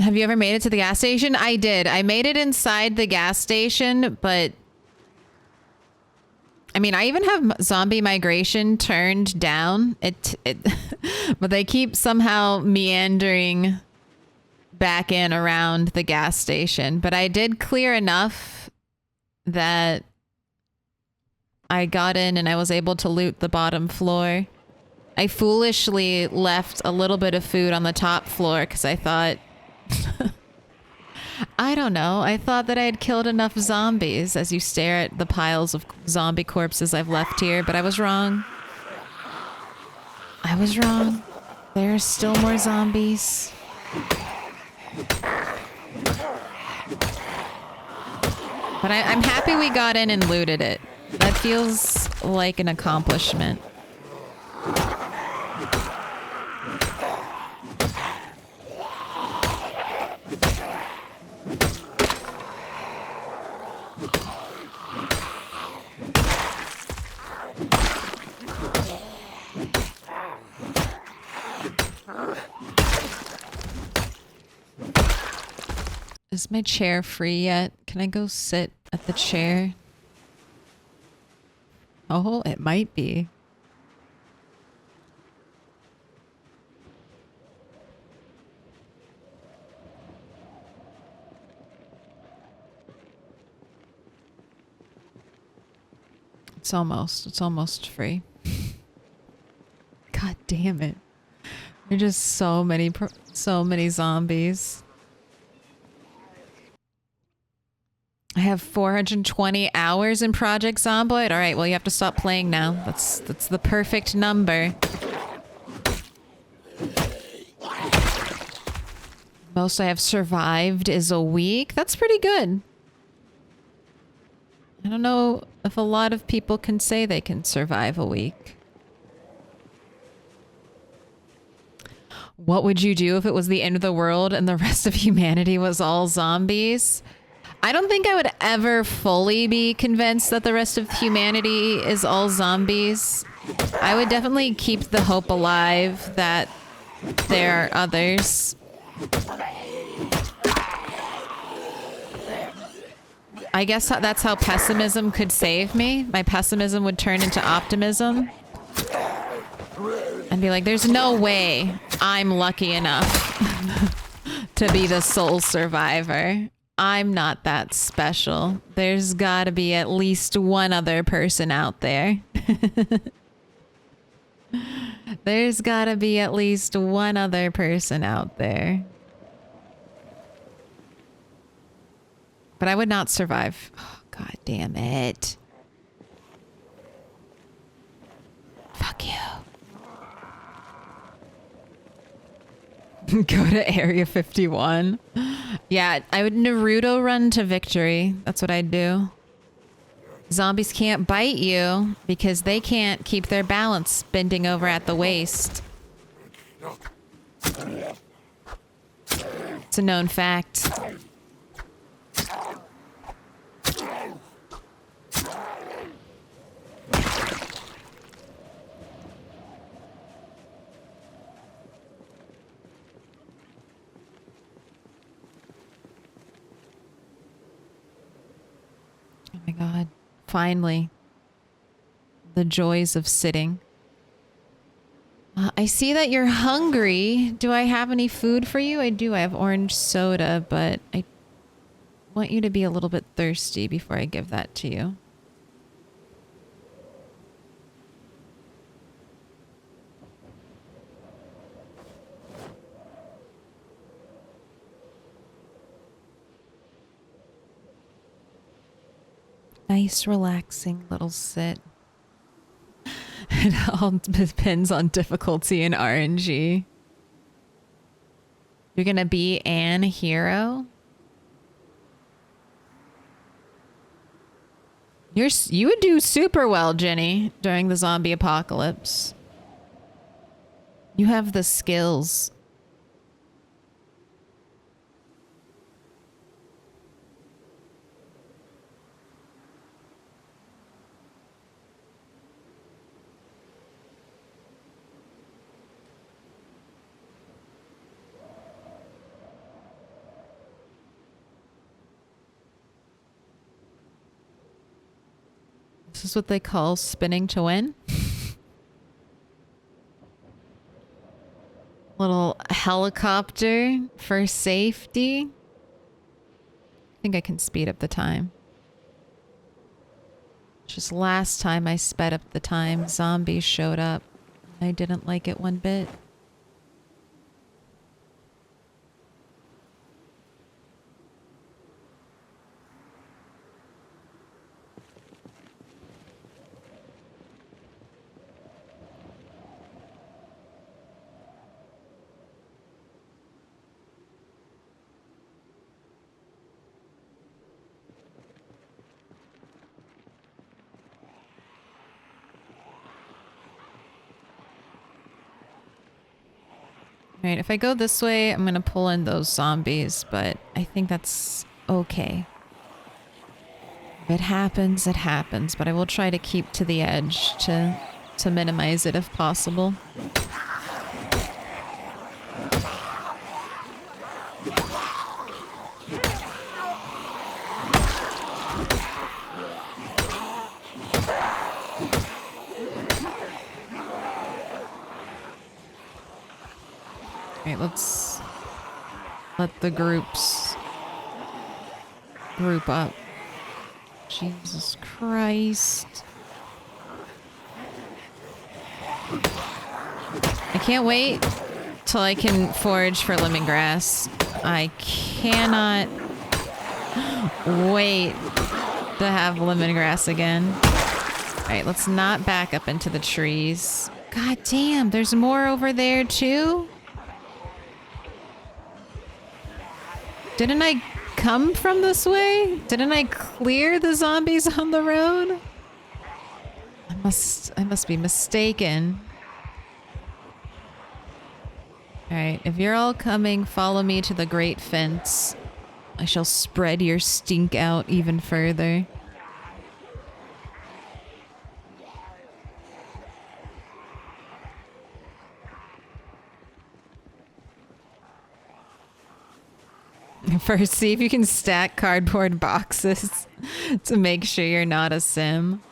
Have you ever made it to the gas station? I did. I made it inside the gas station, but I mean, I even have zombie migration turned down. But they keep somehow meandering back in around the gas station. But I did clear enough that I got in and I was able to loot the bottom floor. I foolishly left a little bit of food on the top floor because I thought... I don't know. I thought that I had killed enough zombies as you stare at the piles of zombie corpses I've left here, but I was wrong. I was wrong. There are still more zombies. But I'm happy we got in and looted it. That feels like an accomplishment. Is my chair free yet? Can I go sit at the chair? Oh, it might be. It's almost free. God damn it. There're just so many zombies. I have 420 hours in Project Zomboid. All right, well, you have to stop playing now. That's the perfect number. Most I have survived is a week. That's pretty good. I don't know if a lot of people can say they can survive a week. What would you do if it was the end of the world and the rest of humanity was all zombies? I don't think I would ever fully be convinced that the rest of humanity is all zombies. I would definitely keep the hope alive that there are others. I guess that's how pessimism could save me. My pessimism would turn into optimism. And be like, there's no way I'm lucky enough to be the sole survivor. I'm not that special. There's gotta be at least one other person out there. There's gotta be at least one other person out there. But I would not survive. Oh, God damn it. Fuck you. Go to Area 51. Yeah, I would Naruto run to victory. That's what I'd do. Zombies can't bite you because they can't keep their balance bending over at the waist. It's a known fact. Oh my God. Finally. The joys of sitting. I see that you're hungry. Do I have any food for you? I do. I have orange soda, but I want you to be a little bit thirsty before I give that to you. Nice, relaxing little sit. It all depends on difficulty and RNG. You're gonna be an hero? You would do super well, Jenny, during the zombie apocalypse. You have the skills. This is what they call spinning to win. Little helicopter for safety. I think I can speed up the time. Just last time I sped up the time, zombies showed up. I didn't like it one bit. Alright, if I go this way, I'm gonna pull in those zombies, but I think that's okay. If it happens, it happens, but I will try to keep to the edge to minimize it if possible. Alright, let's let the groups group up. Jesus Christ. I can't wait till I can forage for lemongrass. I cannot wait to have lemongrass again. All right, let's not back up into the trees. God damn, there's more over there too? Didn't I come from this way? Didn't I clear the zombies on the road? I must be mistaken. All right, if you're all coming, follow me to the great fence. I shall spread your stink out even further. First, see if you can stack cardboard boxes to make sure you're not a sim.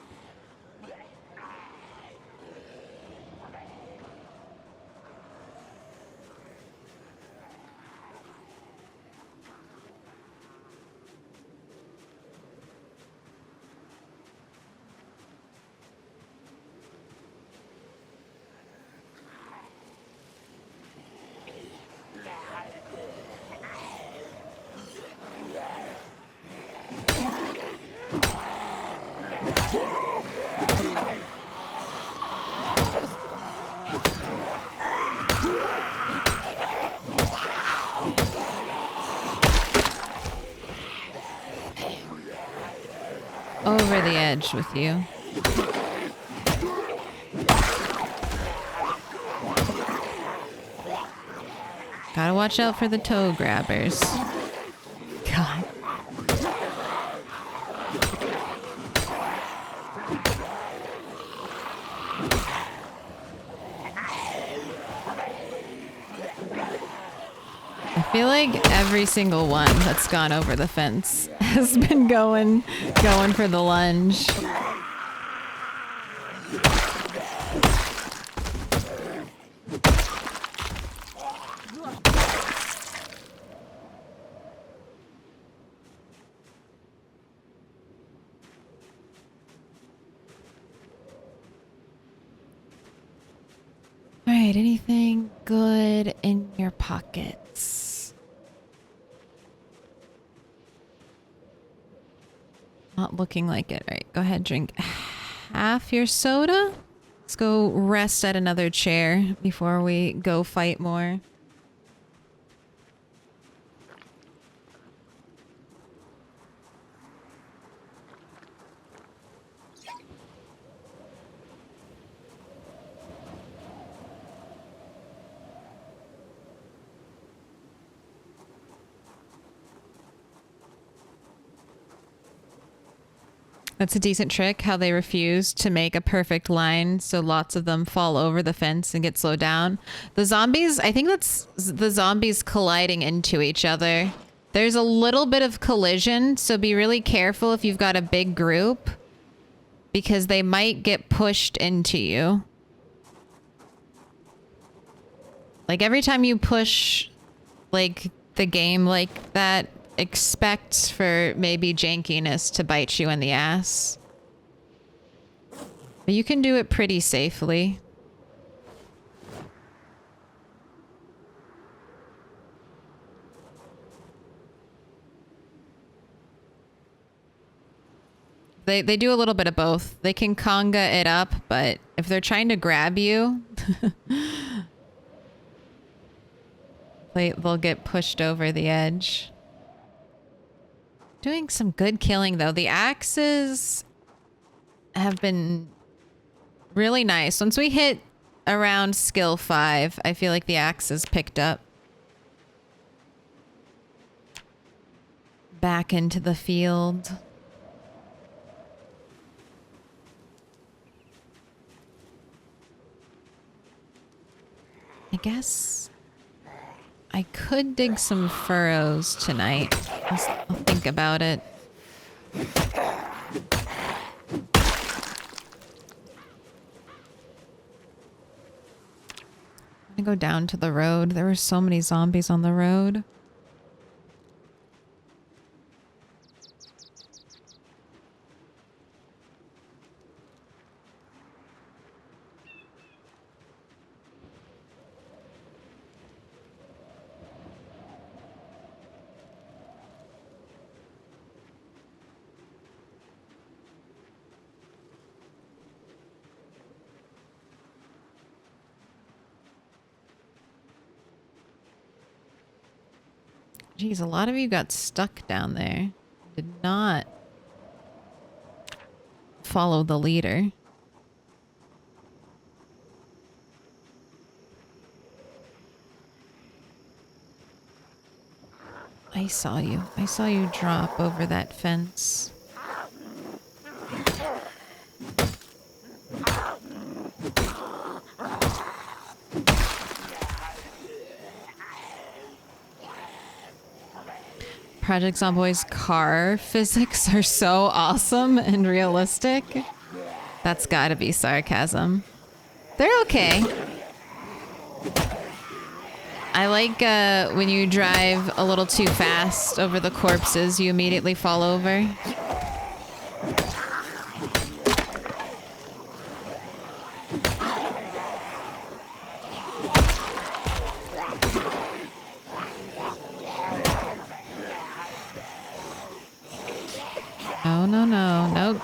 Over the edge with you. Gotta watch out for the toe grabbers. God. I feel like every single one that's gone over the fence has been going for the lunge. All right, anything good in your pockets? Not looking like it. All right, go ahead, drink half your soda. Let's go rest at another chair before we go fight more. That's a decent trick, how they refuse to make a perfect line, so lots of them fall over the fence and get slowed down. The zombies, I think that's the zombies colliding into each other. There's a little bit of collision, so be really careful if you've got a big group, because they might get pushed into you. Like, every time you push, like, the game like that, expect for maybe jankiness to bite you in the ass. But you can do it pretty safely. They do a little bit of both. They can conga it up, but if they're trying to grab you, they'll get pushed over the edge. Doing some good killing, though. The axes have been really nice. Once we hit around skill 5, I feel like the axes picked up. Back into the field. I guess I could dig some furrows tonight. I'll think about it. I'm gonna go down to the road. There were so many zombies on the road. Geez, a lot of you got stuck down there. Did not follow the leader. I saw you. I saw you drop over that fence. Project Zomboid's car physics are so awesome and realistic. That's gotta be sarcasm. They're okay. I like when you drive a little too fast over the corpses, you immediately fall over. No.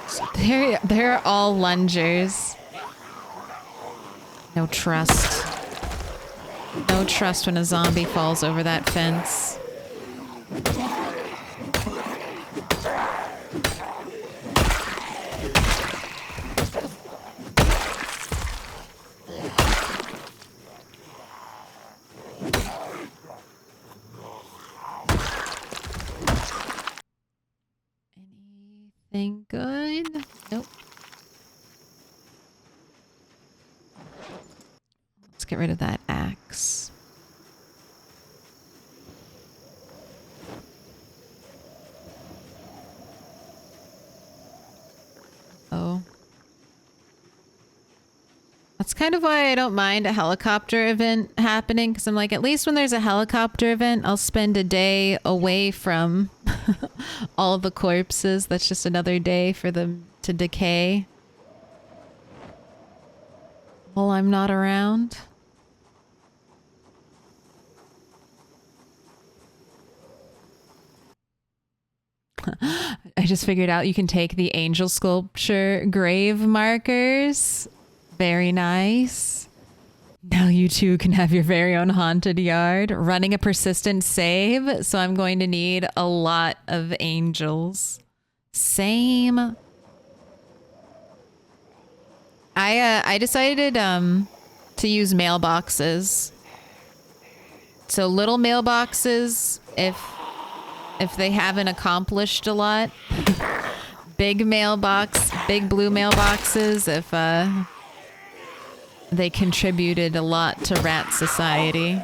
They're all lungers. No trust. No trust when a zombie falls over that fence. Anything good? Nope. Let's get rid of that axe. Oh. That's kind of why I don't mind a helicopter event happening, because I'm like, at least when there's a helicopter event, I'll spend a day away from all the corpses. That's just another day for them to decay while I'm not around. I just figured out you can take the angel sculpture grave markers. Very nice. Now you too can have your very own haunted yard. Running a persistent save, so I'm going to need a lot of angels. Same. I decided to use mailboxes. So little mailboxes if they haven't accomplished a lot. Big blue mailboxes if they contributed a lot to Rat Society.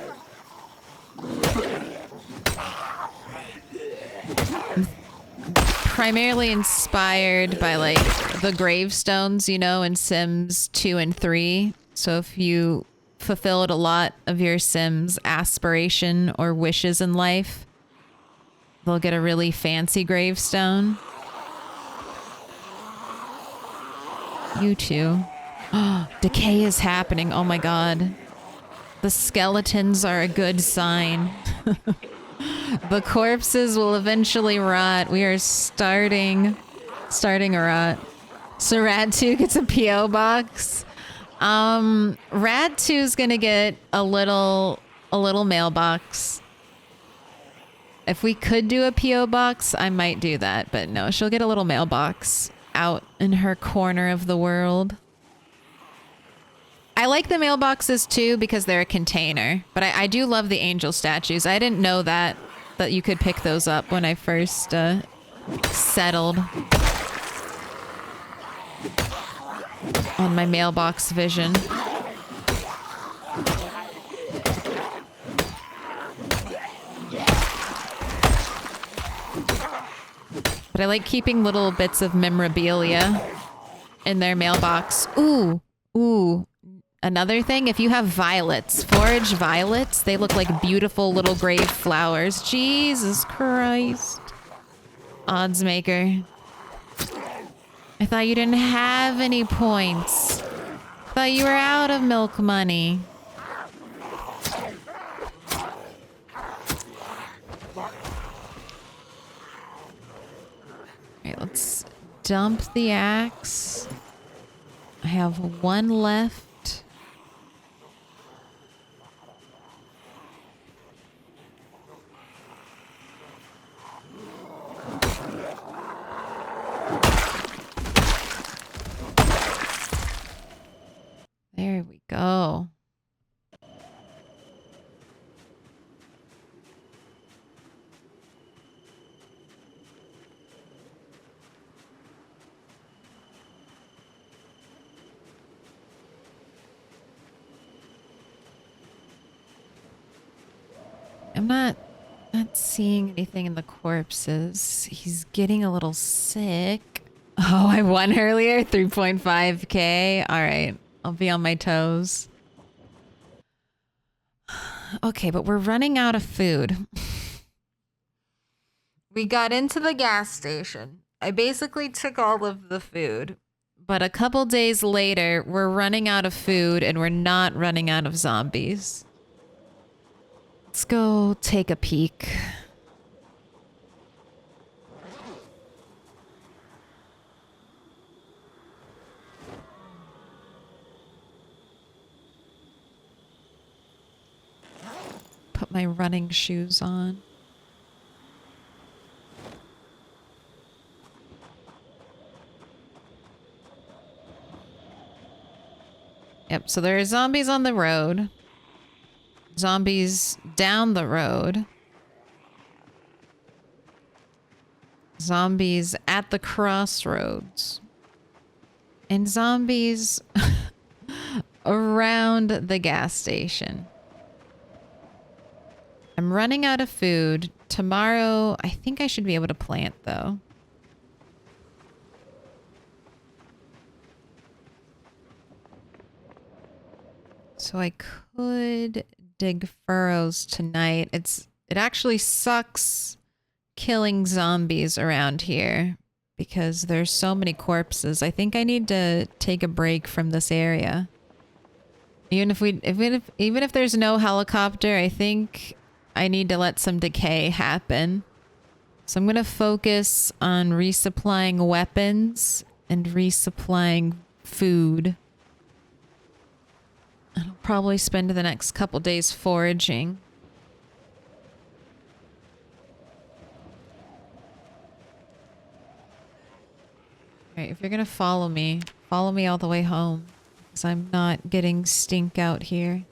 Primarily inspired by like the gravestones, you know, in Sims 2 and 3. So if you fulfilled a lot of your Sims aspiration or wishes in life, they'll get a really fancy gravestone. You too. Decay is happening. Oh my god. The skeletons are a good sign. The corpses will eventually rot. We are starting a rot. So Rad 2 gets a P.O. box. Rad 2 is gonna get a little mailbox. If we could do a P.O. box, I might do that, but no, she'll get a little mailbox out in her corner of the world. I like the mailboxes too because they're a container, but I do love the angel statues. I didn't know that you could pick those up when I first settled on my mailbox vision. But I like keeping little bits of memorabilia in their mailbox. Ooh. Another thing, if you have violets, forage violets, they look like beautiful little grave flowers. Jesus Christ. Odds maker. I thought you didn't have any points. I thought you were out of milk money. Alright, let's dump the axe. I have one left. I'm not seeing anything in the corpses. He's getting a little sick. Oh, I won earlier. 3.5k. All right. I'll be on my toes. Okay, but we're running out of food. We got into the gas station. I basically took all of the food. But a couple days later, we're running out of food and we're not running out of zombies. Let's go take a peek. Put my running shoes on. Yep, so there are zombies on the road. Zombies down the road. Zombies at the crossroads. And zombies around the gas station. I'm running out of food. Tomorrow, I think I should be able to plant, though. So I could dig furrows tonight. It actually sucks killing zombies around here because there's so many corpses. I think I need to take a break from this area. Even if there's no helicopter, I think I need to let some decay happen. So I'm going to focus on resupplying weapons and resupplying food. I'll probably spend the next couple days foraging. Alright, if you're gonna follow me all the way home. Because I'm not getting stink out here.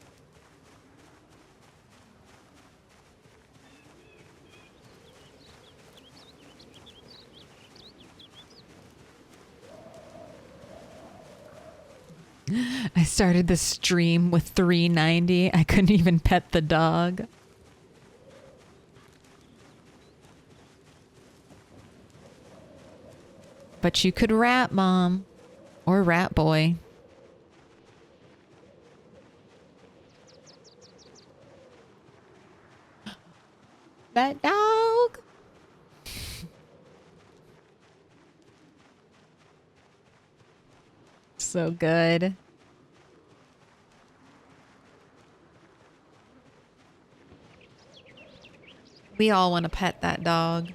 I started the stream with 390. I couldn't even pet the dog. But you could rat mom. Or rat boy. That dog! So good. We all want to pet that dog.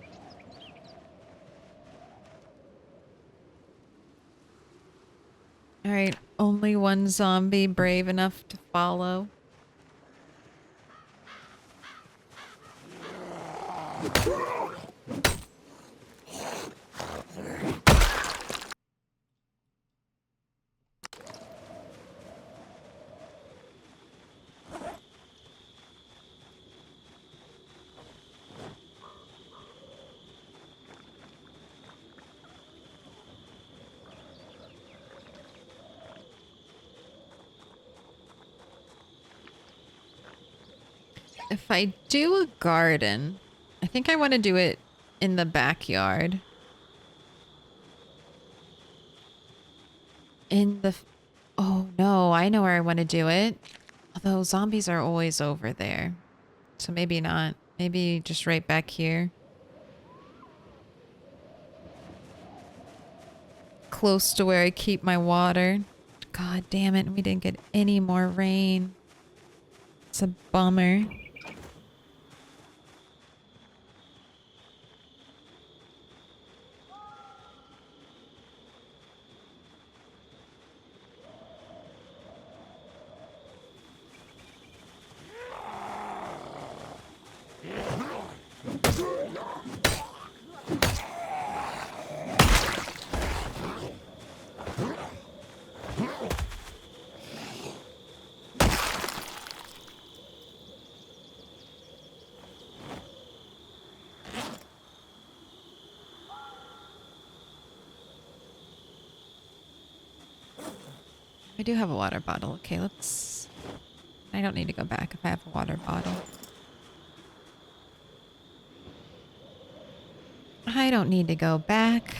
Alright, only one zombie brave enough to follow. If I do a garden, I think I want to do it in the backyard. Oh no, I know where I want to do it. Although zombies are always over there. So maybe not. Maybe just right back here. Close to where I keep my water. God damn it, we didn't get any more rain. It's a bummer. I do have a water bottle. Okay, let's... I don't need to go back if I have a water bottle. I don't need to go back.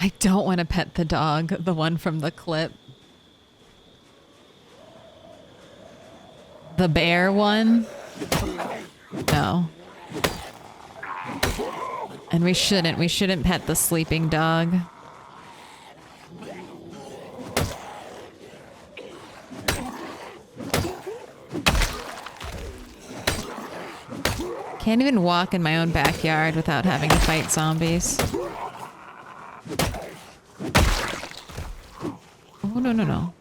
I don't want to pet the dog, the one from the clip. The bear one? No. And we shouldn't pet the sleeping dog. Can't even walk in my own backyard without having to fight zombies. Oh, no, no, no.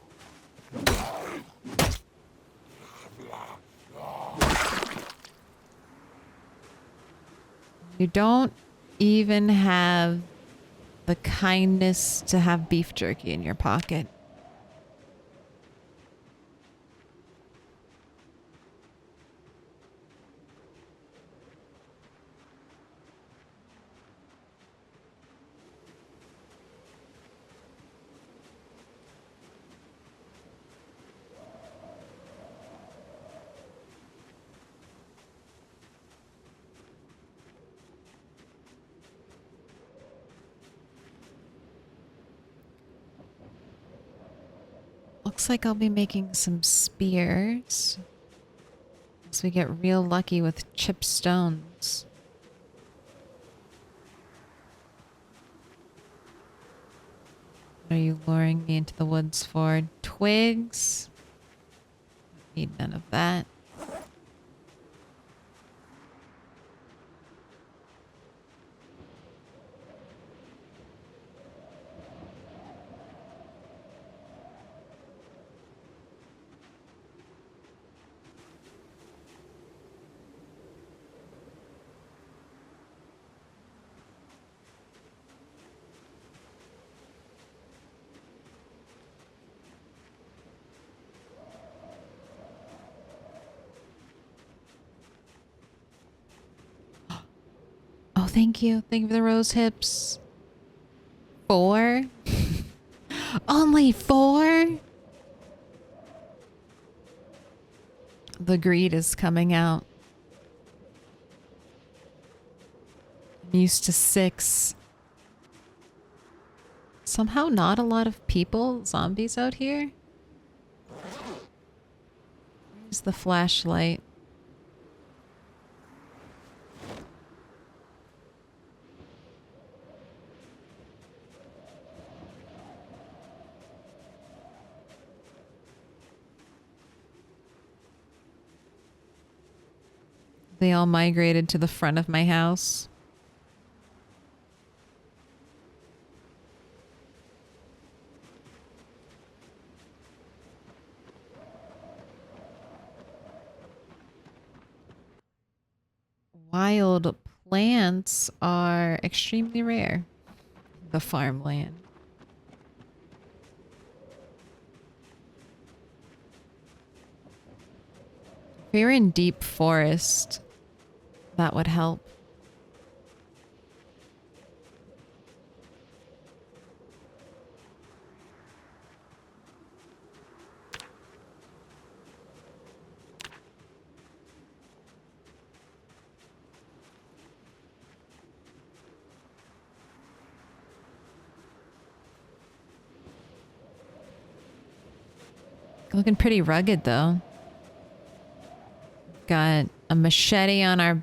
You don't even have the kindness to have beef jerky in your pocket. Looks like I'll be making some spears as we get real lucky with chip stones. What are you luring me into the woods for? Twigs? Need none of that. Oh, thank you. Thank you for the rose hips. 4? Only 4? The greed is coming out. I'm used to 6. Somehow not a lot of people, zombies out here. Where's the flashlight? They all migrated to the front of my house. Wild plants are extremely rare. The farmland. If we were in deep forest, that would help. Looking pretty rugged though. Got a machete on our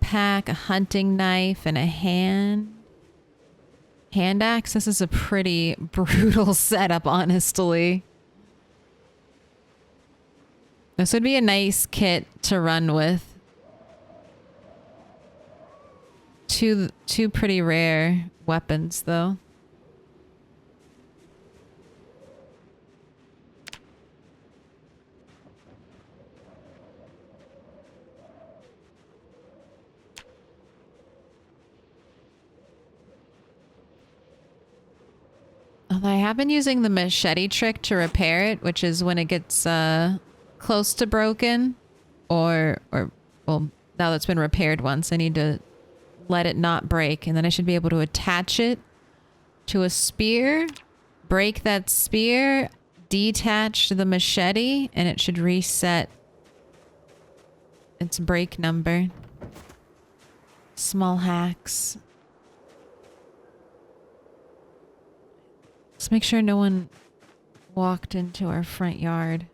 pack, a hunting knife, and a hand axe. This is a pretty brutal setup, honestly. This would be a nice kit to run with. Two pretty rare weapons though. I have been using the machete trick to repair it, which is when it gets close to broken, or well, now that it's been repaired once, I need to let it not break, and then I should be able to attach it to a spear, break that spear, detach the machete, and it should reset its break number. Small hacks. Let's make sure no one walked into our front yard.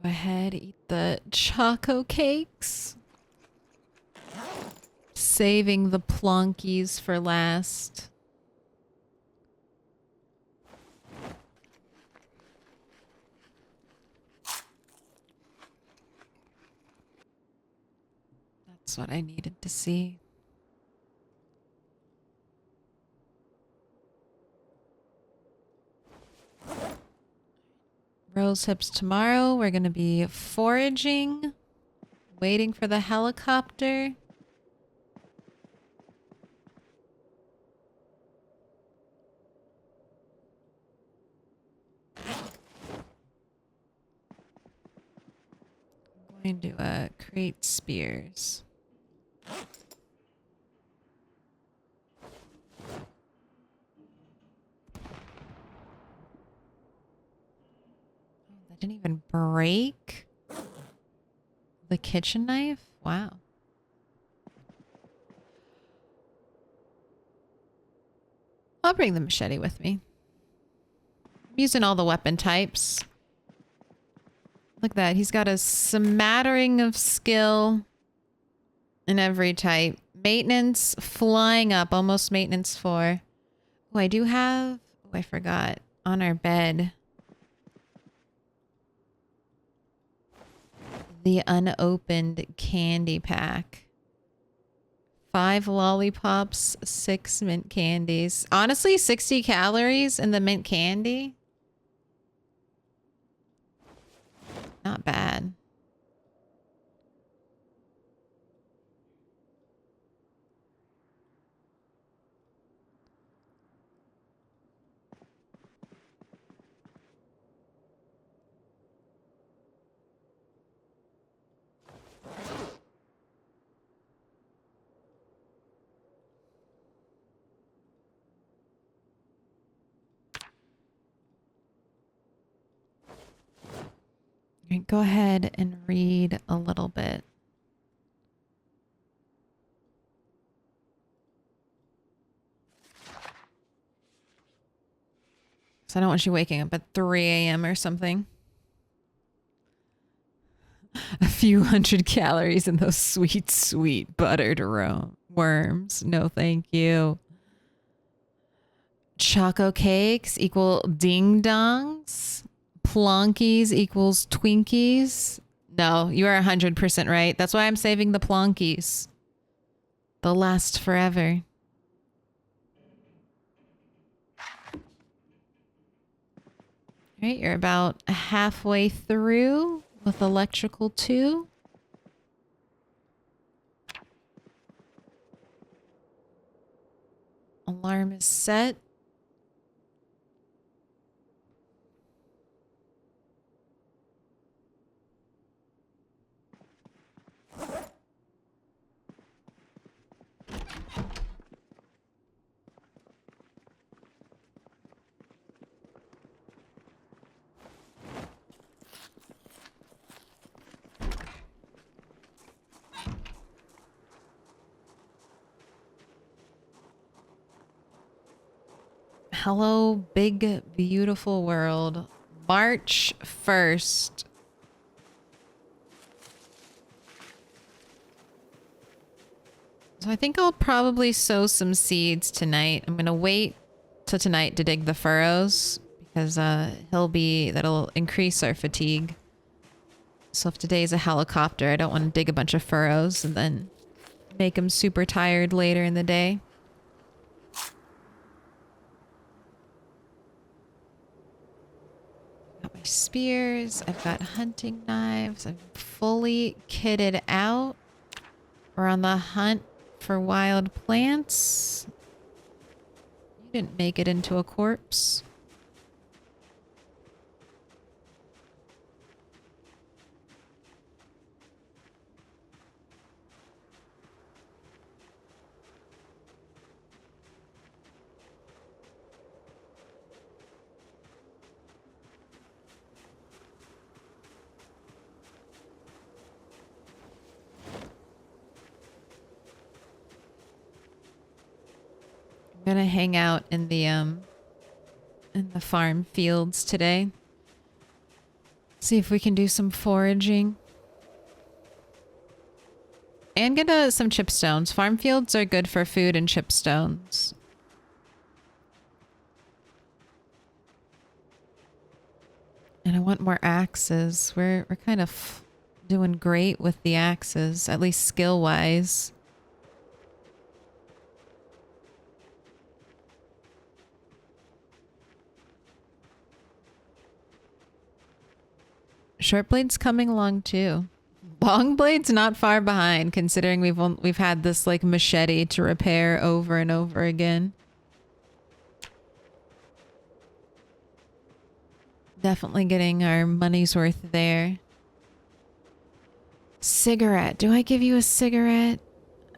Go ahead, eat the choco cakes. Saving the plonkies for last. That's what I needed to see. Rose hips tomorrow. We're going to be foraging, waiting for the helicopter. I'm going to create spears. That didn't even break the kitchen knife? Wow. I'll bring the machete with me. I'm using all the weapon types. Look at that. He's got a smattering of skill in every type. Maintenance flying up. Almost maintenance 4. Oh, I do have... Oh, I forgot. On our bed. The unopened candy pack. 5 lollipops, 6 mint candies. Honestly, 60 calories in the mint candy. Not bad. Go ahead and read a little bit. So I don't want you waking up at 3 a.m. or something. A few hundred calories in those sweet, sweet buttered worms. No, thank you. Choco cakes equal ding dongs. Plonkies equals Twinkies. No, you are 100% right. That's why I'm saving the plonkies. They'll last forever. All right, you're about halfway through with electrical 2. Alarm is set. Hello, big, beautiful world. March 1st. So I think I'll probably sow some seeds tonight. I'm going to wait till tonight to dig the furrows because that'll increase our fatigue. So if today's a helicopter, I don't want to dig a bunch of furrows and then make them super tired later in the day. my spears. I've got hunting knives. I'm fully kitted out. We're on the hunt for wild plants. You didn't make it into a corpse. I'm gonna hang out in the farm fields today. See if we can do some foraging. And get some chipstones. Farm fields are good for food and chipstones. And I want more axes. We're kind of doing great with the axes, at least skill-wise. Short blade's coming along too. Long blade's not far behind, considering we've had this like machete to repair over and over again. Definitely getting our money's worth there. Cigarette. Do I give you a cigarette?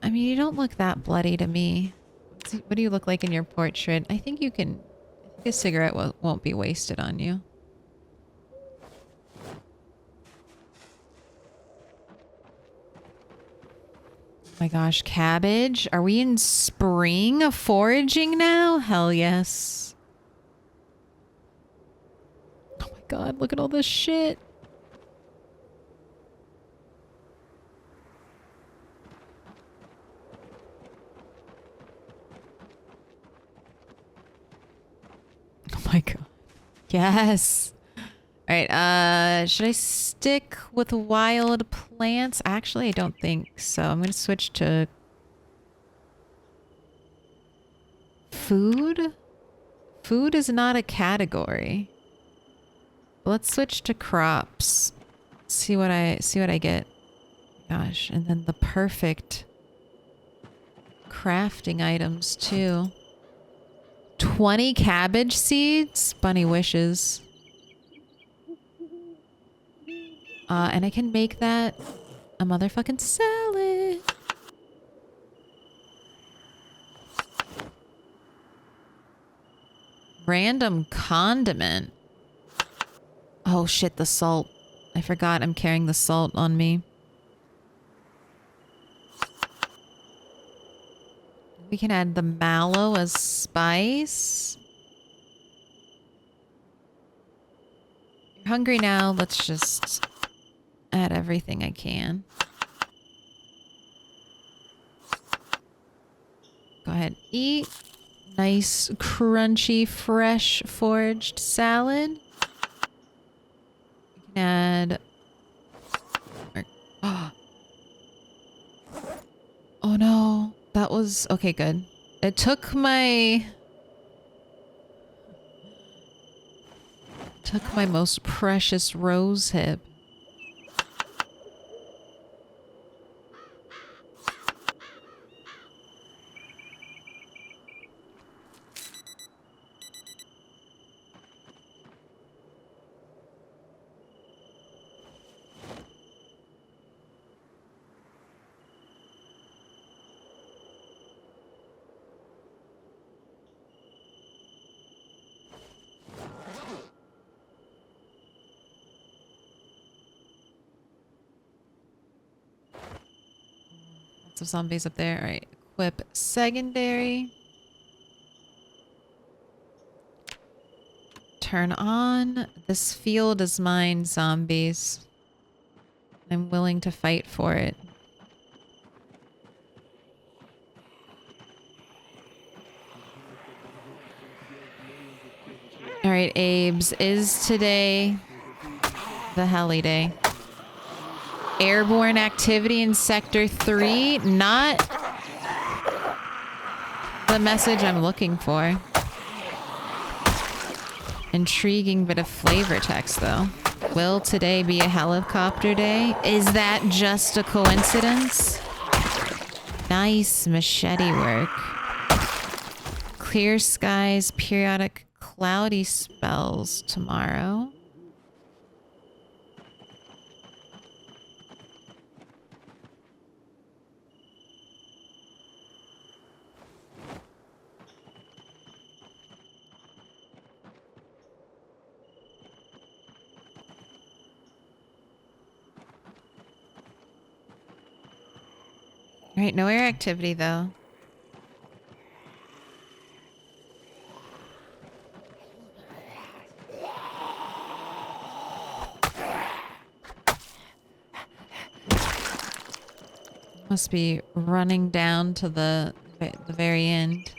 I mean, you don't look that bloody to me. What do you look like in your portrait? I think you can... I think a cigarette won't be wasted on you. Oh my gosh, cabbage? Are we in spring of foraging now? Hell yes. Oh my god, look at all this shit. Oh my god. Yes. Alright, should I stick with wild plants? Actually, I don't think so. I'm gonna switch to food. Food is not a category. Let's switch to crops. See what I get. Gosh, and then the perfect crafting items too. 20 cabbage seeds? Bunny wishes. And I can make that a motherfucking salad. Random condiment. Oh shit, the salt. I forgot I'm carrying the salt on me. We can add the mallow as spice. You're hungry now, let's just add everything I can. Go ahead, eat. Nice, crunchy, fresh, foraged salad. You can add... Oh no, that was... Okay, good. It took my most precious rose hip. Lots of zombies up there. All right, equip secondary. Turn on. This field is mine, zombies. I'm willing to fight for it. All right, Abe's. Is today the heli day? Airborne activity in Sector 3? Not the message I'm looking for. Intriguing bit of flavor text, though. Will today be a helicopter day? Is that just a coincidence? Nice machete work. Clear skies, periodic cloudy spells tomorrow. All right, no air activity though. Must be running down to the very end.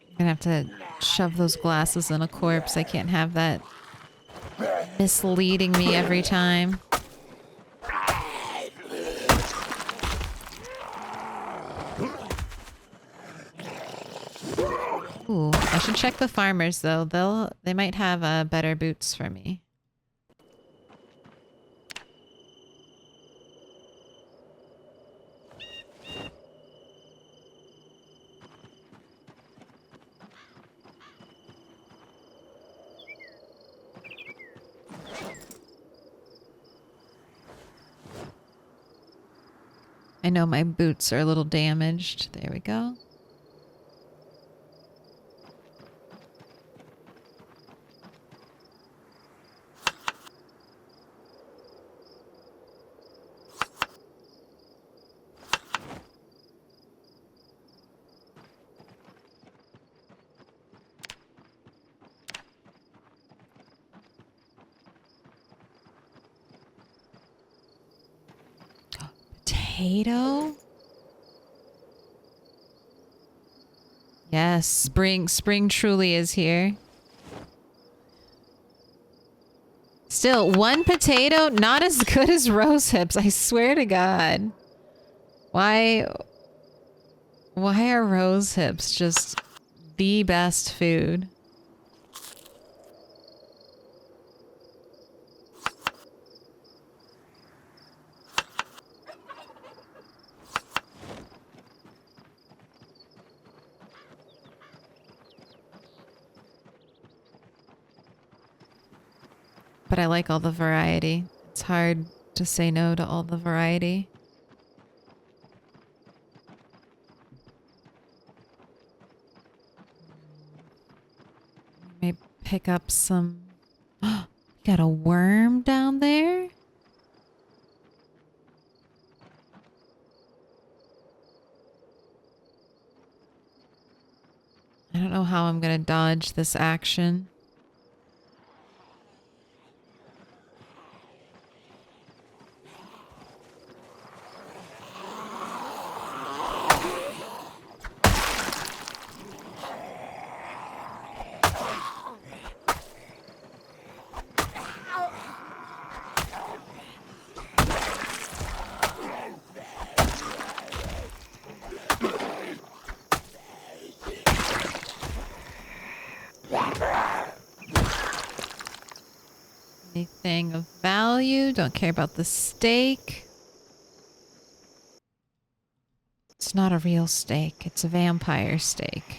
I'm gonna have to shove those glasses in a corpse. I can't have that misleading me every time. Ooh, I should check the farmers though. They might have better boots for me. I know my boots are a little damaged. There we go. Potato? Yes, spring truly is here. Still, one potato, not as good as rose hips, I swear to God. Why are rose hips just the best food? But I like all the variety. It's hard to say no to all the variety. Maybe pick up some... Got a worm down there? I don't know how I'm gonna dodge this action. Anything of value? Don't care about the steak. It's not a real steak. It's a vampire steak.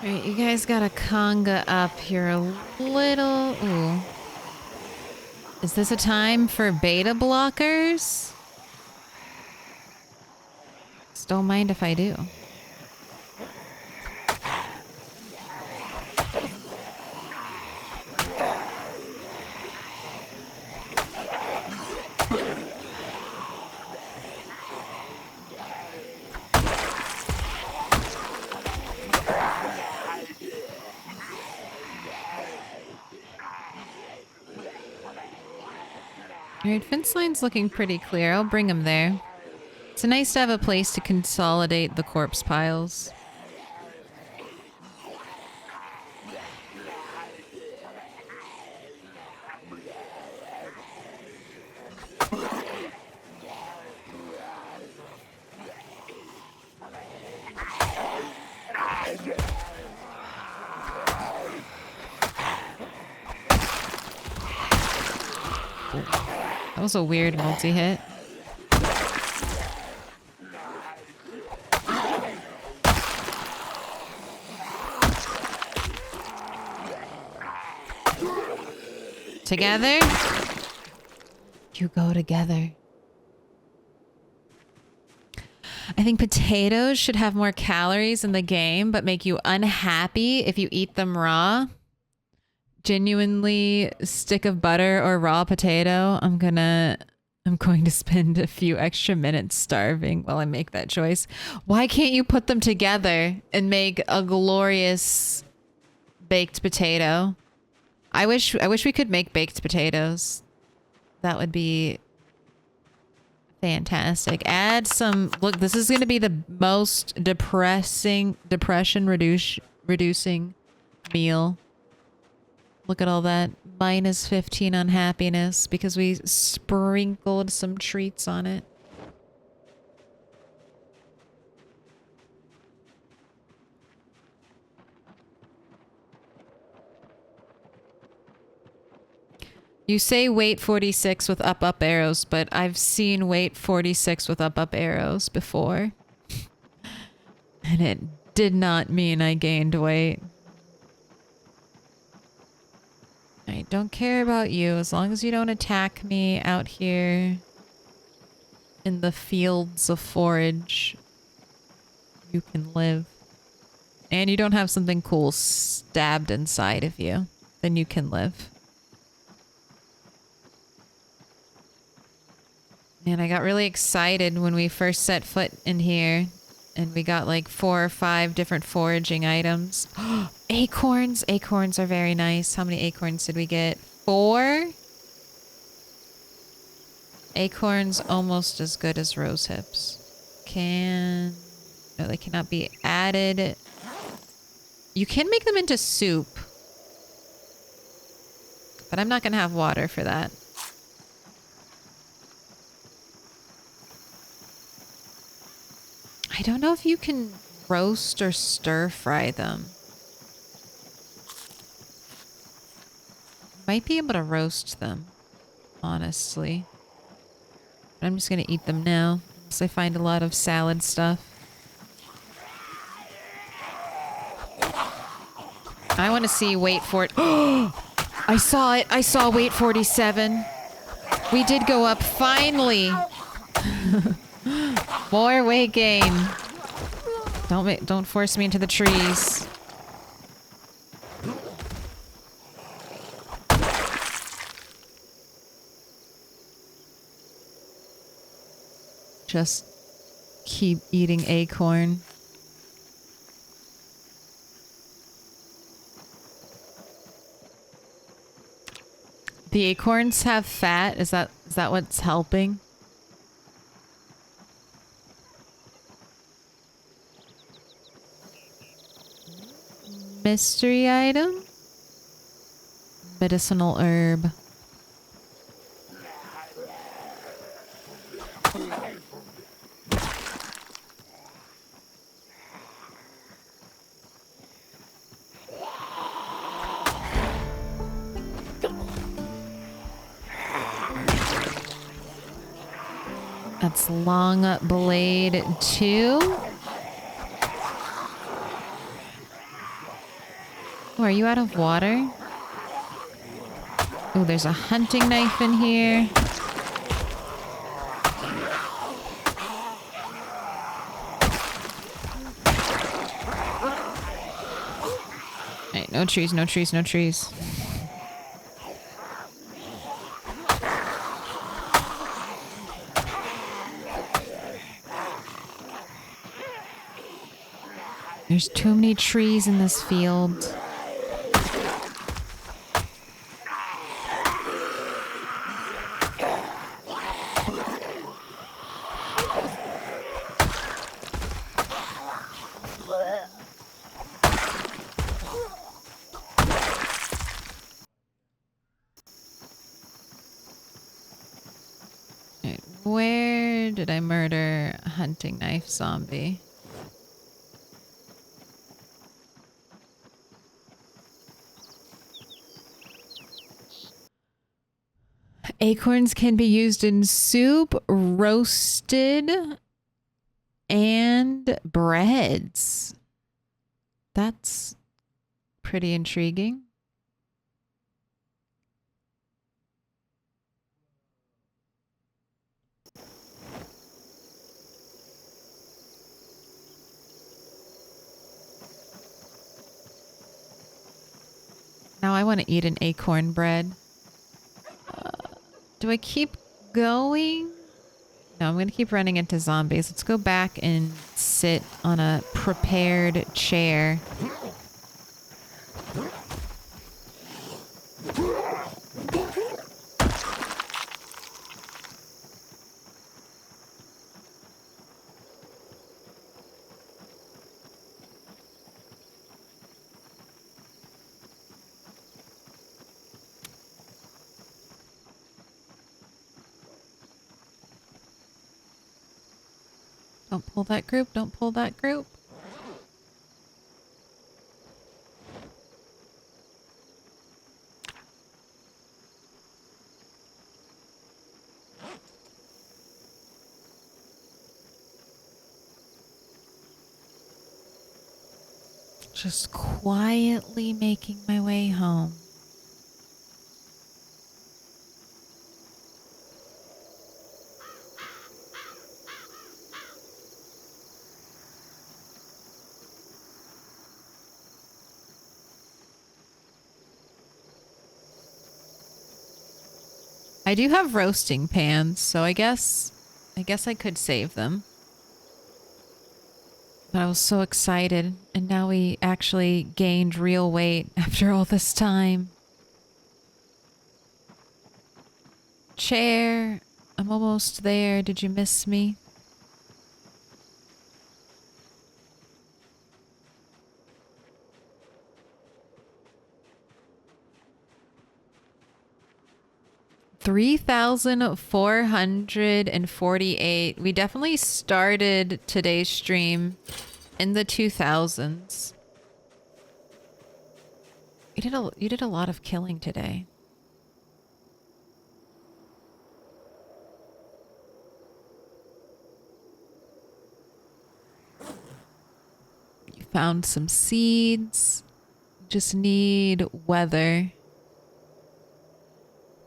Alright, you guys got a conga up here a little... Ooh. Is this a time for beta blockers? Just don't mind if I do. Alright, fence line's looking pretty clear. I'll bring him there. It's nice to have a place to consolidate the corpse piles. That was a weird multi-hit. Together? You go together. I think potatoes should have more calories in the game, but make you unhappy if you eat them raw. Genuinely, stick of butter or raw potato. I'm going to spend a few extra minutes starving while I make that choice. Why can't you put them together and make a glorious baked potato? I wish we could make baked potatoes. That would be fantastic. Add some... Look, this is going to be the most depression reducing meal. Look at all that. Minus 15 on happiness because we sprinkled some treats on it. You say weight 46 with up arrows, but I've seen weight 46 with up arrows before. And it did not mean I gained weight. I don't care about you as long as you don't attack me out here in the fields of forage. You can live. And you don't have something cool stabbed inside of you. Then you can live. Man, I got really excited when we first set foot in here. And we got like 4 or 5 different foraging items. Acorns! Acorns are very nice. How many acorns did we get? 4? Acorns almost as good as rose hips. No, they cannot be added. You can make them into soup. But I'm not going to have water for that. I don't know if you can roast or stir fry them. Might be able to roast them, honestly. But I'm just gonna eat them now, unless I find a lot of salad stuff. I want to see weight for it. I saw it. I saw weight 47. We did go up finally. More weight gain. Don't force me into the trees. Just keep eating acorn. The acorns have fat. Is that what's helping? Mystery item? Medicinal herb. That's long blade 2. Oh, are you out of water? Oh, there's a hunting knife in here. Alright, no trees, no trees, no trees. There's too many trees in this field. Alright, where did I murder a hunting knife zombie? Acorns can be used in soup, roasted, and breads. That's pretty intriguing. Now I want to eat an acorn bread. Do I keep going? No, I'm going to keep running into zombies. Let's go back and sit on a prepared chair. Don't pull that group. Don't pull that group. Just quietly making my way home. I do have roasting pans, so I guess I could save them. But I was so excited, and now we actually gained real weight after all this time. Chair, I'm almost there. Did you miss me? $3,448. We definitely started today's stream in the 2000s. You did a lot of killing today. You found some seeds. You just need weather.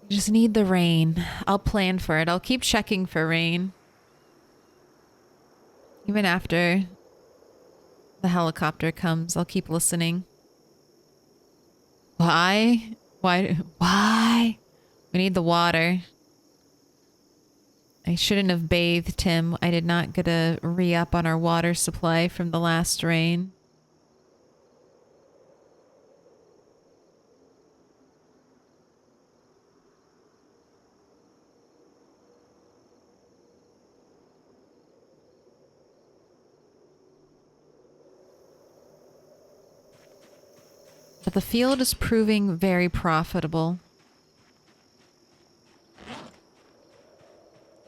You just need the rain. I'll plan for it. I'll keep checking for rain. Even after the helicopter comes, I'll keep listening. Why? Why? We need the water. I shouldn't have bathed him. I did not get a re-up on our water supply from the last rain. But the field is proving very profitable.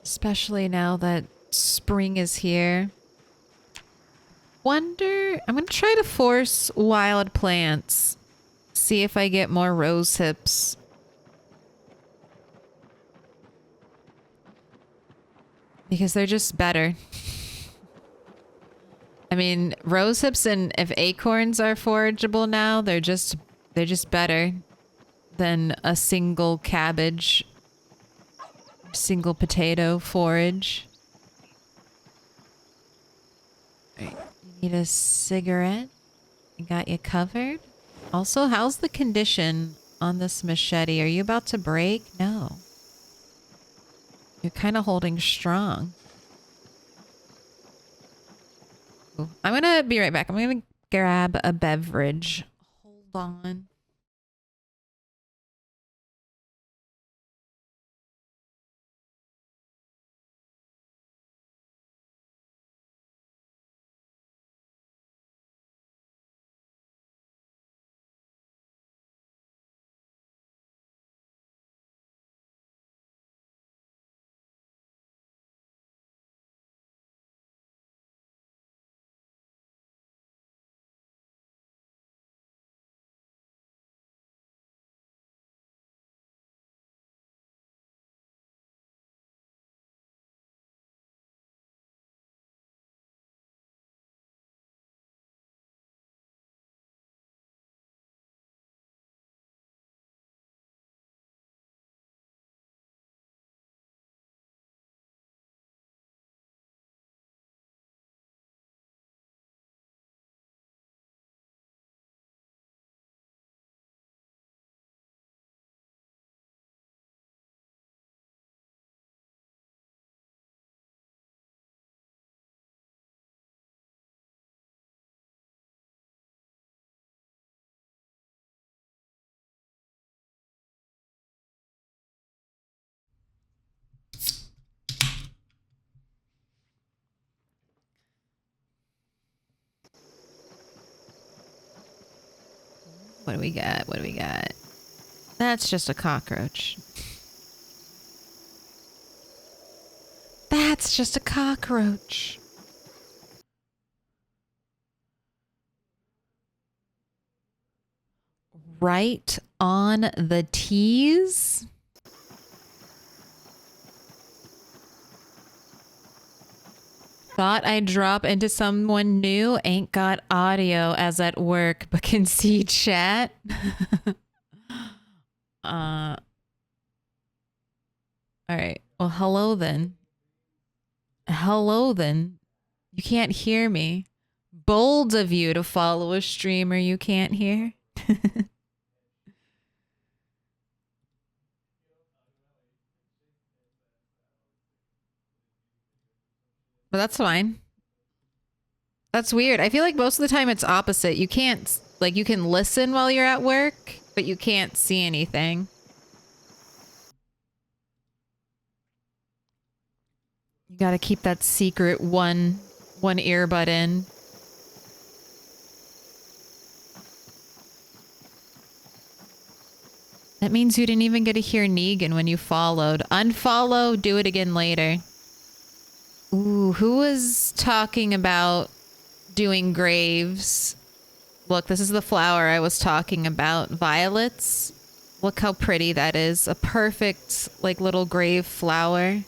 Especially now that spring is here. I'm gonna try to force wild plants. See if I get more rose hips. Because they're just better. I mean, rose hips and if acorns are forageable now, they're just They're just better than a single cabbage, single potato forage. All right. You need a cigarette? I got you covered. Also, how's the condition on this machete? Are you about to break? No. You're kind of holding strong. Ooh, I'm gonna be right back. I'm gonna grab a beverage. Hold on. What do we got? What do we got? That's just a cockroach. That's just a cockroach. Right on the T's. Thought I'd drop into someone new. Ain't got audio as at work, but can see chat. All right. Well, hello then. Hello then. You can't hear me. Bold of you to follow a streamer you can't hear. But that's fine. That's weird. I feel like most of the time it's opposite. You can't, like, you can listen while you're at work, but you can't see anything. You gotta keep that secret one earbud in. That means you didn't even get to hear Negan when you followed. Unfollow, do it again later. Ooh, who was talking about doing graves? Look, this is the flower I was talking about. Violets. Look how pretty that is. A perfect, like, little grave flower.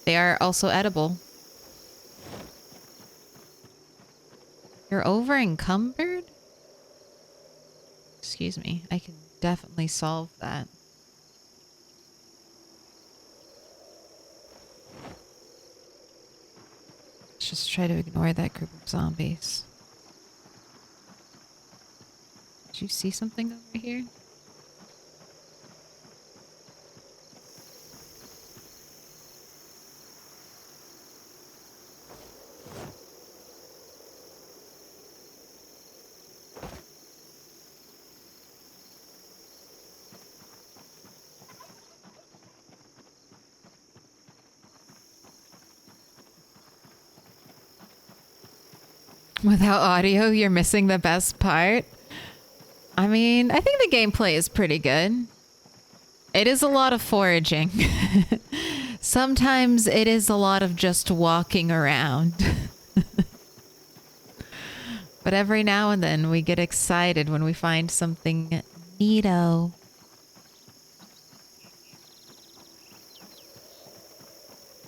They are also edible. You're over encumbered? Excuse me. I can definitely solve that. Let's just try to ignore that group of zombies. Did you see something over here? Without audio, you're missing the best part. I mean, I think the gameplay is pretty good. It is a lot of foraging. Sometimes it is a lot of just walking around. But every now and then we get excited when we find something neato.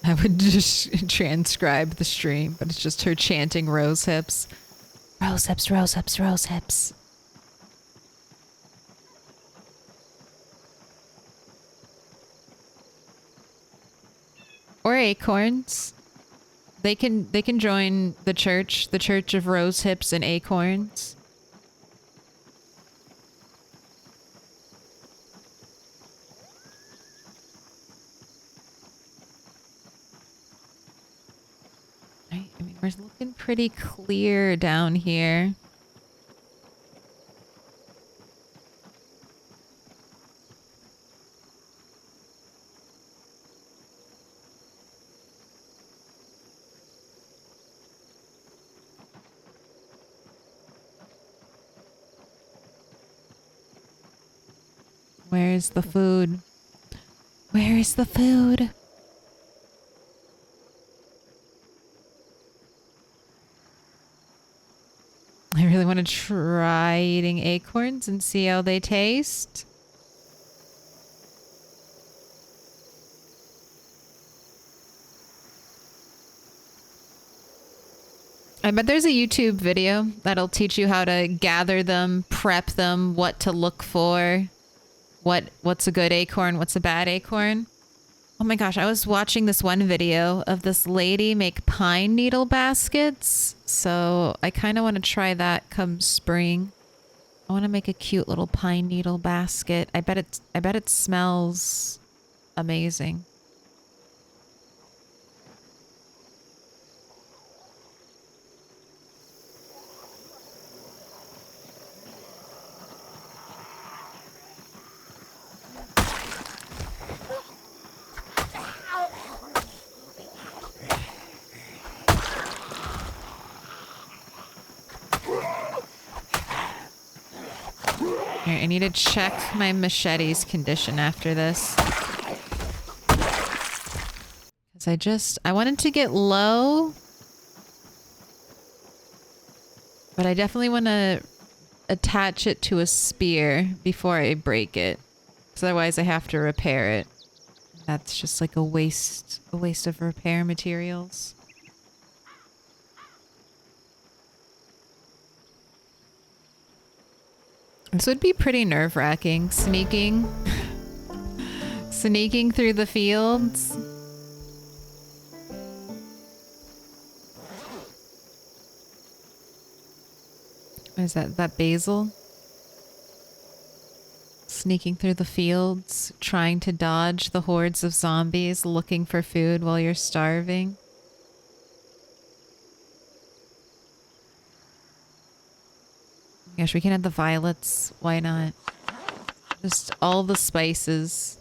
I would just transcribe the stream, but it's just her chanting rose hips. Rose hips, rose hips, rose hips. Or acorns. They can join the Church of Rose Hips and Acorns. I mean, we're looking pretty clear down here. Where's the food? Where is the food? I really want to try eating acorns and see how they taste. I bet there's a YouTube video that'll teach you how to gather them, prep them, what to look for, what's a good acorn, what's a bad acorn. Oh my gosh, I was watching this one video of this lady make pine needle baskets. So I kind of want to try that come spring. I want to make a cute little pine needle basket. I bet it smells amazing. Here, I need to check my machete's condition after this. Because I wanted to get low. But I definitely want to attach it to a spear before I break it. Because otherwise I have to repair it. That's just like a waste of repair materials. This would be pretty nerve-wracking, sneaking through the fields. What is that basil? Sneaking through the fields, trying to dodge the hordes of zombies looking for food while you're starving. Gosh, we can add the violets. Why not? Just all the spices.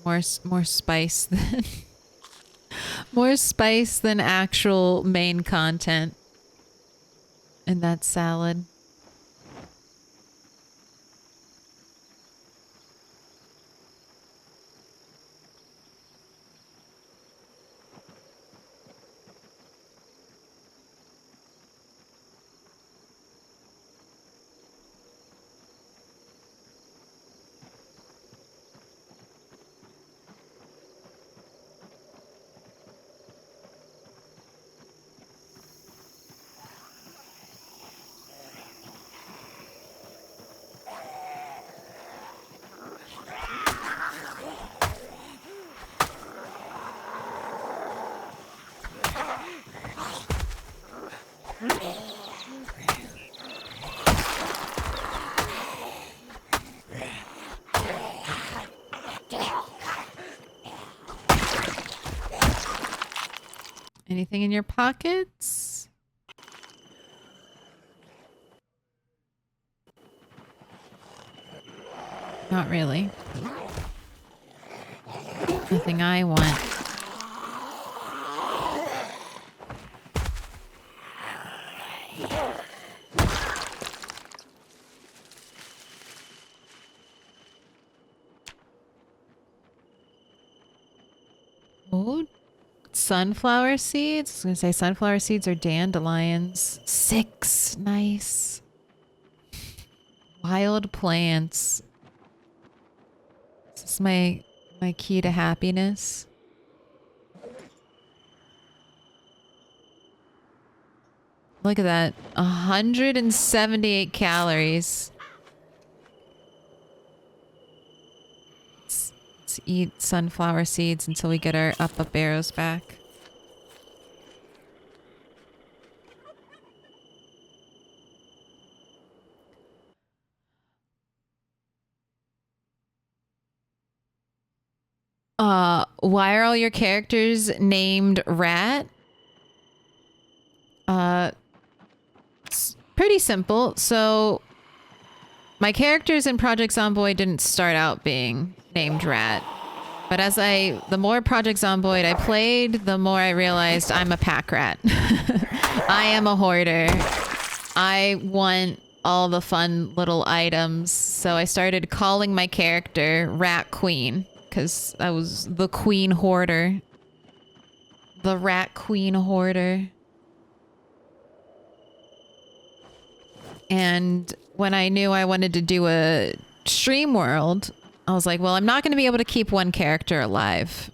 More spice than more spice than actual main content in that salad. Anything in your pockets? Not really. Nothing I want. Oh, sunflower seeds? I was going to say sunflower seeds are dandelions. 6. Nice. Wild plants. This is my key to happiness. Look at that. 178 calories. Let's eat sunflower seeds until we get our up arrows back. Why are all your characters named Rat? It's pretty simple. So, my characters in Project Zomboid didn't start out being named Rat. But the more Project Zomboid I played, the more I realized I'm a pack rat. I am a hoarder. I want all the fun little items. So I started calling my character Rat Queen. Because I was the queen hoarder. The rat queen hoarder. And when I knew I wanted to do a stream world, I was like, well, I'm not going to be able to keep one character alive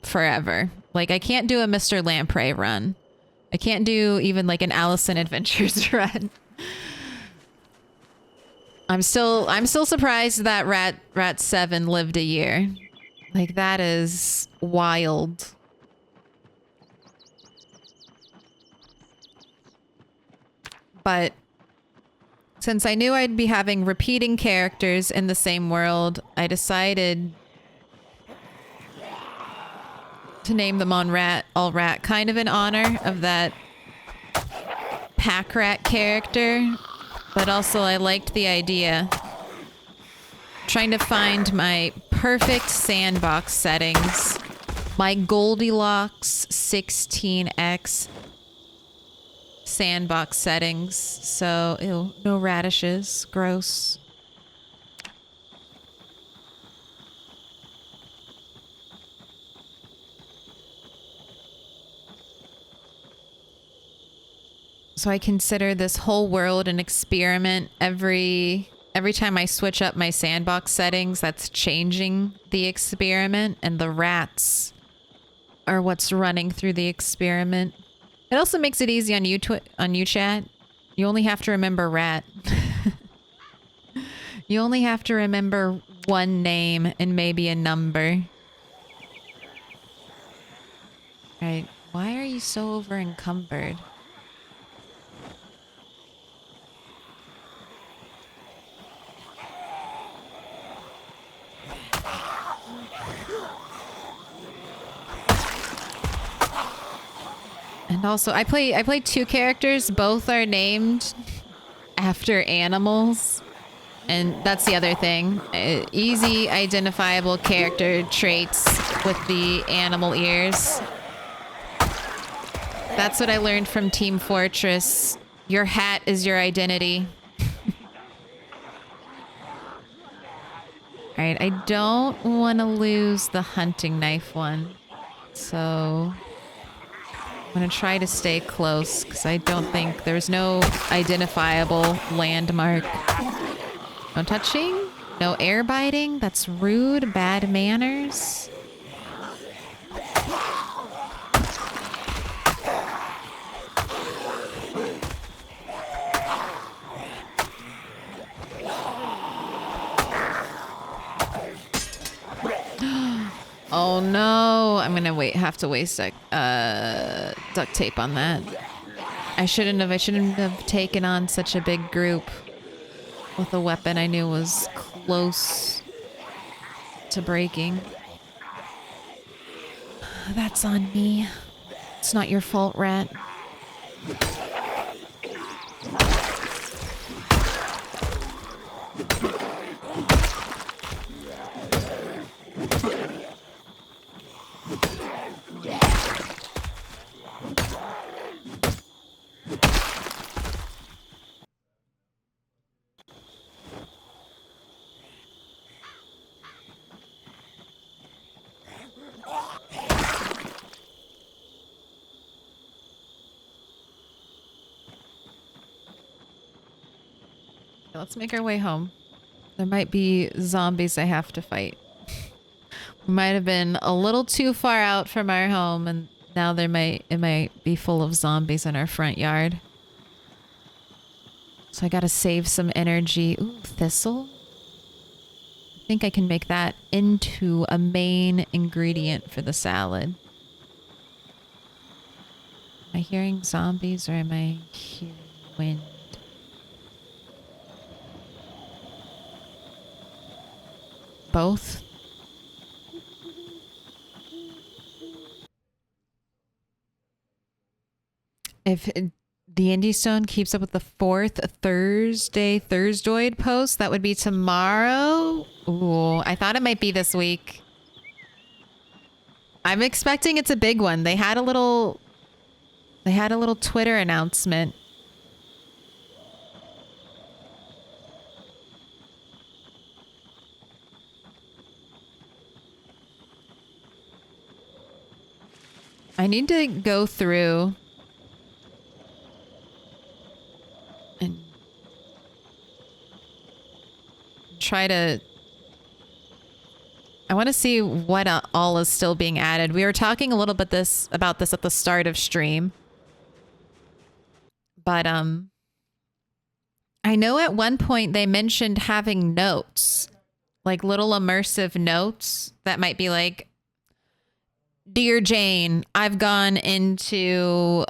forever. Like, I can't do a Mr. Lamprey run. I can't do even like an Allison Adventures run. I'm still surprised that Rat 7 lived a year. Like, that is wild. But since I knew I'd be having repeating characters in the same world, I decided to name them all rat, kind of in honor of that pack rat character. But also I liked the idea. Trying to find my perfect sandbox settings. My Goldilocks 16x sandbox settings. So, ew, no radishes. Gross. So I consider this whole world an experiment. Every time I switch up my sandbox settings, that's changing the experiment, and the rats are what's running through the experiment. It also makes it easy on you chat. You only have to remember rat. You only have to remember one name and maybe a number. Right. Why are you so over encumbered? And also, I play two characters. Both are named after animals. And that's the other thing. Easy identifiable character traits with the animal ears. That's what I learned from Team Fortress. Your hat is your identity. Alright, I don't want to lose the hunting knife one. So I'm going to try to stay close because I don't think there's no identifiable landmark. No touching? No air biting? That's rude. Bad manners. Oh no, I'm gonna have to waste duct tape on that. I shouldn't have taken on such a big group with a weapon I knew was close to breaking. That's on me. It's not your fault, rat. Let's make our way home. There might be zombies I have to fight. We might have been a little too far out from our home, and now it might be full of zombies in our front yard. So I gotta save some energy. Ooh, thistle. I think I can make that into a main ingredient for the salad. Am I hearing zombies or am I hearing wind? Both? If the Indie Stone keeps up with the fourth Thursdoid post, that would be tomorrow. Ooh, I thought it might be this week. I'm expecting it's a big one. They had a little Twitter announcement. I need to go through and try to... I want to see what all is still being added. We were talking a little bit about this at the start of stream. But I know at one point they mentioned having notes, like little immersive notes that might be like, "Dear Jane, I've gone into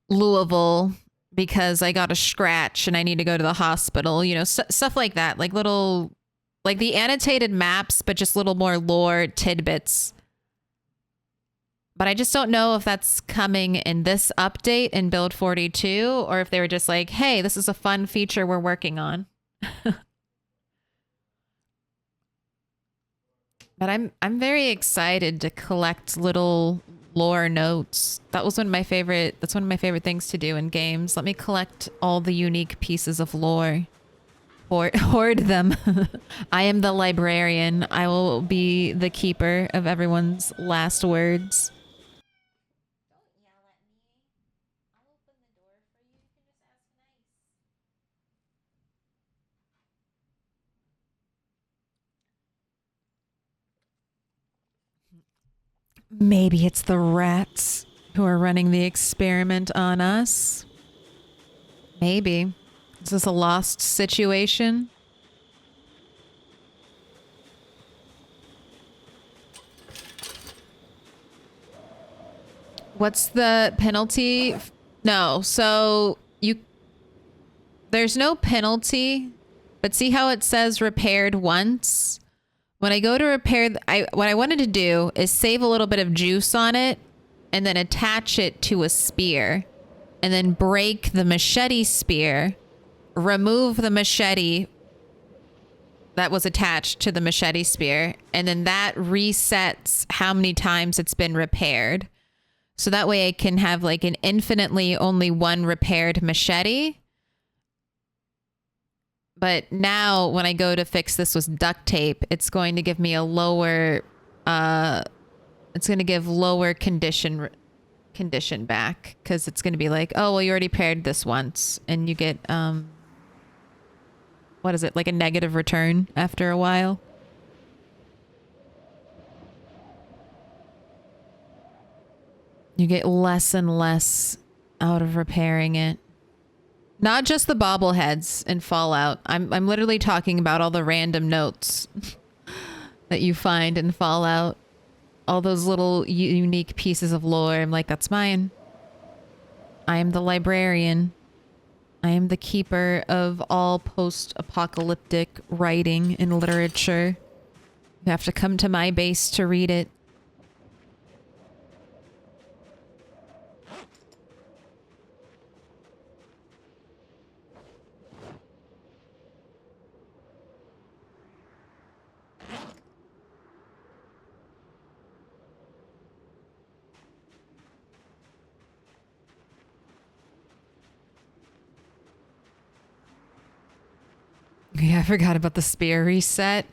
Louisville because I got a scratch and I need to go to the hospital." You know, stuff like that, like little, like the annotated maps, but just little more lore tidbits. But I just don't know if that's coming in this update in build 42 or if they were just like, hey, this is a fun feature we're working on. But I'm very excited to collect little lore notes. That's one of my favorite things to do in games. Let me collect all the unique pieces of lore. Hoard them. I am the librarian. I will be the keeper of everyone's last words. Maybe it's the rats who are running the experiment on us. Maybe. Is this a lost situation? What's the penalty? No, so there's no penalty, but see how it says repaired once? When I go to repair, what I wanted to do is save a little bit of juice on it and then attach it to a spear and then break the machete spear, remove the machete that was attached to the machete spear, and then that resets how many times it's been repaired. So that way I can have like an infinitely only one repaired machete. But now when I go to fix this with duct tape, it's going to give me a lower, it's going to give lower condition back. Because it's going to be like, oh, well, you already paired this once. And you get, what is it? Like a negative return after a while. You get less and less out of repairing it. Not just the bobbleheads in Fallout. I'm literally talking about all the random notes that you find in Fallout. All those little unique pieces of lore. I'm like, that's mine. I am the librarian. I am the keeper of all post-apocalyptic writing and literature. You have to come to my base to read it. Yeah, I forgot about the spear reset.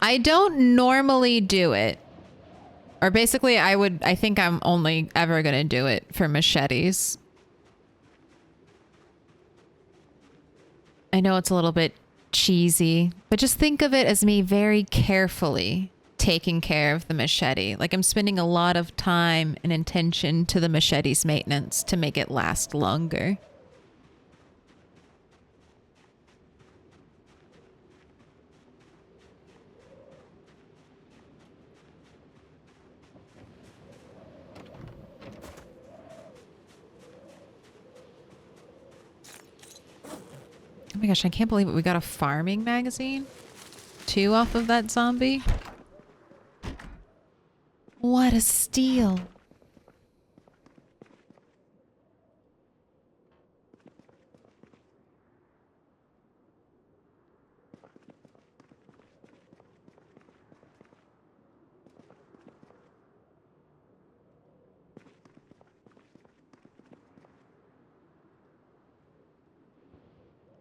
I don't normally do it. Or basically, I think I'm only ever going to do it for machetes. I know it's a little bit cheesy, but just think of it as me very carefully taking care of the machete. Like I'm spending a lot of time and intention to the machete's maintenance to make it last longer. my gosh, I can't believe it. We got a farming magazine. 2 off of that zombie. What a steal.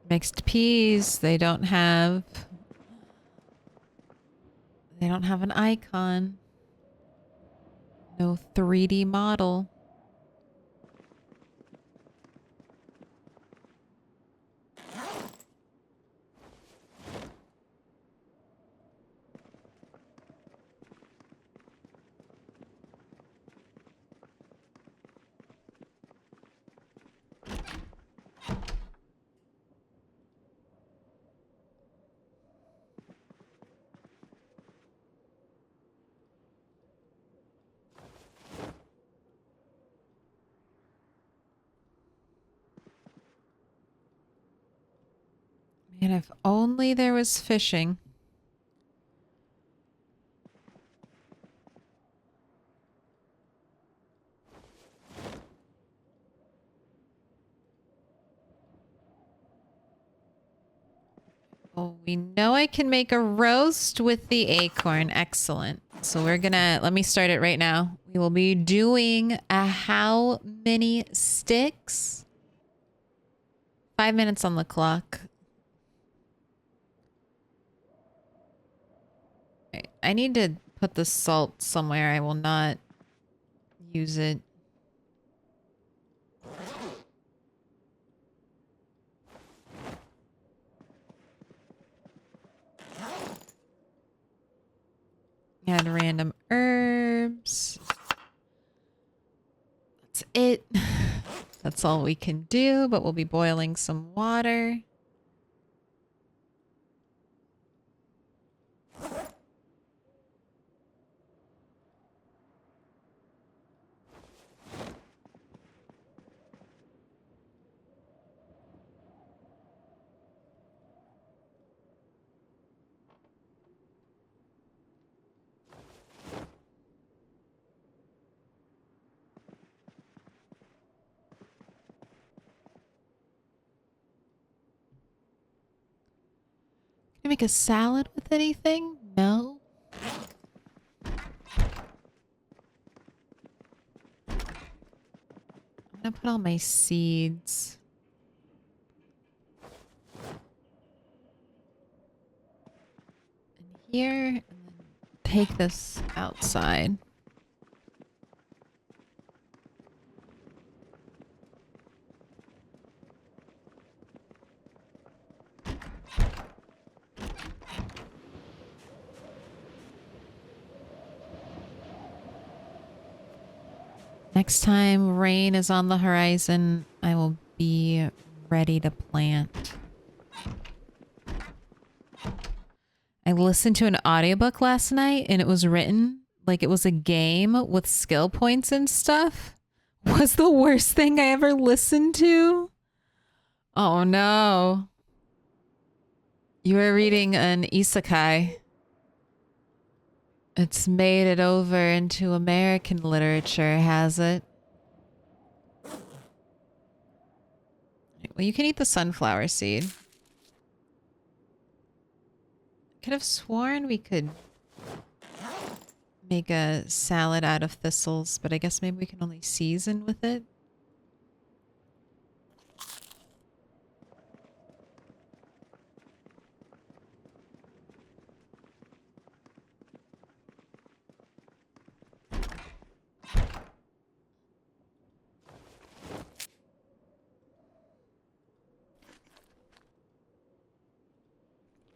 Mixed peas. They don't have an icon. No 3D model. Man, if only there was fishing. Well, we know I can make a roast with the acorn. Excellent. So we're gonna, let me start it right now. We will be doing a how many sticks? 5 minutes on the clock. Right, I need to put the salt somewhere. I will not use it. Add random herbs. That's it. That's all we can do, but we'll be boiling some water. Can I make a salad with anything? No. I'm gonna put all my seeds in here and then take this outside. Next time rain is on the horizon, I will be ready to plant. I listened to an audiobook last night and it was written like it was a game with skill points and stuff. Was the worst thing I ever listened to. Oh no. You were reading an isekai. It's made it over into American literature, has it? Well, you can eat the sunflower seed. Could have sworn we could make a salad out of thistles, but I guess maybe we can only season with it.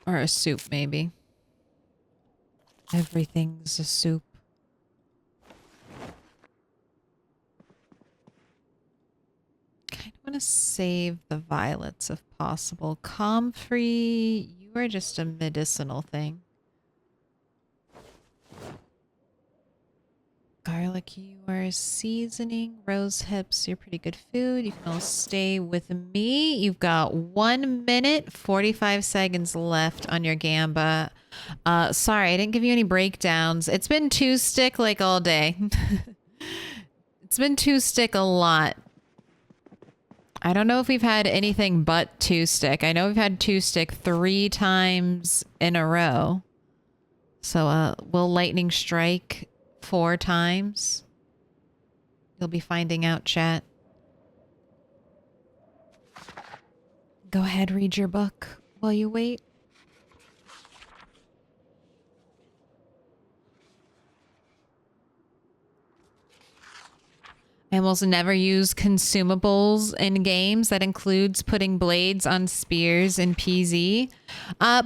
Or a soup, maybe. Everything's a soup. Kind of want to save the violets if possible. Comfrey, you are just a medicinal thing. Garlic, you are seasoning. Rose hips, you're pretty good food. You can all stay with me. You've got 1 minute, 45 seconds left on your gamba. Sorry, I didn't give you any breakdowns. It's been two stick like all day. It's been two stick a lot. I don't know if we've had anything but two stick. I know we've had two stick 3 times in a row. So, will lightning strike 4 times? You'll be finding out, chat. Go ahead, read your book while you wait. I almost never use consumables in games. That includes putting blades on spears in PZ.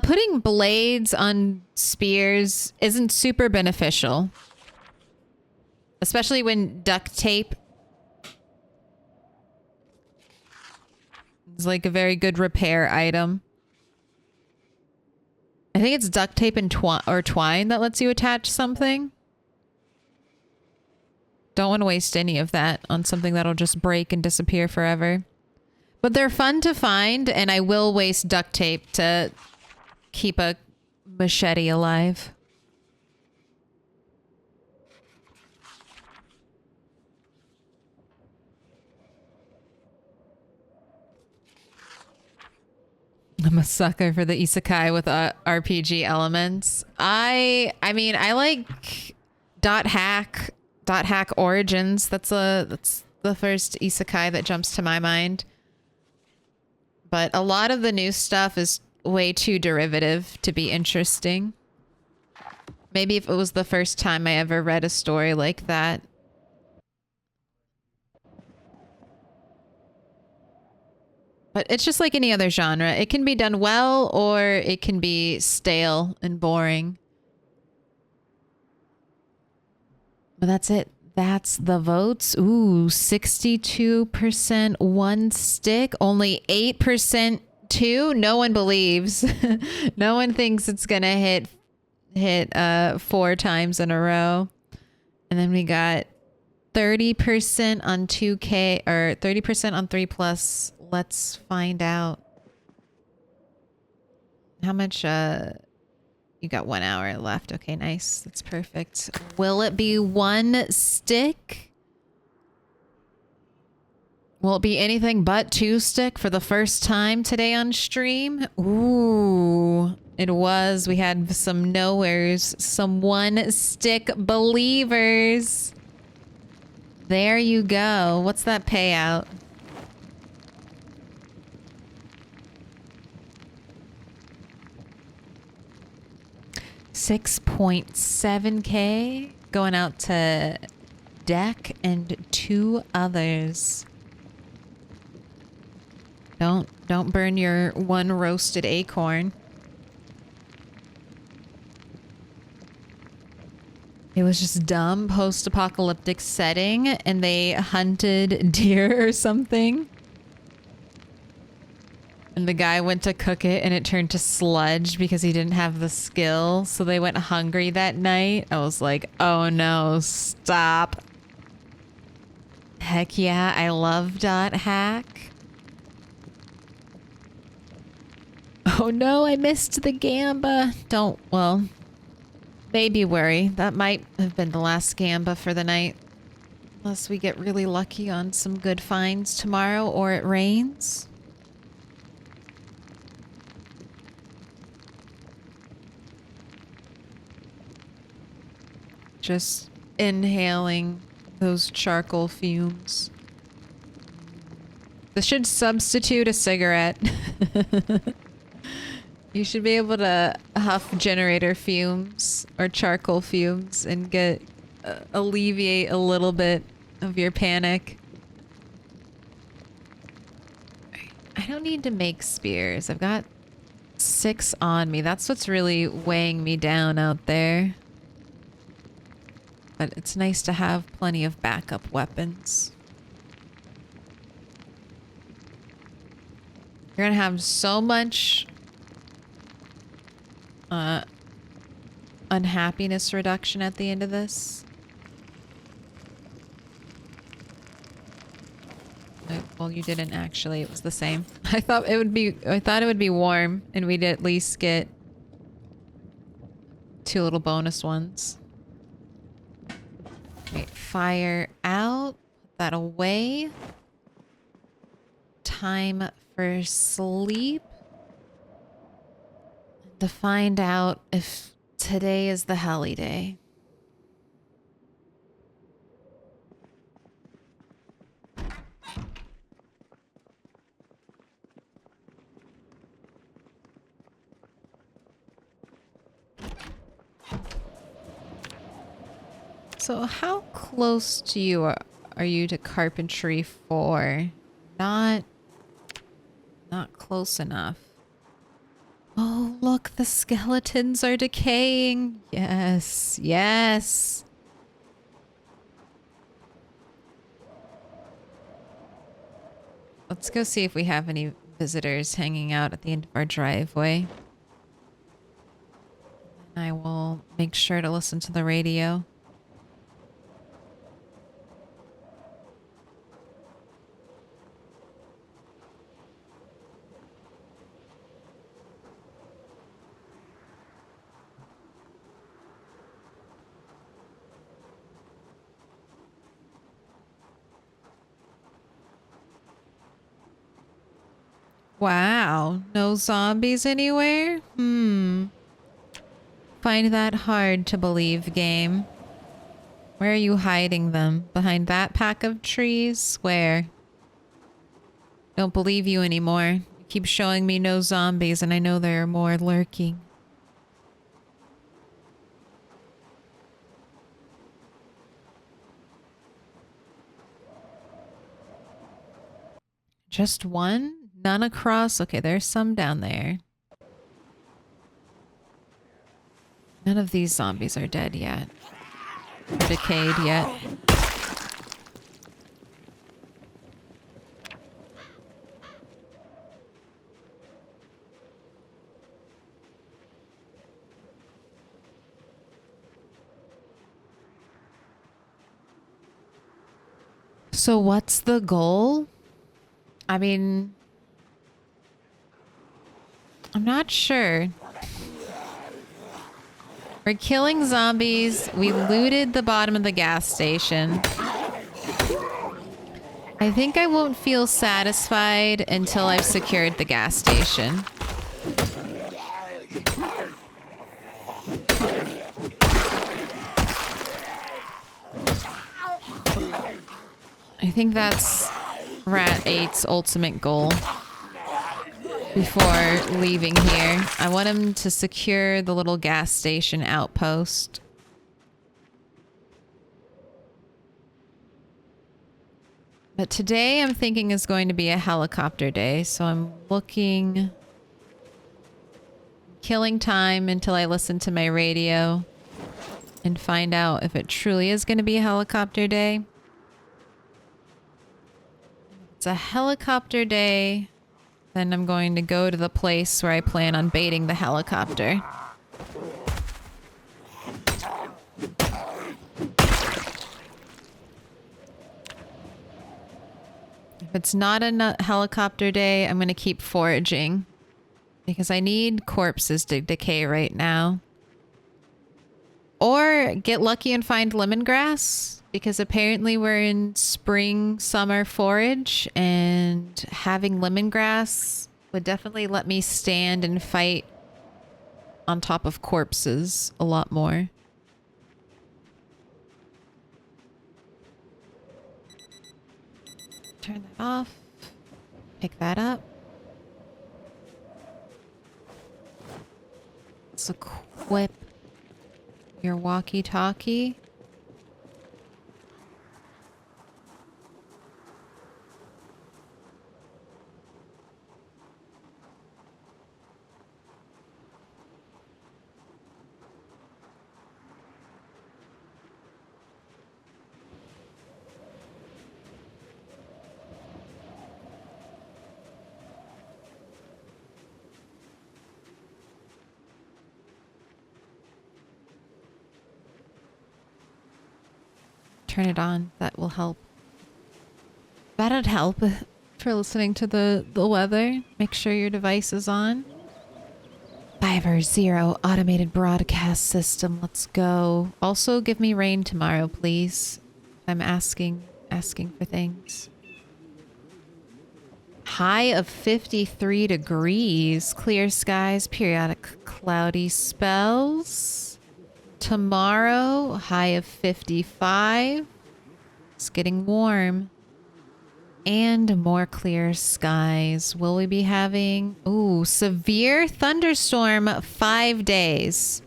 Putting blades on spears isn't super beneficial. Especially when duct tape is like a very good repair item. I think it's duct tape and twine that lets you attach something. Don't want to waste any of that on something that'll just break and disappear forever. But they're fun to find, and I will waste duct tape to keep a machete alive. I'm a sucker for the isekai with RPG elements. I mean, I like .hack Origins. That's the first isekai that jumps to my mind. But a lot of the new stuff is way too derivative to be interesting. Maybe if it was the first time I ever read a story like that. But it's just like any other genre. It can be done well or it can be stale and boring. But that's it. That's the votes. Ooh, 62% one stick, only 8% two. No one believes. No one thinks it's gonna hit 4 times in a row. And then we got 30% on 2K or 30% on 3+. Let's find out. How much you got 1 hour left. Okay, nice. That's perfect. Will it be one stick? Will it be anything but 2 stick for the first time today on stream? Ooh, it was. We had some nowheres, some 1 stick believers. There you go. What's that payout? $6.7K going out to Deck and 2 others. Don't burn your 1 roasted acorn. It was just dumb post-apocalyptic setting and they hunted deer or something. And the guy went to cook it and it turned to sludge because he didn't have the skill. So they went hungry that night. I was like, oh no, stop. Heck yeah, I love .hack. Oh no, I missed the gamba. Well, maybe worry. That might have been the last gamba for the night. Unless we get really lucky on some good finds tomorrow or it rains. Just inhaling those charcoal fumes. This should substitute a cigarette. You should be able to huff generator fumes or charcoal fumes and get alleviate a little bit of your panic. I don't need to make spears. I've got 6 on me. That's what's really weighing me down out there. But it's nice to have plenty of backup weapons. You're gonna have so much unhappiness reduction at the end of this. Well, you didn't actually. It was the same. I thought it would be warm and we'd at least get 2 little bonus ones. Wait, fire out. Put that away. Time for sleep. To find out if today is the heli day. So how close to you are you to carpentry 4? Not close enough. Oh, look, the skeletons are decaying. Yes, yes. Let's go see if we have any visitors hanging out at the end of our driveway. I will make sure to listen to the radio. Wow, no zombies anywhere? Find that hard to believe, game. Where are you hiding them? Behind that pack of trees? Where? Don't believe you anymore. You keep showing me no zombies and I know there are more lurking. Just one? None across? Okay, there's some down there. None of these zombies are dead yet. Or decayed yet. So what's the goal? I mean, I'm not sure. We're killing zombies. We looted the bottom of the gas station. I think I won't feel satisfied until I've secured the gas station. I think that's Rat 8's ultimate goal. Before leaving here, I want him to secure the little gas station outpost. But today I'm thinking is going to be a helicopter day, so I'm killing time until I listen to my radio and find out if it truly is going to be a helicopter day. If it's a helicopter day, then I'm going to go to the place where I plan on baiting the helicopter. If it's not a helicopter day, I'm going to keep foraging. Because I need corpses to decay right now. Or get lucky and find lemongrass. Because apparently we're in spring, summer forage. And having lemongrass would definitely let me stand and fight on top of corpses a lot more. Turn that off. Pick that up. Let's equip your walkie-talkie. Turn it on. That will help. That'd help for listening to the weather. Make sure your device is on. 5 automated broadcast system. Let's go. Also, give me rain tomorrow, please. I'm asking for things. High of 53 degrees. Clear skies. Periodic cloudy spells. Tomorrow, high of 55. It's getting warm. And more clear skies. Will we be having... Ooh, severe thunderstorm 5 days.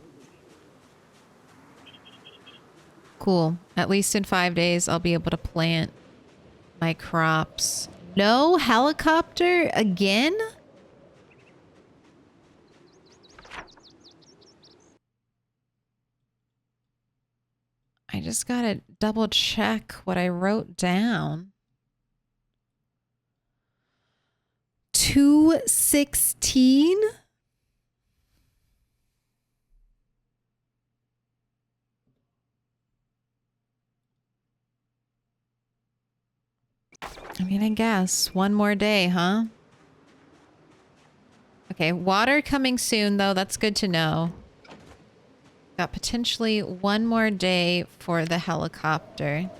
Cool. At least in 5 days, I'll be able to plant my crops. No helicopter again? I just gotta double check what I wrote down. 216? I mean, I guess. One more day, huh? Okay, water coming soon, though. That's good to know. Got potentially one more day for the helicopter.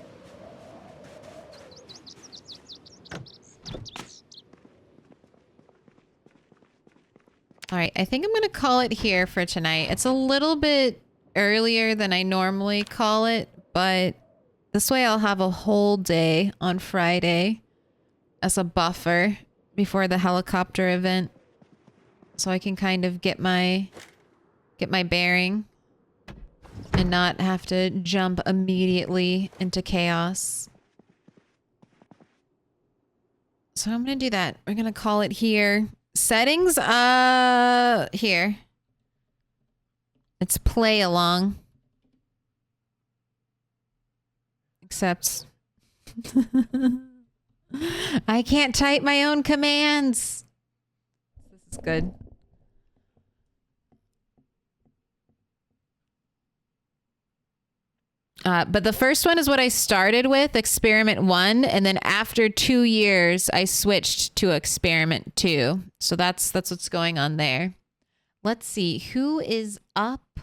All right, I think I'm going to call it here for tonight. It's a little bit earlier than I normally call it, but this way I'll have a whole day on Friday as a buffer before the helicopter event. So I can kind of get my bearing and not have to jump immediately into chaos. So I'm going to do that. We're going to call it here. Settings, here. It's play along. Except I can't type my own commands. This is good. But the first one is what I started with, experiment 1, and then after 2 years, I switched to experiment 2. So that's what's going on there. Let's see who is up